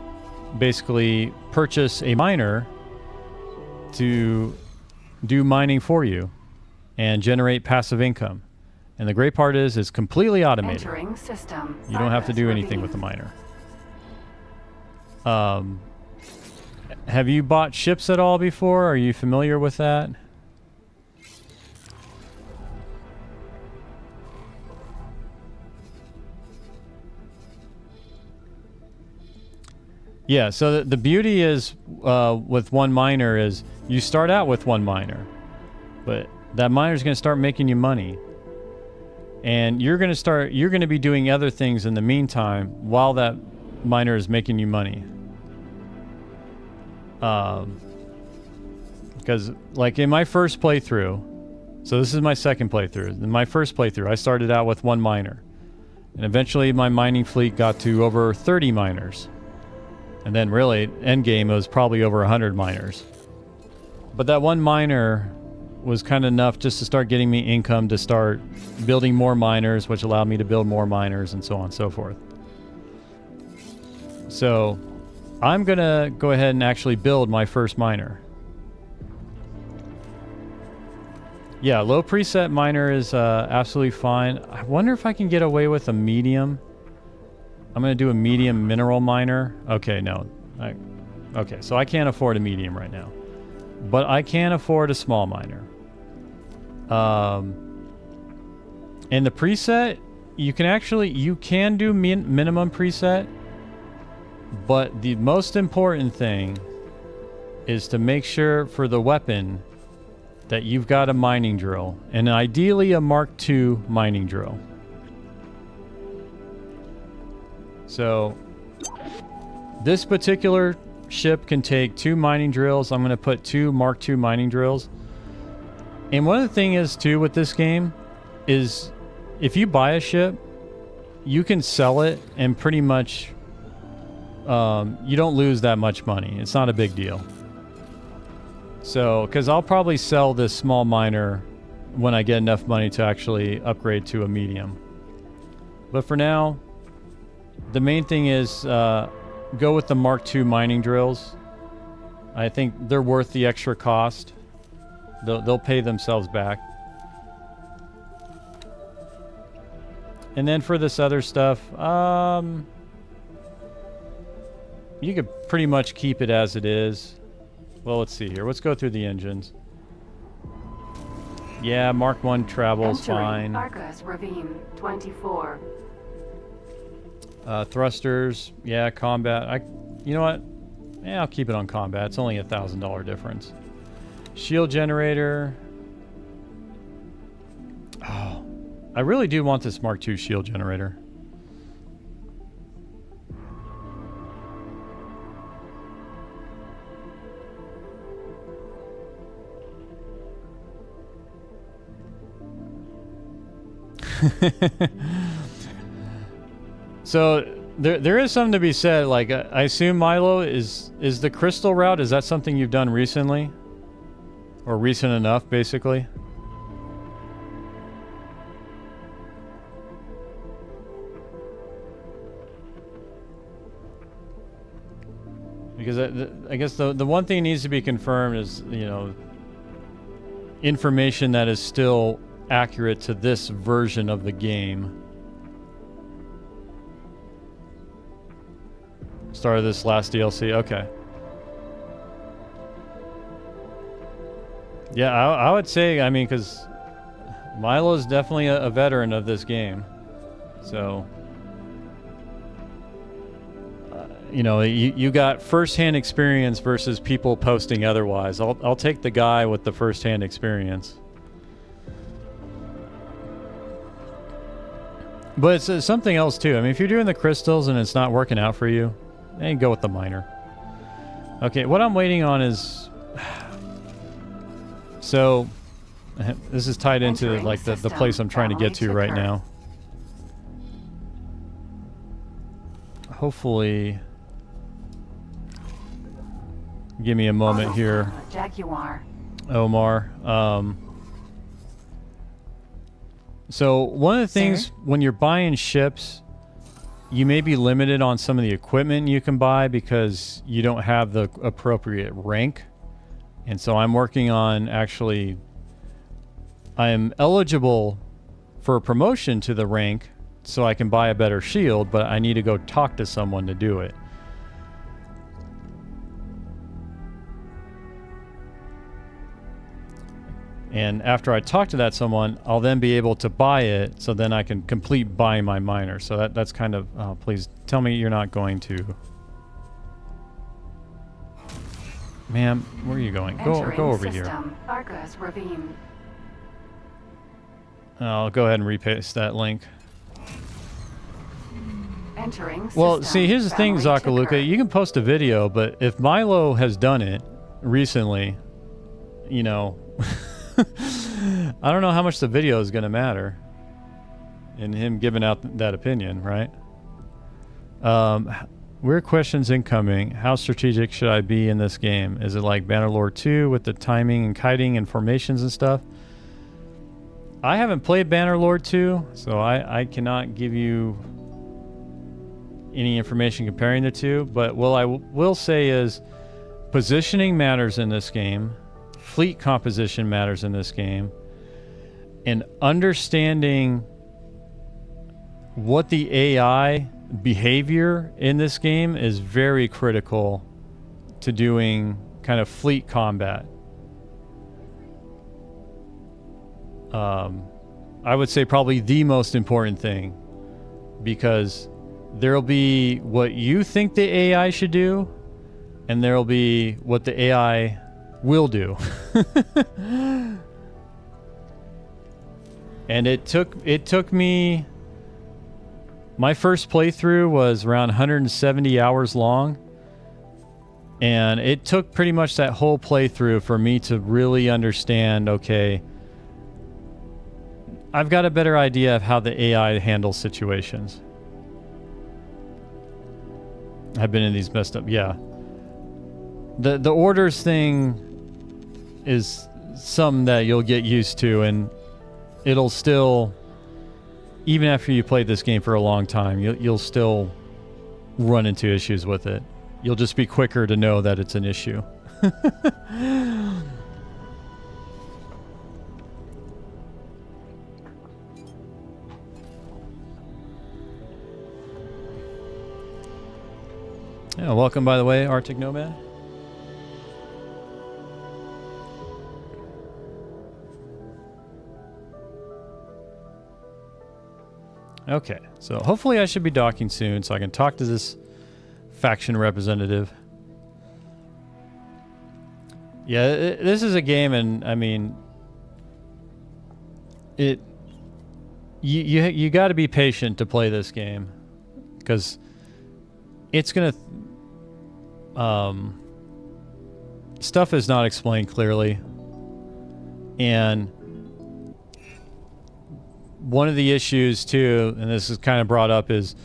Speaker 1: basically purchase a miner to do mining for you and generate passive income. And the great part is it's completely automated.
Speaker 5: Entering system.
Speaker 1: You don't have to do anything with the miner. Have you bought ships at all before? Are you familiar with that? Yeah, so the beauty is with one miner is you start out with one miner, but that miner is going to start making you money. And you're going to be doing other things in the meantime while that miner is making you money. Because like in my first playthrough, so this is my second playthrough. In my first playthrough, I started out with one miner. And eventually my mining fleet got to over 30 miners. And then really, endgame was probably over 100 miners. But that one miner was kind of enough just to start getting me income to start building more miners, which allowed me to build more miners and so on and so forth. So I'm going to go ahead and actually build my first miner. Yeah, low preset miner is absolutely fine. I wonder if I can get away with a medium. I'm going to do a medium mineral miner. Okay, no. Okay, so I can't afford a medium right now. But I can afford a small miner. And the preset, you can do minimum preset. But the most important thing is to make sure for the weapon that you've got a mining drill. And ideally a Mark II mining drill. So this particular ship can take 2 mining drills. I'm going to put 2 Mark II mining drills. And one of the things is too with this game is if you buy a ship, you can sell it and pretty much you don't lose that much money. It's not a big deal. So, because I'll probably sell this small miner when I get enough money to actually upgrade to a medium. But for now, the main thing is go with the Mark II mining drills. I think they're worth the extra cost. They'll pay themselves back. And then for this other stuff, you could pretty much keep it as it is. Well, let's see here. Let's go through the engines. Yeah, Mark I travels fine.
Speaker 5: Arcus Ravine 24.
Speaker 1: Thrusters, yeah, combat. You know what? Yeah, I'll keep it on combat. It's only $1,000 difference. Shield generator. Oh, I really do want this Mark II shield generator. So there is something to be said. Like I assume Milo is the crystal route. Is that something you've done recently, or recent enough, basically? Because I guess the one thing needs to be confirmed is, you know, information that is still accurate to this version of the game. Start of this last DLC. Okay. Yeah, I would say, I mean, because Milo is definitely a veteran of this game. So, you know, you got first-hand experience versus people posting otherwise. I'll take the guy with the first-hand experience. But it's something else too. I mean, if you're doing the crystals and it's not working out for you, then go with the miner. Okay, what I'm waiting on is... So, This is tied into
Speaker 5: Entering
Speaker 1: like the
Speaker 5: system,
Speaker 1: place I'm trying to get to
Speaker 5: family
Speaker 1: right
Speaker 5: ticker.
Speaker 1: now. Hopefully, give me a moment here,
Speaker 5: Jaguar.
Speaker 1: Omar. So one of the things
Speaker 7: Sir?
Speaker 1: when you're buying ships, you may be limited on some of the equipment you can buy because you don't have the appropriate rank. And so I'm working on actually, I am eligible for a promotion to the rank so I can buy a better shield, but I need to go talk to someone to do it. And after I talk to that someone, I'll then be able to buy it, so then I can complete buying my miner. So that's kind of, please tell me you're not going to. Ma'am, where are you going? Go over here.
Speaker 5: Argus Ravine.
Speaker 1: I'll go ahead and repaste that link.
Speaker 5: Entering
Speaker 1: Well,
Speaker 5: system,
Speaker 1: see, here's the thing,
Speaker 5: family
Speaker 1: Zakaluka.
Speaker 5: ticker.
Speaker 1: You can post a video, but if Milo has done it recently, you know, I don't know how much the video is going to matter in him giving out that opinion, right? Weird questions incoming. How strategic should I be in this game? Is it like Bannerlord 2 with the timing and kiting and formations and stuff? I haven't played Bannerlord 2, so I cannot give you any information comparing the two, but what I will say is positioning matters in this game, fleet composition matters in this game, and understanding what the AI behavior in this game is very critical to doing kind of fleet combat. I would say probably the most important thing, because there'll be what you think the AI should do, and there'll be what the AI will do. And it took me, my first playthrough was around 170 hours long, and it took pretty much that whole playthrough for me to really understand, okay, I've got a better idea of how the AI handles situations. I've been in these messed up, yeah. The orders thing is something that you'll get used to, and it'll still, even after you played this game for a long time, you'll still run into issues with it. You'll just be quicker to know that it's an issue. Yeah, welcome, by the way, Arctic Nomad. Okay, so hopefully I should be docking soon so I can talk to this faction representative. Yeah, this is a game, and I mean, you got to be patient to play this game, because it's gonna stuff is not explained clearly, and one of the issues too, and this is kind of brought up, is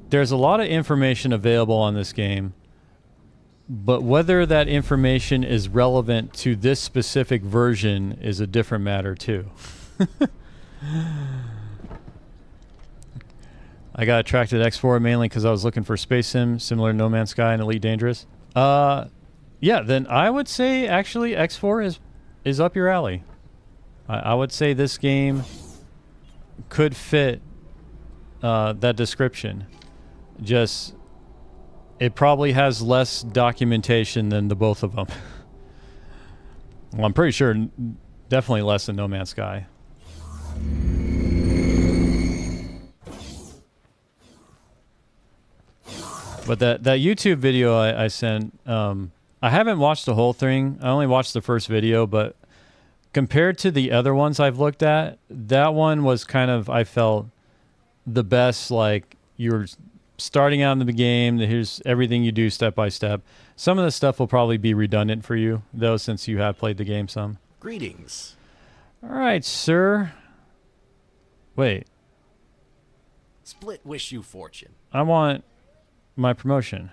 Speaker 1: there's a lot of information available on this game, but whether that information is relevant to this specific version is a different matter too. I got attracted to X4 mainly because I was looking for space sim similar to No Man's Sky and Elite Dangerous. Yeah, then I would say actually X4 is up your alley. I would say this game could fit that description. Just, it probably has less documentation than the both of them. Well, I'm pretty sure definitely less than No Man's Sky. But that YouTube video I sent, I haven't watched the whole thing. I only watched the first video, but compared to the other ones I've looked at, that one was kind of, I felt, the best. Like, you're starting out in the game, here's everything you do step by step. Some of the stuff will probably be redundant for you, though, since you have played the game some.
Speaker 4: Greetings.
Speaker 1: All right, sir. Wait.
Speaker 10: Split wish you fortune.
Speaker 1: I want my promotion.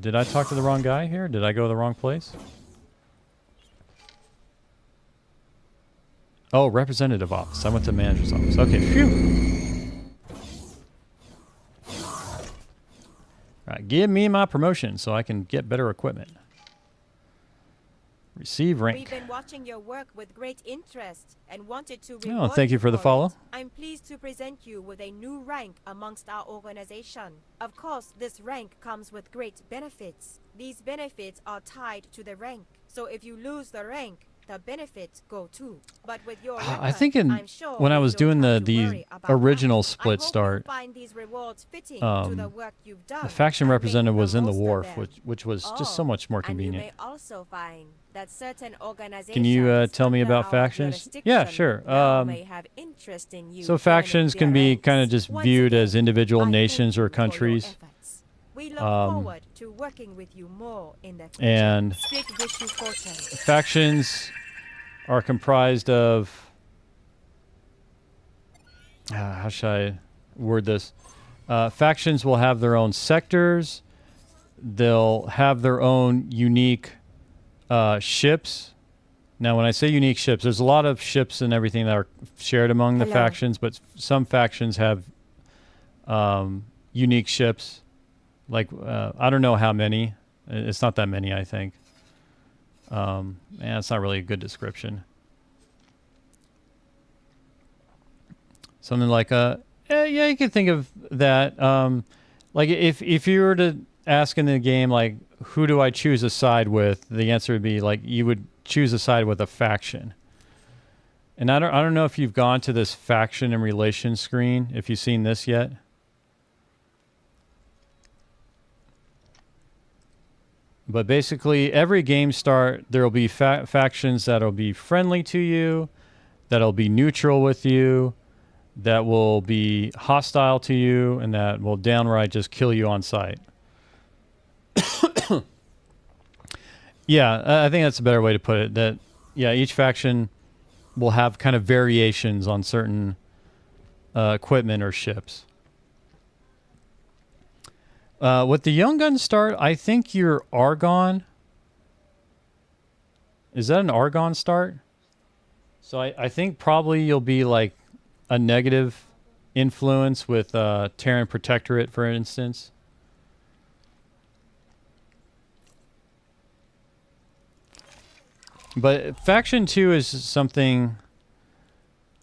Speaker 1: Did I talk to the wrong guy here? Did I go to the wrong place? Oh, representative office. I went to manager's office. Okay, phew. All right, give me my promotion so I can get better equipment. Receive rank.
Speaker 6: We've been watching your work with great interest and wanted to
Speaker 1: Oh,
Speaker 6: reward
Speaker 1: thank you for the follow.
Speaker 6: it. I'm pleased to present you with a new rank amongst our organization. Of course, this rank comes with great benefits. These benefits are tied to the rank. So if you lose the rank, the benefits go too. But with your record,
Speaker 1: I think
Speaker 6: I'm sure
Speaker 1: when I
Speaker 6: you
Speaker 1: was
Speaker 6: don't
Speaker 1: doing
Speaker 6: have to
Speaker 1: the
Speaker 6: worry about
Speaker 1: original
Speaker 6: that.
Speaker 1: split
Speaker 6: I hope
Speaker 1: start,
Speaker 6: you'll find these rewards fitting to the work you've done
Speaker 1: the faction
Speaker 6: and make
Speaker 1: representative was in the
Speaker 6: most of
Speaker 1: wharf,
Speaker 6: them.
Speaker 1: which was just so much more
Speaker 6: And you
Speaker 1: convenient.
Speaker 6: may also find that certain organizations
Speaker 1: Can you tell me
Speaker 6: under
Speaker 1: about
Speaker 6: our
Speaker 1: factions? Yeah,
Speaker 6: jurisdiction
Speaker 1: sure.
Speaker 6: now may have interest in you
Speaker 1: So
Speaker 6: joining
Speaker 1: factions
Speaker 6: their
Speaker 1: can be
Speaker 6: ranks.
Speaker 1: kind of just
Speaker 6: Once
Speaker 1: viewed
Speaker 6: again,
Speaker 1: as individual
Speaker 6: I thank
Speaker 1: nations
Speaker 6: you
Speaker 1: or
Speaker 6: for your
Speaker 1: countries.
Speaker 6: efforts. We look forward to working with you more in the future.
Speaker 1: And
Speaker 6: Split wish you fortune.
Speaker 1: factions are comprised of... how should I word this? Factions will have their own sectors. They'll have their own unique ships. Now, when I say unique ships, there's a lot of ships and everything that are shared among the factions, but some factions have unique ships. Like, I don't know how many. It's not that many, I think. It's not really a good description. Something like, yeah, you can think of that. Like, if you were to ask in the game, like, who do I choose a side with? The answer would be, like, you would choose a side with a faction. And I don't know if you've gone to this faction and relations screen, if you've seen this yet. But basically, every game start, there will be factions that will be friendly to you, that will be neutral with you, that will be hostile to you, and that will downright just kill you on sight. Yeah, I think that's a better way to put it. That, yeah, each faction will have kind of variations on certain equipment or ships. With the Young Gun start, I think you're Argon. Is that an Argon start? So I think probably you'll be like a negative influence with Terran Protectorate, for instance. But Faction 2 is something...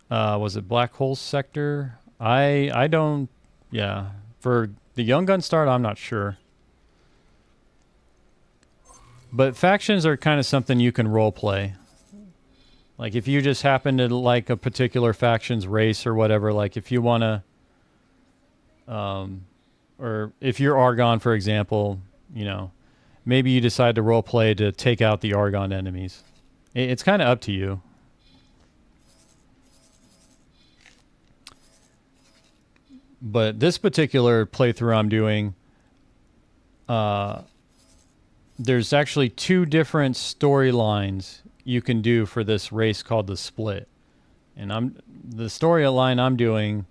Speaker 1: was it Black Hole Sector? I don't... Yeah. For the Young Gun start, I'm not sure. But factions are kind of something you can role play. Like if you just happen to like a particular faction's race or whatever, like if you want to... or if you're Argon, for example, you know, maybe you decide to role play to take out the Argon enemies. It's kind of up to you. But this particular playthrough I'm doing, there's actually 2 different storylines you can do for this race called the Split. And the storyline I'm doing,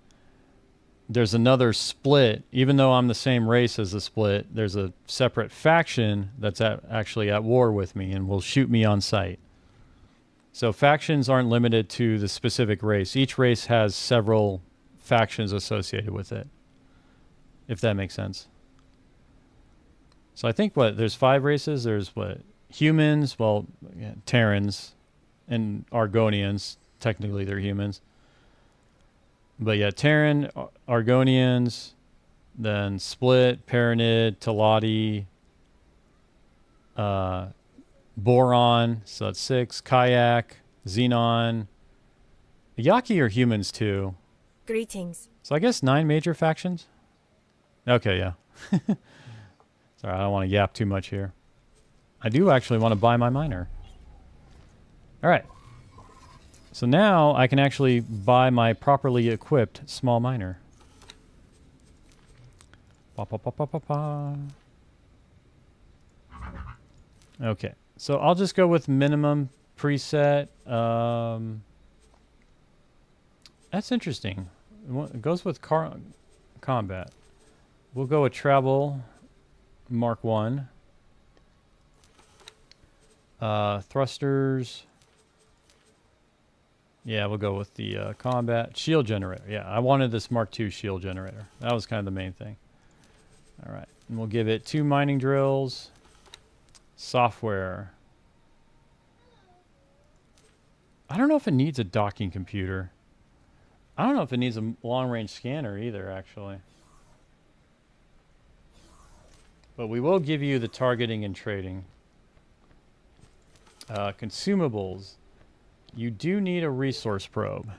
Speaker 1: there's another Split. Even though I'm the same race as the Split, there's a separate faction that's actually at war with me and will shoot me on sight. So factions aren't limited to the specific race. Each race has several factions associated with it, if that makes sense. So I think there's 5 races. There's humans, well, yeah, Terrans and Argonians. Technically they're humans. But yeah, Terran, Argonians, then Split, Paranid, Teladi, Boron, so that's 6, Kayak, Xenon. The Yaki are humans too.
Speaker 6: Greetings.
Speaker 1: So I guess 9 major factions? Okay, yeah. Sorry, I don't want to yap too much here. I do actually want to buy my miner. Alright. So now I can actually buy my properly equipped small miner. Okay. So I'll just go with minimum preset. That's interesting. It goes with combat. We'll go with travel Mark 1. Thrusters. Yeah, we'll go with the combat. Shield generator. Yeah, I wanted this Mark II shield generator. That was kind of the main thing. All right. And we'll give it 2 mining drills. Software. I don't know if it needs a docking computer. I don't know if it needs a long-range scanner either, actually. But we will give you the targeting and trading. Consumables. You do need a resource probe.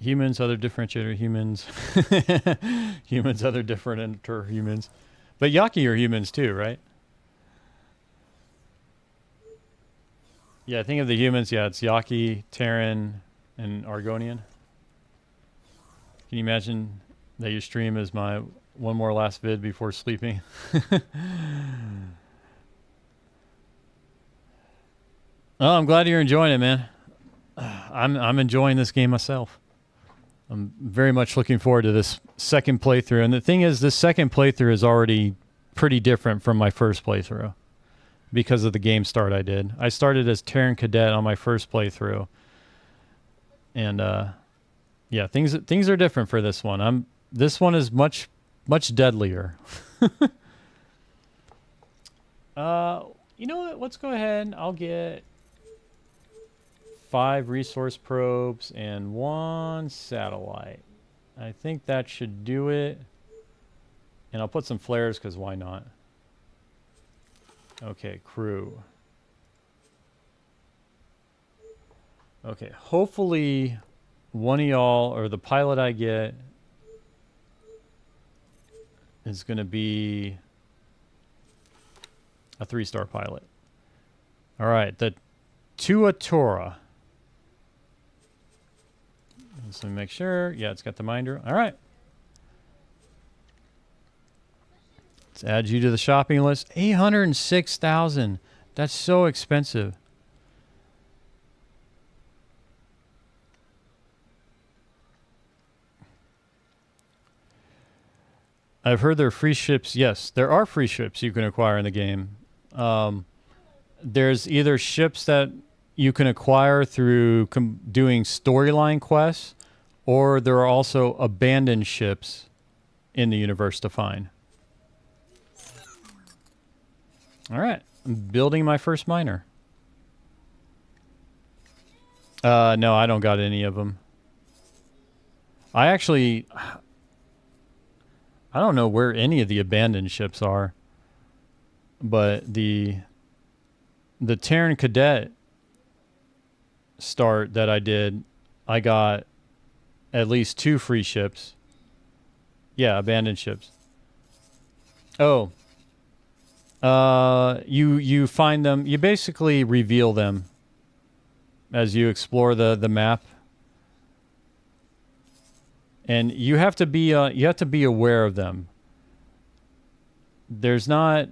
Speaker 1: Humans, other differentiator humans. Humans, other differentiator humans. But Yaki are humans too, right? Yeah, think of the humans. Yeah, it's Yaki, Terran, and Argonian. Can you imagine that your stream is my one more last vid before sleeping? Oh, I'm glad you're enjoying it, man. I'm enjoying this game myself. I'm very much looking forward to this second playthrough. And the thing is, this second playthrough is already pretty different from my first playthrough because of the game start I did. I started as Terran Cadet on my first playthrough. And yeah, things are different for this one. This one is much deadlier. You know what? Let's go ahead. I'll get 5 resource probes and 1 satellite. I think that should do it. And I'll put some flares because why not? Okay, crew. Okay, hopefully one of y'all, or the pilot I get, is going to be a 3-star pilot. All right, the Tuatora. Let's make sure. Yeah, it's got the minder. All right. Let's add you to the shopping list. 806,000. That's so expensive. I've heard there are free ships. Yes, there are free ships you can acquire in the game. There's either ships that you can acquire through doing storyline quests, or there are also abandoned ships in the universe to find. All right, I'm building my first miner. No, I don't got any of them. I don't know where any of the abandoned ships are, but the Terran Cadet start that I did, I got at least 2 free ships. Yeah, abandoned ships. Oh. You find them, you basically reveal them as you explore the map. And you have to be aware of them. There's not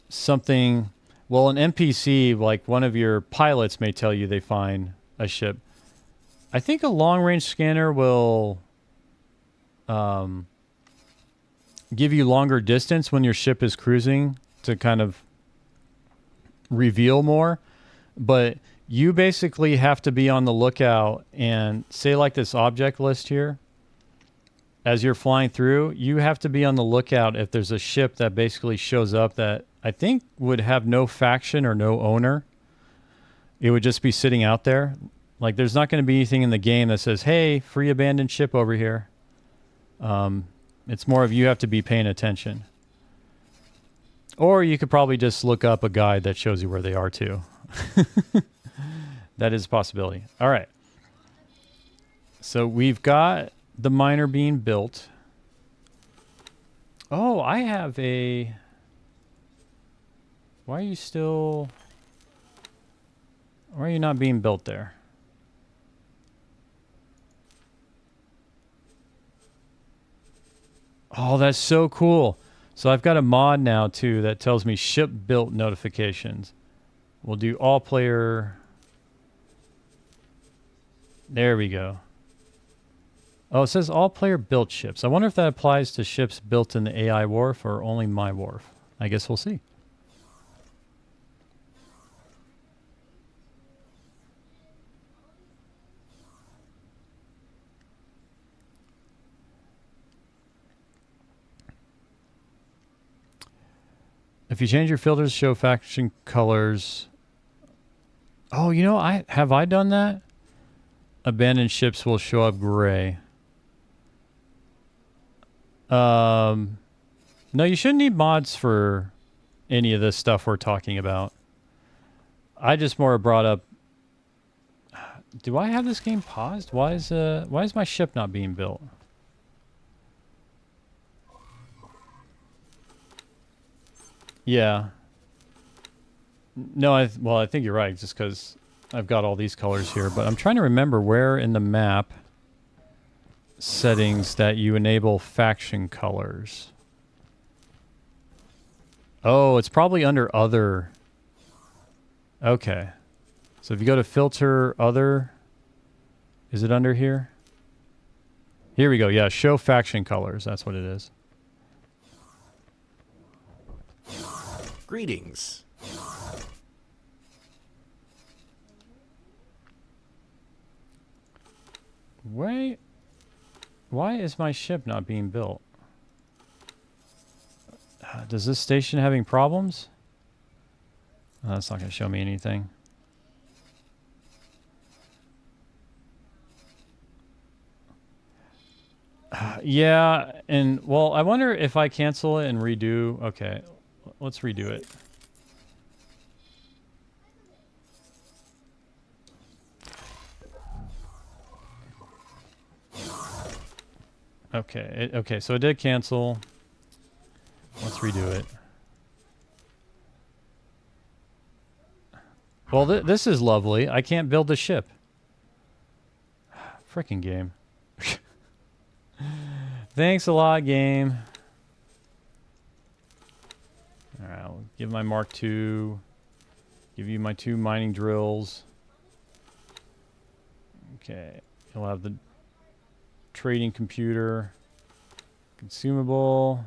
Speaker 1: something. Well, an NPC, like one of your pilots, may tell you they find a ship. I think a long-range scanner will give you longer distance when your ship is cruising to kind of reveal more. But you basically have to be on the lookout and say like this object list here. As you're flying through, you have to be on the lookout if there's a ship that basically shows up that I think would have no faction or no owner. It would just be sitting out there. Like there's not going to be anything in the game that says, hey, free abandoned ship over here. It's more of you have to be paying attention. Or you could probably just look up a guide that shows you where they are too. That is a possibility. All right. So we've got the miner being built. Oh, I have a... Why are you still... Why are you not being built there? Oh, that's so cool. So I've got a mod now too that tells me ship built notifications. We'll do all player. There we go. Oh, it says all player built ships. I wonder if that applies to ships built in the AI wharf or only my wharf. I guess we'll see. If you change your filters, show faction colors. Oh, you know, have I done that? Abandoned ships will show up gray. No, you shouldn't need mods for any of this stuff we're talking about. I just more brought up. Do I have this game paused? Why is my ship not being built? Yeah. No, well, I think you're right, just because I've got all these colors here, but I'm trying to remember where in the map settings that you enable faction colors. Oh, it's probably under other. Okay. So if you go to filter other, is it under here? Here we go. Yeah, show faction colors. That's what it is.
Speaker 10: Greetings.
Speaker 1: Wait. Why is my ship not being built? Does this station having problems? Oh, that's not going to show me anything. Yeah, and well, I wonder if I cancel it and redo. Okay, let's redo it. Okay, okay, so it did cancel. Let's redo it. Well, this is lovely. I can't build the ship. Frickin' game. Thanks a lot, game. Alright, I'll give my Mark II. Give you my 2 mining drills. Okay, you'll have the trading computer. Consumable.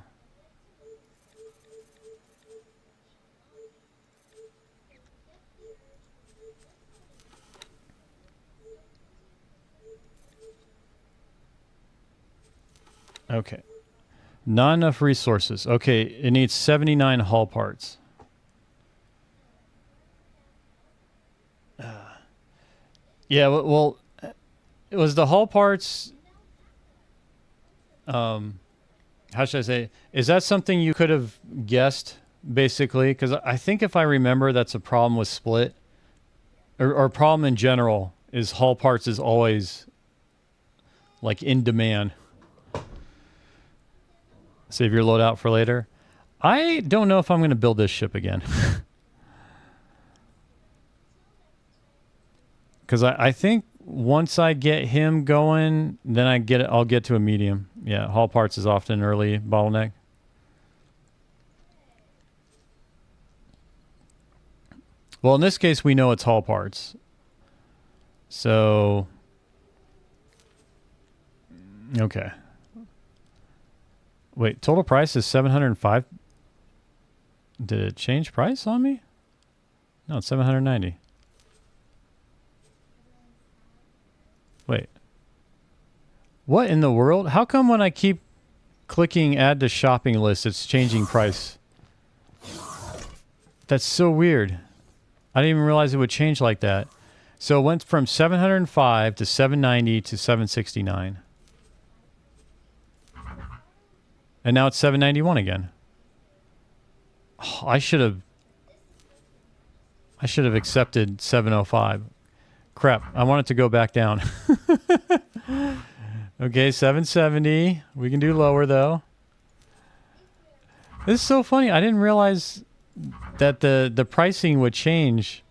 Speaker 1: Okay. Not enough resources. Okay, it needs 79 hull parts. Yeah, well, it was the hull parts. How should I say? Is that something you could have guessed, basically? Because I think if I remember, that's a problem with Split. Or a problem in general is hull parts is always like in demand. Save your loadout for later. I don't know if I'm going to build this ship again. Because I think once I get him going, then I'll get to a medium. Yeah, hull parts is often an early bottleneck. Well, in this case, we know it's hull parts. So, okay. Wait, total price is 705. Did it change price on me? No, it's 790. Wait. What in the world? How come when I keep clicking add to shopping list, it's changing price? That's so weird. I didn't even realize it would change like that. So it went from 705 to 790 to 769. And now it's 791 again. Oh, I should have accepted 705. Crap, I want it to go back down. Okay, 770. We can do lower though. This is so funny. I didn't realize that the pricing would change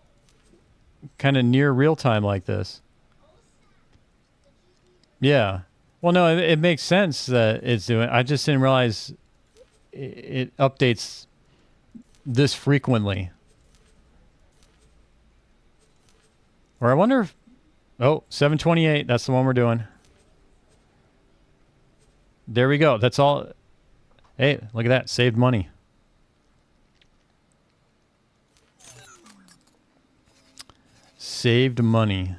Speaker 1: kind of near real time like this. Yeah. Well, no, it makes sense that it's doing. I just didn't realize it updates this frequently. Or I wonder if... Oh, 728. That's the one we're doing. There we go. That's all. Hey, look at that. Saved money. Saved money.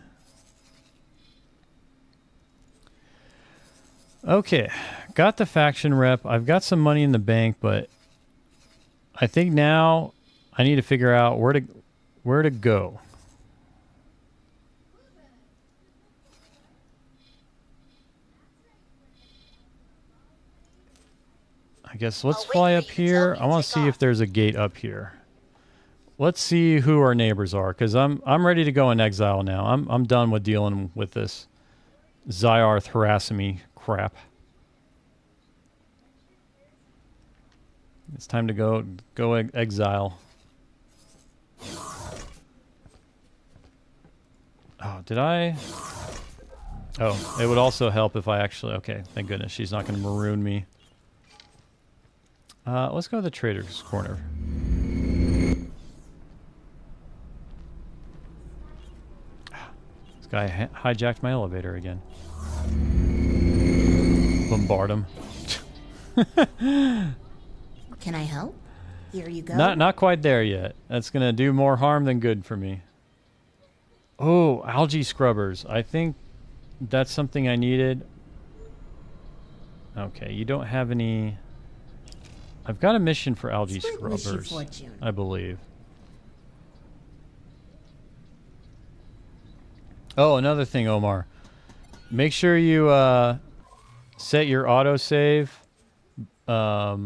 Speaker 1: Okay. Got the faction rep. I've got some money in the bank, but I think now I need to figure out where to go. I guess let's fly up here. I want to see if there's a gate up here. Let's see who our neighbors are, because I'm ready to go in exile now. I'm done with dealing with this Zyarth harassing me crap. It's time to go exile. Oh, did I? Oh, it would also help if I actually... Okay, thank goodness. She's not going to maroon me. Let's go to the trader's corner. This guy hijacked my elevator again. Bombard him.
Speaker 7: Can I help? Here you go.
Speaker 1: Not quite there yet. That's gonna do more harm than good for me. Oh, algae scrubbers. I think that's something I needed. Okay, you don't have any... I've got a mission for algae scrubbers, I believe. Oh, another thing, Omar. Make sure you set your autosave. I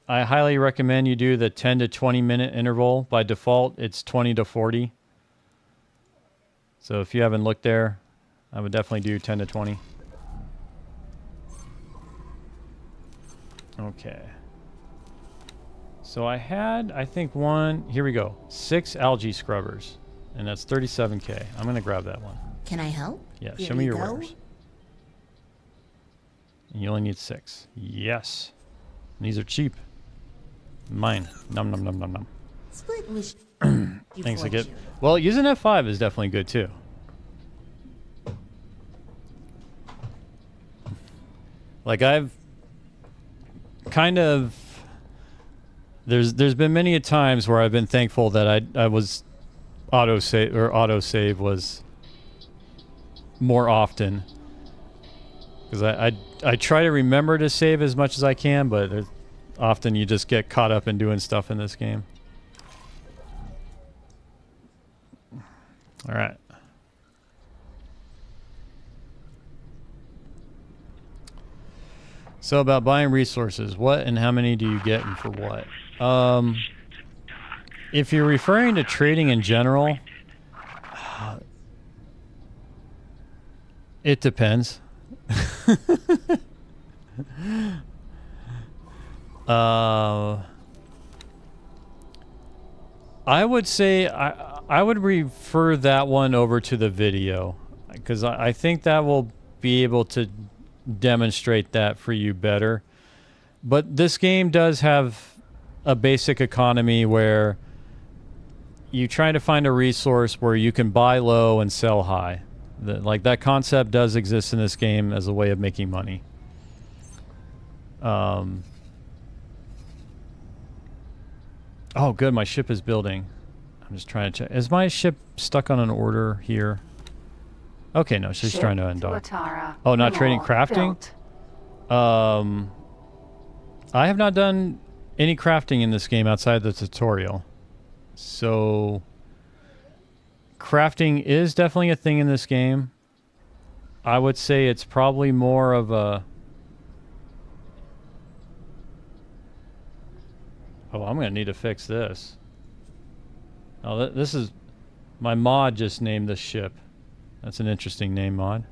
Speaker 1: highly recommend you do the 10 to 20 minute interval. By default, it's 20 to 40. So if you haven't looked there, I would definitely do 10 to 20. Okay. So I had, I think here we go. 6 algae scrubbers. And that's 37K. I'm going to grab that one.
Speaker 7: Can I help?
Speaker 1: Yeah, show me your wares. And you only need 6. Yes. And these are cheap. Mine. Num num num num num.
Speaker 7: Split wish.
Speaker 1: Thanks I get. Well, using F5 is definitely good too. Like I've kind of there's been many a times where I've been thankful that I was autosave was more often, because I try to remember to save as much as I can, but often you just get caught up in doing stuff in this game. All right. So about buying resources, what and how many do you get and for what? If you're referring to trading in general, it depends. I would say I would refer that one over to the video, because I think that will be able to demonstrate that for you better. But this game does have a basic economy where you try to find a resource where you can buy low and sell high. Like that concept does exist in this game as a way of making money. Oh, good. My ship is building. I'm just trying to check. Is my ship stuck on an order here? Okay, no, she's trying to undock. Oh, not trading crafting? I have not done any crafting in this game outside the tutorial. So crafting is definitely a thing in this game. I would say it's probably more of a... Oh, I'm going to need to fix this. Oh, this is... My mod just named this ship. That's an interesting name, mod.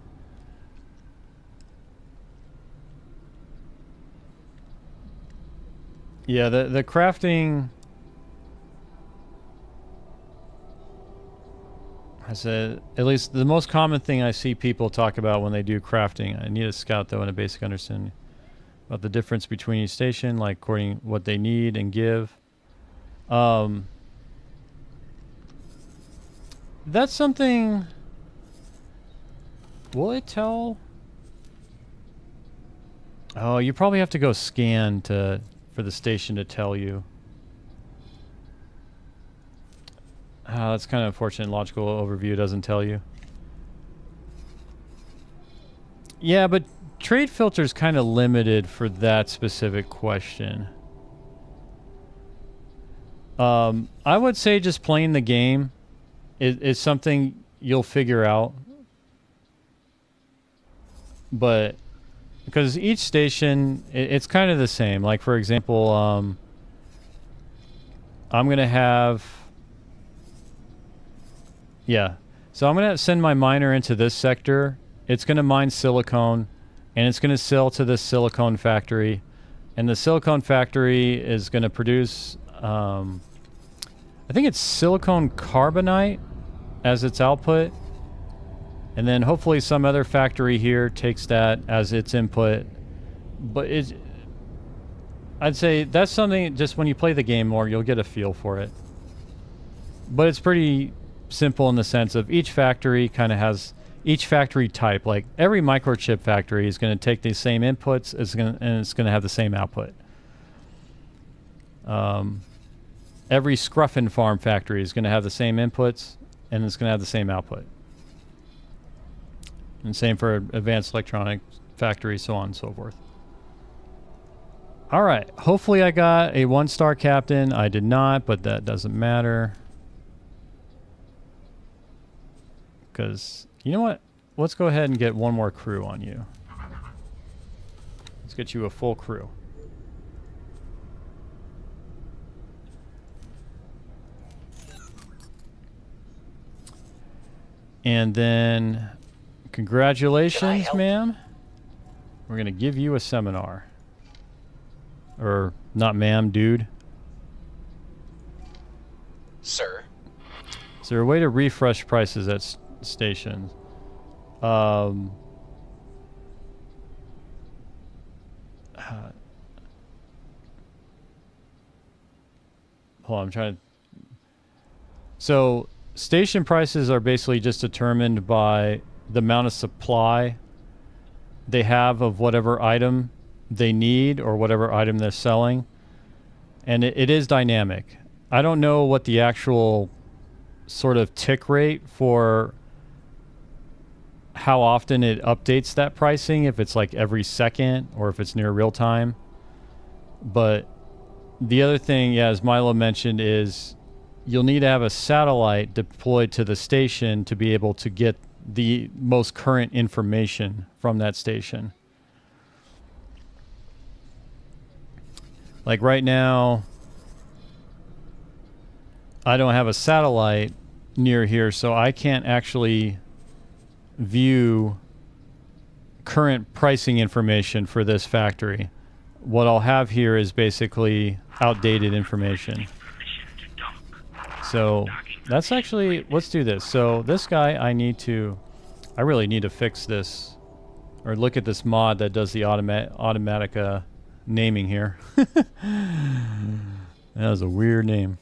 Speaker 1: Yeah, the crafting... I said, at least the most common thing I see people talk about when they do crafting. I need a scout though and a basic understanding about the difference between each station, like according what they need and give. That's something. Will it tell? Oh, you probably have to go scan for the station to tell you. Oh, that's kind of unfortunate. Logical overview doesn't tell you. Yeah, but trade filter is kind of limited for that specific question. I would say just playing the game is something you'll figure out. But because each station, it's kind of the same. Like, for example, I'm going to have... Yeah. So I'm going to send my miner into this sector. It's going to mine silicone, and it's going to sell to this silicone factory. And the silicone factory is going to produce, I think it's silicone carbonite as its output. And then hopefully some other factory here takes that as its input. But I'd say that's something, just when you play the game more, you'll get a feel for it. But it's pretty simple in the sense of each factory kind of has each factory type. Like every microchip factory is going to take the same inputs and it's going to have the same output. Every scruffin farm factory is going to have the same inputs and it's going to have the same output. And same for advanced electronic factory, so on and so forth. All right. Hopefully I got a 1-star captain. I did not, but that doesn't matter. Because, you know what? Let's go ahead and get one more crew on you. Let's get you a full crew. And then, congratulations, ma'am. We're going to give you a seminar. Or, not ma'am, dude.
Speaker 8: Sir.
Speaker 1: Is there a way to refresh prices at stations? Hold on, I'm trying to... So, station prices are basically just determined by the amount of supply they have of whatever item they need or whatever item they're selling. And it is dynamic. I don't know what the actual sort of tick rate for how often it updates that pricing, if it's like every second or if it's near real time. But the other thing, yeah, as Milo mentioned, is you'll need to have a satellite deployed to the station to be able to get the most current information from that station. Like right now, I don't have a satellite near here, so I can't actually view current pricing information for this factory. What I'll have here is basically outdated information. So that's actually, let's do this. So this guy, I really need to fix this, or look at this mod that does the automatic naming here. That was a weird name.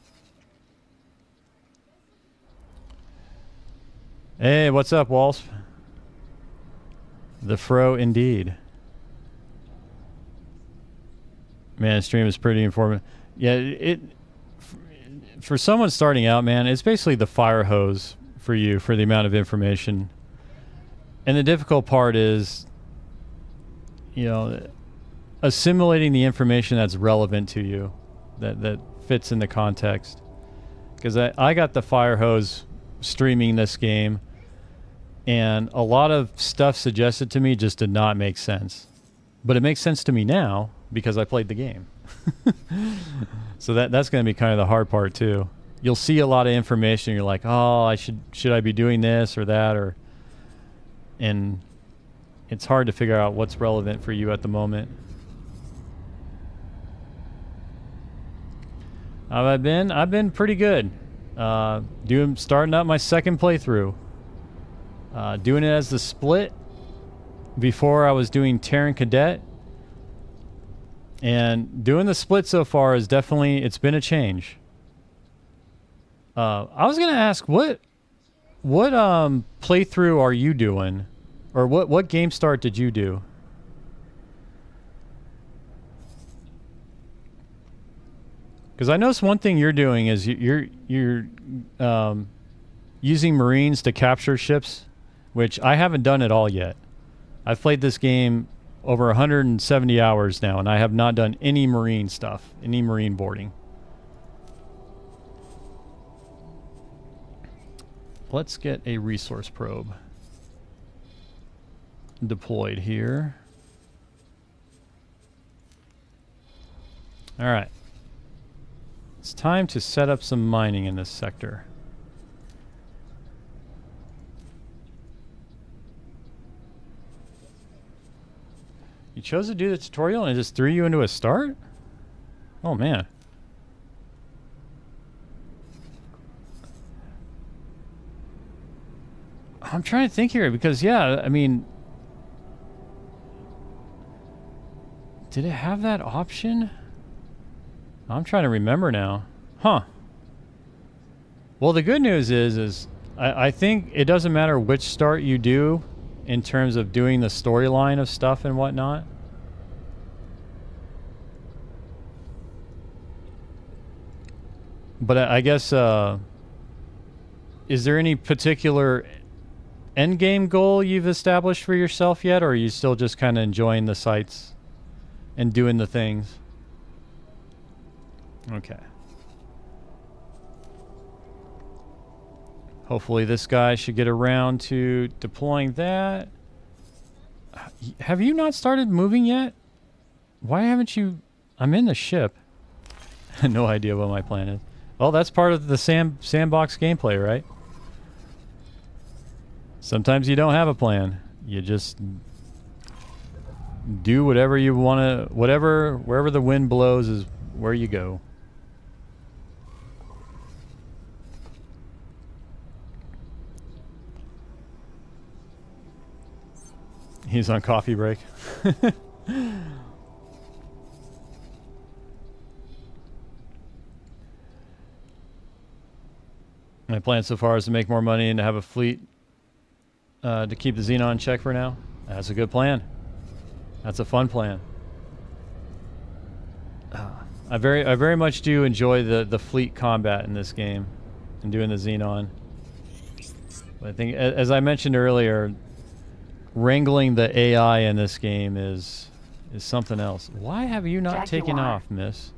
Speaker 1: Hey, what's up, Walsh? The fro indeed. Man, stream is pretty informative. Yeah, for someone starting out, man, it's basically the fire hose for you for the amount of information. And the difficult part is, you know, assimilating the information that's relevant to you, that fits in the context. Because I got the fire hose streaming this game, and a lot of stuff suggested to me just did not make sense. But it makes sense to me now because I played the game. So that's going to be kind of the hard part too. You'll see a lot of information, you're like, oh, should I be doing this or that, and it's hard to figure out what's relevant for you at the moment. How have I been? I've been pretty good. Starting up my second playthrough. Doing it as the split. Before I was doing Terran Cadet. And doing the split so far is definitely, it's been a change. I was gonna ask, what playthrough are you doing? Or what game start did you do? Because I noticed one thing you're doing is you're using Marines to capture ships, which I haven't done at all yet. I've played this game over 170 hours now, and I have not done any Marine stuff, any Marine boarding. Let's get a resource probe deployed here. All right. It's time to set up some mining in this sector. You chose to do the tutorial and it just threw you into a start? Oh man. I'm trying to think here because yeah, I mean, did it have that option? I'm trying to remember now. Huh. Well, the good news is I think it doesn't matter which start you do in terms of doing the storyline of stuff and whatnot. But I guess, is there any particular end game goal you've established for yourself yet, or are you still just kind of enjoying the sights and doing the things? Okay. Hopefully this guy should get around to deploying that. Have you not started moving yet? Why haven't you... I'm in the ship. No idea what my plan is. Well, that's part of the sandbox gameplay, right? Sometimes you don't have a plan. You just do whatever you want to... Wherever the wind blows is where you go. He's on coffee break. My plan so far is to make more money and to have a fleet to keep the Xenon in check for now. That's a good plan. That's a fun plan. I very much do enjoy the fleet combat in this game and doing the Xenon. But I think, as I mentioned earlier, wrangling the AI in this game is something else. Why have you not taken off, miss?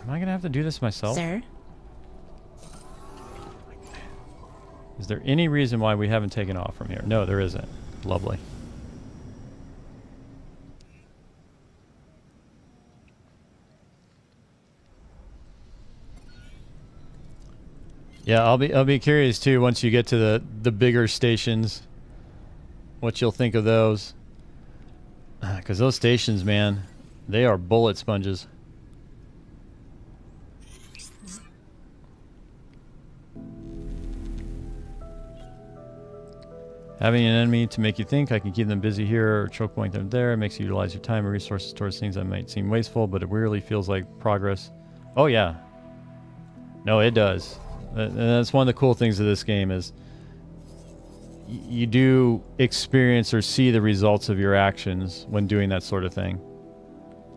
Speaker 1: Am I gonna have to do this myself?
Speaker 7: Sir?
Speaker 1: Is there any reason why we haven't taken off from here? No, there isn't. Lovely. Yeah, I'll be curious too once you get to the bigger stations. What you'll think of those. Because those stations, man, they are bullet sponges. Having an enemy to make you think I can keep them busy here or choke point them there. It makes you utilize your time and resources towards things that might seem wasteful, but it really feels like progress. Oh yeah. No, it does. And that's one of the cool things of this game is you do experience or see the results of your actions when doing that sort of thing.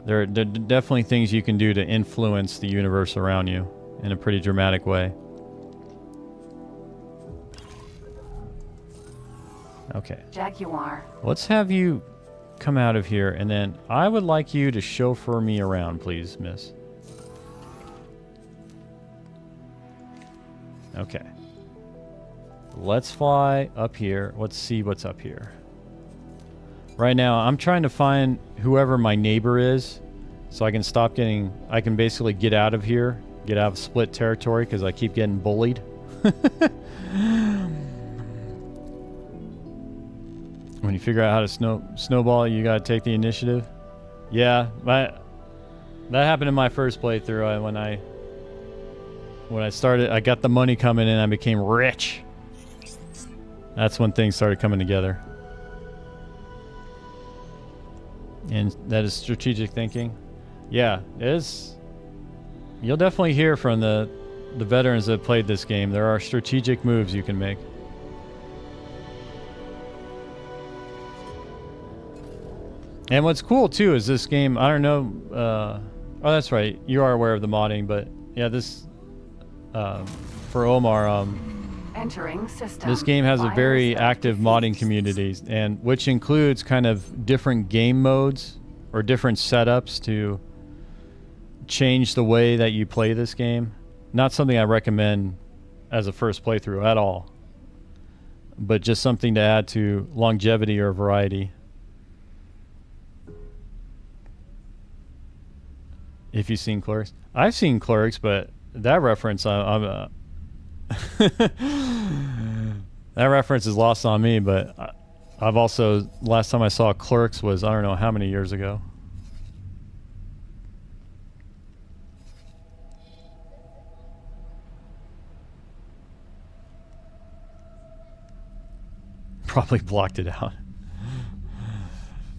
Speaker 1: There are definitely things you can do to influence the universe around you in a pretty dramatic way. Okay.
Speaker 5: Jaguar.
Speaker 1: Let's have you come out of here, and then I would like you to chauffeur me around, please, miss. Okay. Let's fly up here. Let's see what's up here. Right now, I'm trying to find whoever my neighbor is, so I can stop getting... I can basically get out of here, get out of split territory, because I keep getting bullied. When you figure out how to snowball, you gotta take the initiative. Yeah, that happened in my first playthrough when I When I got the money coming in, I became rich. That's when things started coming together. And that is strategic thinking. Yeah, it is. You'll definitely hear from the veterans that played this game. There are strategic moves you can make. And what's cool too is this game, I don't know, oh that's right, you are aware of the modding, but yeah, this, for Omar,
Speaker 5: Entering system.
Speaker 1: this game has a very active modding community, and which includes kind of different game modes or different setups to change the way that you play this game. Not something I recommend as a first playthrough at all, but just something to add to longevity or variety. If you've seen Clerks. I've seen Clerks, but that reference, that reference is lost on me, but I've also, last time I saw Clerks was, I don't know how many years ago. Probably blocked it out.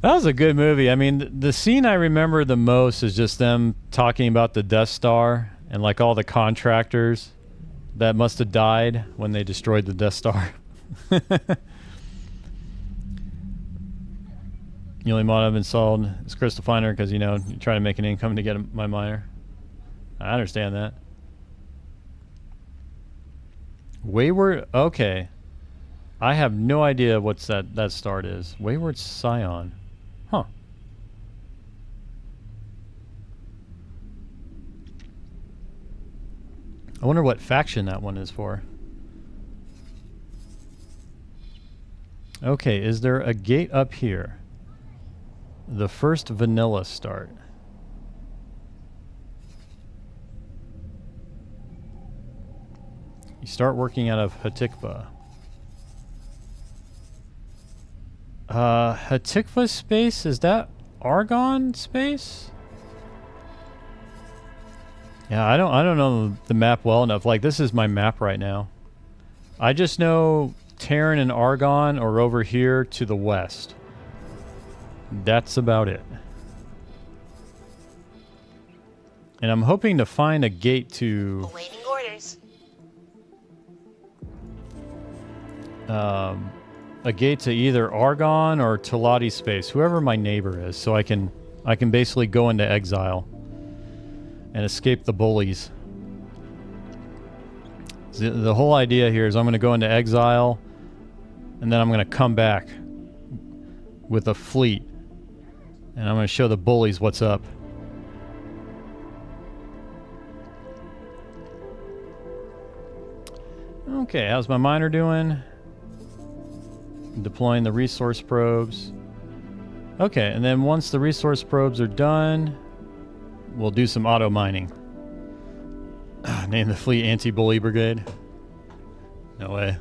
Speaker 1: That was a good movie. I mean, the scene I remember the most is just them talking about the Death Star and like all the contractors that must have died when they destroyed the Death Star. The only mod I've installed is Crystal Finder because, you know, you try to make an income to get my miner. I understand that. Wayward, okay. I have no idea what's that start is. Wayward Scion. Huh. I wonder what faction that one is for. Okay, is there a gate up here? The first vanilla start. You start working out of Hatikva. Hatikva space, is that Argon space? Yeah, I don't know the map well enough. Like, this is my map right now. I just know Terran and Argon are over here to the west. That's about it. And I'm hoping to find a gate to
Speaker 3: Awaiting orders.
Speaker 1: A gate to either Argon or Teladi space, whoever my neighbor is, so I can basically go into exile and escape the bullies. The whole idea here is I'm going to go into exile, and then I'm going to come back with a fleet, and I'm going to show the bullies what's up. Okay, how's my miner doing? Deploying the resource probes. Okay, and then once the resource probes are done, we'll do some auto mining. Name the fleet Anti-Bully Brigade. No way.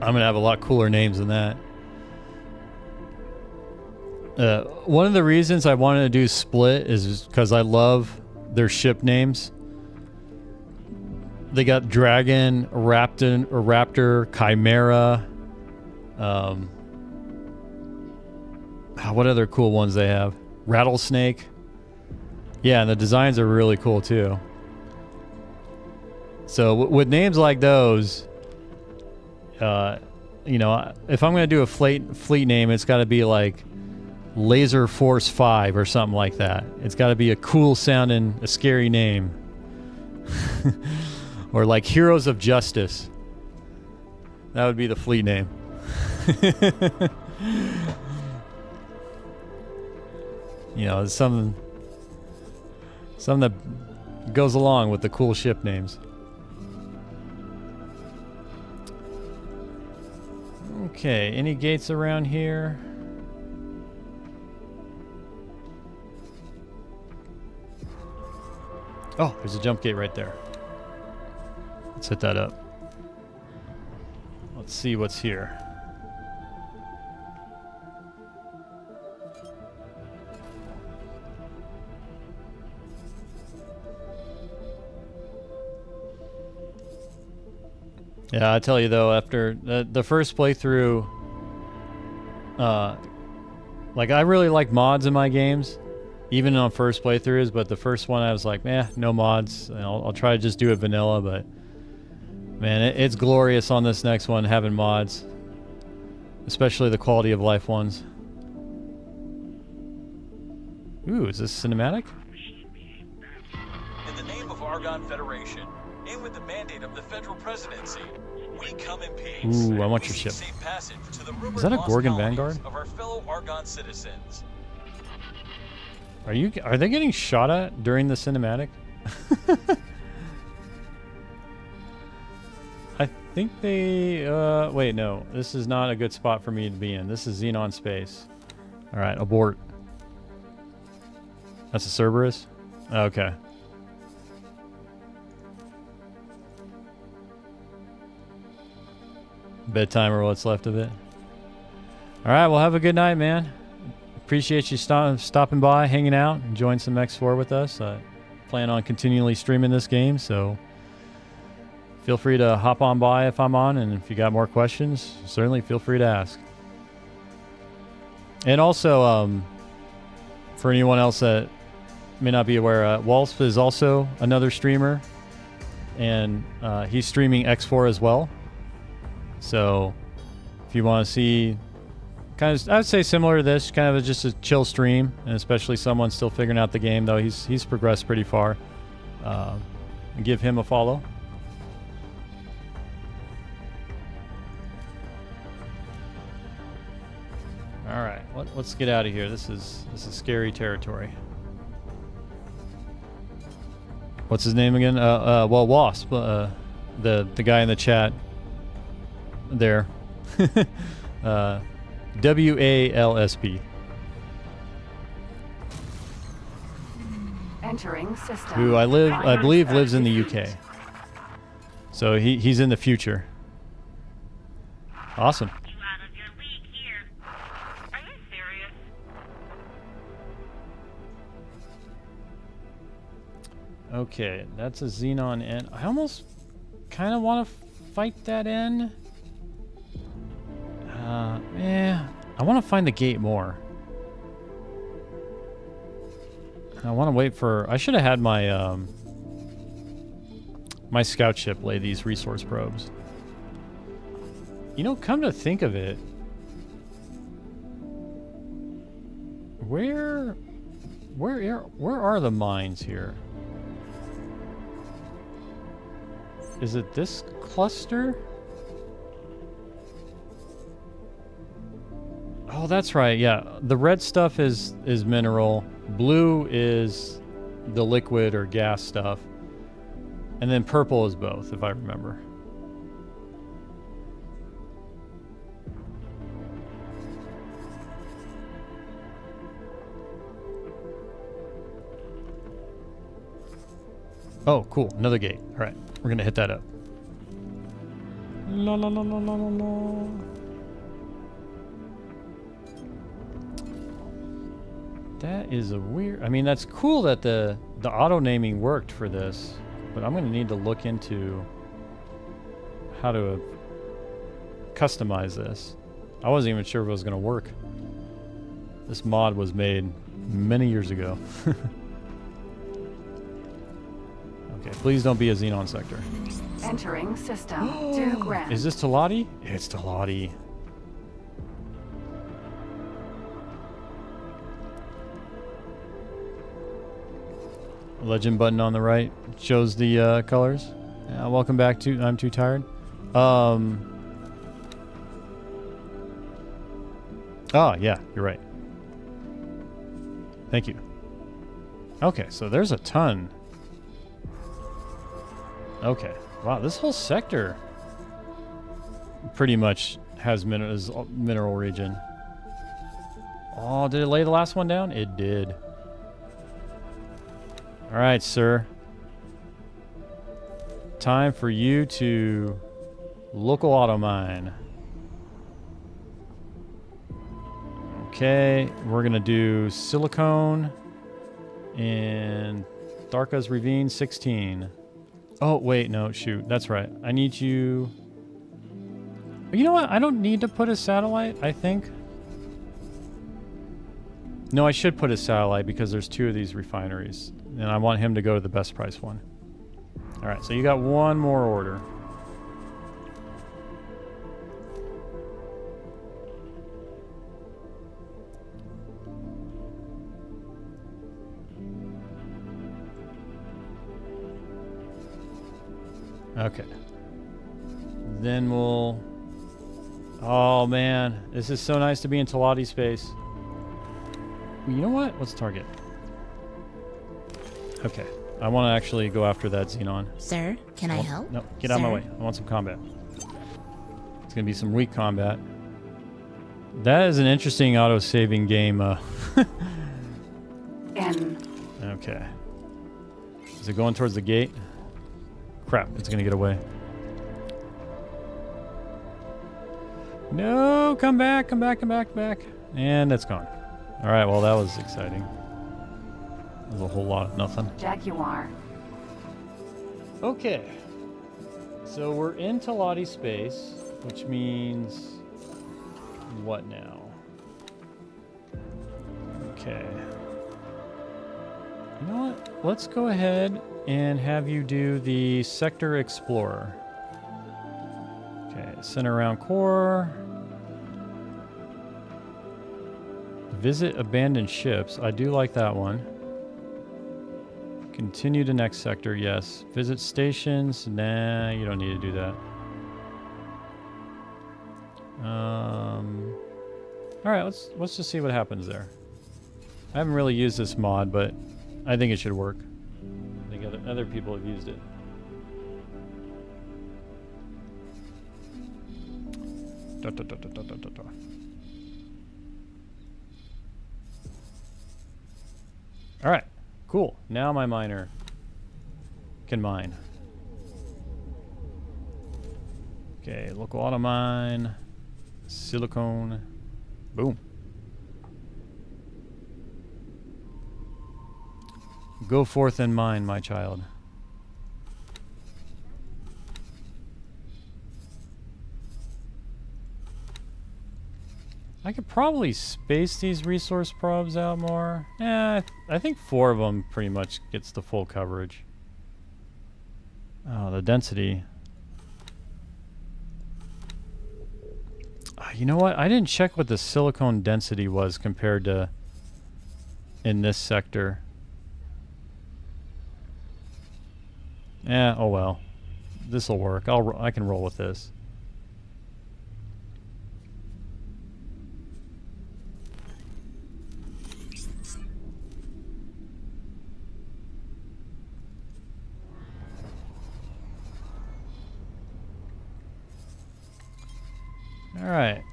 Speaker 1: I'm gonna have a lot cooler names than that. One of the reasons I wanted to do Split is because I love their ship names. They got Dragon, Raptor, Chimera. What other cool ones they have? Rattlesnake. Yeah, and the designs are really cool too. So with names like those, you know, if I'm going to do a fleet name, it's got to be like Laser Force 5 or something like that. It's got to be a cool sounding, a scary name. Or like Heroes of Justice. That would be the fleet name. You know, something that goes along with the cool ship names. Okay, any gates around here? Oh, there's a jump gate right there. Let's hit that up. Let's see what's here. Yeah, I tell you though, after the first playthrough, like I really like mods in my games, even on first playthroughs. But the first one, I was like, no mods. And I'll try to just do it vanilla. But man, it's glorious on this next one having mods, especially the quality of life ones. Ooh, is this cinematic?
Speaker 4: In the name of Argon Federation, and with the mandate of the federal presidency, we come in peace.
Speaker 1: Ooh, I want your ship.
Speaker 4: Safe passage to the rumored
Speaker 1: Is that a
Speaker 4: lost
Speaker 1: Gorgon
Speaker 4: colonies
Speaker 1: Vanguard?
Speaker 4: of our fellow Argon citizens.
Speaker 1: Are they getting shot at during the cinematic? I think they wait, no. This is not a good spot for me to be in. This is Xenon space. All right, abort. That's a Cerberus? Okay. Bedtime or what's left of it. All right, well, have a good night, man. Appreciate you stopping by, hanging out, enjoying some X4 with us. I plan on continually streaming this game, so feel free to hop on by if I'm on, and if you got more questions, certainly feel free to ask. And also, for anyone else that may not be aware, Walsp is also another streamer, and he's streaming X4 as well. So if you want to see kind of, I would say similar to this, kind of just a chill stream, and especially someone still figuring out the game, though he's progressed pretty far, give him a follow. All right, let's get out of here. This is scary territory. What's his name again? Well, Wasp, the guy in the chat there. WALSP.
Speaker 5: Entering system.
Speaker 1: Who I believe lives in the UK. So he's in the future. Awesome. Okay, that's a Xenon N. I almost kind of want to fight that N. I want to find the gate more. I want to wait for... I should have had my my scout ship lay these resource probes. You know, come to think of it, where are the mines here? Is it this cluster? Oh, that's right. Yeah, the red stuff is mineral. Blue is the liquid or gas stuff. And then purple is both, if I remember. Oh, cool. Another gate. All right. We're going to hit that up. La la la la la la la. That is a weird... I mean, that's cool that the auto-naming worked for this, but I'm going to need to look into how to customize this. I wasn't even sure if it was going to work. This mod was made many years ago. Okay, please don't be a Xenon sector.
Speaker 5: Entering system to ground.
Speaker 1: Is this Talati? It's Talati. Legend button on the right shows the colors. Welcome back to I'm Too Tired. Oh, yeah, you're right. Thank you. Okay, so there's a ton. Okay. Wow, this whole sector pretty much has mineral region. Oh, did it lay the last one down? It did. All right, sir. Time for you to local auto mine. Okay, we're gonna do silicone and Darka's Ravine 16. Oh, wait, no, shoot. That's right. I need you... You know what? I don't need to put a satellite, I think. No, I should put a satellite because there's 2 of these refineries. And I want him to go to the best price one. Alright, so you got one more order. Okay. Then we'll... Oh, man. This is so nice to be in Talati space. You know what? Let's target. Okay. I want to actually go after that Xenon.
Speaker 7: Sir, can I help?
Speaker 1: No, get out of my way. I want some combat. It's going to be some weak combat. That is an interesting auto-saving game. Okay. Is it going towards the gate? Crap, it's going to get away. No, come back, come back, come back, come back. And it's gone. All right, well, that was exciting. That was a whole lot of nothing.
Speaker 5: Jaguar.
Speaker 1: Okay. So we're in Talati space, which means what now? Okay. You know what? Let's go ahead and have you do the Sector Explorer. Okay, center around core. Visit abandoned ships. I do like that one. Continue to next sector, yes. Visit stations. Nah, you don't need to do that. Alright, let's just see what happens there. I haven't really used this mod, but I think it should work. I think other people have used it. Alright, cool. Now my miner can mine. Okay, local auto mine, silicone, boom. Go forth and mine, my child. I could probably space these resource probes out more. Yeah, I think 4 of them pretty much gets the full coverage. Oh, the density. You know what? I didn't check what the silicone density was compared to in this sector. Yeah, oh well. This'll work. I can roll with this. Alright.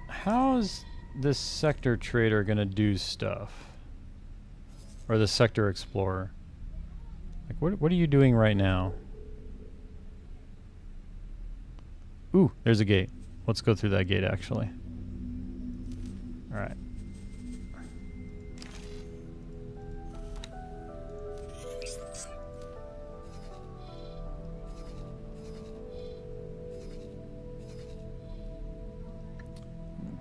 Speaker 1: How's this sector trader gonna do stuff? Or the sector explorer? Like, what are you doing right now? Ooh, there's a gate. Let's go through that gate, actually. Alright.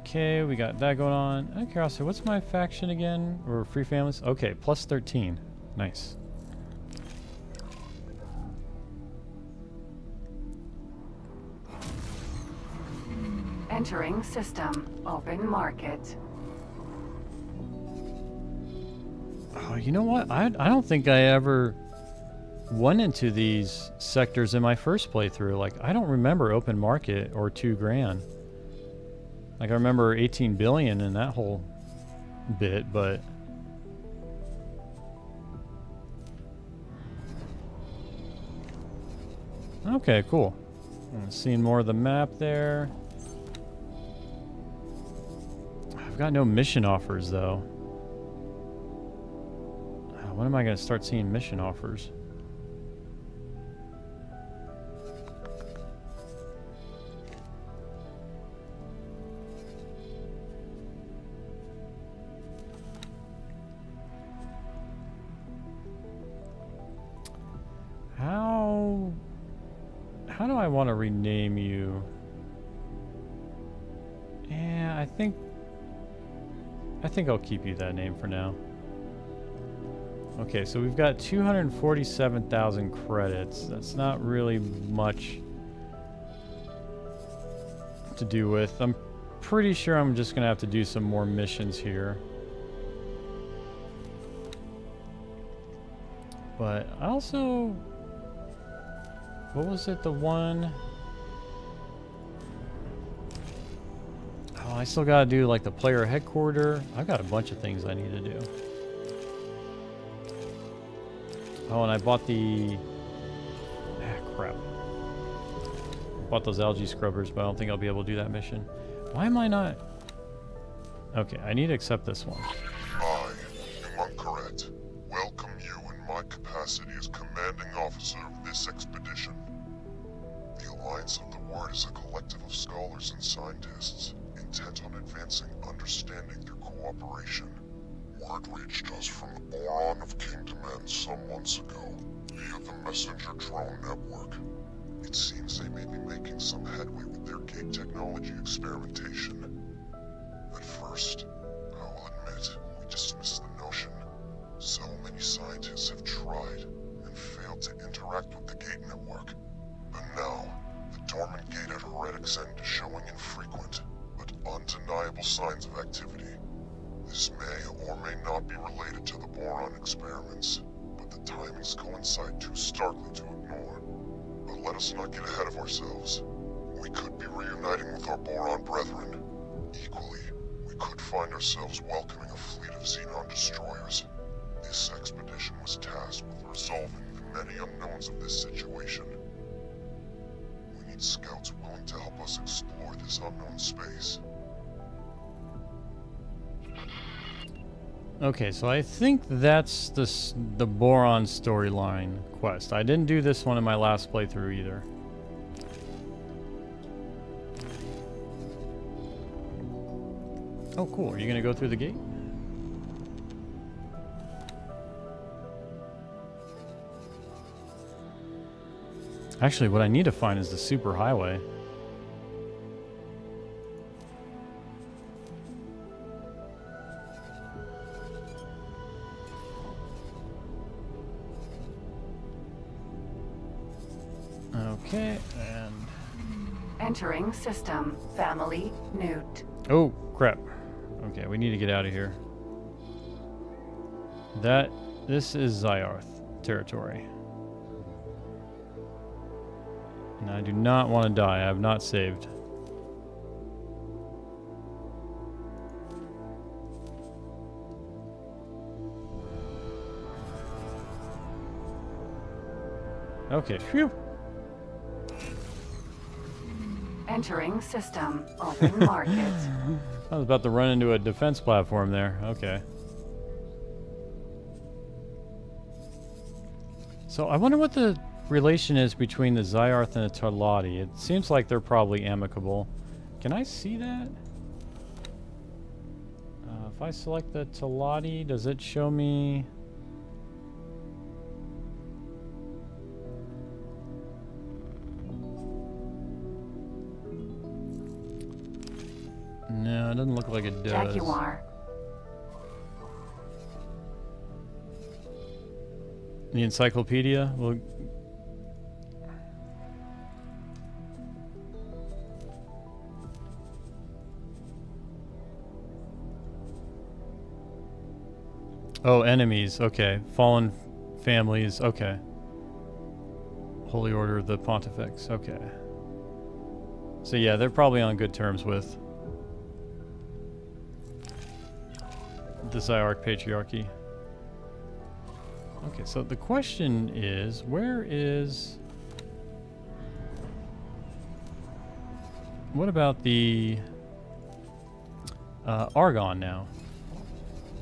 Speaker 1: Okay, we got that going on. Out of curiosity, what's my faction again? Or free families? Okay, plus 13. Nice.
Speaker 5: Entering system. Open market.
Speaker 1: Oh, you know what? I don't think I ever went into these sectors in my first playthrough. Like, I don't remember open market or $2 grand. Like, I remember 18 billion in that whole bit, but... Okay, cool. Seeing more of the map there. I've got no mission offers, though. When am I going to start seeing mission offers? How do I want to rename you? Yeah, I think I'll keep you that name for now. Okay, so we've got 247,000 credits. That's not really much to do with. I'm pretty sure I'm just gonna have to do some more missions here. But I also, what was it, the one? Oh, I still gotta do like the player headquarters. I've got a bunch of things I need to do. Oh, and I bought the, crap. Bought those algae scrubbers, but I don't think I'll be able to do that mission. Why am I not? Okay, I need to accept this one.
Speaker 11: I, Humuncaret, welcome you in my capacity as commanding officer of this expedition. The Alliance of the Word is a collective of scholars and scientists intent on advancing understanding through cooperation. Word reached us from the Boron of Kingdom End some months ago via the messenger drone network. It seems they may be making some headway with their gate technology experimentation. At first, I will admit, we dismissed the notion. So many scientists have tried and failed to interact with the gate network. But now, the dormant gate at Heretic's End is showing infrequent, but undeniable signs of activity. This may or may not be related to the boron experiments, but the timings coincide too starkly to ignore. But let us not get ahead of ourselves. We could be reuniting with our boron brethren. Equally, we could find ourselves welcoming a fleet of xenon destroyers. This expedition was tasked with resolving the many unknowns of this situation. We need scouts willing to help us explore this unknown space.
Speaker 1: Okay, so I think that's the boron storyline quest. I didn't do this one in my last playthrough either. Oh, cool. Are you gonna go through the gate? Actually, what I need to find is the superhighway. Okay, and...
Speaker 5: Entering system. Family Newt.
Speaker 1: Oh, crap. Okay, we need to get out of here. This is Zyarth territory. And I do not want to die. I have not saved. Okay, phew.
Speaker 5: Entering system. Open market.
Speaker 1: I was about to run into a defense platform there. Okay. So I wonder what the relation is between the Zyarth and the Talati. It seems like they're probably amicable. Can I see that? If I select the Talati, does it show me... No, it doesn't look like it does.
Speaker 5: Jaguar.
Speaker 1: The encyclopedia will... Oh, enemies. Okay. Fallen families. Okay. Holy Order of the Pontifex. Okay. So yeah, they're probably on good terms with the Zyarch Patriarchy. Okay, so the question is, where is... What about the Argon now?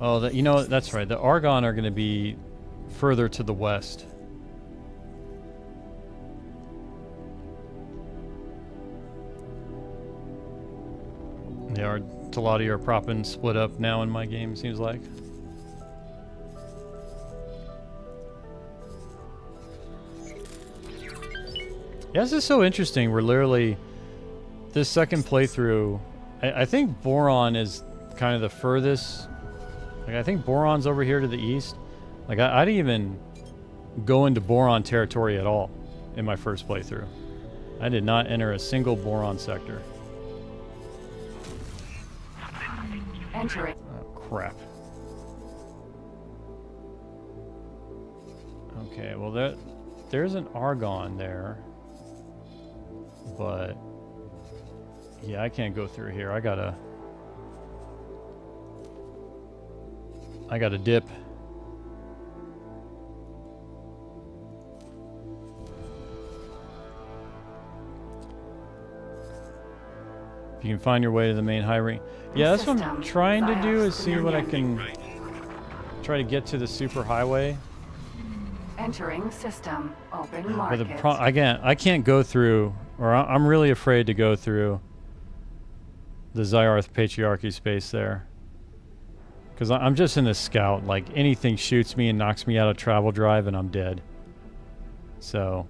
Speaker 1: Oh, you know, that's right. The Argon are going to be further to the west. Yeah, our Talati are propping split up now in my game, seems like. Yeah, this is so interesting. We're literally... This second playthrough, I think Boron is kind of the furthest. Like, I think Boron's over here to the east. Like, I didn't even go into Boron territory at all in my first playthrough. I did not enter a single Boron sector.
Speaker 5: Entering.
Speaker 1: Oh, crap. Okay, well, there's an Argon there. But, yeah, I can't go through here. I gotta dip. If you can find your way to the main highway. Yeah, that's what I'm trying to do, is see what I can try to get to the super highway.
Speaker 5: Entering system. Open market.
Speaker 1: But I can't go through, or I'm really afraid to go through the Zyarth Patriarchy space there. Because I'm just in a scout. Like, anything shoots me and knocks me out of travel drive and I'm dead. So,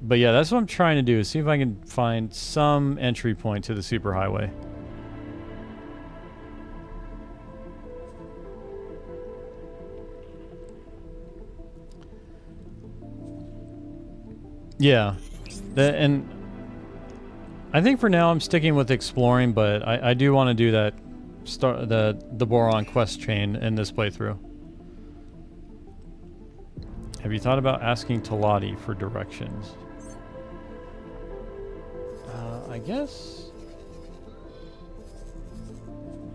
Speaker 1: but yeah, that's what I'm trying to do, is see if I can find some entry point to the superhighway. Yeah, and I think for now I'm sticking with exploring, but I do want to do that the Boron quest chain in this playthrough. Have you thought about asking Talati for directions? I guess.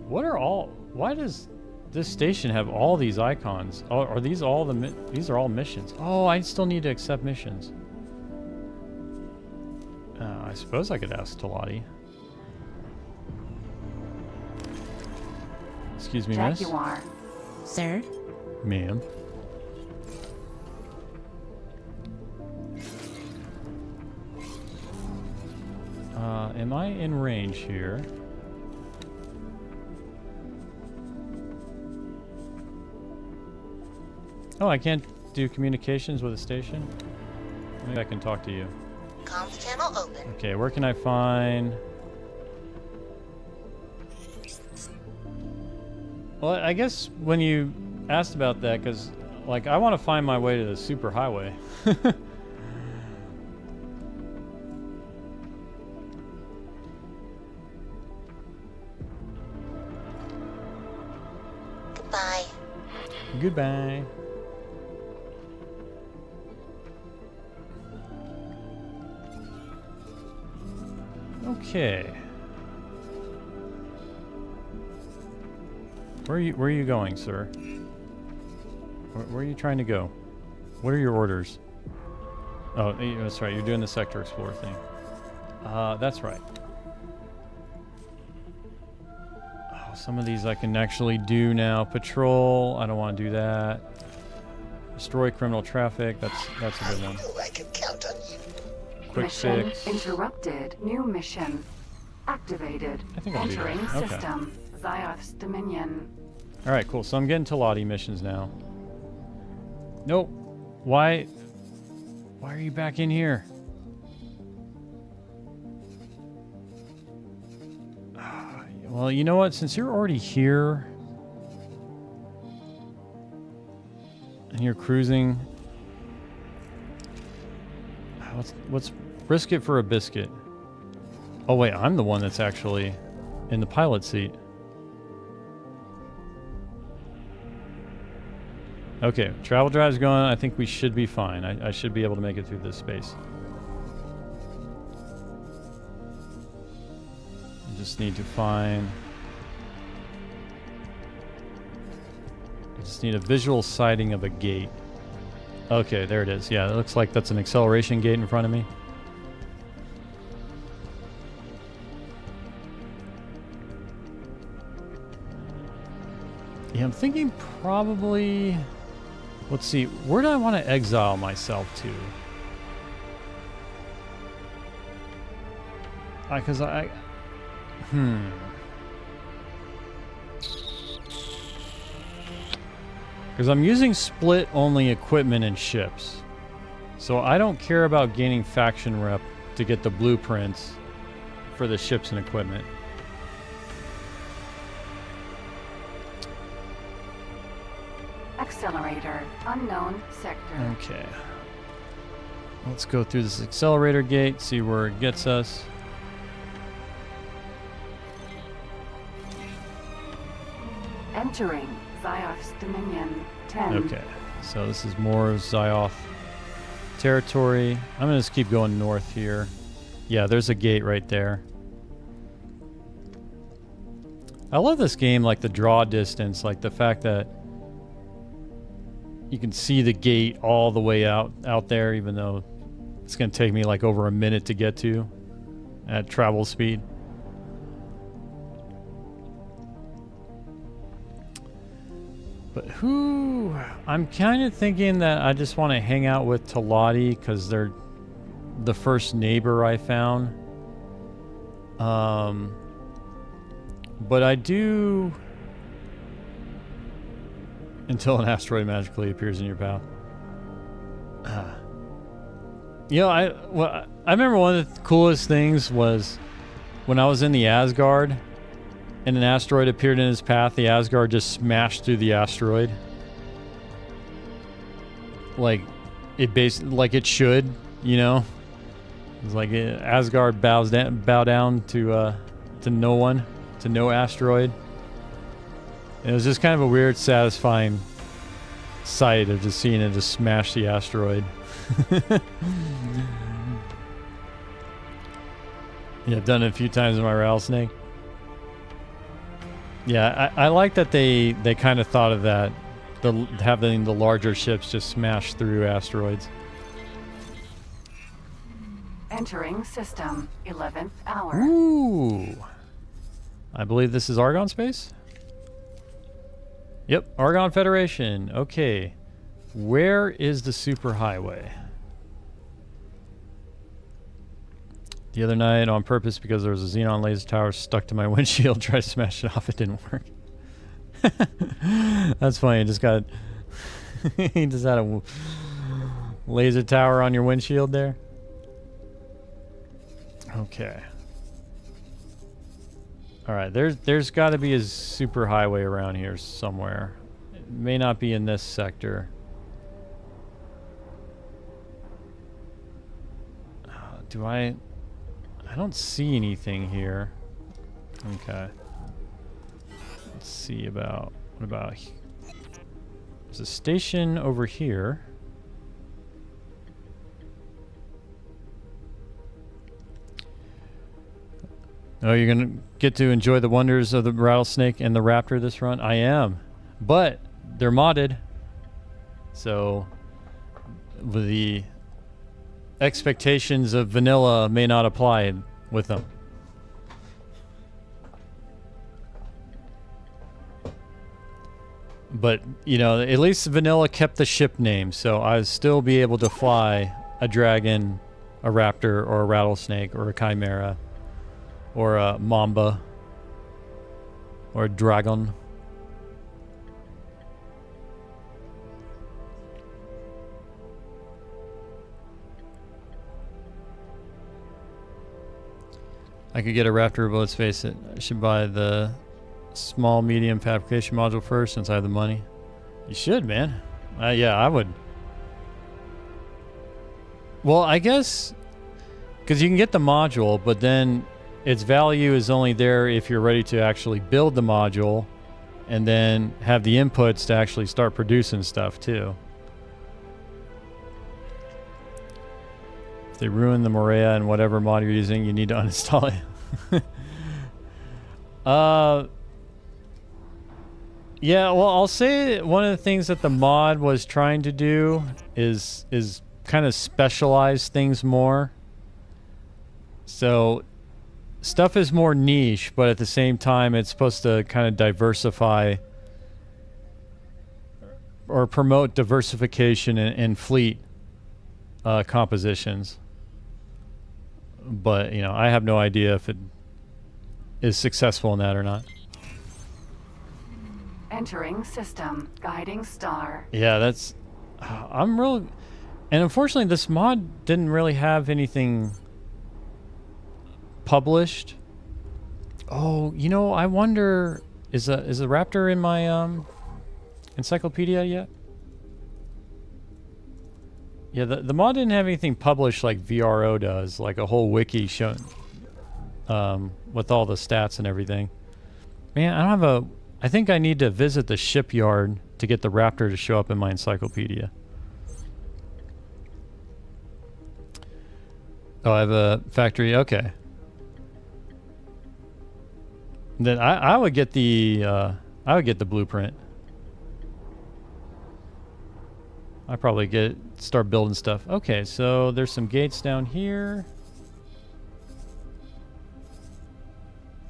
Speaker 1: Why does this station have all these icons? Oh, are these all these are all missions? Oh, I still need to accept missions. I suppose I could ask Talati. Excuse me, miss?
Speaker 5: Jaguar.
Speaker 7: Sir?
Speaker 1: Ma'am. Am I in range here? Oh, I can't do communications with a station? Maybe I can talk to you.
Speaker 3: Comms channel open.
Speaker 1: Okay, where can I find... Well, I guess when you asked about that, because, like, I want to find my way to the super highway.
Speaker 3: Goodbye.
Speaker 1: Goodbye. Okay. Where are you going, sir? Where are you trying to go? What are your orders? Oh, that's right. You're doing the sector explorer thing. That's right. Oh, some of these I can actually do now. Patrol. I don't want to do that. Destroy criminal traffic. That's a good one.
Speaker 9: I can count on you.
Speaker 1: Quick
Speaker 5: Mission
Speaker 1: fix.
Speaker 5: interrupted. New mission activated.
Speaker 1: I think I'll do that.
Speaker 5: Entering
Speaker 1: Okay.
Speaker 5: system. Zyarth's Dominion.
Speaker 1: All right, cool. So I'm getting Talati missions now. Nope. Why are you back in here? Well, you know what? Since you're already here and you're cruising, let's risk it for a biscuit. Oh wait, I'm the one that's actually in the pilot seat. Okay, travel drive's going. I think we should be fine. I should be able to make it through this space. I just need to find... I just need a visual sighting of a gate. Okay, there it is. Yeah, it looks like that's an acceleration gate in front of me. Yeah, I'm thinking probably... Let's see, where do I want to exile myself to? Because Because I'm using split-only equipment and ships. So I don't care about gaining faction rep to get the blueprints for the ships and equipment.
Speaker 5: accelerator. Unknown sector.
Speaker 1: Okay. Let's go through this accelerator gate, see where it gets us.
Speaker 5: Entering Zioth's Dominion 10.
Speaker 1: Okay, so this is more Zioth territory. I'm gonna just keep going north here. Yeah, there's a gate right there. I love this game, like the draw distance, like the fact that you can see the gate all the way out there, even though it's gonna take me like over a minute to get to at travel speed. But I'm kind of thinking that I just want to hang out with Talati because they're the first neighbor I found. But I do, until an asteroid magically appears in your path. You know, I remember one of the coolest things was when I was in the Asgard and an asteroid appeared in his path, the Asgard just smashed through the asteroid. Like it should, you know? It's like Asgard bow down to no one, to no asteroid. And it was just kind of a weird, satisfying sight of just seeing it just smash the asteroid. Yeah, I've done it a few times in my rattlesnake. Yeah, I like that they kind of thought of that, having the larger ships just smash through asteroids.
Speaker 5: Entering system, 11th hour.
Speaker 1: Ooh. I believe this is Argon space? Yep, Argon Federation. Okay. Where is the superhighway? The other night, on purpose, because there was a xenon laser tower stuck to my windshield, tried to smash it off. It didn't work. That's funny. It just got... he just had a laser tower on your windshield there. Okay. Alright, there's got to be a superhighway around here somewhere. It may not be in this sector. I don't see anything here. Okay. Let's see about... What about... There's a station over here. Oh, you're going to get to enjoy the wonders of the rattlesnake and the raptor this run? I am. But they're modded. So the expectations of vanilla may not apply with them. But, you know, at least vanilla kept the ship name, so I'd still be able to fly a dragon, a raptor, or a rattlesnake, or a chimera, or a mamba, or a dragon. I could get a raptor, but let's face it, I should buy the small medium fabrication module first since I have the money. You should, man. Yeah, I would. Well, I guess because you can get the module, but then its value is only there if you're ready to actually build the module and then have the inputs to actually start producing stuff too. If they ruin the Morea and whatever mod you're using, you need to uninstall it. Yeah, well, I'll say one of the things that the mod was trying to do is kind of specialize things more. So stuff is more niche, but at the same time it's supposed to kind of diversify or promote diversification in fleet compositions. But, you know, I have no idea if it is successful in that or not.
Speaker 5: Entering system, guiding star.
Speaker 1: Yeah, that's... I'm real... And unfortunately, this mod didn't really have anything published. Oh, you know, I wonder... Is a raptor in my encyclopedia yet? Yeah, the mod didn't have anything published like VRO does, like a whole wiki showing with all the stats and everything. Man, I don't have a... I think I need to visit the shipyard to get the Raptor to show up in my encyclopedia. Oh, I have a factory. Okay. Then I would get the blueprint. I probably start building stuff. Okay, so there's some gates down here.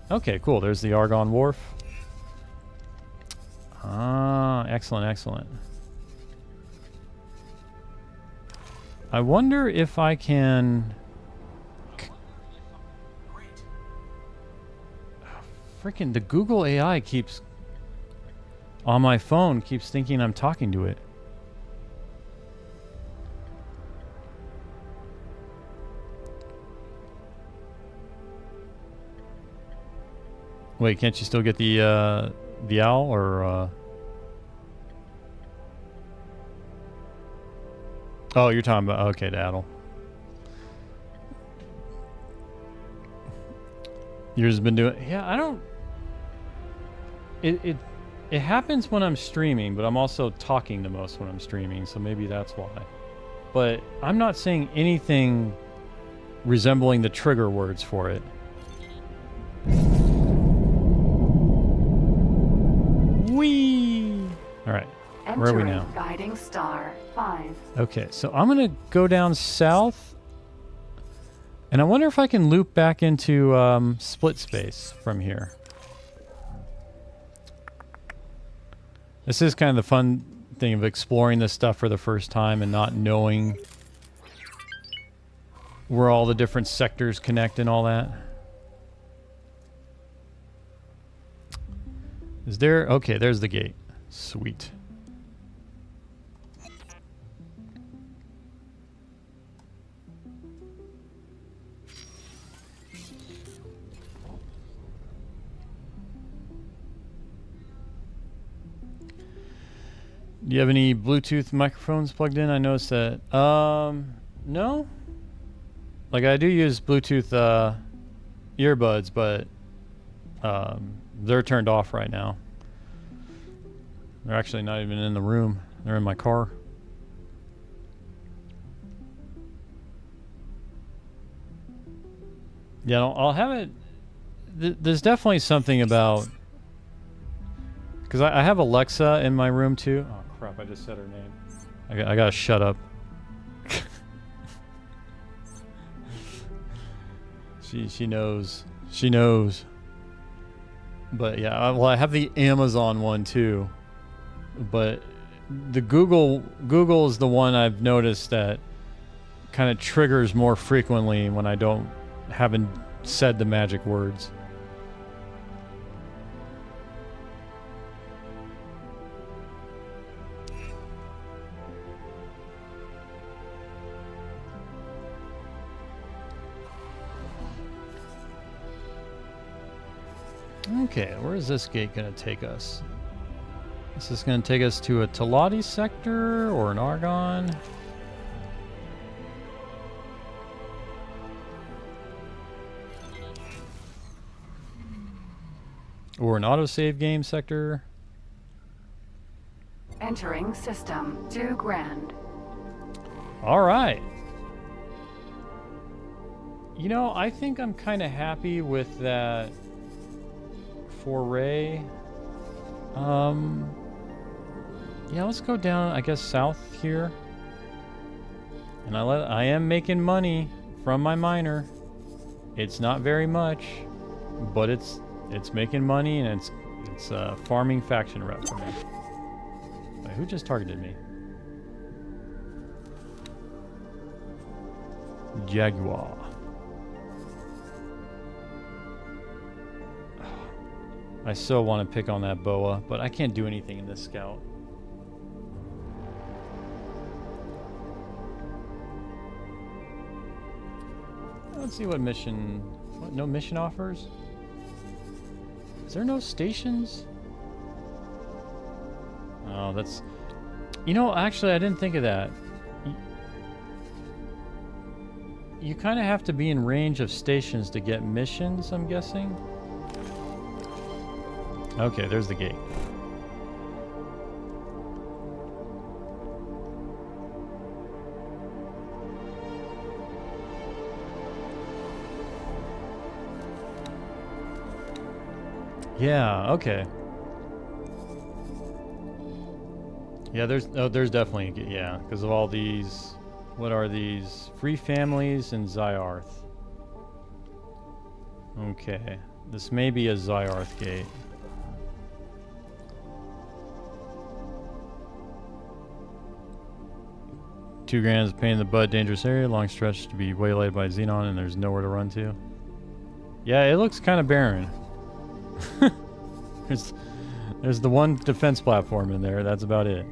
Speaker 1: Okay, cool. There's the Argon Wharf. Ah, excellent, excellent. I wonder if I can... Freaking the Google AI keeps... on my phone keeps thinking I'm talking to it. Wait, can't you still get the owl or Oh, you're talking about okay, the owl. Yours has been doing yeah, I don't it happens when I'm streaming, but I'm also talking the most when I'm streaming, so maybe that's why. But I'm not saying anything resembling the trigger words for it. Whee! Alright, where are we now?
Speaker 5: Guiding star 5.
Speaker 1: Okay, so I'm gonna go down south, and I wonder if I can loop back into split space from here. This is kind of the fun thing of exploring this stuff for the first time and not knowing where all the different sectors connect and all that. Is there... Okay, there's the gate. Sweet. Do you have any Bluetooth microphones plugged in? I noticed that. No. Like, I do use Bluetooth earbuds, but they're turned off right now. They're actually not even in the room. They're in my car. Yeah, I'll have it. There's definitely something about... Because I have Alexa in my room too. Oh crap, I just said her name. I gotta shut up. She knows. She knows. But yeah, well, I have the Amazon one too. But the Google is the one I've noticed that kind of triggers more frequently when I haven't said the magic words. Okay, where is this gate going to take us? Is this going to take us to a Talati sector or an Argon? Or an autosave game sector?
Speaker 5: Entering system 2 grand.
Speaker 1: Alright. You know, I think I'm kind of happy with that foray. Yeah, let's go down, I guess, south here. And I am making money from my miner. It's not very much, but it's making money, and it's a farming faction rep for me. Wait, who just targeted me? Jaguar. I so want to pick on that boa, but I can't do anything in this scout. Let's see what mission... What, no mission offers? Is there no stations? Oh, that's... You know, actually, I didn't think of that. you kind of have to be in range of stations to get missions, I'm guessing. Okay, there's the gate. Yeah, okay. Yeah, there's definitely, yeah, because of all these, what are these? Free families and Zyarth. Okay, this may be a Zyarth gate. $2 is a pain in the butt, dangerous area, long stretch to be waylaid by Xenon, and there's nowhere to run to. Yeah, it looks kind of barren. There's the one defense platform in there, that's about it.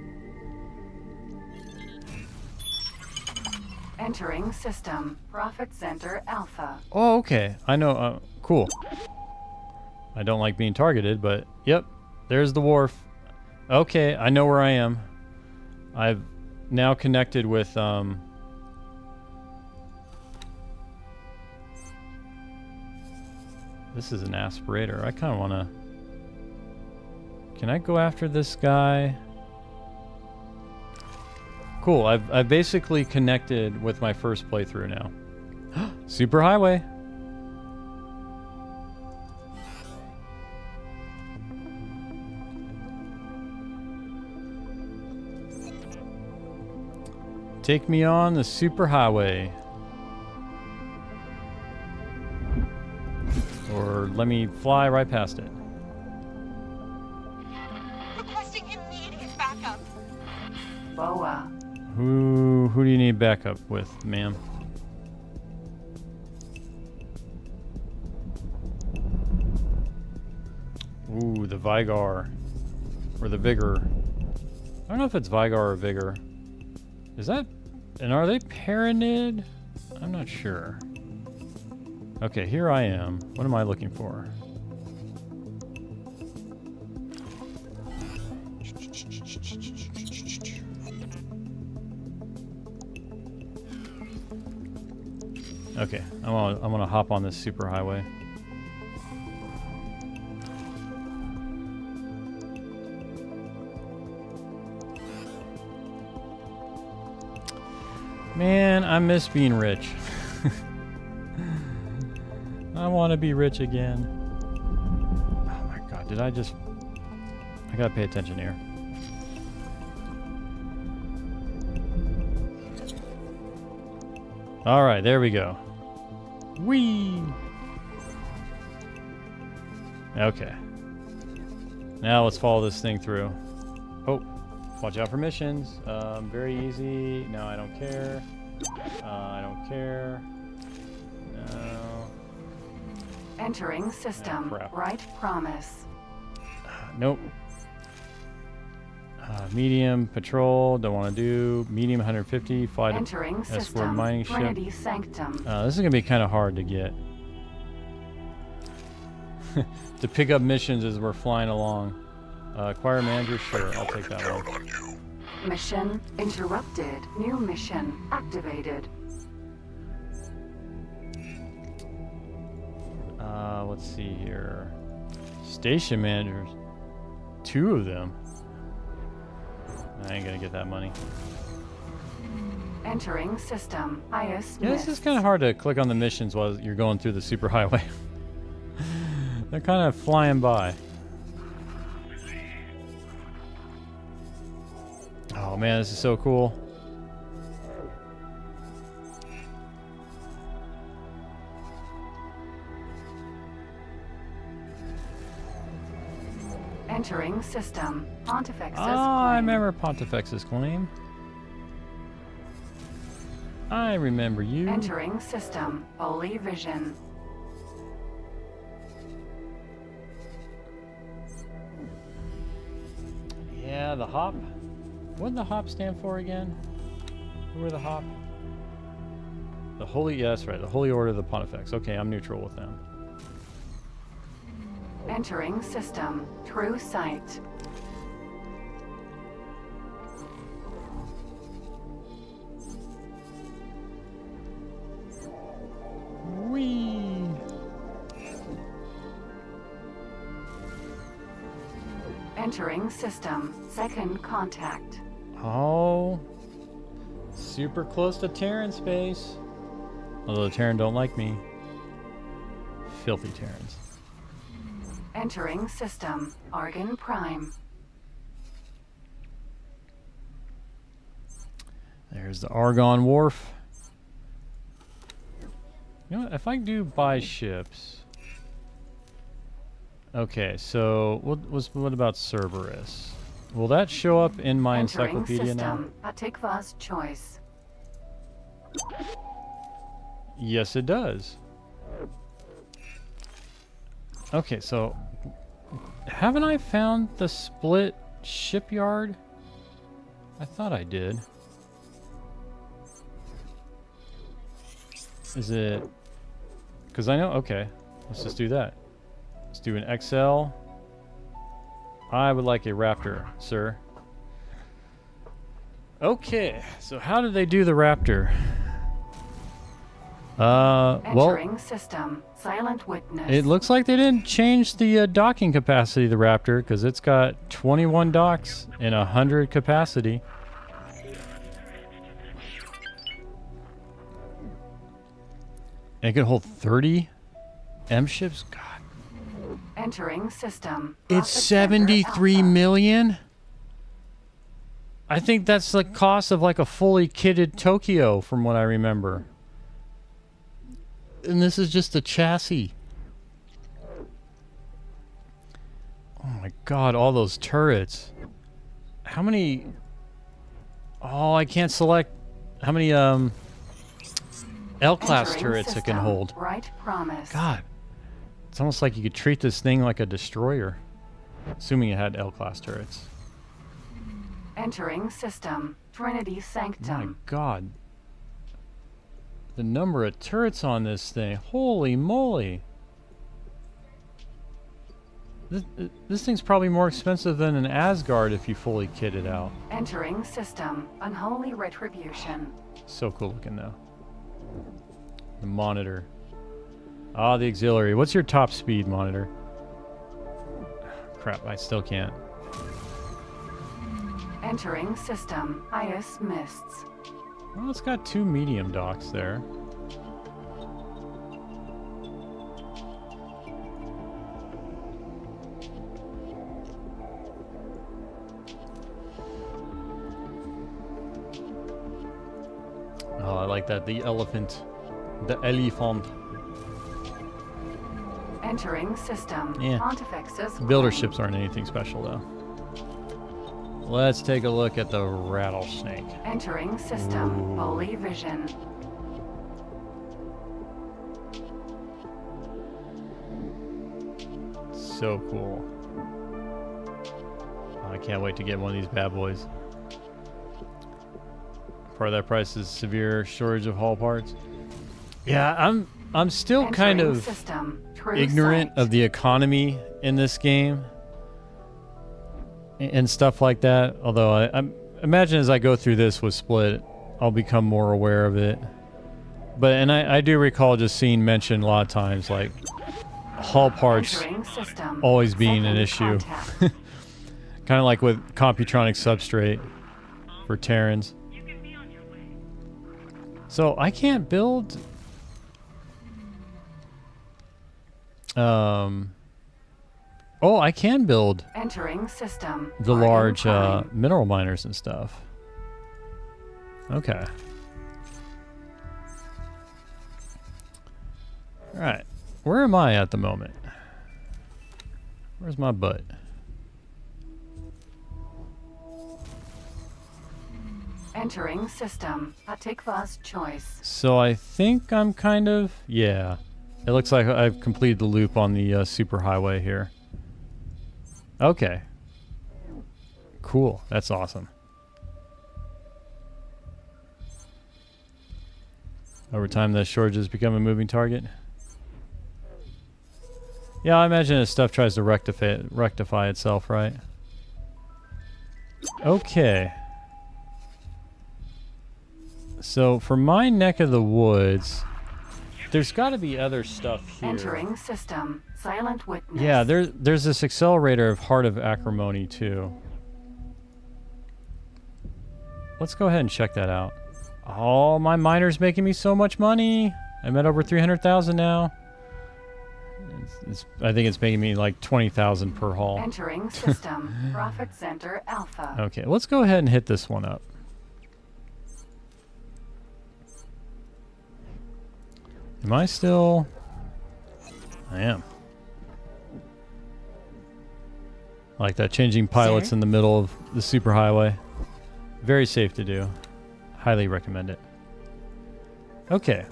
Speaker 5: Entering system. Profit Center Alpha.
Speaker 1: Oh, okay. I know. Cool. I don't like being targeted, but yep. There's the wharf. Okay, I know where I am. I've now connected with, this is an aspirator. I kind of want to... Can I go after this guy? Cool, I've basically connected with my first playthrough now. Superhighway. Take me on the superhighway. Or let me fly right past it.
Speaker 3: Requesting immediate backup.
Speaker 5: BOA.
Speaker 1: Who do you need backup with, ma'am? Ooh, the Vigar. Or the Vigor. I don't know if it's Vigar or Vigor. Is that... And are they Paranid? I'm not sure. Okay, here I am. What am I looking for? Okay, I'm gonna hop on this superhighway. Man, I miss being rich. I want to be rich again. Oh my god, did I just... I gotta pay attention here. Alright, there we go. Whee! Okay. Now let's follow this thing through. Oh, watch out for missions. Very easy. No, I don't care. I don't care. No.
Speaker 5: Entering system.
Speaker 1: Oh, crap.
Speaker 5: Right promise.
Speaker 1: Nope. Medium patrol, don't want to do. Medium 150, fly to
Speaker 5: Entering
Speaker 1: escort
Speaker 5: system.
Speaker 1: mining ship.
Speaker 5: Trinity Sanctum.
Speaker 1: This is going to be kind of hard to get. To pick up missions as we're flying along. Acquire manager, sure, I'll take that one.
Speaker 5: Mission interrupted. New mission activated.
Speaker 1: Let's see here. Station managers. 2 of them. I ain't gonna get that money.
Speaker 5: Entering system. Highest.
Speaker 1: Yeah, this is kind of hard to click on the missions while you're going through the superhighway. They're kind of flying by. Oh man, this is so cool.
Speaker 5: Entering system. Pontifex's
Speaker 1: Oh,
Speaker 5: claim.
Speaker 1: I remember Pontifex's claim. I remember you.
Speaker 5: Entering system. Holy vision.
Speaker 1: Yeah, the hop. What did the hop stand for again? Who are the hop? The Holy, yeah, that's right. The Holy Order of the Pontifex. Okay, I'm neutral with them.
Speaker 5: Entering system. True sight. Entering system. Second contact.
Speaker 1: Oh. Super close to Terran space. Although the Terran don't like me. Filthy Terrans.
Speaker 5: Entering system. Argon Prime.
Speaker 1: There's the Argon Wharf. You know what? If I do buy ships... Okay, so what about Cerberus? Will that show up in my encyclopedia now?
Speaker 5: Atikva's choice.
Speaker 1: Yes, it does. Okay, so haven't I found the split shipyard? I thought I did. Is it? Because I know. Okay, let's just do that. Let's do an XL. I would like a Raptor, sir. Okay, so how did they do the Raptor?
Speaker 5: Entering system. Silent witness.
Speaker 1: It looks like they didn't change the docking capacity of the Raptor, because it's got 21 docks and 100 capacity. And it can hold 30 M ships? God.
Speaker 5: Entering system.
Speaker 1: It's 73 million? I think that's the cost of like a fully kitted Tokyo from what I remember. And this is just a chassis. Oh my god, all those turrets. How many... Oh, I can't select how many L-class turrets it can hold.
Speaker 5: Right promise.
Speaker 1: God. It's almost like you could treat this thing like a destroyer. Assuming it had L-class turrets.
Speaker 5: Entering system. Trinity Sanctum.
Speaker 1: My god. The number of turrets on this thing. Holy moly. This thing's probably more expensive than an Asgard if you fully kit it out.
Speaker 5: Entering system. Unholy retribution.
Speaker 1: So cool looking though. The monitor. Ah, the auxiliary. What's your top speed, monitor? Crap, I still can't.
Speaker 5: Entering system. Ice mists.
Speaker 1: Well, it's got 2 medium docks there. Oh, I like that. The elephant. The elephant.
Speaker 5: Entering system.
Speaker 1: Yeah.
Speaker 5: Pontifex's
Speaker 1: Builder
Speaker 5: claim.
Speaker 1: ships aren't anything special, though. Let's take a look at the rattlesnake.
Speaker 5: Entering system. Holy vision.
Speaker 1: So cool. I can't wait to get one of these bad boys. Part of that price is severe shortage of hull parts. Yeah, I'm still kind
Speaker 5: Entering
Speaker 1: of
Speaker 5: system. True
Speaker 1: ignorant
Speaker 5: sight.
Speaker 1: of the economy in this game and stuff like that. Although I imagine as I go through this with Split, I'll become more aware of it. But I do recall just seeing mentioned a lot of times, like hull parts
Speaker 5: Entering system.
Speaker 1: always being an
Speaker 5: Second
Speaker 1: issue.
Speaker 5: contact.
Speaker 1: Kind of like with Computronic substrate for Terrans. So I can't build. Oh, I can build
Speaker 5: Entering system.
Speaker 1: the
Speaker 5: Argon
Speaker 1: large
Speaker 5: Prime.
Speaker 1: mineral miners and stuff. Okay. All right. Where am I at the moment? Where's my butt?
Speaker 5: Entering system. Atikva's choice.
Speaker 1: So I think I'm kind of... Yeah. It looks like I've completed the loop on the superhighway here. Okay. Cool. That's awesome. Over time, the shortages become a moving target. Yeah, I imagine this stuff tries to rectify itself, right? Okay. So for my neck of the woods, there's got to be other stuff here.
Speaker 5: Entering system. Silent witness.
Speaker 1: Yeah, there's this accelerator of Heart of Acrimony too. Let's go ahead and check that out. Oh, my miner's making me so much money. I'm at over 300,000 now. I think it's making me like 20,000 per haul.
Speaker 5: Entering system. Profit Center Alpha.
Speaker 1: Okay, let's go ahead and hit this one up. Am I still? I am. I like that, changing pilots in the middle of the superhighway. Very safe to do. Highly recommend it. Okay.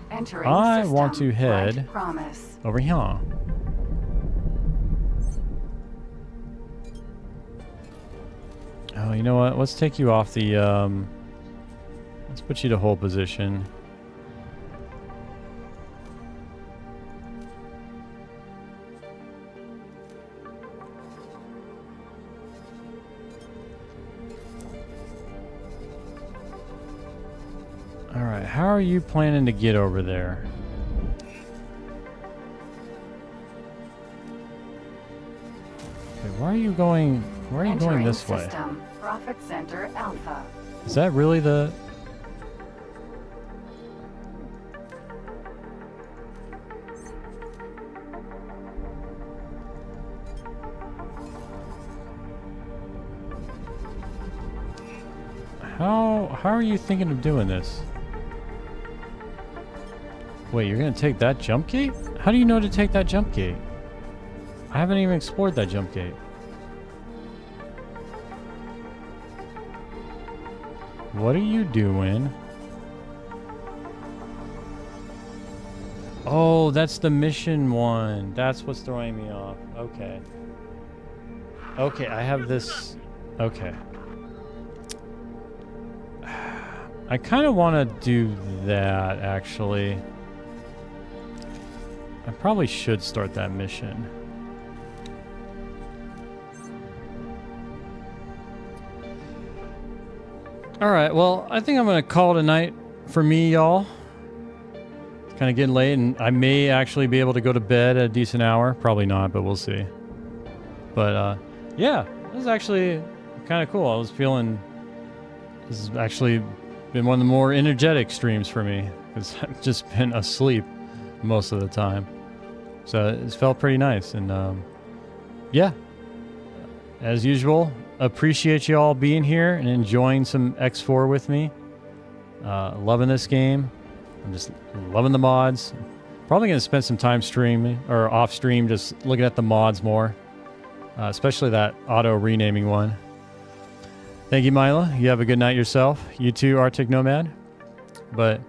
Speaker 5: Entering
Speaker 1: I
Speaker 5: system.
Speaker 1: want to head
Speaker 5: Right promise.
Speaker 1: over here. Oh, you know what? Let's take you off the, let's put you to hold position. Alright, how are you planning to get over there? Okay, why are you going this way?
Speaker 5: System. Profit Center Alpha.
Speaker 1: Is that really the... How are you thinking of doing this? Wait, you're gonna take that jump gate? How do you know to take that jump gate? I haven't even explored that jump gate. What are you doing? Oh, that's the mission one. That's what's throwing me off. Okay. Okay, I have this. Okay. I kind of want to do that, actually. I probably should start that mission. Alright, well, I think I'm going to call it a night for me, y'all. It's kind of getting late, and I may actually be able to go to bed at a decent hour. Probably not, but we'll see. But, yeah, this is actually kind of cool. I was feeling... This has actually been one of the more energetic streams for me, because I've just been asleep most of the time. So it's felt pretty nice, and yeah, as usual, appreciate you all being here and enjoying some X4 with me. Loving this game. I'm just loving the mods. Probably going to spend some time streaming or off stream just looking at the mods more, especially that auto renaming one. Thank you, Mila. You have a good night yourself. You too, Arctic Nomad. But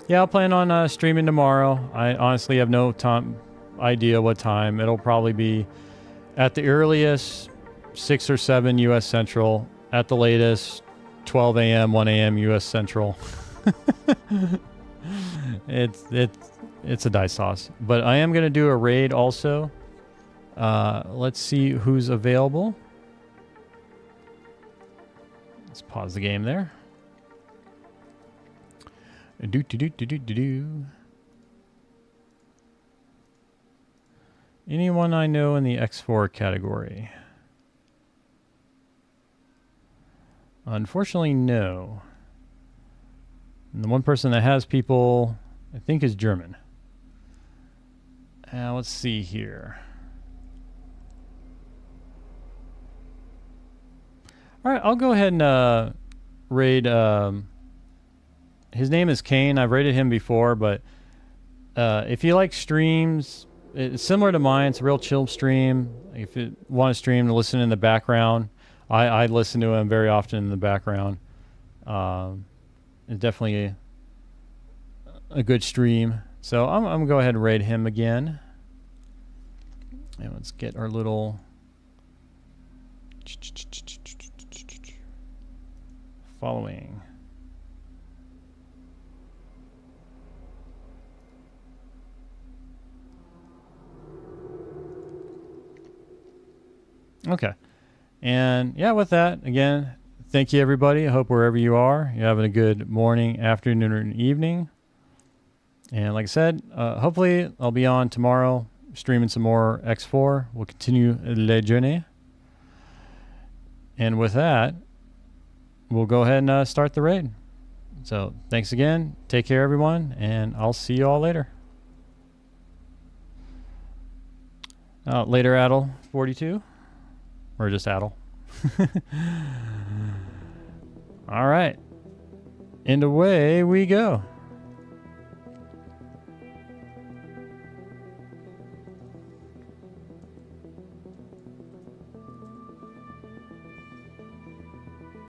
Speaker 1: yeah, I'll plan on streaming tomorrow. I honestly have no idea what time. It'll probably be at the earliest 6 or 7 U.S. Central. At the latest 12 a.m., 1 a.m. U.S. Central. It's a dice toss. But I am going to do a raid also. Let's see who's available. Let's pause the game there. Anyone I know in the X4 category? Unfortunately, no. And the one person that has people, I think, is German. Let's see here. All right, I'll go ahead and raid. His name is Kane. I've raided him before, but if you like streams, it's similar to mine. It's a real chill stream. If you want to stream to listen in the background, I listen to him very often in the background. It's definitely a good stream. So I'm going to go ahead and raid him again. And let's get our little... following. Okay. And yeah, with that, again, thank you everybody. I hope wherever you are, you're having a good morning, afternoon, or evening. And like I said, hopefully I'll be on tomorrow streaming some more X4. We'll continue le journée. And with that, we'll go ahead and start the raid. So thanks again. Take care, everyone, and I'll see you all later. Later, Adel 42, or just Adel. All right, and away we go.